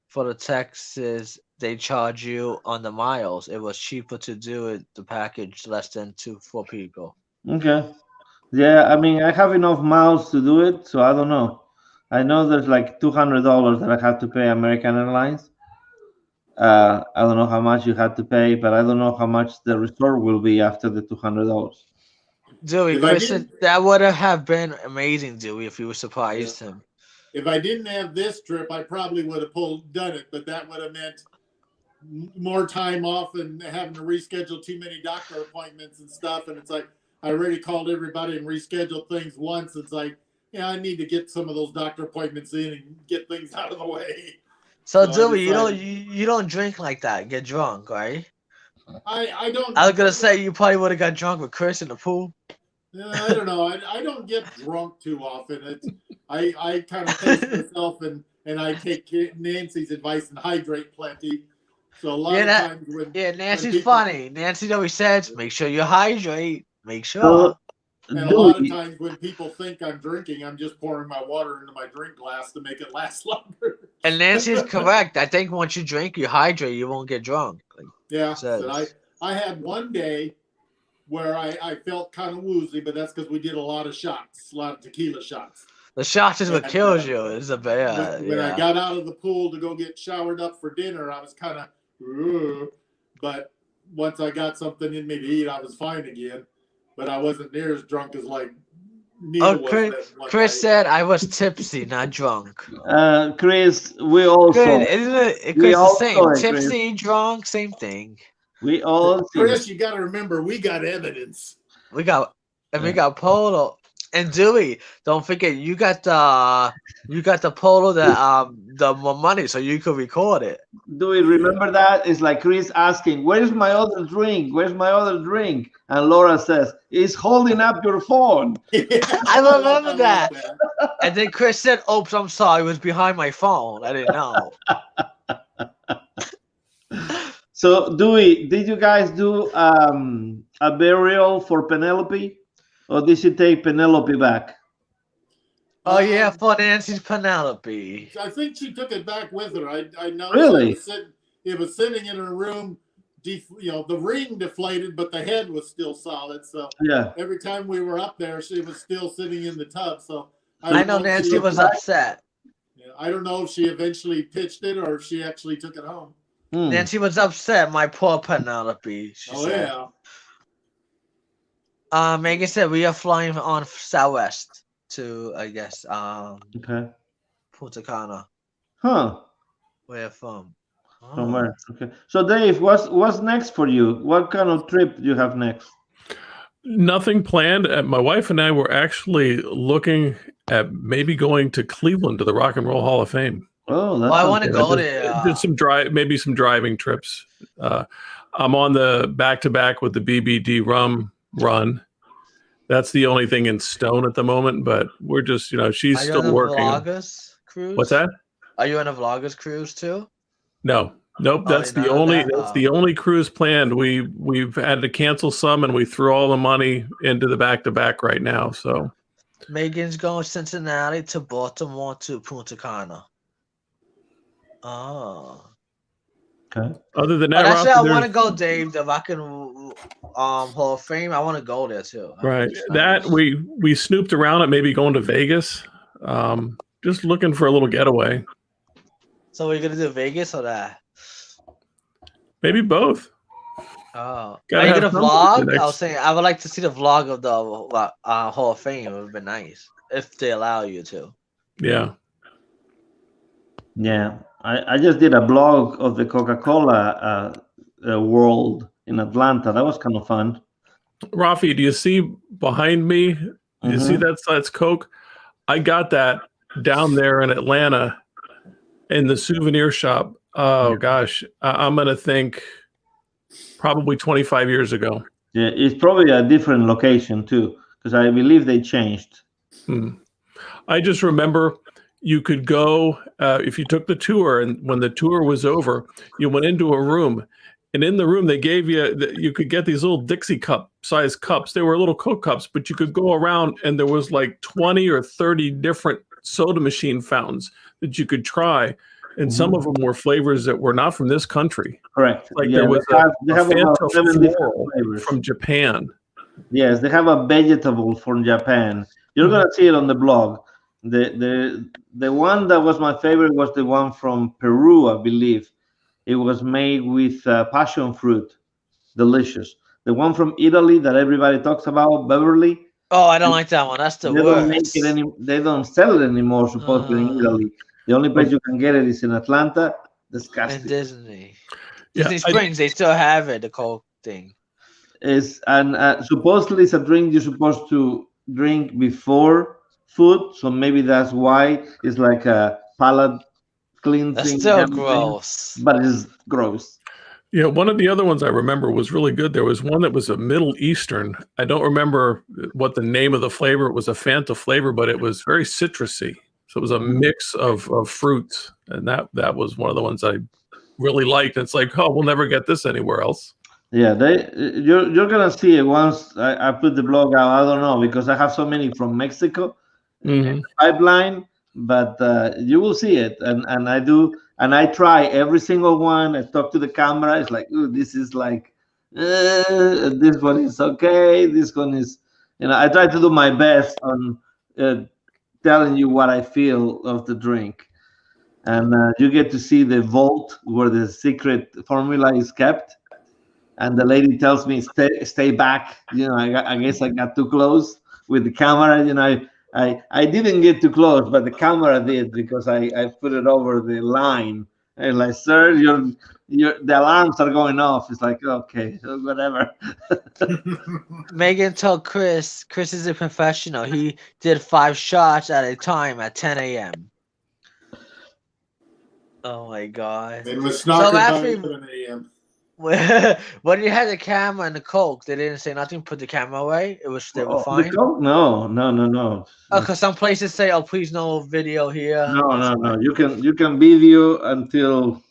A: for the taxes they charge you on the miles. It was cheaper to do it the package less than 4 people.
G: Okay. Yeah, I mean, I have enough miles to do it, so I don't know. I know there's like $200 that I have to pay American Airlines. I don't know how much you had to pay, but I don't know how much the resort will be after the $200.
A: Dewey, Chris said that would have been amazing, Dewey, if you surprised him.
E: if I didn't have this trip, I probably would have done it, but that would have meant more time off and having to reschedule too many doctor appointments and stuff. And it's like I already called everybody and rescheduled things once. It's like, yeah, I need to get some of those doctor appointments in and get things out of the way.
A: So Dewey, you don't drink like that. Get drunk, right?
E: I don't.
A: I was gonna say you probably would have got drunk with Chris in the pool.
E: I don't know. I don't get drunk too often. I kind of pace myself and I take Nancy's advice and hydrate plenty. So a lot of times when
A: Nancy's funny. Nancy always says, make sure you hydrate. Make sure.
E: And a lot of times when people think I'm drinking, I'm just pouring my water into my drink glass to make it last longer.
A: And Nancy's correct. I think once you drink, you hydrate, you won't get drunk.
E: Yeah. But I had one day where I felt kind of woozy, but that's because we did a lot of shots, a lot of tequila shots.
A: The shots is what kills you. It's a bad.
E: When I got out of the pool to go get showered up for dinner, I was kind of, but once I got something in me to eat, I was fine again. But I wasn't near as drunk as like Neil was.
A: Chris said I was tipsy, not drunk.
G: Chris, we also.
A: Isn't it? Chris, the same. Tipsy, drunk, same thing.
G: We all.
E: Chris, you got to remember, we got evidence.
A: We got Polo and Dewey. Don't forget, you got the Polo that the money, so you could record it.
G: Dewey, remember that? It's like Chris asking, "Where's my other drink? Where's my other drink?" And Laura says, "He's holding up your phone."
A: I remember that. And then Chris said, "Oops, I'm sorry. It was behind my phone. I didn't know."
G: So, Dewey, did you guys do a burial for Penelope, or did she take Penelope back?
A: Oh yeah, for Nancy's Penelope.
E: I think she took it back with her. I know.
G: Really?
E: It was sitting in her room. The ring deflated, but the head was still solid. So
G: yeah,
E: every time we were up there, she was still sitting in the tub. So
A: I know Nancy was upset.
E: I don't know if she eventually pitched it or if she actually took it home.
A: Then she was upset. My poor Penelope. She said.
E: Yeah.
A: Megan said we are flying on Southwest to, I guess,
G: Okay.
A: Punta Cana.
G: Huh.
A: Where from?
G: From where? Okay. So Dave, what's next for you? What kind of trip do you have next?
F: Nothing planned. My wife and I were actually looking at maybe going to Cleveland to the Rock and Roll Hall of Fame.
G: Oh, that's
A: I want to go there.
F: Did some maybe some driving trips. I'm on the back-to-back with the BBD rum run. That's the only thing in stone at the moment, but we're just, she's still working.
A: Vloggers cruise?
F: What's that?
A: Are you on a Vloggers cruise too?
F: No. Nope, that's the only cruise planned. We've had to cancel some, and we threw all the money into the back-to-back right now. So
A: Megan's going Cincinnati to Baltimore to Punta Cana. Oh.
G: Okay.
F: Other than that,
A: actually, I want to go, Dave. The Rockin' Hall of Fame. I want to go there too.
F: Right. That we snooped around at maybe going to Vegas. Just looking for a little getaway.
A: So we're gonna do Vegas or that?
F: Maybe both.
A: Oh, are
F: Gotta
A: you
F: have
A: gonna
F: something
A: vlog? I was saying I would like to see the vlog of the Hall of Fame. It would be nice if they allow you to.
F: Yeah.
G: Yeah. I just did a blog of the Coca-Cola world in Atlanta. That was kind of fun.
F: Rafi, do you see behind me? Do you see that's Coke? I got that down there in Atlanta in the souvenir shop. Oh gosh, I'm gonna think probably 25 years ago.
G: Yeah, it's probably a different location too, because I believe they changed.
F: I just remember you could go if you took the tour, and when the tour was over, you went into a room, and in the room they gave you could get these little Dixie cup sized cups. They were little Coke cups, but you could go around and there was like 20 or 30 different soda machine fountains that you could try. And some of them were flavors that were not from this country.
G: Correct.
F: Like
G: yeah,
F: there was
G: they have about 7 different
F: floral
G: flavors
F: from Japan.
G: Yes, they have a vegetable from Japan. You're gonna see it on the blog. The one that was my favorite was the one from Peru, I believe. It was made with passion fruit. Delicious. The one from Italy that everybody talks about, Beverly.
A: Oh, I don't like that one. That's the
G: They
A: worst.
G: don't make it they don't sell it anymore, supposedly in Italy. The only place you can get it is in Atlanta. Disgusting.
A: And Disney.
F: Yeah,
A: Disney Springs, they still have it, the Coke thing.
G: Supposedly it's a drink you're supposed to drink before food, so maybe that's why it's like a palate cleansing.
A: That's still gross.
G: But it's gross.
F: Yeah, one of the other ones I remember was really good. There was one that was a Middle Eastern. I don't remember what the name of the flavor. It was a Fanta flavor, but it was very citrusy. So it was a mix of fruits, and that was one of the ones I really liked. It's like, oh, we'll never get this anywhere else.
G: Yeah, you're gonna see it once I put the blog out. I don't know because I have so many from Mexico pipeline, but you will see it, and I do, and I try every single one. I talk to the camera. It's like, ooh, this is like, this one is okay. This one is, I try to do my best on telling you what I feel of the drink, and you get to see the vault where the secret formula is kept. And the lady tells me, stay back. I guess I got too close with the camera. I didn't get too close, but the camera did because I put it over the line. And like, sir, the alarms are going off. It's like, okay, whatever.
A: Megan told Chris is a professional. He did 5 shots at a time at 10 a.m. Oh my God.
E: It was not
A: So after
E: 7 a.m.
A: when you had the camera and the Coke, they didn't say nothing. Put the camera away. They were fine.
G: The Coke? No.
A: Oh, because some places say, "Oh, please no video here."
G: No. You can video until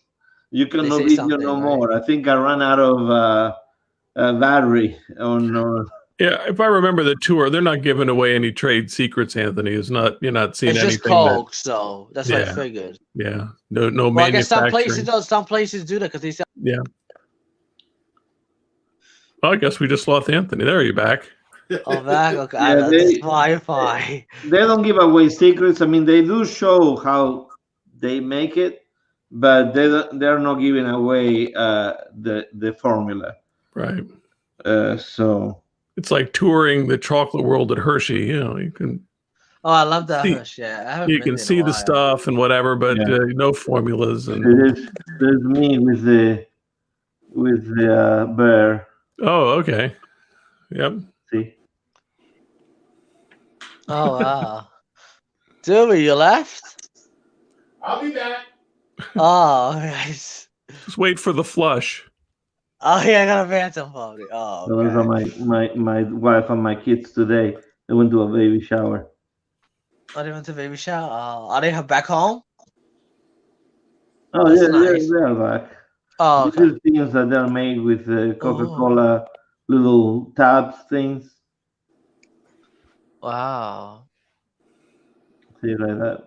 G: you cannot video no more. I think I ran out of battery on.
F: Yeah, if I remember the tour, they're not giving away any trade secrets. Anthony is not. You're not seeing anything.
A: It's just Coke, so that's what I figured.
F: Yeah, no.
A: Well, I guess some places do that because they say.
F: Yeah. Well, I guess we just lost Anthony. There, you back?
A: Oh, back. Okay, Wi-Fi.
G: They don't give away secrets. I mean, they do show how they make it, but they're not giving away the formula.
F: Right.
G: So
F: It's like touring the chocolate world at Hershey. You can
A: Oh, I love that
F: See-
A: Hush. Yeah, I haven't
F: you
A: been
F: can
A: there in a
F: see the
A: while.
F: stuff and whatever, but
G: Yeah.
F: no formulas and.
G: there's me with the bear.
F: Oh, okay. Yep.
G: See,
A: Oh wow. Dewey, you left?
E: I'll be back.
A: Oh, nice.
F: Just wait for the flush.
A: Oh yeah, I got a phantom party. Oh,
G: those are
A: okay.
G: my wife and my kids today. They went to a baby shower.
A: Oh, they went to baby shower. Oh, are they back home?
G: Oh
A: That's
G: yeah,
A: nice.
G: they're back.
A: Oh,
G: These
A: okay.
G: are things that they're made with Coca-Cola little tabs things.
A: Wow.
G: See, like that.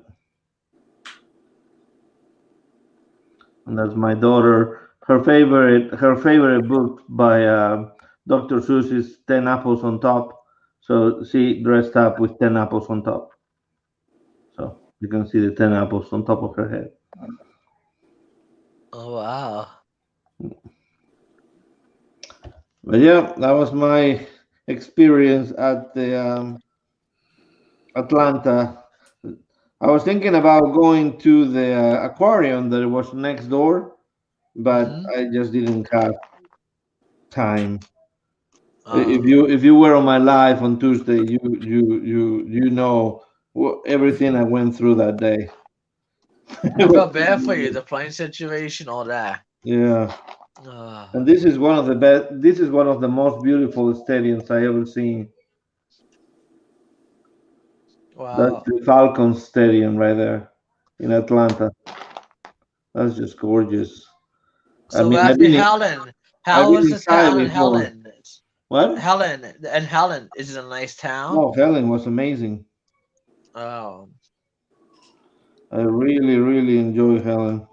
G: And that's my daughter. Her favorite book by Dr. Seuss is 10 Apples on Top. So she dressed up with 10 apples on top. So you can see the 10 apples on top of her head.
A: Oh wow.
G: But yeah, that was my experience at the Atlanta. I was thinking about going to the aquarium that was next door, but I just didn't have time. If you were on my live on Tuesday, you know everything I went through that day.
A: I felt bad for you, the plane situation, all that.
G: Yeah.
A: Ah,
G: And this is one of the best. This is one of the most beautiful stadiums I ever seen. That's
A: wow.
G: the Falcons Stadium right there in Atlanta. That's just gorgeous. I
A: So
G: mean,
A: ask me, Helen.
G: I've
A: How
G: been
A: was the
G: inside
A: town in
G: before.
A: Helen?
G: What?
A: Helen, is it a nice town?
G: Oh, Helen was amazing.
A: Oh.
G: I really enjoy Helen.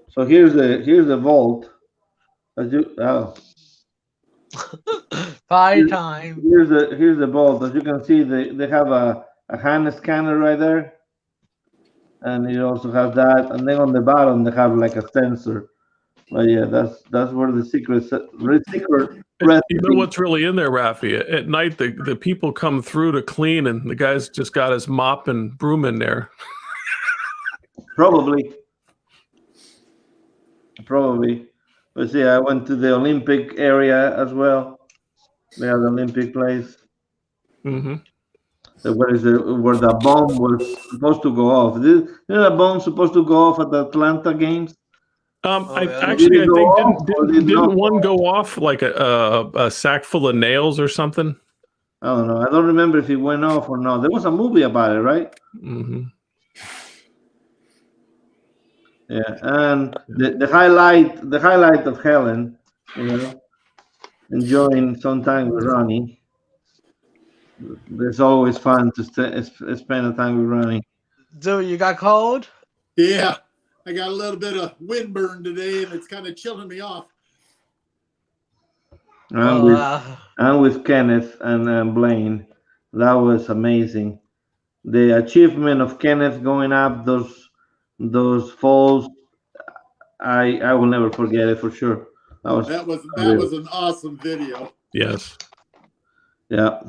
G: So here's the vault.
A: Party time.
G: Here's the vault. As you can see, they have a hand scanner right there, and it also has that. And then on the bottom they have like a sensor. But yeah, that's where the secret
F: You know what's really in there, Rafi? At night, the people come through to clean, and the guy's just got his mop and broom in there.
G: Probably. But see, I went to the Olympic area as well. They have the Olympic place.
F: Mm-hmm.
G: Where the bomb was supposed to go off? Is a bomb supposed to go off at the Atlanta games?
F: I
A: really?
F: think didn't one go off like a sack full of nails or something?
G: I don't know. I don't remember if it went off or not. There was a movie about it, right?
F: Mm-hmm.
G: Yeah, and the highlight of Helen, enjoying some time with Ronnie. It's always fun to spend a time with Ronnie.
A: Dude, you got cold?
E: Yeah, I got a little bit of windburn today, and it's kind of chilling me off.
G: And with Kenneth and Blaine, that was amazing. The achievement of Kenneth going up those falls, I will never forget it for sure.
E: That was an awesome video.
F: Yes.
G: Yeah.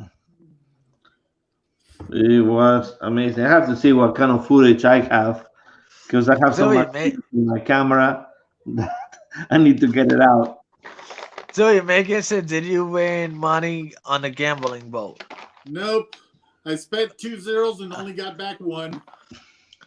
G: It was amazing. I have to see what kind of footage I have because I have so much in my camera that I need to get it out.
A: Dewey, Megan said, did you win money on a gambling boat?
E: Nope. I spent 2 zeros and only got back 1.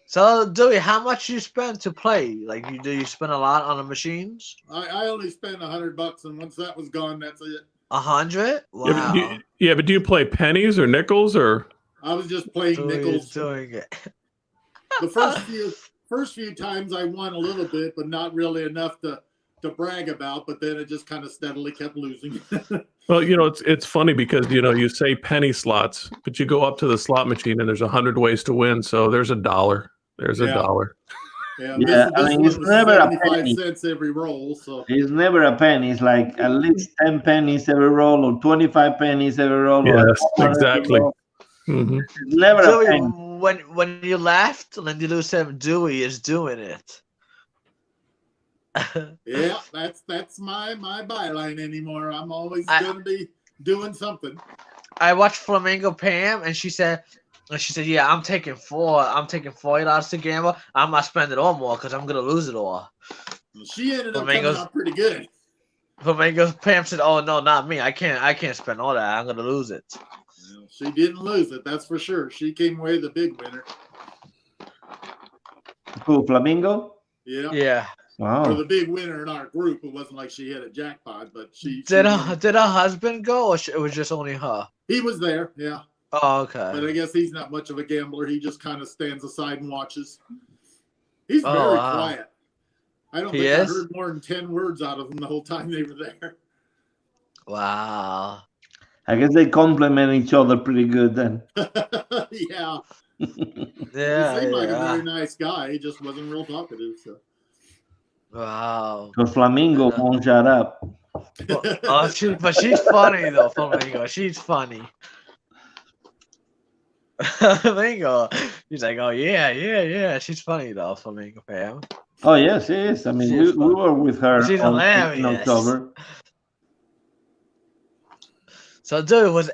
A: So, Dewey, how much you spend to play? Like, do you spend a lot on the machines?
E: I only spent $100, and once that was gone, that's it.
A: 100? Wow.
F: But do you play pennies or nickels or?
E: I was just playing nickels.
A: Doing it.
E: The first few times I won a little bit, but not really enough to brag about. But then it just kind of steadily kept losing.
F: Well, it's funny because you say penny slots, but you go up to the slot machine and there's 100 ways to win. So there's $1. There's $1.
E: Yeah,
G: I mean, it's never a penny.
E: 75 cents every roll. So
G: it's never a penny. It's like at least 10 pennies every roll, or 25 pennies every roll.
F: Yes,
G: or
F: exactly.
G: Mm-hmm. It's never a penny.
A: when you left, Lindy Lou said Dewey is doing it.
E: Yeah, that's my byline anymore. I'm always gonna be doing something.
A: I watched Flamingo Pam, and she said, "Yeah, I'm taking $40 to gamble. I'm not spending it all more because I'm gonna lose it all."
E: Well, she ended up coming out pretty good.
A: Flamingo Pam said, "Oh no, not me. I can't spend all that. I'm gonna lose it."
E: Well, she didn't lose it, that's for sure. She came away the big winner.
G: Who, Flamingo?
E: Yeah.
A: Yeah.
G: Wow.
E: Or the big winner in our group. It wasn't like she hit a jackpot, but she
A: did her husband go, or it was just only her?
E: He was there, yeah.
A: Oh, okay.
E: But I guess he's not much of a gambler. He just kind of stands aside and watches. He's very quiet. I don't think I heard more than 10 words out of him the whole time they were there.
A: Wow.
G: I guess they complement each other pretty good then.
E: Yeah.
A: Yeah.
E: He seemed like a very nice guy. He just wasn't real talkative. So.
A: Wow.
G: Because Flamingo won't shut up.
A: But she's funny though, Flamingo. She's funny. Flamingo. She's like, oh yeah. She's funny though, Flamingo Pam.
G: Oh yes, she is. I mean, we were with her
A: She's hilarious.
G: in October.
A: So, dude, was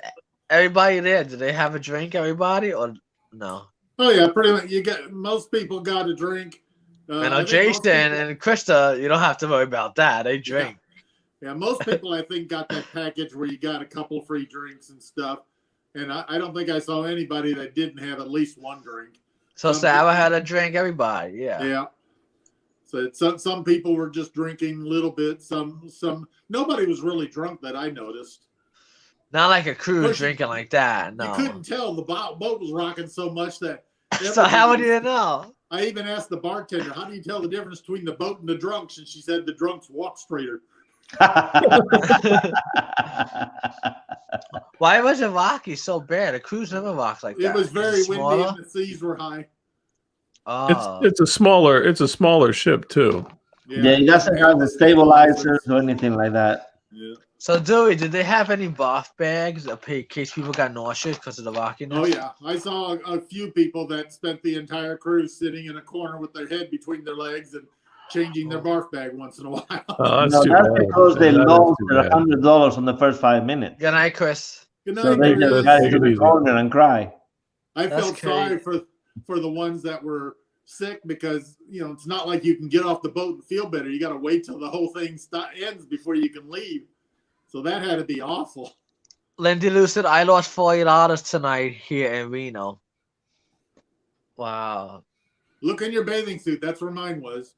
A: everybody there? Did they have a drink, everybody, or no?
E: Oh yeah, pretty much. Most people got a drink.
A: I know Jason and Krista, you don't have to worry about that. They drink.
E: Yeah, most people I think got that package where you got a couple free drinks and stuff. And I don't think I saw anybody that didn't have at least one drink.
A: So Sarah had a drink, everybody, yeah.
E: Yeah. So some people were just drinking a little bit. Some nobody was really drunk that I noticed.
A: Not like a cruise drinking like that. No.
E: You couldn't tell the boat was rocking so much that.
A: So how would you know?
E: I even asked the bartender, "How do you tell the difference between the boat and the drunks?" And she said, "The drunks walk straighter."
A: Why was it rocky so bad? A cruise never rocks like that.
E: It was very windy and the seas were high.
F: Oh. It's a smaller ship too.
G: Yeah, it doesn't have the stabilizers or anything like that.
E: Yeah.
A: So, Dewey, did they have any bath bags in case people got nauseous because of the rockiness?
E: Oh yeah, I saw a few people that spent the entire cruise sitting in a corner with their head between their legs and changing their barf bag once in a while.
F: That's
G: because they lost their $100 on the first 5 minutes.
A: Good night, Chris.
E: Good night,
G: so they just got to the corner and cry.
E: I felt sorry for the ones that were sick because it's not like you can get off the boat and feel better. You got to wait till the whole thing ends before you can leave. So that had to be awful.
A: Lindy Lou said, I lost $40 tonight here in Reno. Wow.
E: Look in your bathing suit. That's where mine was.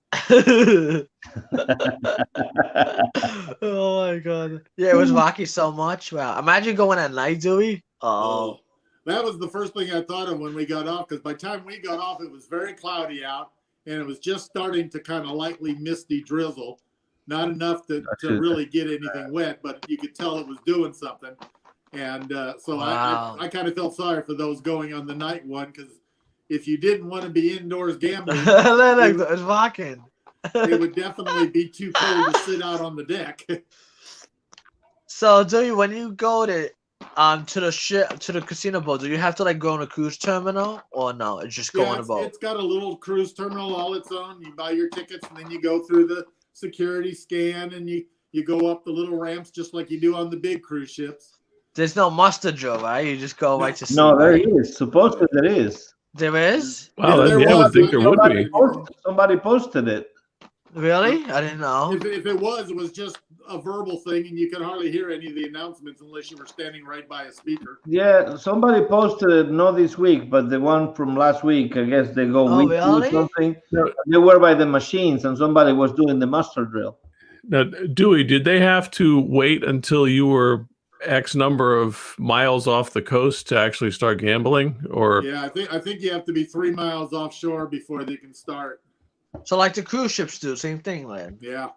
A: Oh my god. Yeah, it was rocky so much. Wow. Imagine going at night, Dewey. Oh.
E: That was the first thing I thought of when we got off, because by the time we got off, it was very cloudy out, and it was just starting to kind of lightly misty drizzle. Not enough to really get anything wet, but you could tell it was doing something. And so wow. I kind of felt sorry for those going on the night one, because if you didn't want to be indoors gambling,
A: it's rocking.
E: It would definitely be too cold to sit out on the deck.
A: So, Dewey, when you go to the casino boat, do you have to go in a cruise terminal or no? It's just go on a boat.
E: It's got a little cruise terminal all its own. You buy your tickets and then you go through the security scan and you go up the little ramps just like you do on the big cruise ships.
A: There's no muster drill, right? You just go right to sea.
G: No, there is. Supposedly there is.
A: There is?
F: Wow, I would think there would be.
G: Somebody posted it.
A: Really? I didn't know.
E: If it was just a verbal thing and you could hardly hear any of the announcements unless you were standing right by a speaker.
G: Yeah, somebody posted it, not this week, but the one from last week. I guess they go week
A: really?
G: or something. They were by the machines and somebody was doing the muster drill.
F: Now, Dewey, did they have to wait until you were X number of miles off the coast to actually start gambling? Or
E: yeah, I think you have to be 3 miles offshore before they can start.
A: So like the cruise ships do, same thing, Lynn.
E: Yeah.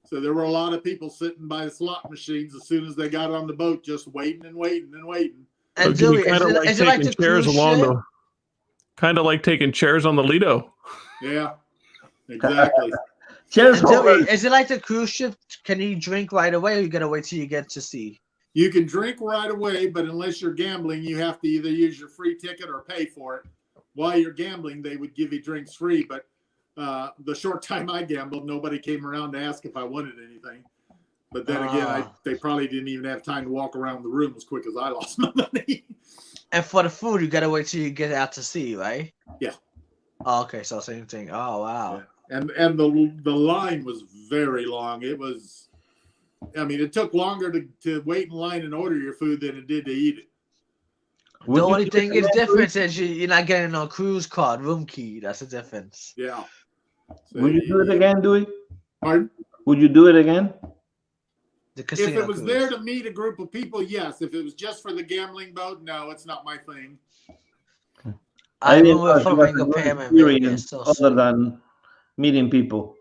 E: So there were a lot of people sitting by the slot machines as soon as they got on the boat, just waiting and waiting and waiting.
A: And Dewey, is it like the cruise ship?
F: Kind of like taking chairs on the Lido.
E: Yeah, exactly.
A: Dewey, is it like the cruise ship? Can you drink right away, or you gotta wait till you get to sea?
E: You can drink right away, but unless you're gambling, you have to either use your free ticket or pay for it. while you're gambling, they would give you drinks free. But the short time I gambled, nobody came around to ask if I wanted anything. But then again, they probably didn't even have time to walk around the room as quick as I lost my money.
A: And for the food, you gotta wait till you get out to sea, right?
E: Yeah.
A: Oh, okay, so same thing. Oh wow.
E: Yeah. And the line was very long. It was, I mean, it took longer to wait in line and order your food than it did to eat it.
A: The only thing is difference is you're not getting no cruise card, room key. That's the difference.
E: Yeah. So
G: Would you do it again, Dewey?
E: Pardon?
G: Would you do it again?
A: The casino
E: If it was
A: cruise.
E: there to meet a group of people, yes. If it was just for the gambling boat, no, it's not my thing.
A: I
G: didn't
A: went with
G: know if it was
A: Flamingo
G: a good
A: Pam and
G: experience
A: Vegas. So
G: other than meeting people.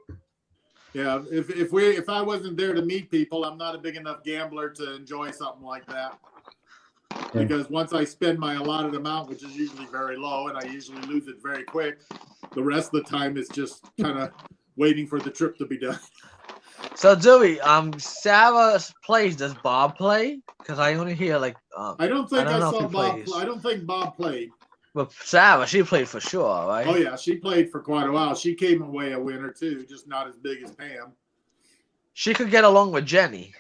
E: Yeah, if I wasn't there to meet people, I'm not a big enough gambler to enjoy something like that.
G: Okay.
E: Because once I spend my allotted amount, which is usually very low, and I usually lose it very quick, the rest of the time is just kind of waiting for the trip to be done.
A: So Dewey, Sarah plays. Does Bob play? Because I only hear like.
E: I don't think I
A: know if
E: saw
A: he
E: Bob.
A: plays.
E: I don't think Bob played.
A: But Sarah, she played for sure, right?
E: Oh yeah, she played for quite a while. She came away a winner too, just not as big as Pam.
A: She could get along with Jenny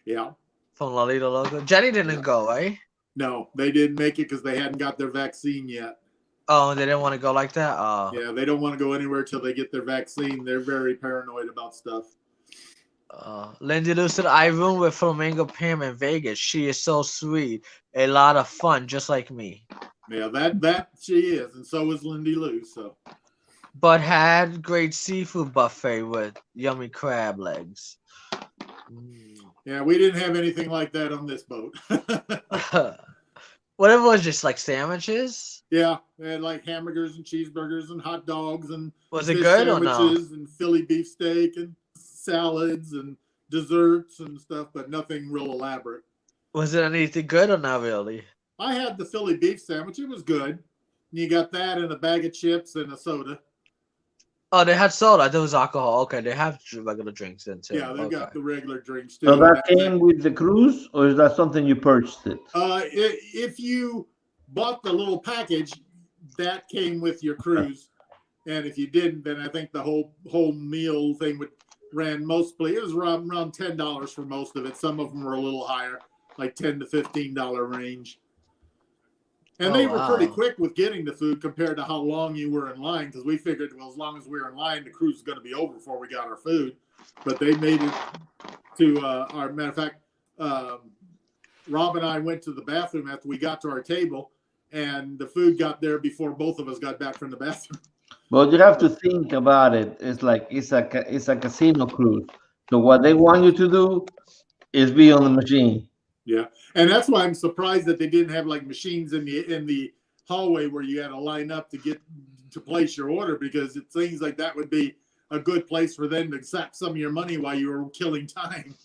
E: Yeah.
A: from Lolita Loco. Jenny didn't go, right?
E: No, they didn't make it because they hadn't got their vaccine yet.
A: Oh, and they didn't want to go like that. Oh.
E: Yeah, they don't want to go anywhere till they get their vaccine. They're very paranoid about stuff.
A: Lindy Lou said, I room with Flamingo Pam in Vegas. She is so sweet. A lot of fun, just like me.
E: Yeah, that she is, and so is Lindy Lou. So,
A: But had great seafood buffet with yummy crab legs.
E: yeah, we didn't have anything like that on this boat.
A: Whatever was just like sandwiches.
E: Yeah, they had like hamburgers and cheeseburgers and hot dogs and
A: Was it
E: fish
A: good or no?
E: sandwiches and Philly beefsteak and salads and desserts and stuff, but nothing real elaborate.
A: Was it anything good or not really?
E: I had the Philly beef sandwich. It was good. You got that and a bag of chips and a soda.
A: Oh, they had soda. There was alcohol. Okay, they have regular drinks then too.
E: Yeah, they've
A: Okay.
E: got the regular drinks too.
G: So that came with the cruise, or is that something you purchased it?
E: If you bought the little package, that came with your cruise, and if you didn't, then I think the whole meal thing ran mostly. It was around $10 for most of it. Some of them were a little higher, like $10 to $15 range. And they were pretty quick with getting the food compared to how long you were in line, because we figured, well, as long as we were in line, the cruise was going to be over before we got our food. But they made it to our matter of fact, Rob and I went to the bathroom after we got to our table, and the food got there before both of us got back from the bathroom.
G: Well, you have to think about it. It's like it's a casino cruise. So what they want you to do is be on the machine.
E: Yeah, and that's why I'm surprised that they didn't have like machines in the hallway where you had to line up to place your order, because it seems like that would be a good place for them to sap some of your money while you were killing time.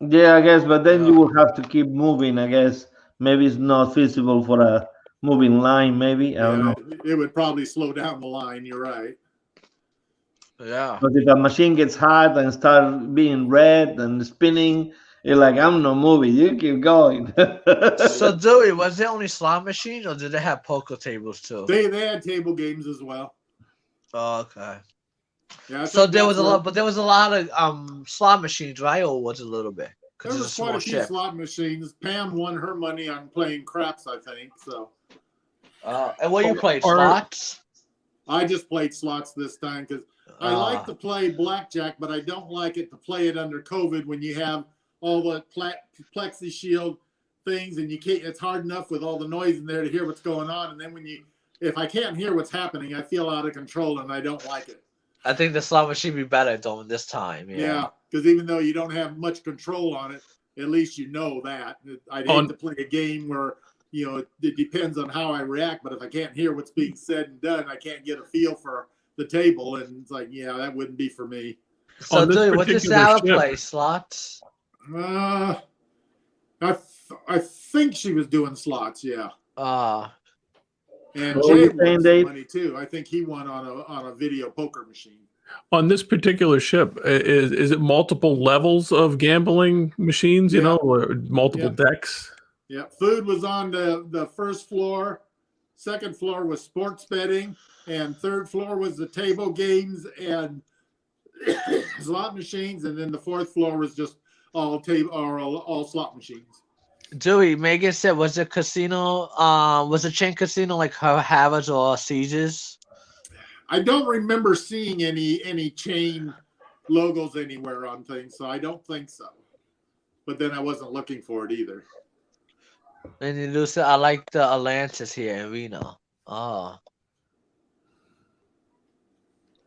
G: Yeah, I guess, but then you will have to keep moving. I guess maybe it's not feasible for a moving line. Maybe I don't know.
E: It would probably slow down the line. You're right.
A: Yeah.
G: But if a machine gets hot and start being red and spinning, you're like, I'm not moving. You keep going.
A: So Dewey, was there only slot machines or did they have poker tables too?
E: They had table games as well.
A: Oh, okay.
E: Yeah.
A: So there was a lot, but there was a lot of slot machines, right? Or was it a little bit?
E: There was quite a few slot machines. Pam won her money on playing craps, I think. So.
A: And what you played, slots?
E: I just played slots this time because I like to play blackjack, but I don't like it to play it under COVID when you have all the plexi shield things, and you can't. It's hard enough with all the noise in there to hear what's going on, and then if I can't hear what's happening, I feel out of control, and I don't like it.
A: I think the slot machine be better though this time.
E: Yeah, because even though you don't have much control on it, at least you know that. I'd hate to play a game where it depends on how I react, but if I can't hear what's being said and done, I can't get a feel for the table, and it's like, yeah, that wouldn't be for me.
A: So, dude, what does Sarah play? Slots?
E: I think she was doing slots, yeah. And Jay won some money too. I think he won on a video poker machine.
F: On this particular ship, is it multiple levels of gambling machines? Or multiple decks?
E: Yeah, food was on the first floor. second floor was sports betting, and third floor was the table games and slot machines, and then the fourth floor was just all table or all slot machines.
A: Dewey, Megan said, was the casino, was the chain casino like Harvard's or Caesars?
E: I don't remember seeing any chain logos anywhere on things, so I don't think so. But then I wasn't looking for it either.
A: And you Lucy, I like the Atlantis here in Reno. Oh.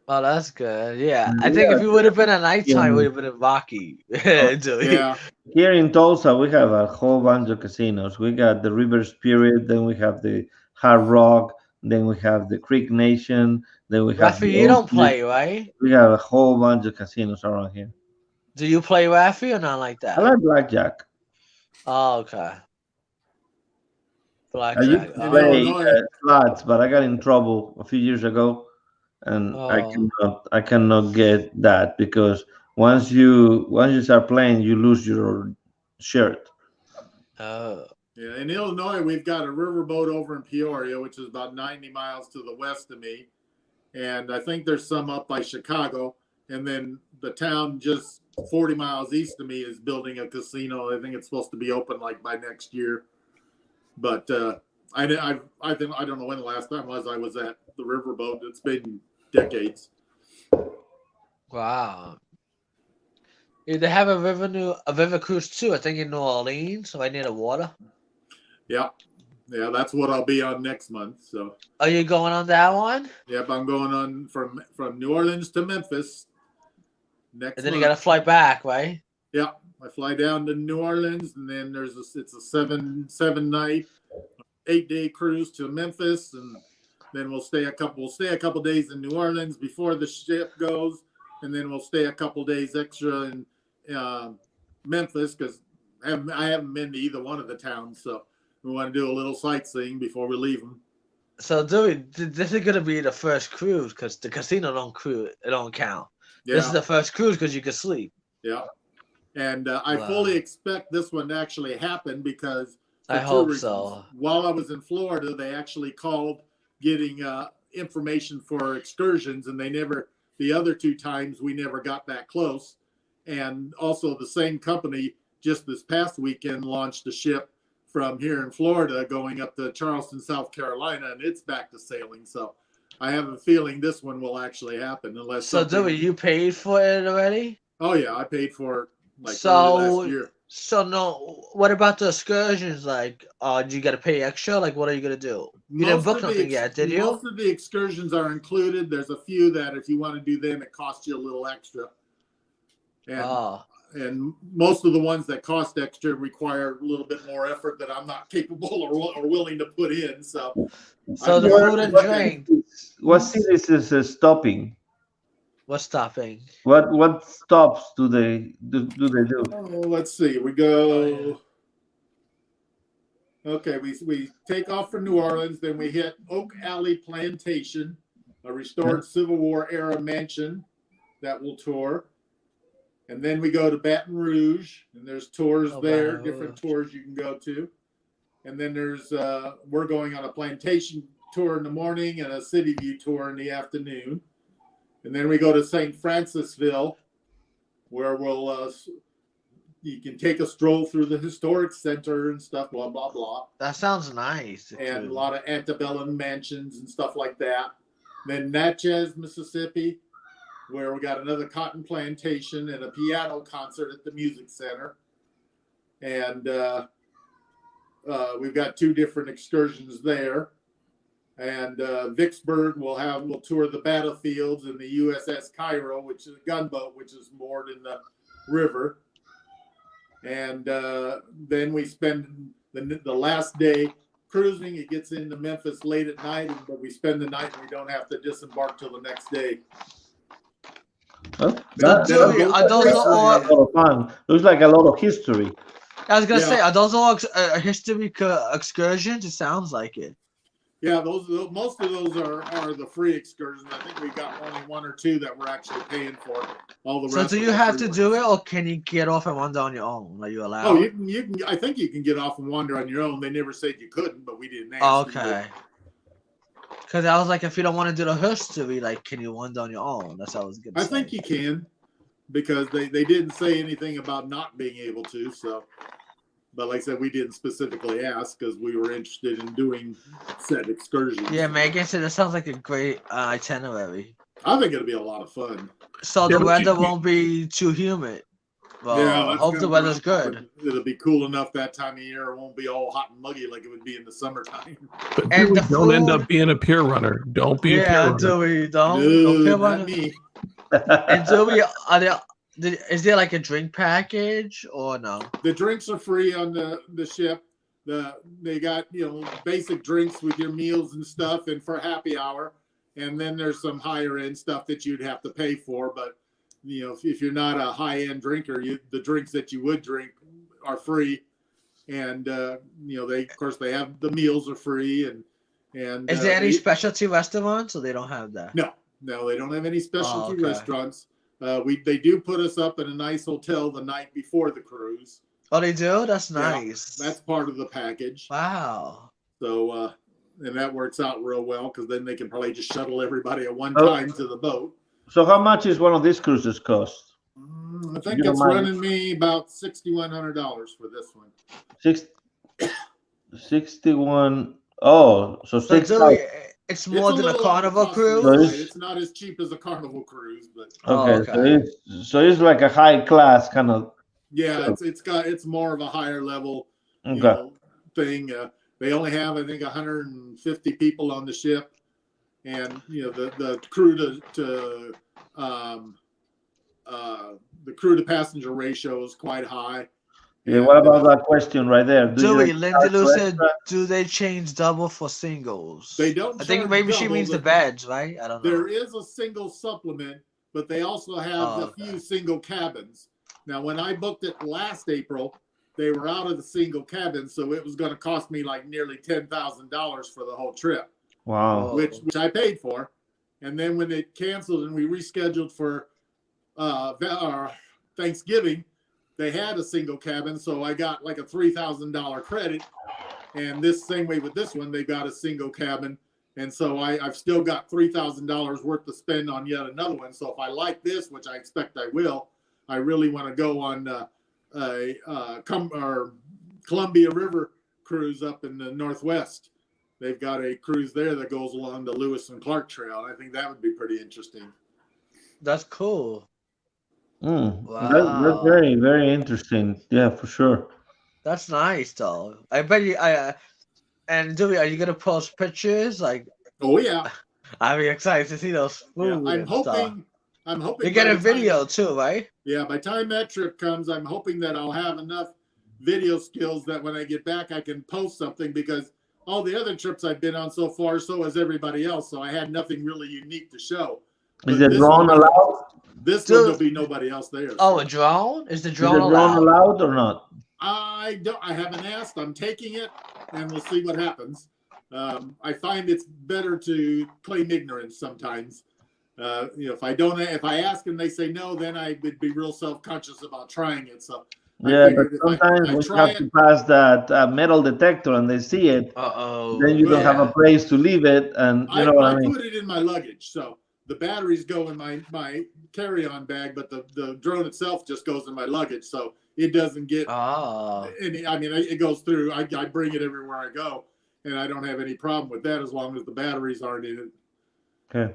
A: Oh, that's good. Yeah, I think if you would have been at nighttime, it would have been in Rocky. Dewey.
E: Yeah.
G: Here in Tulsa, we have a whole bunch of casinos. We got the River Spirit, then we have the Hard Rock, then we have the Creek Nation, then we have
A: Rafi,
G: the
A: you don't
G: Oak
A: play,
G: Cliff.
A: right?
G: We have a whole bunch of casinos around here.
A: Do you play Rafi or not like
G: I
A: that?
G: like blackjack.
A: Oh, okay.
G: I
A: Blackjack.
G: used to
E: In
G: play
E: Illinois.
G: slots, but I got in trouble a few years ago, and
A: Oh.
G: I cannot get that because once you start playing, you lose your shirt.
A: Oh.
E: Yeah, in Illinois, we've got a riverboat over in Peoria, which is about 90 miles to the west of me. And I think there's some up by Chicago. And then the town just 40 miles east of me is building a casino. I think it's supposed to be open like by next year. But I don't know when the last time was I was at the riverboat. It's been decades.
A: Wow. Yeah, they have a river cruise too. I think in New Orleans, right near the water.
E: Yeah. Yeah, that's what I'll be on next month. So
A: Are you going on that one?
E: yep, I'm going on from New Orleans to Memphis next
A: And then
E: month.
A: you got to fly back, right?
E: Yeah, I fly down to New Orleans, and then it's a seven night, 8-day cruise to Memphis, and then we'll stay a couple days in New Orleans before the ship goes, and then we'll stay a couple days extra in Memphis because I haven't been to either one of the towns, so we want to do a little sightseeing before we leave them.
A: So, Dewey, this is gonna be the first cruise because the casino don't count.
E: Yeah,
A: This is the first cruise because you can sleep.
E: yeah, and I
A: Wow.
E: fully expect this one to actually happen because
A: I
E: for two
A: hope
E: reasons.
A: so.
E: While I was in Florida, they actually called getting information for excursions, and the other two times we never got that close. And also the same company just this past weekend launched a ship from here in Florida going up to Charleston, South Carolina, and it's back to sailing. So I have a feeling this one will actually happen unless
A: So, Dewey, you paid for it already?
E: Oh yeah, I paid for it like
A: So-
E: early last year.
A: So no, what about the excursions? Like, do you got to pay extra? Like, what are you gonna do? You didn't book nothing yet, did you?
E: Most of the excursions are included. There's a few that if you want to do them, it costs you a little extra. And
A: Oh,
E: and most of the ones that cost extra require a little bit more effort that I'm not capable or willing to put in. So
A: the food and drink.
G: What cities is stopping?
A: What's stopping?
G: What stops do they do?
E: let's see. We go. Okay, we take off from New Orleans, then we hit Oak Alley Plantation, a restored Civil War era mansion that we'll tour. And then we go to Baton Rouge, and there's tours there,
A: Baton
E: different
A: Rouge.
E: tours you can go to. And then there's we're going on a plantation tour in the morning and a city view tour in the afternoon. And then we go to St. Francisville, where you can take a stroll through the historic center and stuff, blah, blah, blah.
A: That sounds nice.
E: And a lot of antebellum mansions and stuff like that. Then Natchez, Mississippi, where we got another cotton plantation and a piano concert at the music center. And we've got 2 different excursions there. And Vicksburg we'll tour the battlefields and the USS Cairo, which is a gunboat, which is moored in the river. And then we spend the last day cruising. It gets into Memphis late at night, but we spend the night and we don't have to disembark till the next day.
G: Huh?
A: Are those all?
G: A lot of fun. Looks like a lot of history.
A: I was gonna
E: Yeah.
A: say, are those all history excursions? It sounds like it.
E: Yeah, most of those are the free excursions. I think we got only 1 or 2 that we're actually paying for. All the
A: So
E: rest.
A: do
E: of
A: you
E: the
A: have
E: free
A: to do
E: ones.
A: it, or can you get off and wander on your own? Are you allowed?
E: Oh, you can. I think you can get off and wander on your own. They never said you couldn't, but we didn't ask.
A: Oh,
E: you.
A: okay. Because I was like, if you don't want to do the history, like, can you wander on your own? That's what I was gonna
E: I
A: say.
E: think you can, because they didn't say anything about not being able to. So, but like I said, we didn't specifically ask because we were interested in doing said excursions.
A: Yeah, Megan said it sounds like a great itinerary.
E: I think it'll be a lot of fun.
A: So
F: Yeah,
A: the
F: but you-
A: weather won't be too humid. Well,
E: Yeah, that's
A: hope the
E: gonna
A: weather's
E: be awesome.
A: good.
E: It'll be cool enough that time of year. It won't be all hot and muggy like it would be in the summertime.
F: But
A: And
F: Dewey,
A: the
F: don't end
A: food-
F: up being a peer runner. Don't be a peer
A: Yeah,
F: runner.
A: Dewey, don't
E: No,
A: care
E: not
A: about it.
E: me.
A: And Dewey, is there like a drink package or no?
E: The drinks are free on the ship. They got basic drinks with your meals and stuff, and for happy hour. And then there's some higher end stuff that you'd have to pay for. But if you're not a high end drinker, the drinks that you would drink are free. And they have the meals are free. And
A: Is there any specialty restaurants or they don't have that?
E: No, they don't have any specialty
A: okay.
E: restaurants. They do put us up in a nice hotel the night before the cruise.
A: Oh, they do? That's
E: Yeah,
A: nice.
E: that's part of the package.
A: Wow.
E: So, and that works out real well because then they can probably just shuttle everybody at one
G: Oh.
E: time to the boat.
G: So how much is one of these cruises cost?
E: I think it's running me about $6,100 for this one.
G: 61. Oh, so
A: So
G: 6.
A: Dewey, it's more
E: It's
A: than a
E: little
A: carnival
E: on the
A: cruise?
E: costly
G: So
E: side. It's not as cheap as a carnival cruise, but
G: Okay,
A: okay.
G: so it's like a high class kind of.
E: yeah, it's more of a higher level
G: Okay.
E: thing. They only have, I think, 150 people on the ship, and the crew to the crew to passenger ratio is quite high.
G: Yeah, what about that question right there? Do
A: Dewey,
G: you
A: Lindy
G: charge
A: Lou
G: for
A: said,
G: extra?
A: do they change double for singles?
E: They don't
A: I think
E: charge
A: maybe she
E: double.
A: means the beds, right? I don't know.
E: There is a single supplement, but they also have a
A: okay.
E: few single cabins. Now, when I booked it last April, they were out of the single cabin, so it was going to cost me like nearly $10,000 for the whole trip,
G: Wow.
E: which I paid for. And then when they canceled and we rescheduled for Thanksgiving, they had a single cabin, so I got like a $3,000 credit. And this same way with this one, they got a single cabin. And so I've still got $3,000 worth to spend on yet another one. So if I like this, which I expect I will, I really want to go on Columbia River cruise up in the Northwest. They've got a cruise there that goes along the Lewis and Clark Trail. I think that would be pretty interesting.
A: That's cool.
G: That's
A: Wow.
G: very, very interesting. Yeah, for sure.
A: That's nice, though. I bet you. And Dewey, are you gonna post pictures? Like,
E: Oh yeah,
A: I'm excited to see those
E: yeah.
A: food.
E: I'm
A: and stuff.
E: hoping.
A: You get
E: by
A: a
E: the time-
A: video too, right?
E: Yeah, by the time that trip comes, I'm hoping that I'll have enough video skills that when I get back, I can post something because all the other trips I've been on so far, so has everybody else. So I had nothing really unique to show.
G: Is
E: But
G: the
E: this
G: drone
E: one-
G: allowed?
E: This
A: Dude.
E: one there'll be nobody else there.
A: Oh, a drone? Is the
G: Is
A: drone
G: the drone
A: allowed?
G: allowed or not?
E: I haven't asked. I'm taking it, and we'll see what happens. I find it's better to claim ignorance sometimes. If I ask and they say no, then I would be real self-conscious about trying it. So I
G: Yeah, but
E: figured if
G: sometimes
E: I
G: when you
E: try
G: have
E: it,
G: to pass that metal detector and they see it,
A: Uh-oh.
G: then you don't have a
A: Yeah.
G: place to leave it, and you know what I mean.
E: put it in my luggage, so the batteries go in my carry-on bag, but the drone itself just goes in my luggage, so it doesn't get
A: Oh.
E: any. I mean, it goes through. I bring it everywhere I go, and I don't have any problem with that as long as the batteries aren't in it.
G: Okay.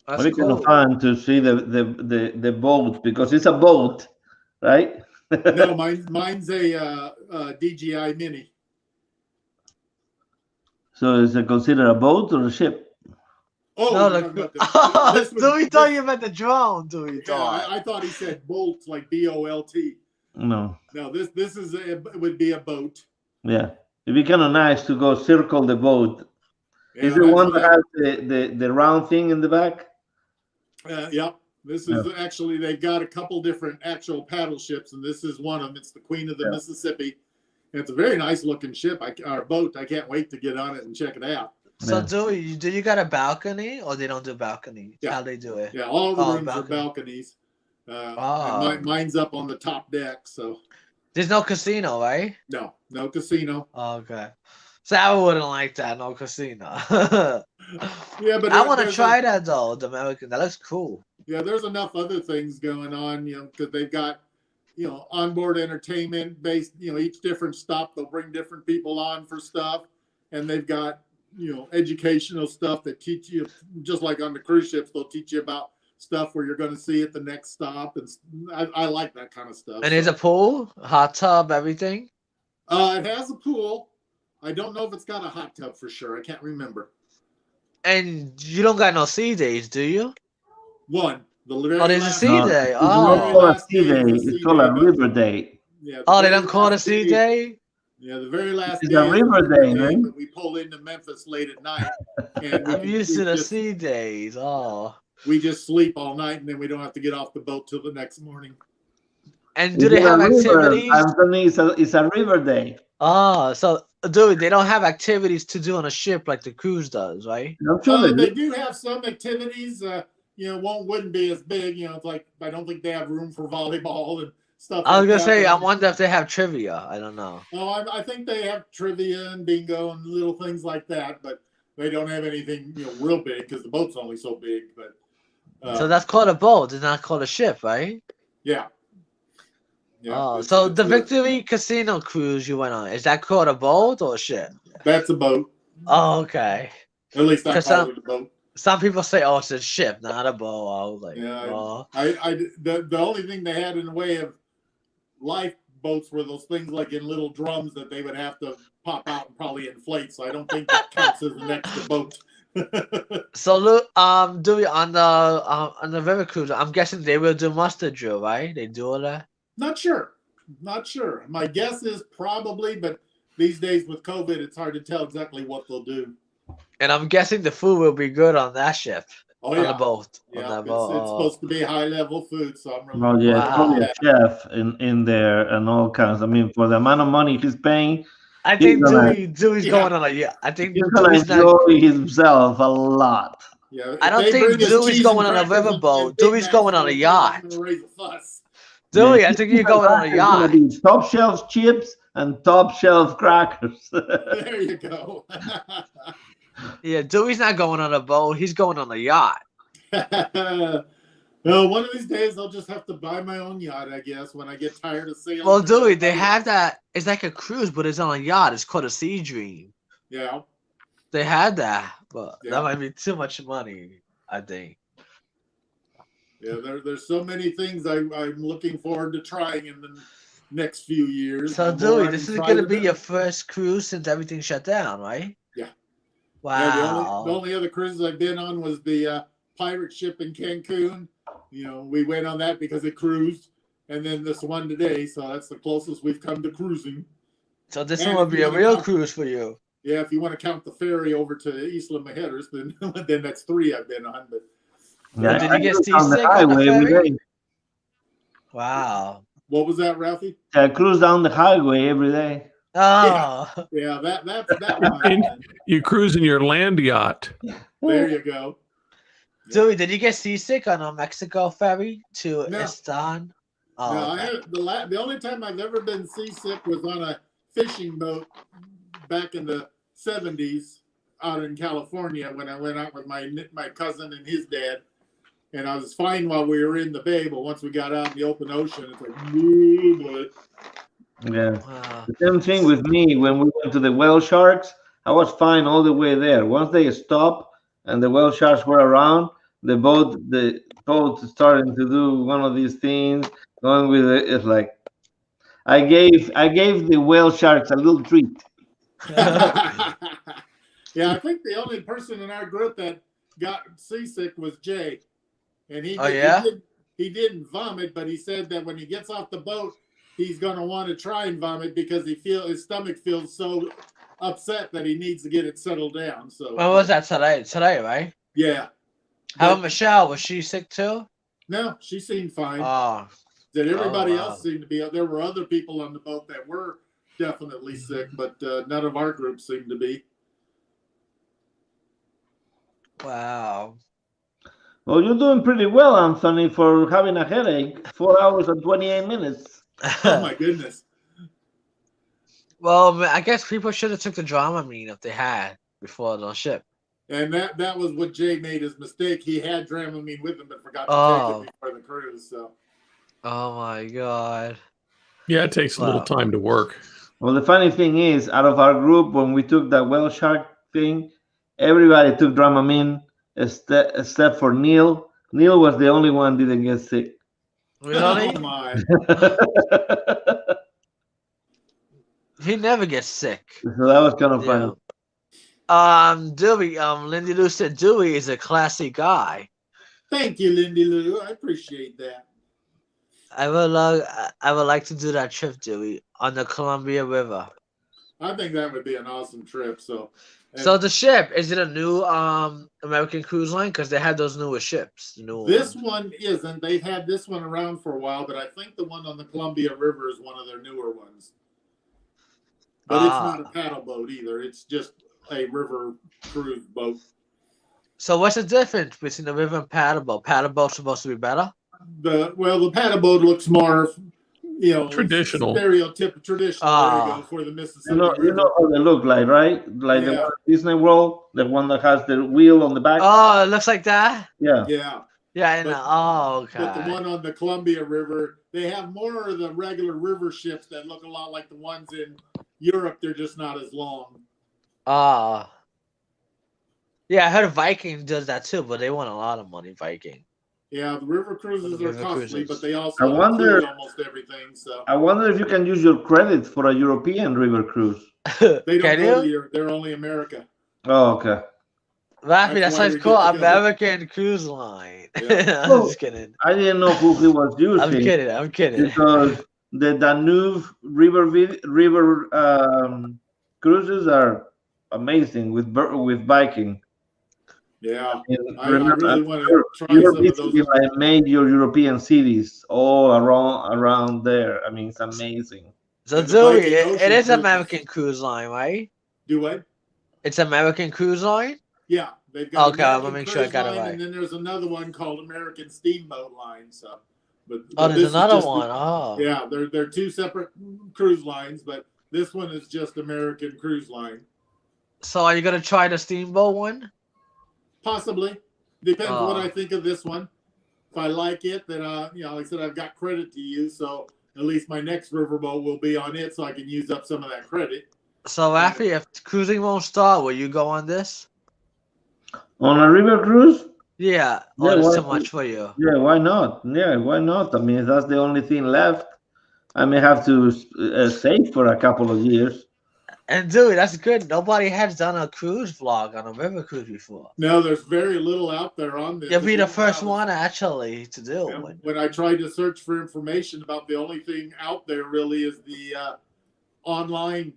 A: That's
G: Well, it's kind
A: cool.
G: of fun to see the boat because it's a boat, right?
E: No, mine's a DJI Mini.
G: So is it considered a boat or a ship?
E: Oh,
A: No,
E: you're
A: the,
E: talking about this was-
A: Dewey thought you meant the drone. Dewey
E: Yeah,
A: thought.
E: I thought he said bolt, like BOLT.
G: No.
E: No, this is it would be a boat.
G: Yeah. It'd be kind of nice to go circle the boat.
E: Yeah,
G: Is the
E: that's
G: one
E: what
G: that has the round thing in the back?
E: Yep. This is actually, they've got a couple different actual paddle ships, and this is one of them. It's the Queen of the Mississippi. And it's a very nice looking ship, or boat. I can't wait to get on it and check it out.
A: So
G: Yeah.
A: Dewey, do you got a balcony or they don't do balconies?
E: Yeah.
A: How they do it?
E: Yeah, all the
A: Oh,
E: rooms are
A: balcony.
E: balconies.
A: Oh.
E: And mine's up on the top deck, so
A: There's no casino, right?
E: no casino.
A: Okay. Sarah wouldn't like that, no casino.
E: Yeah, but
A: I want to
E: there's
A: try that though, the American. That looks cool.
E: yeah, there's enough other things going on, because they've got, onboard entertainment based, each different stop, they'll bring different people on for stuff. And they've got, educational stuff that teach you, just like on the cruise ships, they'll teach you about stuff where you're going to see at the next stop. And I like that kind of stuff.
A: And there's a pool, a hot tub, everything.
E: It has a pool. I don't know if it's got a hot tub for sure. I can't remember.
A: And you don't got no sea days, do you?
E: One. The very
A: Oh, there's a
E: last
A: sea
E: day.
A: day.
G: It's not
A: Oh.
G: called a sea day. It's called a river day.
E: Yeah.
A: Oh, they don't call it a sea day?
E: Yeah, the very last
G: It's
E: day.
G: a river day, man.
E: But we pull into Memphis late at night. And
A: I'm used to the sea days. Oh.
E: we just sleep all night, and then we don't have to get off the boat till the next morning.
A: And do they have activities?
G: Anthony, it's a river day.
A: Oh, so dude, they don't have activities to do on a ship like the cruise does, right?
G: I'm sure
E: They do have some activities. Wouldn't be as big. It's like I don't think they have room for volleyball and stuff.
A: I was
E: like
A: gonna say,
E: that.
A: I wonder if they have trivia. I don't know.
E: Oh, I think they have trivia and bingo and little things like that, but they don't have anything real big because the boat's only so big. But
A: So that's called a boat. It's not called a ship, right?
E: yeah.
A: Oh, so the Victory Casino cruise you went on, is that called a boat or a ship?
E: That's a boat.
A: Oh, okay.
E: At least I
A: 'Cause
E: call it a boat.
A: Some people say, "Oh, it's a ship, not a boat." I was like,
E: Yeah,
A: "Oh."
E: the only thing they had in the way of lifeboats were those things like in little drums that they would have to pop out and probably inflate. So I don't think that counts as an extra boat.
A: So look, Dewey, on the river cruise, I'm guessing they will do mustard drill, right? They do all that.
E: Not sure. My guess is probably, but these days with COVID, it's hard to tell exactly what they'll do.
A: And I'm guessing the food will be good on that ship.
E: Oh,
A: on
E: yeah.
A: the boat.
E: Yeah,
A: on that
E: it's
A: boat.
E: supposed to be high level food, so I'm really
G: Well, yeah,
A: Wow.
G: probably a chef in there and all kinds. I mean, for the amount of money he's paying,
A: I
G: he's
A: think
G: gonna-
A: Dewey's
E: Yeah.
A: going on a yacht. I think
G: he's gonna
A: Dewey's not.
G: enjoy himself a lot.
E: Yeah, if
A: I don't
E: they
A: think
E: bring us
A: Dewey's
E: cheese
A: going
E: and
A: on a
E: crackers and
A: riverboat.
E: Big
A: Dewey's
E: Macs
A: going on a
E: I'm
A: yacht.
E: gonna raise a fuss.
A: Dewey,
G: Yeah,
A: I think you're going on a
G: It's gonna
A: yacht.
G: be top shelf chips and top shelf crackers.
E: There you go.
A: Yeah, Dewey's not going on a boat. He's going on a yacht.
E: Well, one of these days I'll just have to buy my own yacht, I guess, when I get tired of sailing.
A: Well, Dewey, they have that. It's like a cruise, but it's on a yacht. It's called a Sea Dream.
E: Yeah.
A: They had that, but
E: Yeah.
A: that might be too much money, I think.
E: Yeah, there's so many things I'm looking forward to trying in the next few years.
A: So,
E: The more
A: Dewey,
E: I
A: this
E: can
A: is
E: try,
A: going to
E: the
A: be
E: better.
A: your first cruise since everything shut down, right?
E: Yeah.
A: Wow.
E: Yeah, the only other cruises I've been on was the pirate ship in Cancun. We went on that because it cruised, and then this one today. So that's the closest we've come to cruising.
A: So this
E: And
A: one will
E: if you
A: be a
E: wanna
A: real
E: count-
A: cruise for you.
E: Yeah, if you want to count the ferry over to Isla Mujeres, then that's 3 I've been on. But
G: Yeah,
A: Did you get
G: cruise down the
A: seasick on the
G: highway every
A: ferry?
G: day.
A: Wow.
E: what was that, Ralphie?
G: I cruise down the highway every day.
A: Oh.
E: Yeah, that's that one.
F: You cruise in your land yacht.
E: There you go.
A: Dewey, did you get seasick on a Mexico ferry to
E: No.
A: Estan? Oh,
E: No,
A: okay.
E: the only time I've ever been seasick was on a fishing boat back in the 70s out in California when I went out with my cousin and his dad. And I was fine while we were in the bay, but once we got out in the open ocean, it's like, ooh, boy.
G: Yeah.
A: Wow.
G: The same thing with me when we went to the whale sharks. I was fine all the way there. Once they stopped and the whale sharks were around, the boat starting to do one of these things, going with it. It's like I gave the whale sharks a little treat.
E: Yeah, I think the only person in our group that got seasick was Jay. And
A: Oh, yeah?
E: he didn't vomit, but he said that when he gets off the boat, he's going to want to try and vomit because his stomach feels so upset that he needs to get it settled down. So
A: When was that today? Today, right?
E: yeah.
A: How about Michelle? Was she sick too?
E: No, she seemed fine.
A: Oh.
E: That everybody
A: wow.
E: else seemed to be. There were other people on the boat that were definitely sick, but none of our group seemed to be.
A: Wow.
G: Well, you're doing pretty well, Anthony, for having a headache. 4 hours and 28 minutes.
E: Oh my goodness.
H: Well, I guess people should have took the Dramamine if they had before the ship.
E: And that was what Jay made his mistake. He had Dramamine with him, but forgot to take
H: Oh.
E: it before the cruise. So.
H: Oh my god.
F: Yeah, it takes a little time to work.
G: Well, the funny thing is, out of our group, when we took that whale shark thing, everybody took Dramamine except for Neil. Neil was the only one didn't get sick.
H: Really?
E: Oh my.
H: He never gets sick.
G: So that was kind of funny.
H: Dewey, Lindy Lou said Dewey is a classy guy.
E: Thank you, Lindy Lou. I appreciate that.
H: I would like to do that trip, Dewey, on the Columbia River.
E: I think that would be an awesome trip. So
H: the ship, is it a new American cruise line? Because they had those newer ships.
E: This one isn't. They've had this one around for a while, but I think the one on the Columbia River is one of their newer ones. But it's not a paddle boat either. It's just a river cruise boat.
H: So what's the difference between the river and paddle boat? Paddle boat's supposed to be better?
E: The paddle boat looks more,
F: traditional.
E: Stereotypical traditional. There you go, for the Mississippi River.
G: You know how they look like, right? Like the one at Disney World, the one that has the wheel on the back.
H: Oh, it looks like that?
G: Yeah.
E: Yeah.
H: Yeah, I know. Oh, okay.
E: But the one on the Columbia River, they have more of the regular river ships that look a lot like the ones in Europe. They're just not as long.
H: Yeah, I heard Viking does that too, but they want a lot of money, Viking.
E: Yeah, the river cruises are costly, but they also
G: I wonder,
E: include almost everything. So
G: I wonder if you can use your credit for a European river cruise.
E: They don't go to Europe. They're only America.
G: Oh, okay.
H: Rafi, that sounds cool. American cruise line.
E: Yeah.
H: I'm just kidding.
G: I didn't know who he was using.
H: I'm kidding.
G: Because the Danube river cruises are amazing with Viking.
E: Yeah, I
G: Remember,
E: really want to try some of those.
G: I made your European cities all around there. I mean, it's amazing.
H: So, Zoe, it is American cruise line, right?
E: Do what?
H: It's American cruise line?
E: Yeah, they've got.
H: Okay, I'm gonna make sure I got it right.
E: And then there's another one called American Steamboat Line. So, but
H: there's another one.
E: Yeah, they're two separate cruise lines, but this one is just American Cruise Line.
H: So, are you gonna try the steamboat one?
E: Possibly. Depends what I think of this one. If I like it, then like I said, I've got credit to use, so at least my next riverboat will be on it, so I can use up some of that credit.
H: So, Rafi, if cruising won't start, will you go on this?
G: On a river cruise?
H: Yeah. Oh, it's too much for you.
G: Yeah, why not? Yeah, why not? I mean, if that's the only thing left, I may have to save for a couple of years.
H: And dude, that's good. Nobody has done a cruise vlog on a river cruise before.
E: No, there's very little out there on this.
H: You'll be the first one actually to do it.
E: When I tried to search for information about the only thing out there really is the online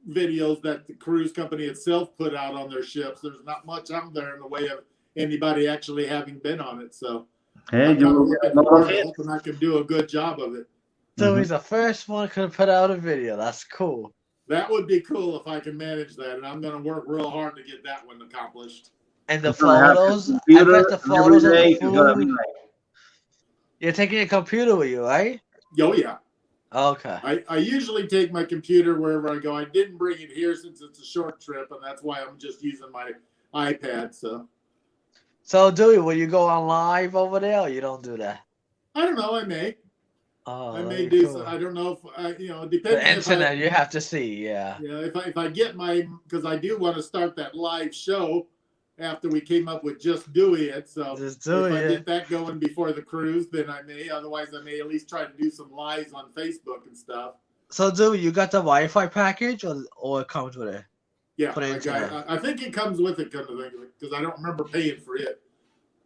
E: videos that the cruise company itself put out on their ships. There's not much out there in the way of anybody actually having been on it. So I'm hoping I can do a good job of it.
H: So he's the first one could have put out a video. That's cool.
E: That would be cool if I can manage that, and I'm going to work real hard to get that one accomplished.
H: And the photos, I bet the photos of the food. You're taking a computer with you, right?
E: Oh, yeah.
H: Okay.
E: I usually take my computer wherever I go. I didn't bring it here since it's a short trip, and that's why I'm just using my iPad.
H: So, Dewey, will you go on live over there, or you don't do that?
E: I don't know. I may. I may do. Cool. I don't know if depending.
H: The internet, you have to see. Yeah.
E: Yeah. If I get because I do want to start that live show after we came up with just doing it. So if I get that going before the cruise, then I may. Otherwise, I may at least try to do some lives on Facebook and stuff.
H: So, Dewey, you got the Wi-Fi package, or it comes with it?
E: Yeah, I think it comes with it, because I don't remember paying for it.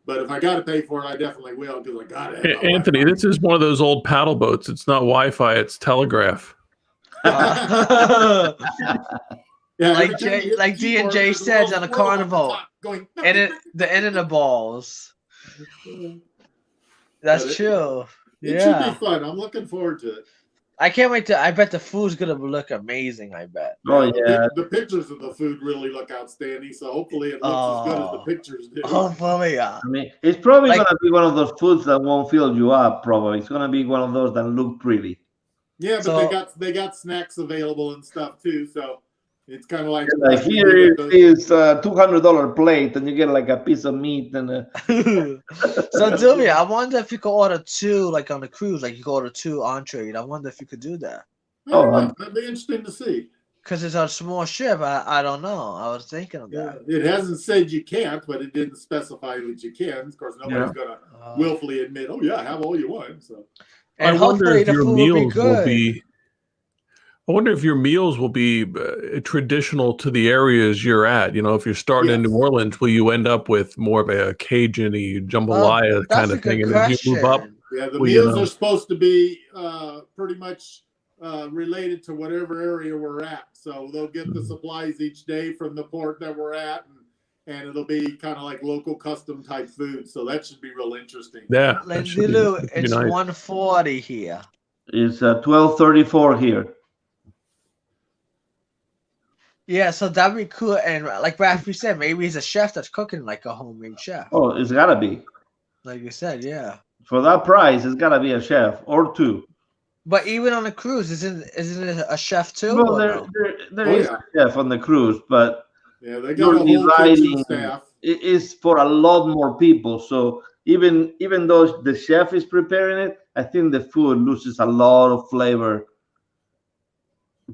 E: But if I got to pay for it, I definitely will, because I got it.
F: Anthony,
E: Wi-Fi.
F: This is one of those old paddle boats. It's not Wi-Fi; it's telegraph.
E: Yeah,
H: like D and J said on a carnival,
E: going,
H: and the end of the balls. That's true.
E: It should be fun. I'm looking forward to it.
H: I can't wait to. I bet the food's gonna look amazing. I bet.
G: Oh yeah.
E: The pictures of the food really look outstanding. So hopefully it looks as good as the pictures do.
H: Hopefully, yeah.
G: I mean, it's probably gonna be one of those foods that won't fill you up. Probably it's gonna be one of those that look pretty.
E: Yeah, but
H: So
E: they got snacks available and stuff too. So it's kind of like
G: Like
E: what we
G: here
E: do at
G: it is a $200 plate, and you get like a piece of meat and a.
H: so Dewey, I wonder if you could order two, like on the cruise, like you could order two entrees. I wonder if you could do that.
G: Oh,
E: That'd be interesting to see.
H: Because it's a small ship. I don't know. I was thinking of
E: Yeah,
H: that.
E: it hasn't said you can't, but it didn't specify that you can. Of course, nobody's gonna willfully admit, "Oh yeah, have all you want." So,
H: And
F: I wonder
H: hopefully
F: if
H: the
F: your
H: food will be
F: meals will
H: good.
F: be. I wonder if your meals will be traditional to the areas you're at. You know, if you're starting in
E: Yes.
F: New Orleans, will you end up with more of a Cajun-y jambalaya kind
H: That's a
F: of thing?
H: good
F: And as you move up,
H: question.
E: yeah, the
F: well, you
E: meals
F: know,
E: are supposed to be pretty much related to whatever area we're at. So they'll get the supplies each day from the port that we're at, and it'll be kind of like local custom type food. So that should be real interesting.
F: yeah, that should be,
H: Lindilu,
F: that should be
H: it's
F: nice.
H: 140 here.
G: it's 12:34 here.
H: Yeah, so that'd be cool. And like Rafi said, maybe he's a chef that's cooking like a homemade chef.
G: Oh, it's gotta be.
H: Like you said, yeah.
G: For that price, it's gotta be a chef or two.
H: But even on a cruise, isn't it a chef too?
G: Well,
H: Or
G: there
H: no?
G: there
E: Oh,
G: is
E: yeah.
G: a chef on the cruise, but
E: Yeah, they got
G: you're
E: a whole kitchen
G: dividing.
E: staff.
G: It is for a lot more people. So even though the chef is preparing it, I think the food loses a lot of flavor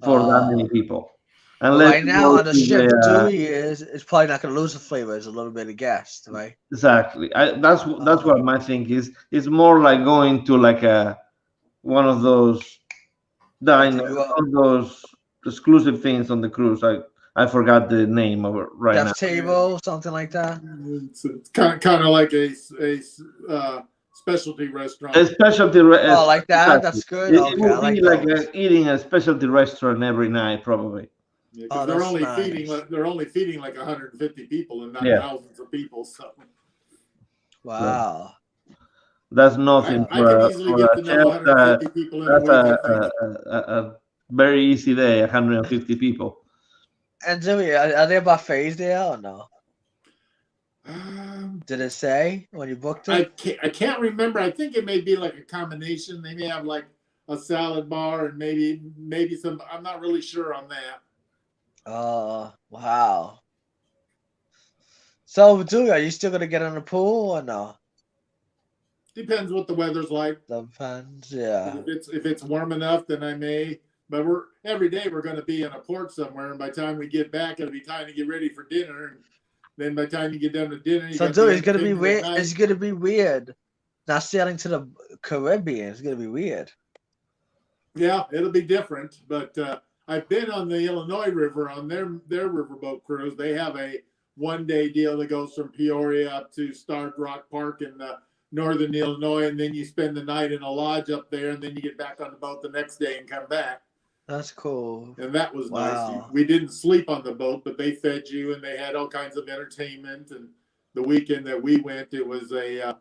G: for that many people.
H: But
G: Unless
H: right
G: you
H: now
G: go
H: on the
G: to
H: ship,
G: the
H: Dewey is probably not going to lose the flavor. It's a little bit of gas, right?
G: exactly. That's what my thing is. It's more like going to like a one of those
H: Like
G: dine
H: the
G: one of those exclusive things on the cruise. I forgot the name of it right now.
H: chef's table, something like that.
E: It's kind of like a specialty restaurant.
G: A specialty
H: Oh, like that?
G: exactly.
H: That's good.
G: It
H: Okay, I
G: would be
H: like
G: like
H: those.
G: eating a specialty restaurant every night, probably.
E: Yeah,
H: Oh,
E: because they're
H: that's
E: only
H: nice.
E: feeding like 150 people and not
G: Yeah.
E: thousands of people. So
H: Wow.
G: That's nothing
E: I can easily get to
G: a
E: know
G: chef.
E: 150 people in a
G: That's
E: week. I think.
G: a very easy day. 150 people.
H: And Dewey, are there buffets there or no? Did it say when you booked it?
E: I can't remember. I think it may be like a combination. They may have like a salad bar and maybe some. I'm not really sure on that.
H: Oh, wow. So, Dewey, are you still gonna get in the pool or no?
E: Depends what the weather's like.
H: Depends, yeah.
E: If it's warm enough, then I may. But every day we're going to be in a port somewhere, and by the time we get back, it'll be time to get ready for dinner. And then by the time you get done to dinner, you
H: So,
E: got
H: Dewey,
E: the
H: it's gonna be
E: entertainment
H: weird.
E: at night.
H: It's gonna be weird. Not sailing to the Caribbean. It's gonna be weird.
E: Yeah, it'll be different. But I've been on the Illinois River on their riverboat cruise. They have a 1-day deal that goes from Peoria up to Starved Rock Park in northern Illinois, and then you spend the night in a lodge up there, and then you get back on the boat the next day and come back.
H: That's cool.
E: And that was
H: Wow.
E: nice. We didn't sleep on the boat, but they fed you, and they had all kinds of entertainment. And the weekend that we went, it was a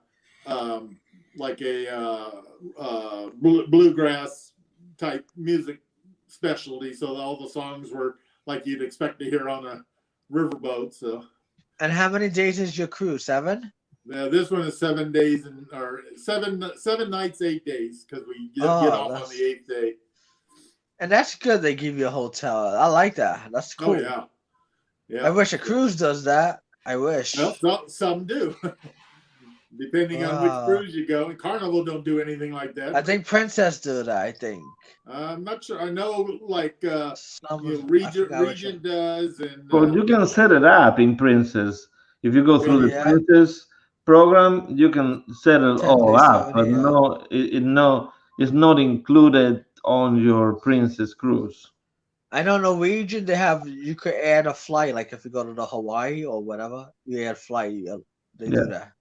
E: bluegrass type music specialty. So all the songs were like you'd expect to hear on a riverboat. So.
H: And how many days is your cruise? 7?
E: This one is 7 days or 7 nights, 8 days because we get off on the 8th day.
H: And that's good. They give you a hotel. I like that. That's cool.
E: Oh yeah.
H: I wish a cruise does that. I wish.
E: Well, some do, depending on which cruise you go. And Carnival don't do anything like that.
H: I think Princess do that. I think.
E: I'm not sure. I know, like Regent does, and
G: Well, you can set it up in Princess. If you go through the Princess program, you can set it all up, but it's not included on your Princess cruise.
H: I know Norwegian. You could add a flight, like if you go to the Hawaii or whatever, you add flight. They do that.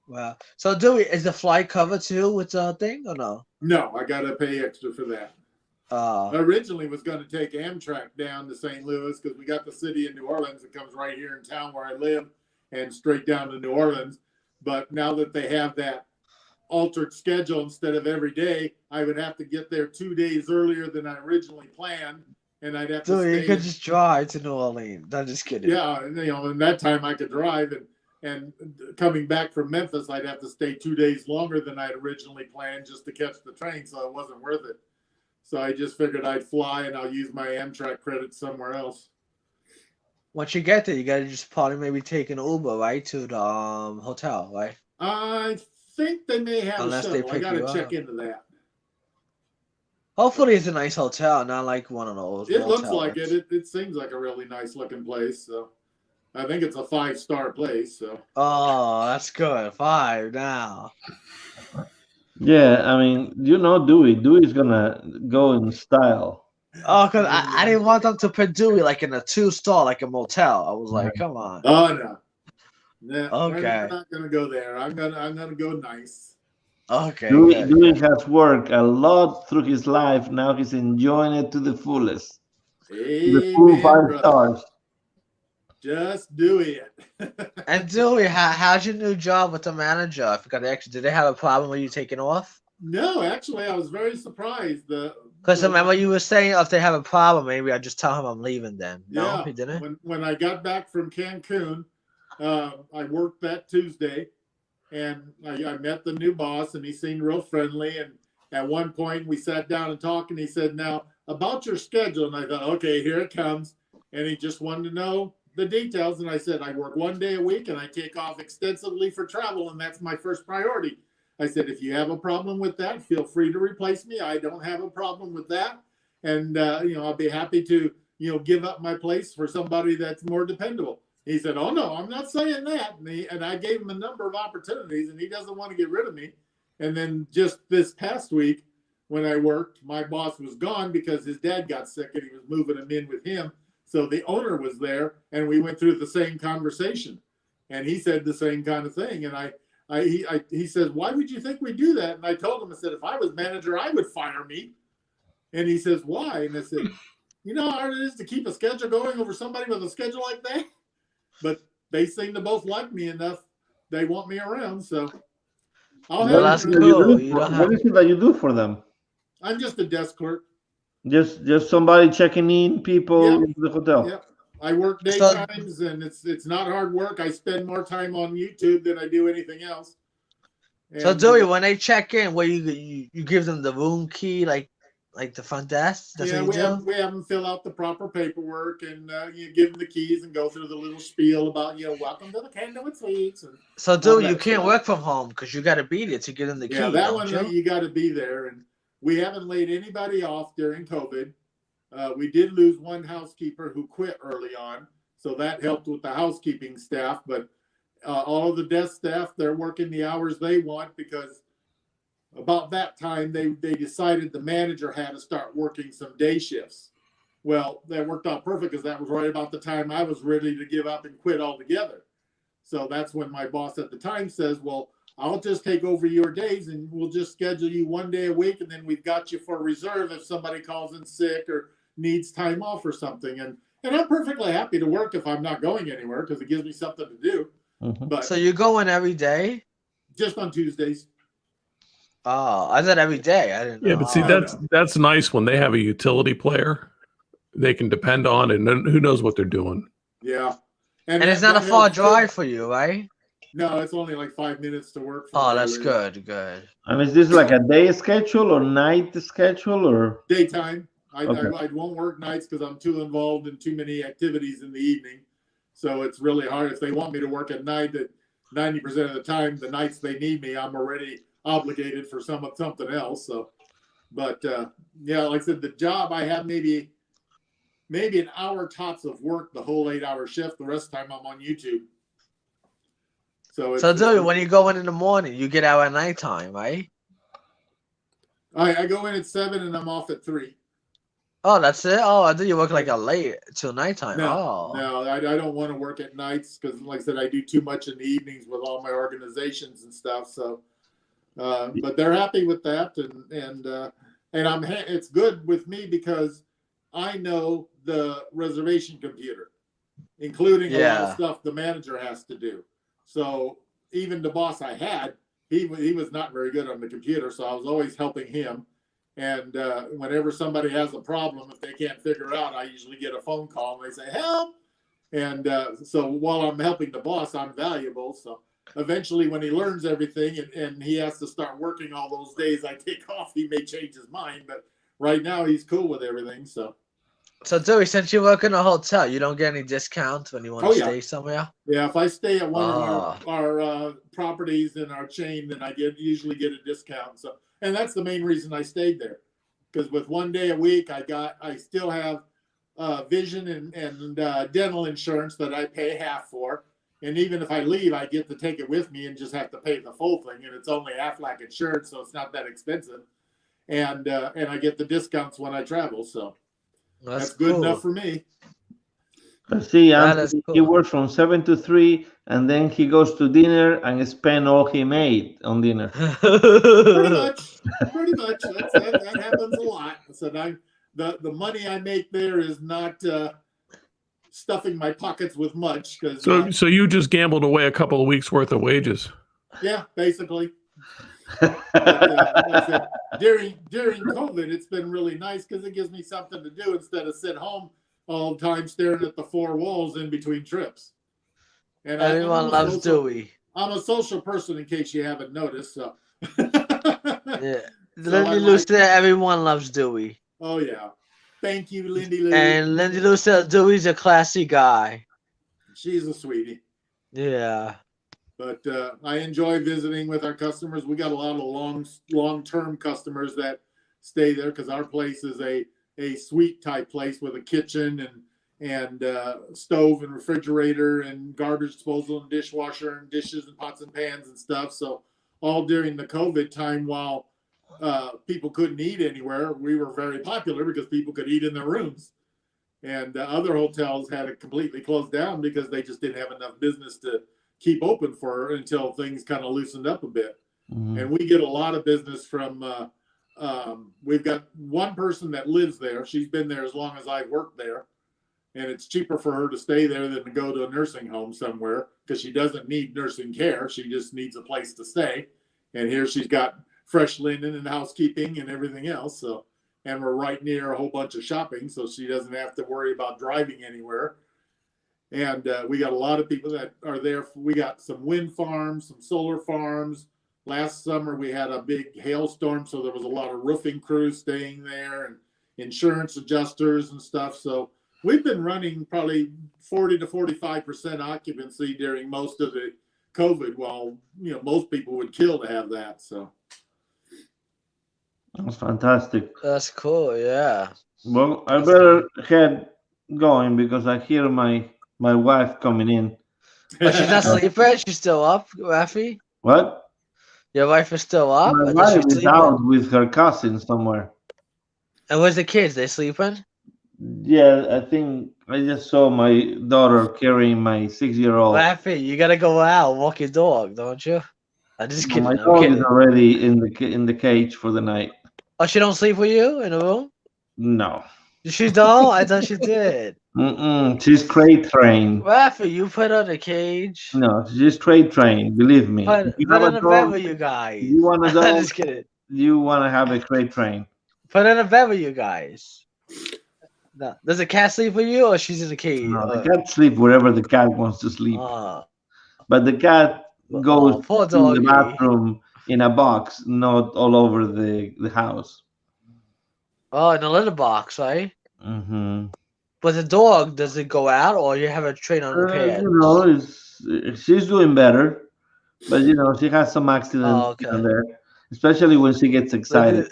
H: Wow. So, is the flight covered too with the thing or no?
E: No, I got to pay extra for that. I originally was going to take Amtrak down to St. Louis because we got the city in New Orleans that comes right here in town where I live and straight down to New Orleans. But now that they have that altered schedule instead of every day, I would have to get there 2 days earlier than I originally planned. And I'd have to stay.
H: You could just drive to New Orleans. I'm just kidding.
E: Yeah, and that time I could drive. And And coming back from Memphis, I'd have to stay 2 days longer than I'd originally planned just to catch the train, so it wasn't worth it. So I just figured I'd fly and I'll use my Amtrak credit somewhere else.
H: Once you get there, you gotta just probably maybe take an Uber, right, to the hotel, right?
E: I think they may have
H: Unless
E: a
H: they
E: shuttle. I
H: pick
E: got to
H: you
E: check
H: up.
E: into that.
H: Hopefully, it's a nice hotel, not like one of those.
E: It looks
H: motels.
E: like it. It seems like a really nice looking place. So I think it's a 5-star place. So
H: Oh, that's good. 5 now.
G: Yeah, I mean, Dewey. Dewey's gonna go in style.
H: Oh, because I didn't want them to put Dewey like in a 2-star, like a motel. I was like, come on.
E: oh no, no,
H: Okay.
E: we're not gonna go there. I'm gonna go nice.
H: Okay,
G: Dewey,
H: good.
G: Dewey has worked a lot through his life. Now he's enjoying it to the fullest. The full
E: Amen,
G: 5
E: brother.
G: stars.
E: Just do it.
H: And Dewey, how's your new job with the manager? I forgot to ask you. Did they have a problem with you taking off?
E: No, actually, I was very surprised.
H: Because remember you were saying if they have a problem, maybe I just tell him I'm leaving then. No,
E: Yeah,
H: he didn't?
E: when I got back from Cancun, I worked that Tuesday, and I met the new boss, and he seemed real friendly. And at one point, we sat down and talked, and he said, "Now about your schedule." And I thought, "Okay, here it comes." And he just wanted to know the details. And I said, "I work 1 day a week, and I take off extensively for travel, and that's my first priority." I said, "If you have a problem with that, feel free to replace me. I don't have a problem with that, and I'll be happy to." Give up my place for somebody that's more dependable. He said, "Oh no, I'm not saying that." And I gave him a number of opportunities, and he doesn't want to get rid of me. And then just this past week, when I worked, my boss was gone because his dad got sick, and he was moving him in with him. So the owner was there, and we went through the same conversation, and he said the same kind of thing. And he says, "Why would you think we do that?" And I told him, I said, "If I was manager, I would fire me." And he says, "Why?" And I said, "You know how hard it is to keep a schedule going over somebody with a schedule like that?" But they seem to both like me enough. They want me around, so I'll
H: Well,
E: have
H: that's
E: them.
H: cool. You don't
G: What
H: have.
G: is it that you do for them?
E: I'm just a desk clerk.
G: Just somebody checking in people
E: Yep.
G: into the hotel.
E: Yep. I work
H: So-
E: daytimes, and it's not hard work. I spend more time on YouTube than I do anything else.
H: So
E: And,
H: Dewey, when they check in, where you give them the room key, like the front desk? That's
E: yeah,
H: what you do?
E: we have them fill out the proper paperwork, and you give them the keys and go through the little spiel about welcome to the Candlewood Suites. And
H: So
E: all
H: Dewey,
E: that
H: you can't
E: stuff.
H: work from home because you got to be there to give them the
E: Yeah,
H: key,
E: that
H: don't
E: one
H: you?
E: you got to be there, and we haven't laid anybody off during COVID. We did lose one housekeeper who quit early on, so that helped with the housekeeping staff. But all of the desk staff, they're working the hours they want, because about that time they decided the manager had to start working some day shifts. Well, that worked out perfect because that was right about the time I was ready to give up and quit altogether. So that's when my boss at the time says, "Well, I'll just take over your days, and we'll just schedule you 1 day a week, and then we've got you for reserve if somebody calls in sick or needs time off or something." And I'm perfectly happy to work if I'm not going anywhere, because it gives me something to do.
G: Mhm.
E: But
H: So you go in every day?
E: just on Tuesdays.
H: Oh, I thought every day. I didn't know.
F: Yeah, but see,
E: Oh,
F: that's nice when they have a utility player they can depend on, and then who knows what they're doing.
E: Yeah.
H: And it's not a far drive for you, right?
E: No, it's only like 5 minutes to work. From
H: Oh,
E: where I
H: that's
E: live.
H: good.
G: And is this like a day schedule or night schedule or?
E: Daytime. I
G: Okay.
E: won't work nights because I'm too involved in too many activities in the evening. So it's really hard. If they want me to work at night, that 90% of the time, the nights they need me, I'm already obligated for something else. So, but yeah, like I said, the job I have maybe an hour tops of work the whole 8-hour shift. The rest of the time I'm on YouTube.
H: So Dewey, when you go in the morning, you get out at nighttime, right?
E: I go in at 7 and I'm off at 3.
H: Oh, that's it. Oh, I thought you work like a late till nighttime.
E: No,
H: Oh,
E: I don't want to work at nights because, like I said, I do too much in the evenings with all my organizations and stuff. So, but they're happy with that, and it's good with me because I know the reservation computer, including a lot of
H: Yeah.
E: stuff the manager has to do. So even the boss I had, he was not very good on the computer, so I was always helping him. And whenever somebody has a problem, if they can't figure it out, I usually get a phone call and they say, "Help!" And so while I'm helping the boss, I'm valuable. So eventually, when he learns everything and he has to start working all those days I take off, he may change his mind. But right now, he's cool with everything. So
H: Dewey, since you work in a hotel, you don't get any discounts when you want to stay somewhere?
E: Yeah, if I stay at one of our properties in our chain, then I usually get a discount. So, and that's the main reason I stayed there, because with 1 day a week, I still have vision and dental insurance that I pay half for, and even if I leave, I get to take it with me and just have to pay the full thing, and it's only Aflac insurance, so it's not that expensive, and I get the discounts when I travel, so that's good enough for me.
G: See, Anthony, he works from 7 to 3, and then he goes to dinner and spend all he made on dinner.
E: Pretty much. That happens a lot. So the money I make there is not stuffing my pockets with much.
F: So you just gambled away a couple of weeks worth of wages.
E: Yeah, basically. But, during COVID, it's been really nice because it gives me something to do instead of sit home all the time staring at the four walls in between trips. And
H: everyone loves Dewey.
E: I'm a social person, in case you haven't noticed. So
H: yeah, Lindy Lou said everyone loves Dewey.
E: Oh yeah, thank you, Lindy Lou.
H: And Lindy Lou said Dewey's a classy guy.
E: She's a sweetie.
H: Yeah.
E: But I enjoy visiting with our customers. We got a lot of long-term customers that stay there because our place is a suite type place with a kitchen and stove and refrigerator and garbage disposal and dishwasher and dishes and pots and pans and stuff. So all during the COVID time, while people couldn't eat anywhere, we were very popular because people could eat in their rooms. And other hotels had it completely closed down because they just didn't have enough business to keep open for until things kind of loosened up a bit. Mm-hmm. And we get a lot of business from we've got one person that lives there. She's been there as long as I've worked there, and it's cheaper for her to stay there than to go to a nursing home somewhere because she doesn't need nursing care. She just needs a place to stay. And here she's got fresh linen and housekeeping and everything else. So, and we're right near a whole bunch of shopping, so she doesn't have to worry about driving anywhere. And we got a lot of people that are there. We got some wind farms, some solar farms. Last summer, we had a big hailstorm, so there was a lot of roofing crews staying there and insurance adjusters and stuff. So we've been running probably 40 to 45% occupancy during most of the COVID, while most people would kill to have that. So
G: that's fantastic.
H: That's cool. Yeah.
G: Well, I better head going because I hear my wife coming in.
H: But she's not sleeping. She's still up, Rafi.
G: What?
H: Your wife is still up?
G: My wife is out with her cousin somewhere.
H: And where's the kids? They sleeping?
G: Yeah, I think I just saw my daughter carrying my 6-year-old.
H: Rafi, you gotta go out and walk your dog, don't you? I'm just kidding.
G: My dog is already in the cage for the night.
H: Oh, she don't sleep with you in the room?
G: No.
H: She don't? I thought she did.
G: She's crate trained.
H: Rafi, you put her in a cage.
G: No, she's crate trained. Believe me.
H: Put in a bed with you guys.
G: You want a dog?
H: I'm just kidding.
G: You want to have a crate train.
H: Put in a bed with you guys. No. Does the cat sleep with you, or she's in the cage?
G: No, the cat sleep wherever the cat wants to sleep. But the cat goes to the bathroom in a box, not all over the house.
H: Oh, in a litter box, right?
G: Mm-hmm.
H: But the dog, does it go out, or you have a train on the pad?
G: She's doing better, but she has some accidents there, especially when she gets excited.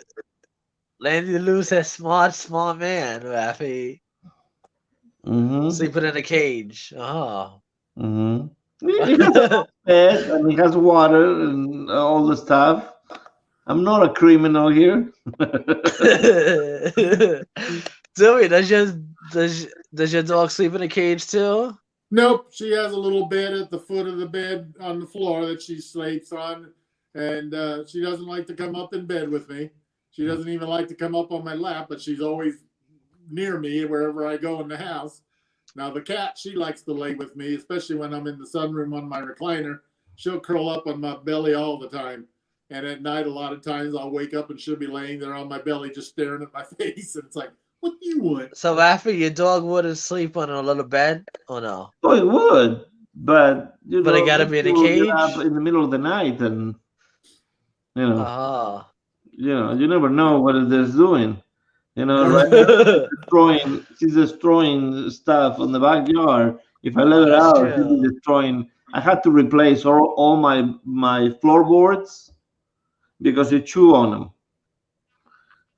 H: Landy Lou's a smart man, Rafi.
G: Mm-hmm.
H: Sleeping in a cage. Oh.
G: Mm-hmm. He has a bed and he has water and all the stuff. I'm not a criminal here.
H: Zoe, does your dog sleep in a cage too?
E: Nope. She has a little bed at the foot of the bed on the floor that she sleeps on, and she doesn't like to come up in bed with me. She doesn't even like to come up on my lap, but she's always near me wherever I go in the house. Now, the cat, she likes to lay with me, especially when I'm in the sunroom on my recliner. She'll curl up on my belly all the time. And at night, a lot of times I'll wake up and she'll be laying there on my belly just staring at my face. And it's like, What do you want?
H: So after your dog wouldn't sleep on a little bed, or no?
G: Oh, it would, but you
H: But it
G: know,
H: gotta be in a
G: people get up
H: cage.
G: in the middle of the night, and
H: Ah.
G: you never know what it is doing. Right now
H: That's
G: she's destroying stuff on the backyard. If I let her out, she'll be
H: true.
G: destroying. I had to replace all my floorboards because they chew on them.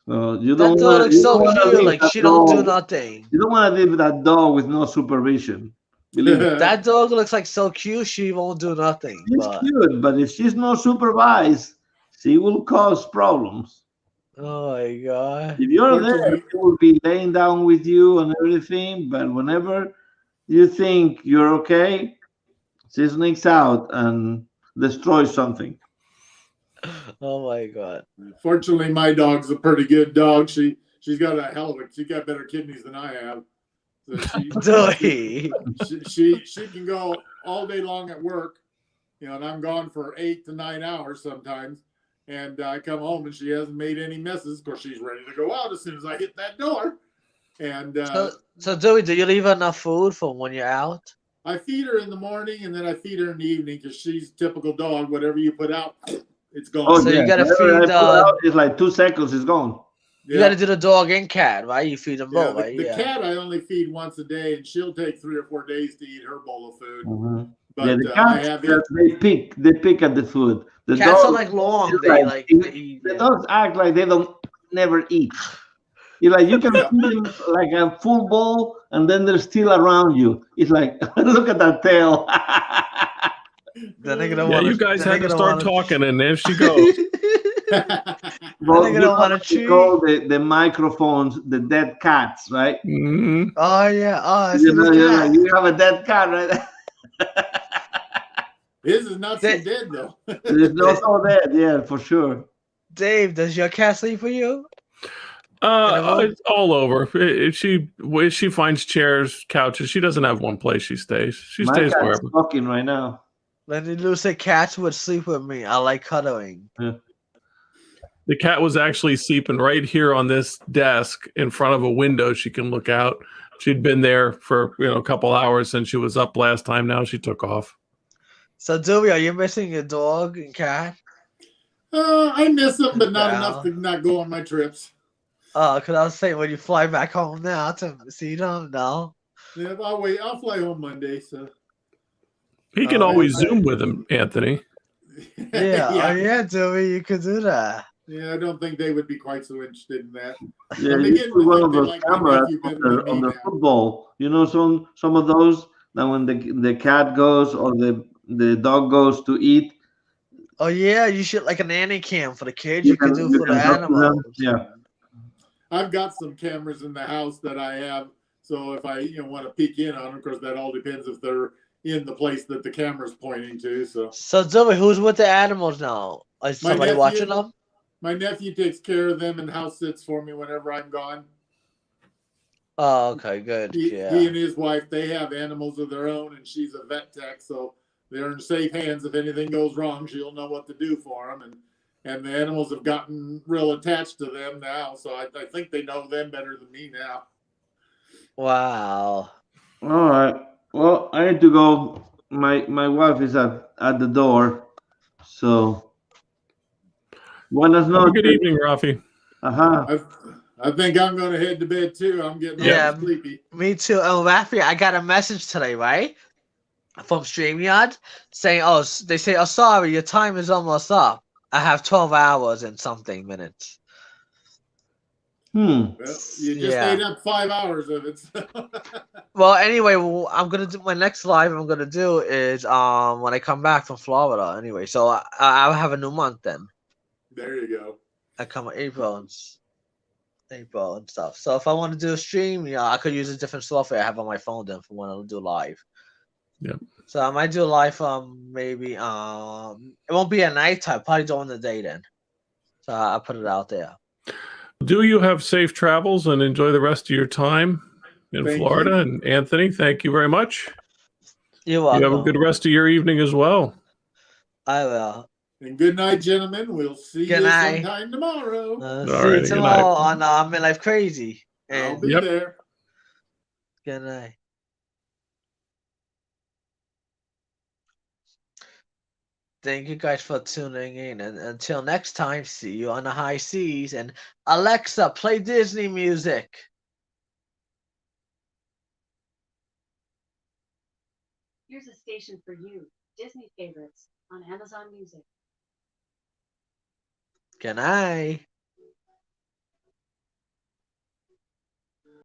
G: So
H: That dog looks
G: you don't
H: so
G: want to
H: cute.
G: leave
H: Like
G: that
H: she don't do
G: dog.
H: nothing.
G: You don't want to leave that dog with no supervision. Believe me.
H: That dog looks like so cute. She won't do nothing.
G: She's
H: But
G: cute, but if she's not supervised, she will cause problems.
H: oh my god.
G: If you're there,
E: Fortunately,
G: she will be laying down with you and everything. But whenever you think you're okay, she sneaks out and destroys something.
H: Oh my god.
E: fortunately, my dog's a pretty good dog. She's got a hell of a. She got better kidneys than I have. So
H: Zoe.
E: she can go all day long at work, and I'm gone for 8 to 9 hours sometimes. And I come home and she hasn't made any messes. Of course, she's ready to go out as soon as I hit that door. And
H: So Zoe, do you leave her enough food for when you're out?
E: I feed her in the morning and then I feed her in the evening because she's typical dog. Whatever you put out, it's gone.
G: Oh,
H: So
G: yeah.
H: you gotta
G: Whenever I
H: feed.
G: pull it out, it's like 2 seconds, it's gone.
H: You gotta do the dog and cat, right? You feed them
E: Yeah,
H: both, right?
E: the
H: Yeah.
E: cat I only feed once a day, and she'll take 3 or 4 days to eat her bowl of food.
G: Mhm.
E: But
G: Yeah, the
E: I
G: cats,
E: have it.
G: they pick at the food. The
H: Cats are
G: dogs,
H: like long.
G: it's
H: They
G: like,
H: eat.
G: the
H: Yeah.
G: dogs act like they don't never eat. You can
E: Yeah.
G: feed them like a full bowl, and then they're still around you. It's like, look at that tail.
H: Then they're gonna
F: Yeah,
H: wanna.
F: you guys
H: then
F: had
H: they're
F: to
H: gonna
F: start
H: wanna-
F: talking, and there she goes.
G: Well,
H: they're gonna wanna
G: what they
H: chew.
G: call the microphones, the dead cats, right?
F: Mhm.
H: Oh yeah. Oh, I see the
G: You're
H: cat.
G: like, you have a dead cat, right?
E: His is not so
H: They-
E: dead though.
G: It's also dead, yeah, for sure.
H: Dave, does your cat sleep for you? room?
F: It's all over. If she finds chairs, couches, she doesn't have one place she stays. She
G: My
F: stays
G: cat's
F: wherever.
G: talking right now.
H: Lenny Lou said cats would sleep with me. I like cuddling.
F: The cat was actually sleeping right here on this desk in front of a window she can look out. She'd been there for a couple hours since she was up last time. Now she took off.
H: So Dewey, are you missing your dog and cat?
E: I miss them, but not
H: Yeah.
E: enough to not go on my trips.
H: Because I was saying when you fly back home now to see them, no.
E: Yeah, I'll wait. I'll fly home Monday. So
F: He can
H: Oh,
F: always
H: okay.
F: Zoom with him, Anthony.
H: Yeah,
E: yeah.
H: oh yeah, Dewey, you could do that.
E: Yeah, I don't think they would be quite so interested in that.
G: Yeah,
E: I'm
G: you
E: beginning
G: put
E: to
G: one
E: think
G: of
E: they
G: those
E: like my
G: cameras
E: nephew
G: on
E: better
G: the,
E: than
G: on
E: me
G: the
E: now.
G: football. Some of those that when the cat goes or the dog goes to eat,
H: Oh yeah, you should like a nanny cam for the kids.
G: you
H: You could
G: can
H: do for the
G: talk to them.
H: animals.
G: Yeah.
E: I've got some cameras in the house that I have. So if I want to peek in on them, of course, that all depends if they're in the place that the camera's pointing to.
H: So Dewey, who's with the animals now? Is
E: My
H: somebody
E: nephew.
H: watching them?
E: My nephew takes care of them and house sits for me whenever I'm gone.
H: Oh, okay, good.
E: He
H: Yeah.
E: and his wife, they have animals of their own, and she's a vet tech, so they're in safe hands. If anything goes wrong, she'll know what to do for them, and the animals have gotten real attached to them now. So I think they know them better than me now.
H: Wow.
G: All right. Well, I need to go. My wife is at the door, so buenas
F: Have a
G: noches.
F: good evening, Rafi.
E: I think I'm going to head to bed too. I'm getting
H: Yeah.
E: all sleepy.
H: Me too. Oh, Rafi, I got a message today, right? From StreamYard saying, oh, they say, oh, sorry, your time is almost up. I have 12 hours and something minutes.
E: Well, you just
H: Yeah.
E: ate up 5 hours of it. So.
H: Well, anyway, I'm gonna do my next live. I'm gonna do is when I come back from Florida. Anyway, so I'll have a new month then.
E: There you go.
H: I come in April and stuff. So if I want to do a stream, I could use a different software I have on my phone then for when I'll do live.
F: Yep.
H: So I might do a live maybe it won't be at night time, probably during the day then. So I'll put it out there.
F: Do you have safe travels and enjoy the rest of your time in
E: Thank
F: Florida?
E: you.
F: And Anthony, thank you very much.
H: You're
F: You
H: welcome.
F: have a good rest of your evening as well.
H: I will.
E: And good night, gentlemen. We'll see
H: Good
E: you
H: night.
E: sometime tomorrow.
H: See you
F: righty, good night.
H: tomorrow on Midlife Crazy.
E: I'll
H: And
E: be
F: Yep.
E: there.
H: good night. Thank you guys for tuning in. And until next time, see you on the high seas. And Alexa, play Disney music.
I: Here's a station for you, Disney favorites on Amazon Music.
H: Good night.